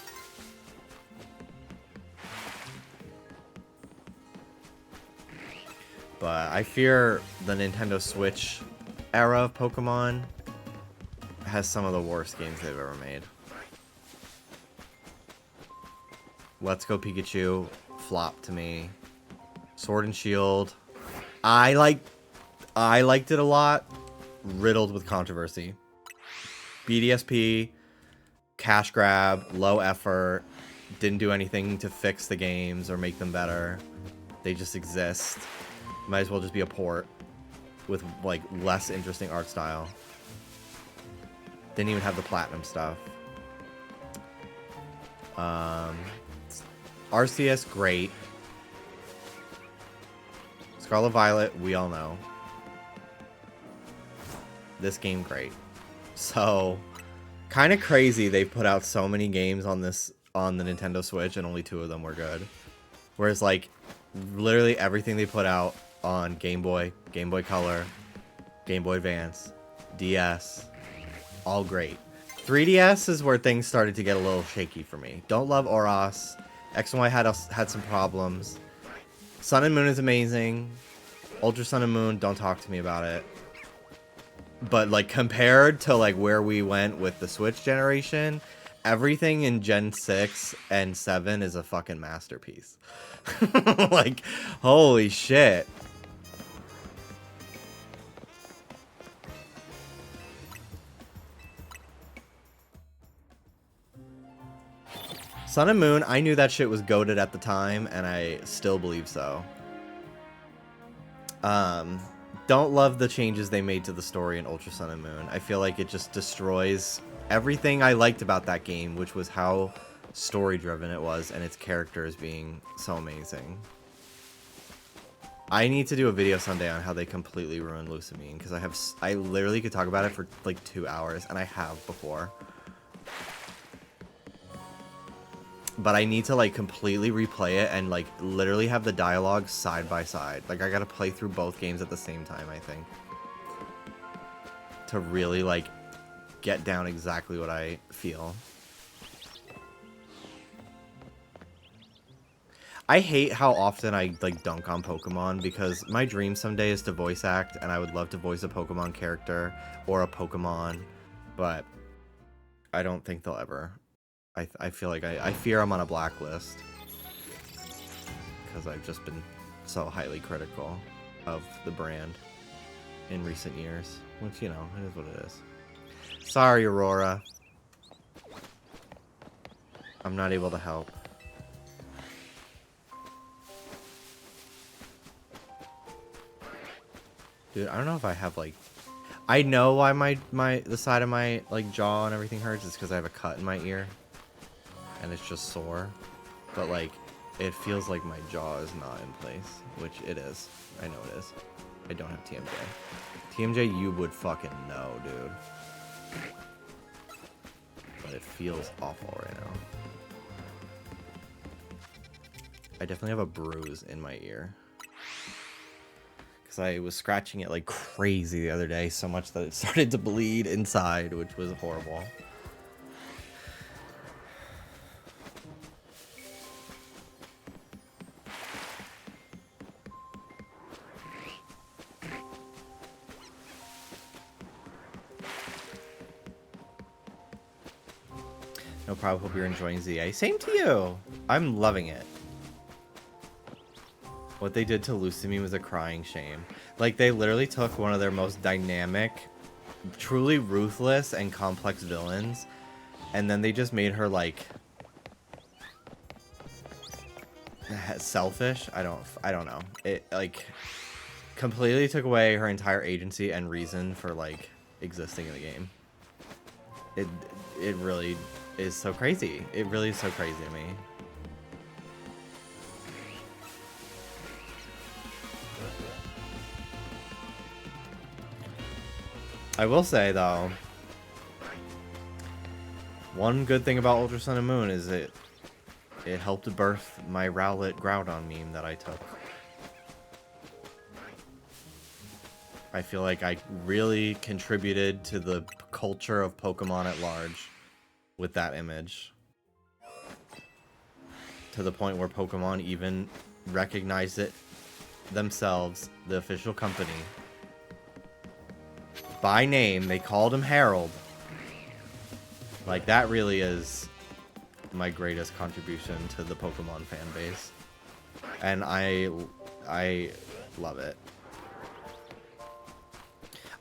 But I fear the Nintendo Switch era of Pokemon has some of the worst games they've ever made. Let's Go Pikachu flopped to me. Sword and Shield, I liked it a lot. Riddled with controversy. BDSP, cash grab, low effort, didn't do anything to fix the games or make them better. They just exist. Might as well just be a port with, like, less interesting art style. Didn't even have the platinum stuff. RCS, great. Scarlet Violet, we all know. This game, great. So, kind of crazy they put out so many games on the Nintendo Switch and only 2 of them were good. Whereas, like, literally everything they put out on Game Boy, Game Boy Color, Game Boy Advance, DS, all great. 3DS is where things started to get a little shaky for me. Don't love Oros. X and Y had some problems. Sun and Moon is amazing. Ultra Sun and Moon, don't talk to me about it. But, like, compared to, like, where we went with the Switch generation, everything in Gen 6 and 7 is a fucking masterpiece. Like, holy shit. Sun and Moon, I knew that shit was goated at the time, and I still believe so. Don't love the changes they made to the story in Ultra Sun and Moon. I feel like it just destroys everything I liked about that game, which was how story-driven it was, and its characters being so amazing. I need to do a video someday on how they completely ruined Lusamine, because I literally could talk about it for, like, 2 hours, and I have before. But I need to, like, completely replay it and, like, literally have the dialogue side by side. Like, I gotta play through both games at the same time, I think. To really, like, get down exactly what I feel. I hate how often I, like, dunk on Pokemon, because my dream someday is to voice act, and I would love to voice a Pokemon character or a Pokemon, but I don't think they'll ever. I feel like I fear I'm on a blacklist, because I've just been so highly critical of the brand in recent years, which, you know, it is what it is. Sorry, Aurora. I'm not able to help. Dude, I don't know if I have, like... I know why the side of my, like, jaw and everything hurts. It's because I have a cut in my ear. And it's just sore. but like it feels like my jaw is not in place, which it is. I know it is. I don't have TMJ. TMJ, you would fucking know, dude. But it feels awful right now. I definitely have a bruise in my ear. Because I was scratching it like crazy the other day, so much that it started to bleed inside, which was horrible. No problem. Hope you're enjoying ZA. Same to you. I'm loving it. What they did to Lucimi was a crying shame. Like, they literally took one of their most dynamic, truly ruthless and complex villains, and then they just made her, like, selfish. I don't know. It, like, completely took away her entire agency and reason for, like, existing in the game. It really is so crazy. It really is so crazy to me. I will say, though, one good thing about Ultra Sun and Moon is it helped birth my Rowlet Groudon meme that I took. I feel like I really contributed to the culture of Pokemon at large with that image. To the point where Pokemon even recognized it themselves, the official company. By name, they called him Harold. Like, that really is my greatest contribution to the Pokemon fan base. And I love it.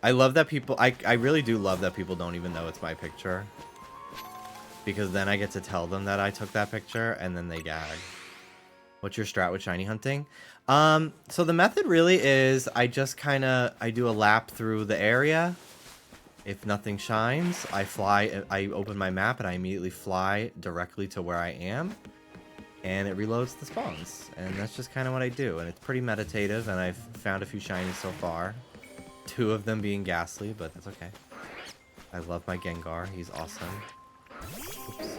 I love that people, I really do love that people don't even know it's my picture. Because then I get to tell them that I took that picture, and then they gag. What's your strat with shiny hunting? So the method really is, I do a lap through the area. If nothing shines, I open my map and I immediately fly directly to where I am. And it reloads the spawns. And that's just kind of what I do. And it's pretty meditative, and I've found a few shinies so far. 2 of them being Ghastly, but that's okay. I love my Gengar, he's awesome. Oops.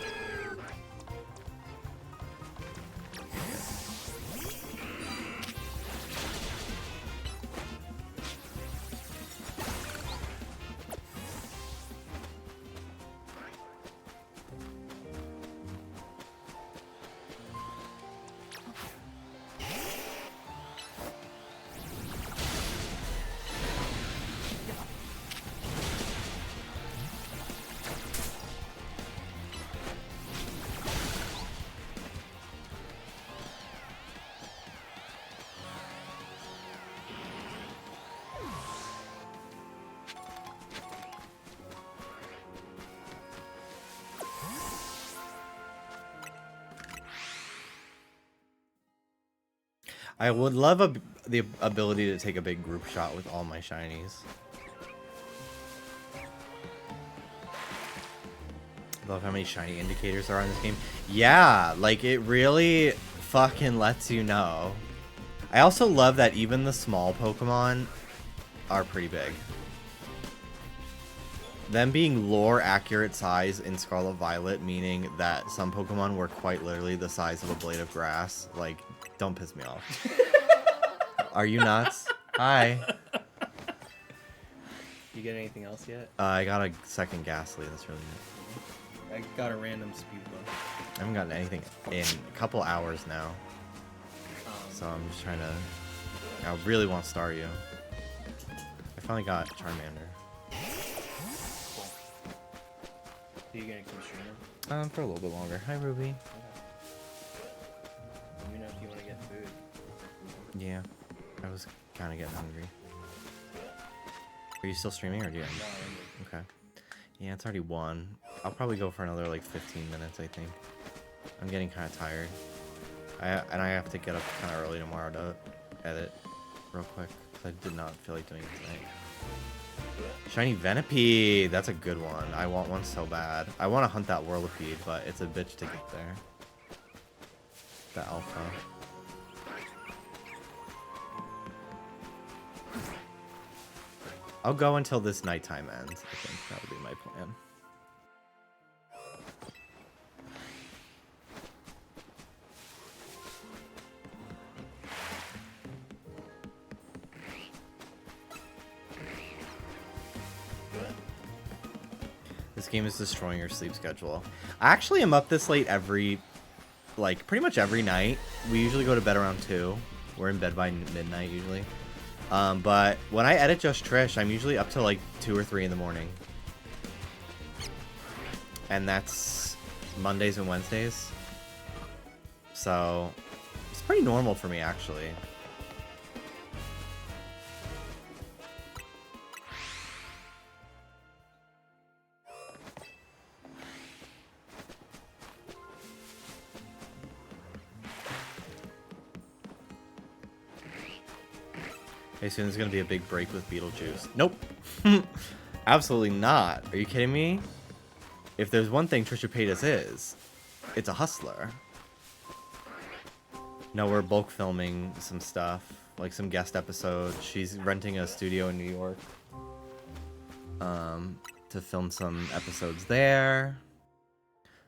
I would love the ability to take a big group shot with all my shinies. Love how many shiny indicators there are in this game. Yeah, like, it really fucking lets you know. I also love that even the small Pokemon are pretty big. Them being lore accurate size in Scarlet Violet, meaning that some Pokemon were quite literally the size of a blade of grass. Like, don't piss me off. Are you nuts? Hi. You get anything else yet? I got a second Ghastly. That's really good. I got a random speed bump. I haven't gotten anything in a couple hours now. So I'm just trying to... I really want to Staryu. I finally got Charmander. Are you gonna keep streaming? For a little bit longer. Hi, Ruby. Okay. Let me know if you want to get food. Yeah, I was kind of getting hungry. Are you still streaming, or do you? No, Okay. Yeah, it's already 1. I'll probably go for another like 15 minutes. I think. I'm getting kind of tired. I have to get up kind of early tomorrow to edit real quick because I did not feel like doing it tonight. Shiny Venipede, that's a good one. I want one so bad. I want to hunt that Whirlipede, but it's a bitch to get there. the alpha. I'll go until this nighttime ends. I think that would be my plan. This game is destroying your sleep schedule. I actually am up this late pretty much every night. We usually go to bed around 2. We're in bed by midnight usually. But when I edit Just Trish, I'm usually up till like 2 or 3 in the morning. And that's Mondays and Wednesdays. So it's pretty normal for me actually. Hey, soon there's gonna be a big break with Beetlejuice. Nope. Absolutely not. Are you kidding me? If there's one thing Trisha Paytas is, it's a hustler. No, we're bulk filming some stuff, like some guest episodes. She's renting a studio in New York to film some episodes there.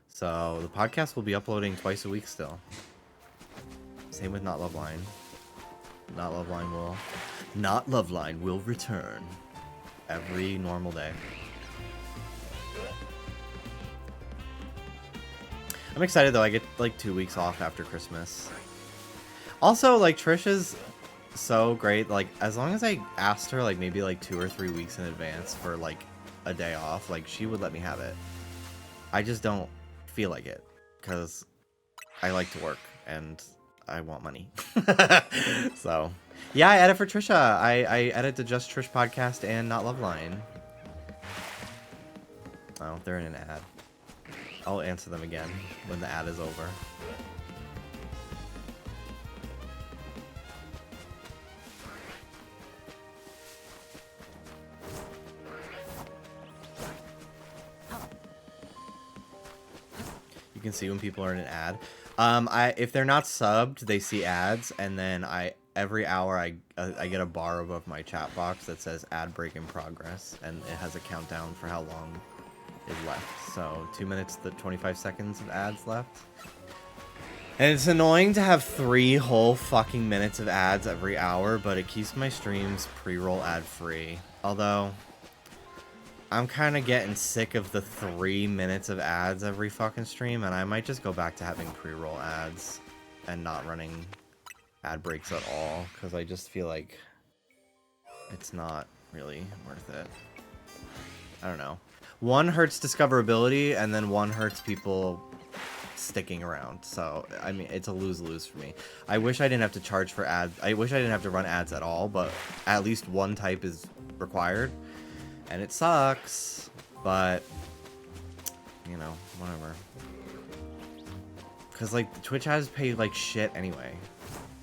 So the podcast will be uploading twice a week still. Same with Not Loveline. Not Loveline will return every normal day. I'm excited though. I get like 2 weeks off after Christmas. Also, like, Trisha's so great. Like, as long as I asked her like maybe like 2 or 3 weeks in advance for like a day off, like she would let me have it. I just don't feel like it because I like to work and I want money. So yeah, I edit for Trisha. I edit the Just Trish podcast and Not Loveline. Oh, they're in an ad. I'll answer them again when the ad is over. You can see when people are in an ad. If they're not subbed, they see ads, and then every hour I get a bar above my chat box that says ad break in progress, and it has a countdown for how long is left. So 2 minutes to 25 seconds of ads left. And it's annoying to have 3 whole fucking minutes of ads every hour, but it keeps my streams pre-roll ad free. Although I'm kind of getting sick of the 3 minutes of ads every fucking stream, and I might just go back to having pre-roll ads and not running ad breaks at all, because I just feel like it's not really worth it. I don't know. One hurts discoverability, and then one hurts people sticking around. So, I mean, it's a lose-lose for me. I wish I didn't have to charge for ads. I wish I didn't have to run ads at all, but at least one type is required. And it sucks, but, you know, whatever. Because, like, Twitch ads pay, like, shit anyway.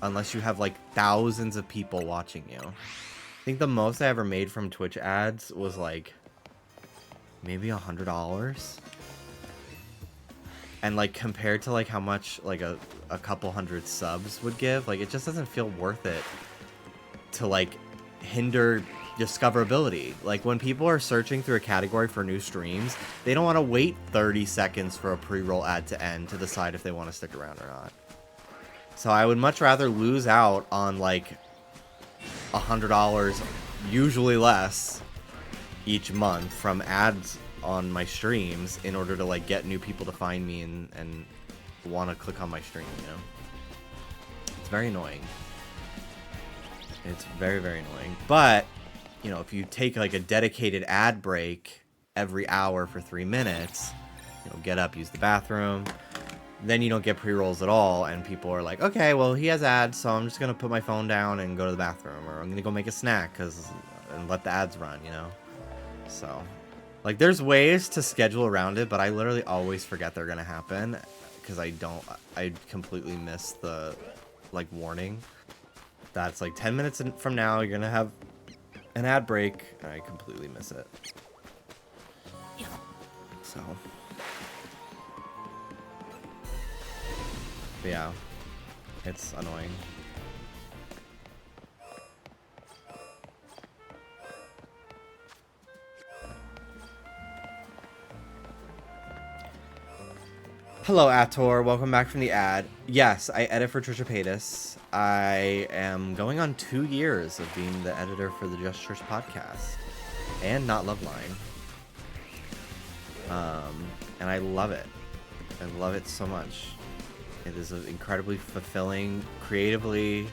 Unless you have, like, thousands of people watching you. I think the most I ever made from Twitch ads was, like, maybe $100. And, like, compared to, like, how much, like, a couple hundred subs would give, like, it just doesn't feel worth it to, like, hinder discoverability. Like, when people are searching through a category for new streams, they don't want to wait 30 seconds for a pre-roll ad to end to decide if they want to stick around or not. So I would much rather lose out on like $100, usually less, each month from ads on my streams in order to like get new people to find me and want to click on my stream, you know? It's very annoying. It's very, very annoying. But, you know, if you take like a dedicated ad break every hour for 3 minutes, you know, get up, use the bathroom, then you don't get pre-rolls at all, and people are like, okay, well, he has ads, so I'm just gonna put my phone down and go to the bathroom, or I'm gonna go make a snack and let the ads run, you know? So, like, there's ways to schedule around it, but I literally always forget they're gonna happen, because I completely miss the, like, warning. That's like 10 minutes from now, you're gonna have an ad break, and I completely miss it. So. But yeah. It's annoying. Hello, Ator. Welcome back from the ad. Yes, I edit for Trisha Paytas. I am going on 2 years of being the editor for the Just Trish podcast and Not Loveline. And I love it. I love it so much. It is an incredibly fulfilling, creatively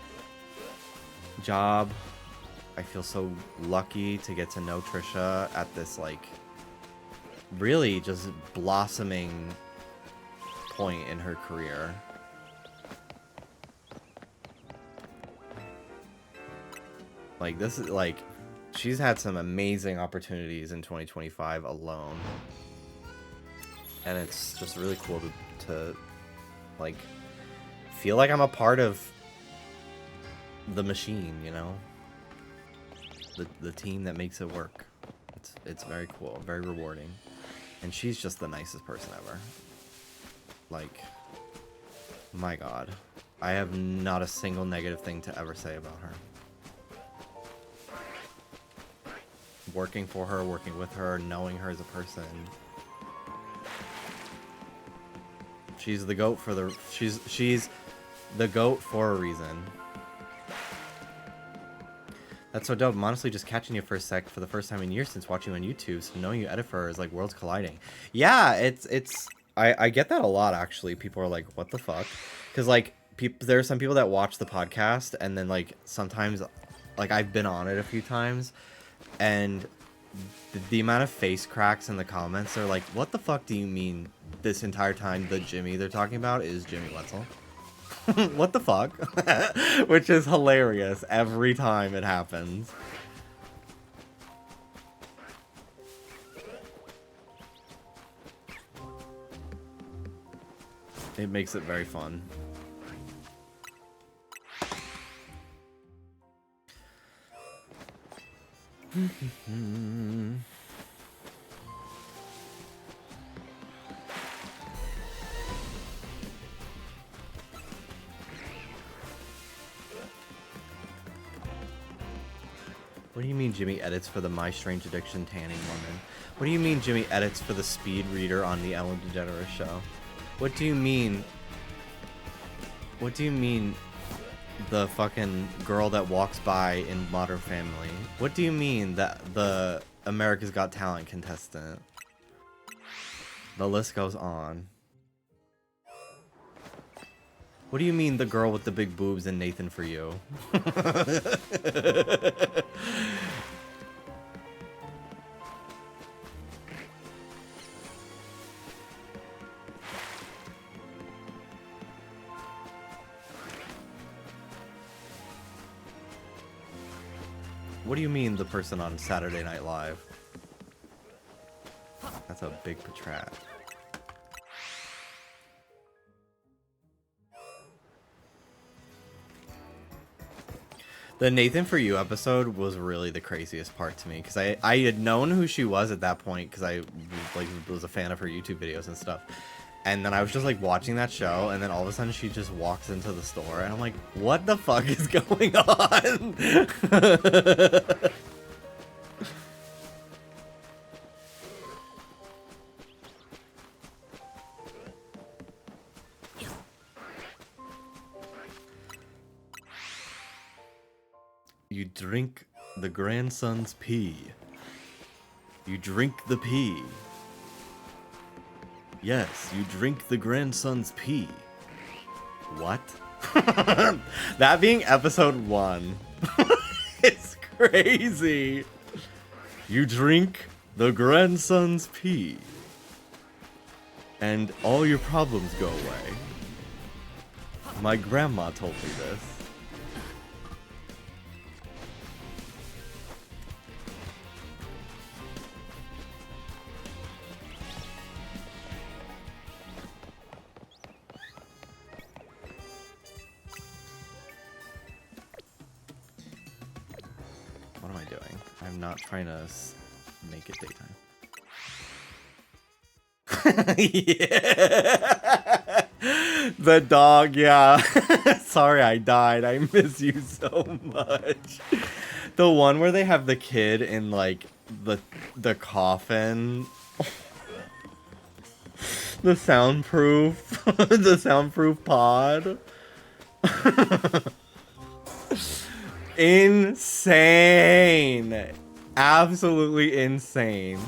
job. I feel so lucky to get to know Trisha at this, like, really just blossoming point in her career. Like, this is, like, she's had some amazing opportunities in 2025 alone. And it's just really cool to like, feel like I'm a part of the machine, you know? The team that makes it work. It's very cool, very rewarding. And she's just the nicest person ever. Like, my God. I have not a single negative thing to ever say about her. Working for her, working with her, knowing her as a person. She's the GOAT for the she's the GOAT for a reason. That's so dope. I'm honestly just catching you for a sec for the first time in years since watching you on YouTube, so knowing you edit for her is like worlds colliding. Yeah, it's I get that a lot actually. People are like, what the fuck? Because like there are some people that watch the podcast and then like sometimes like I've been on it a few times and the amount of face cracks in the comments are like, what the fuck do you mean this entire time the Jimmy they're talking about is Jimmy Wetzel? What the fuck? Which is hilarious every time it happens. It makes it very fun. What do you mean Jimmy edits for the My Strange Addiction tanning woman? What do you mean Jimmy edits for the speed reader on the Ellen DeGeneres show? What do you mean? What do you mean the fucking girl that walks by in Modern Family? What do you mean that the America's Got Talent contestant? The list goes on. What do you mean the girl with the big boobs in Nathan For You? What do you mean the person on Saturday Night Live? That's a big patrat. The Nathan For You episode was really the craziest part to me because I had known who she was at that point because I like was a fan of her YouTube videos and stuff. And then I was just like watching that show and then all of a sudden she just walks into the store and I'm like, what the fuck is going on? You drink the grandson's pee. You drink the pee. Yes, you drink the grandson's pee. What? That being episode 1. It's crazy. You drink the grandson's pee. And all your problems go away. My grandma told me this. What am I doing? I'm not trying to make it daytime. Yeah. The dog, yeah. Sorry I died. I miss you so much. The one where they have the kid in like the coffin. The soundproof the soundproof pod. Insane. Absolutely insane.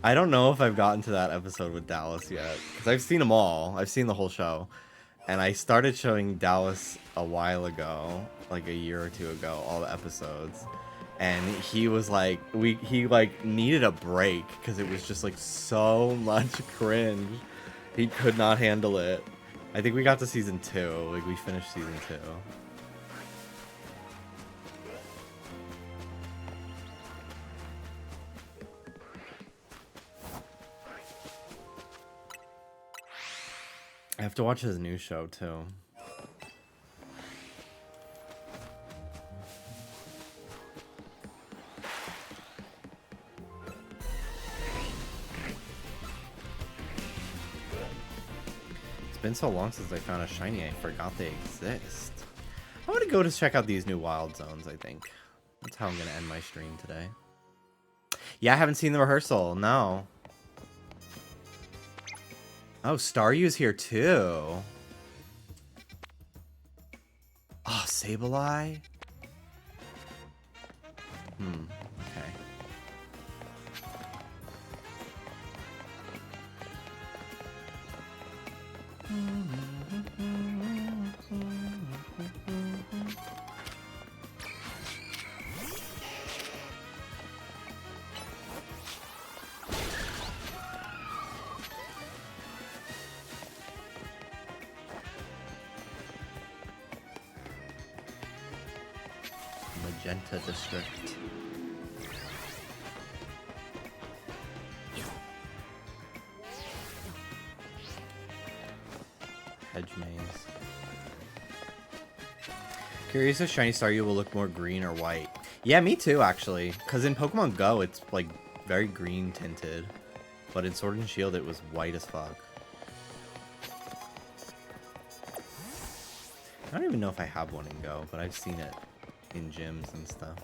I don't know if I've gotten to that episode with Dallas yet, because I've seen them all. I've seen the whole show. And I started showing Dallas a while ago, like a year or two ago, all the episodes. And he was like, he like needed a break because it was just like so much cringe. He could not handle it. I think we got to season 2. Like we finished season 2. I have to watch his new show too. It's been so long since I found a shiny, I forgot they exist. I want to go to check out these new wild zones, I think. That's how I'm going to end my stream today. Yeah, I haven't seen the rehearsal. No. Oh, Staryu's here too. Oh, Sableye? Okay. Magenta District. Hedge maze. Curious if shiny Staryu will look more green or white. Yeah, me too, actually. Because in Pokemon Go, it's like very green tinted. But in Sword and Shield, it was white as fuck. I don't even know if I have one in Go, but I've seen it in gyms and stuff.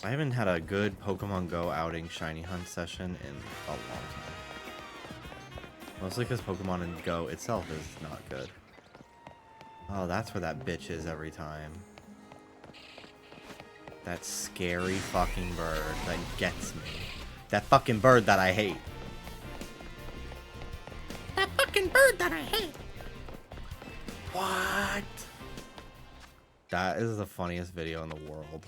I haven't had a good Pokemon Go outing shiny hunt session in a long time. Mostly because Pokemon in Go itself is not good. Oh, that's where that bitch is every time. That scary fucking bird that gets me. That fucking bird that I hate. That fucking bird that I hate. What? That is the funniest video in the world.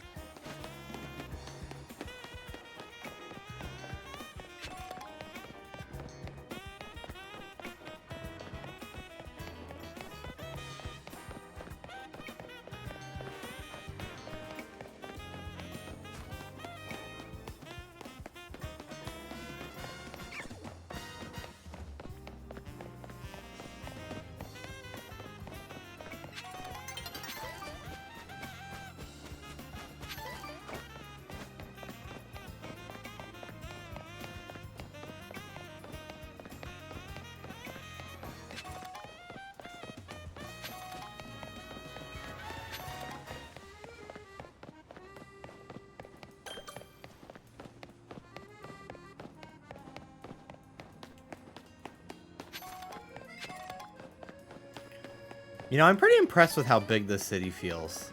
You know, I'm pretty impressed with how big this city feels.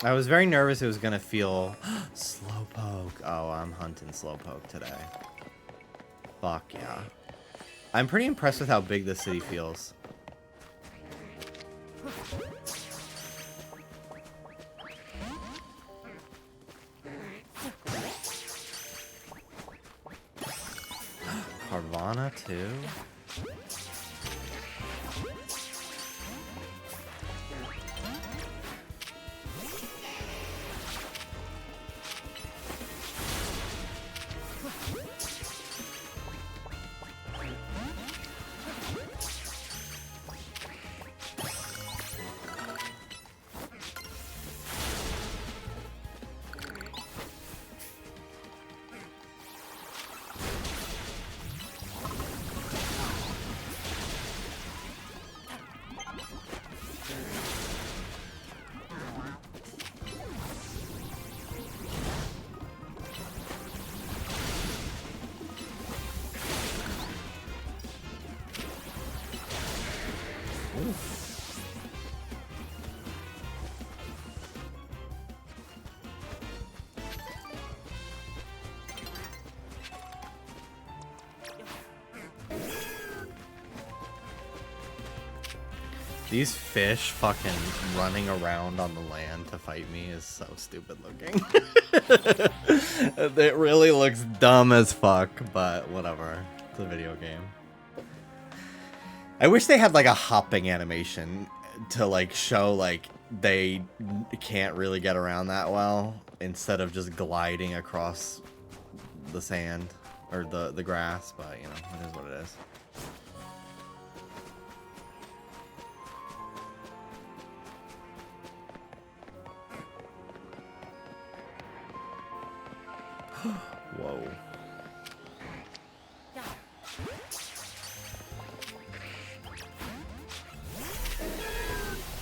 I was very nervous it was gonna feel Slowpoke. Oh, I'm hunting Slowpoke today. Fuck yeah. I'm pretty impressed with how big this city feels. Carvana too? These fish fucking running around on the land to fight me is so stupid looking. It really looks dumb as fuck, but whatever. It's a video game. I wish they had like a hopping animation to like show like they can't really get around that well instead of just gliding across the sand or the grass, but you know, it is what it is. Whoa.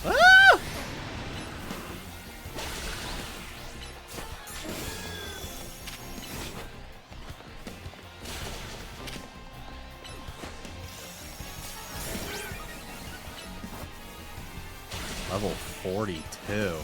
Ah! Level 42.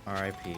RIP.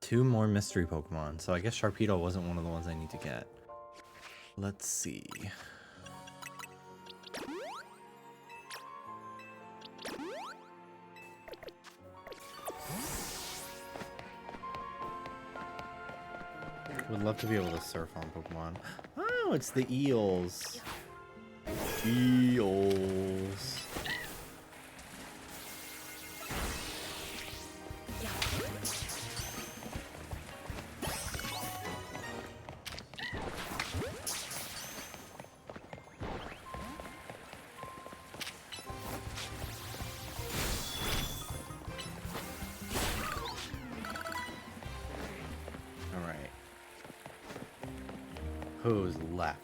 Two more mystery Pokemon. So I guess Sharpedo wasn't one of the ones I need to get. Let's see. Would love to be able to surf on Pokemon. Oh, it's the eels. Eels. Who's left?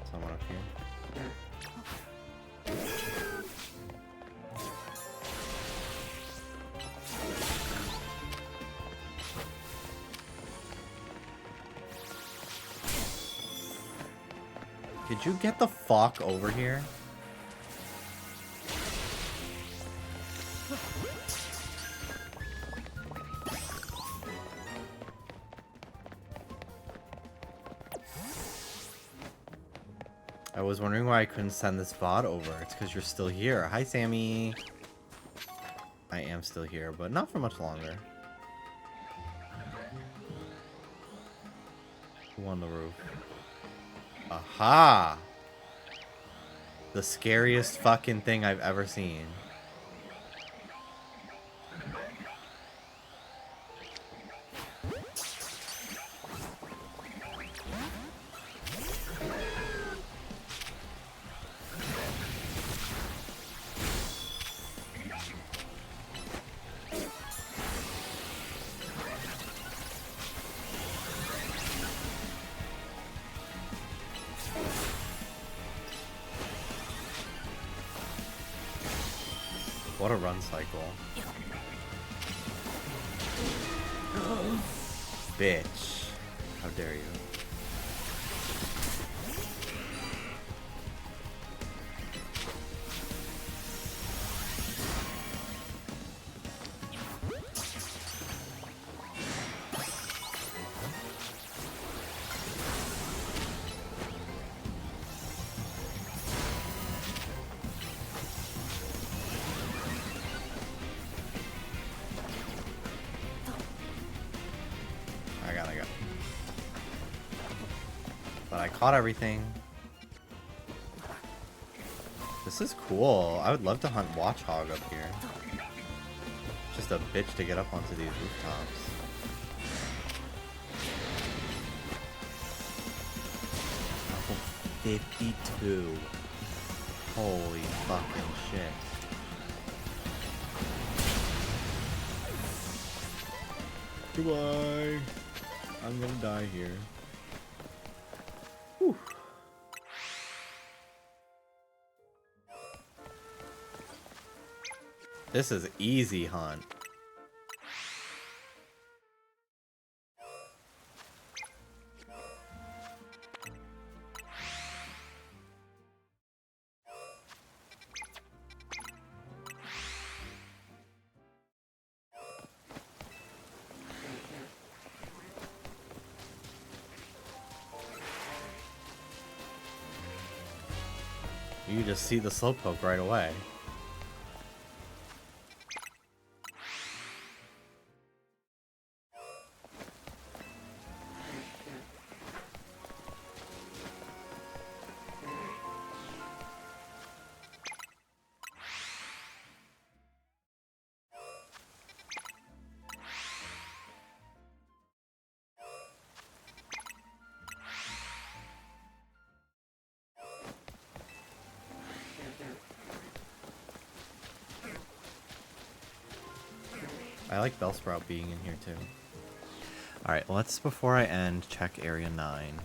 Someone up here. Did you get the fuck over here? I was wondering why I couldn't send this VOD over. It's because you're still here. Hi, Sammy. I am still here, but not for much longer. Who on the roof? Aha! The scariest fucking thing I've ever seen. What a run cycle. Bitch. How dare you. I got. But I caught everything. This is cool. I would love to hunt Watchhog up here. Just a bitch to get up onto these rooftops. Level 52. Holy fucking shit. Goodbye. I'm gonna die here. Whew. This is easy hunt. You just see the slowpoke right away. I like Bellsprout being in here too. Alright, let's, before I end, check Area 9.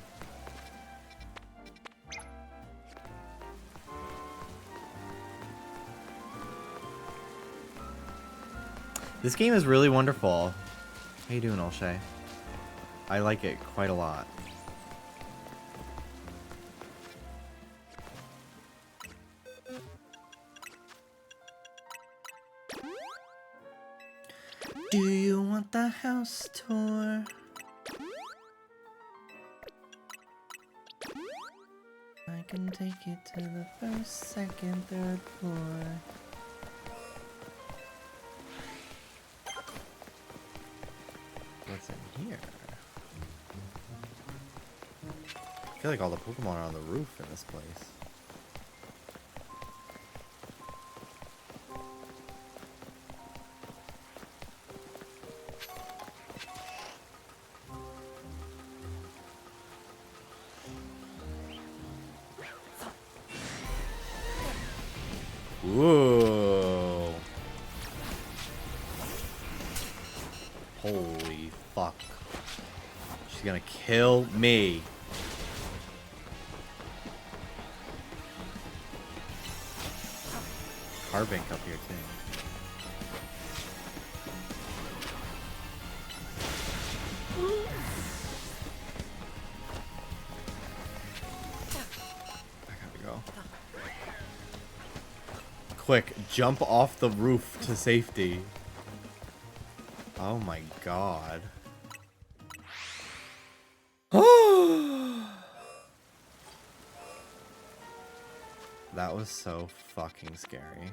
This game is really wonderful. How you doing, Olshay? I like it quite a lot. Do you want the house tour? I can take you to the first, second, third floor. What's in here? I feel like all the Pokemon are on the roof in this place. Whoa. Holy fuck. She's gonna kill me. Carbink up here too. Quick, jump off the roof to safety. Oh my god. That was so fucking scary.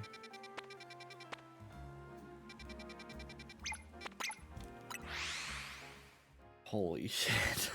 Holy shit.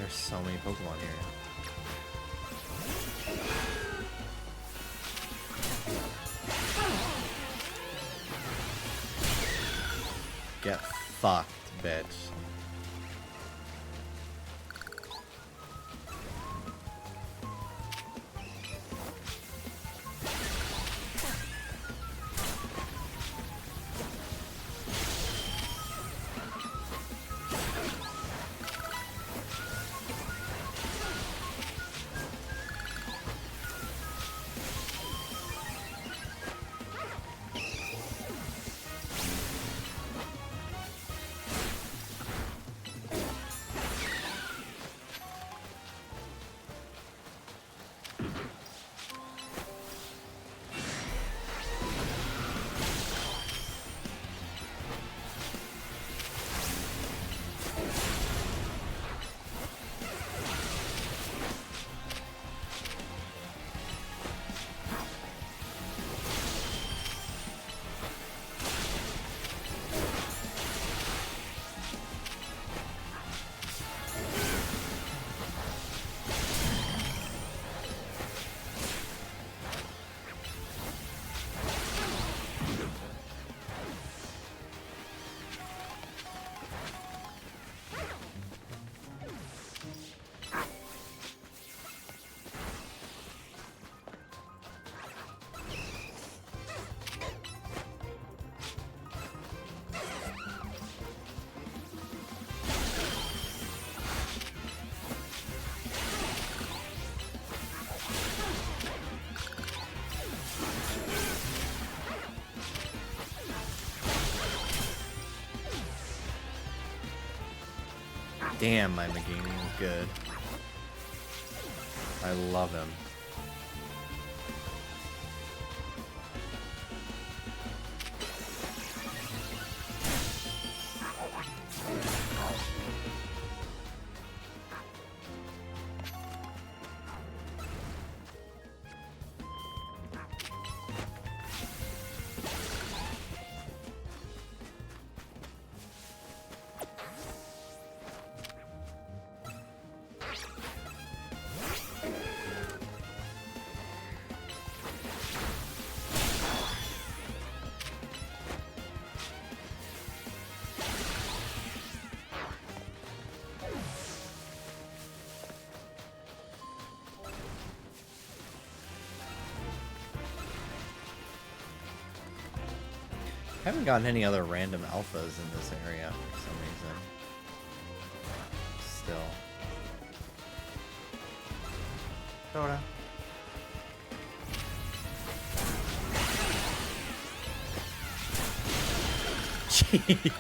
There's so many Pokemon here. Get fucked, bitch. Damn, my Nagini is good. I love him. I haven't gotten any other random alphas in this area for some reason. Still. Soda. Jesus.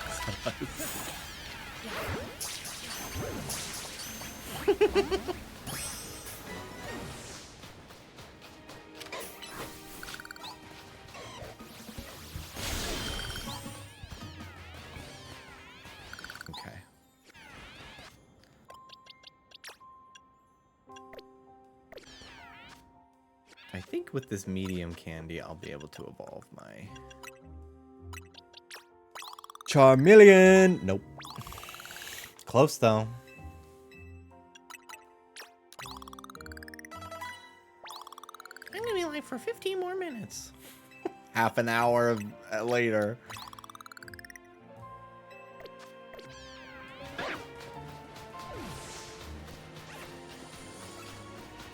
I think with this medium candy, I'll be able to evolve my Charmeleon. Nope. Close though. I'm gonna be live for 15 more minutes. Half an hour later.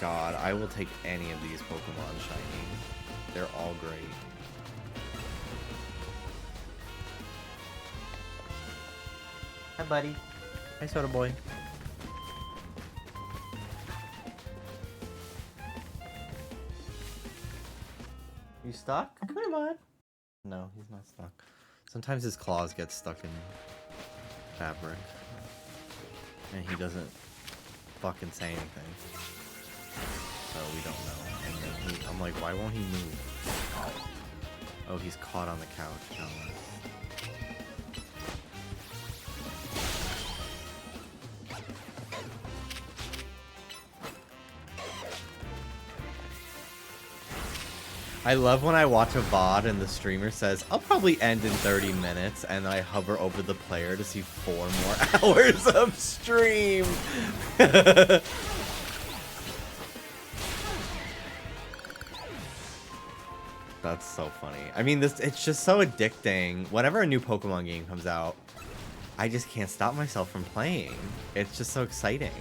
God, I will take any of these Pokemon shiny. They're all great. Hi, buddy. Hi, Soda Boy. You stuck? Come on. No, he's not stuck. Sometimes his claws get stuck in fabric. And he doesn't fucking say anything. So we don't know. And then I'm like, why won't he move? Oh, he's caught on the couch. No. I love when I watch a VOD and the streamer says, I'll probably end in 30 minutes, and I hover over the player to see 4 more hours of stream. That's so funny. I mean, it's just so addicting. Whenever a new Pokemon game comes out, I just can't stop myself from playing. It's just so exciting.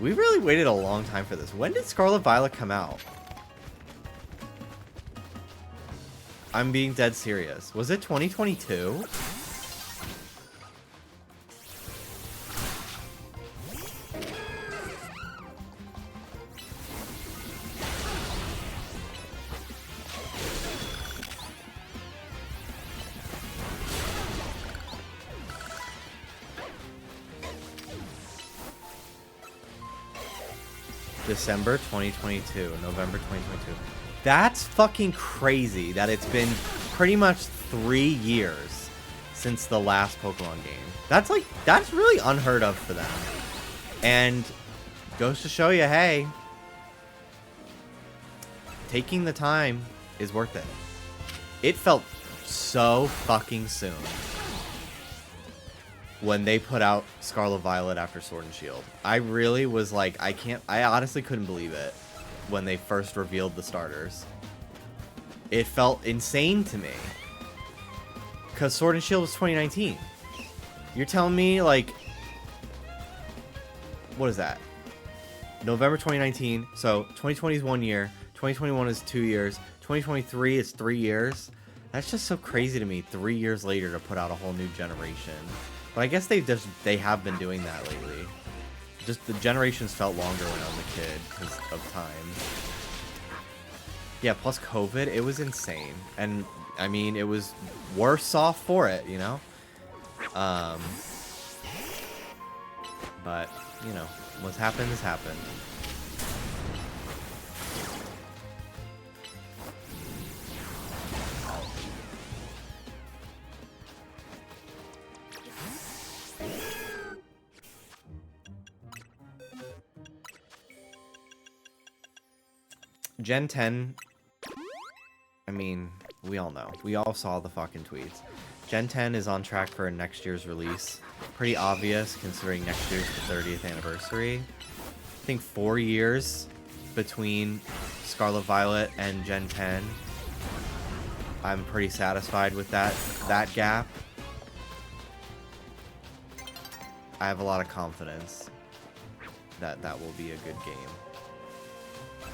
We really waited a long time for this. When did Scarlet Violet come out? I'm being dead serious. Was it 2022? December 2022, November 2022. That's fucking crazy that it's been pretty much 3 years since the last Pokemon game. That's really unheard of for them. And goes to show you, hey, taking the time is worth it. It felt so fucking soon when they put out Scarlet Violet after Sword and Shield. I really was like, I honestly couldn't believe it when they first revealed the starters. It felt insane to me. Because Sword and Shield was 2019. You're telling me, like, what is that? November 2019. So 2020 is 1 year. 2021 is 2 years. 2023 is 3 years. That's just so crazy to me, 3 years later to put out a whole new generation. But I guess they have been doing that lately. Just the generations felt longer when I was a kid because of time. Yeah, plus COVID, it was insane. And I mean, it was worse off for it, you know? But, you know, what's happened has happened. Gen 10, I mean, we all know. We all saw the fucking tweets. Gen 10 is on track for next year's release. Pretty obvious considering next year's the 30th anniversary. I think 4 years between Scarlet Violet and Gen 10. I'm pretty satisfied with that gap. I have a lot of confidence that that will be a good game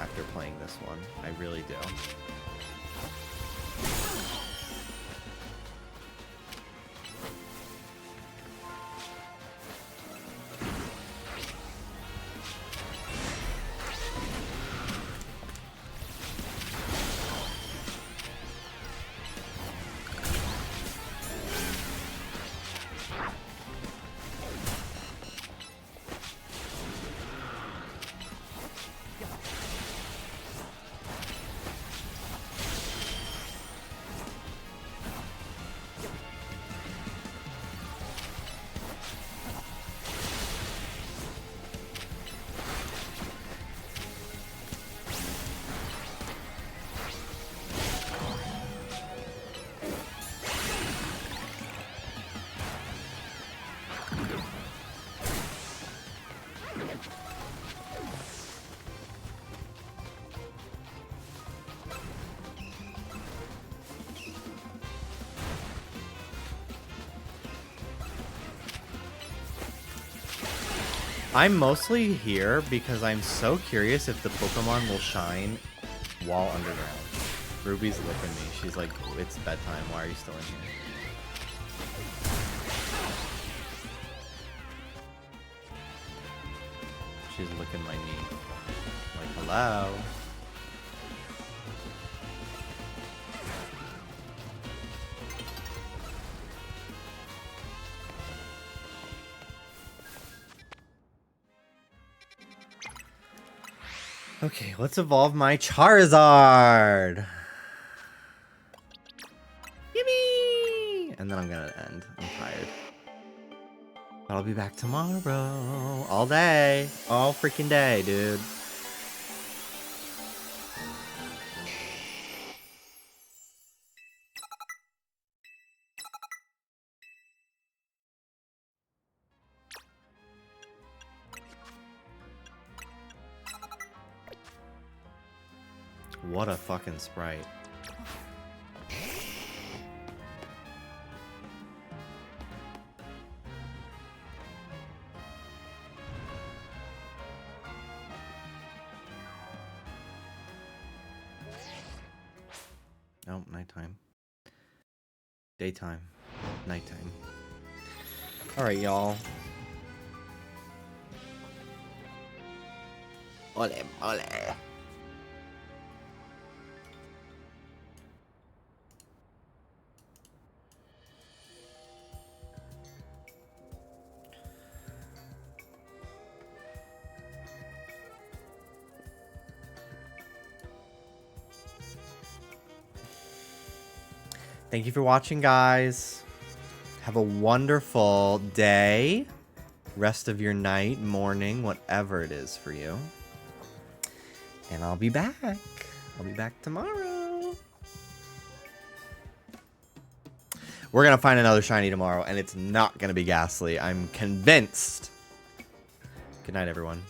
after playing this one. I really do. I'm mostly here because I'm so curious if the Pokemon will shine while underground. Ruby's looking at me. She's like, it's bedtime. Why are you still in here? She's licking my knee. Like, hello? Okay, let's evolve my Charizard. Yippee! And then I'm gonna end. I'm tired. But I'll be back tomorrow. All day. All freaking day, dude. What a fucking sprite. Oh, nighttime. Daytime. Nighttime. Alright, y'all. Ole, ole. Thank you for watching, guys. Have a wonderful day, rest of your night, morning, whatever it is for you. And I'll be back. I'll be back tomorrow. We're going to find another shiny tomorrow, and it's not going to be Ghastly. I'm convinced. Good night, everyone.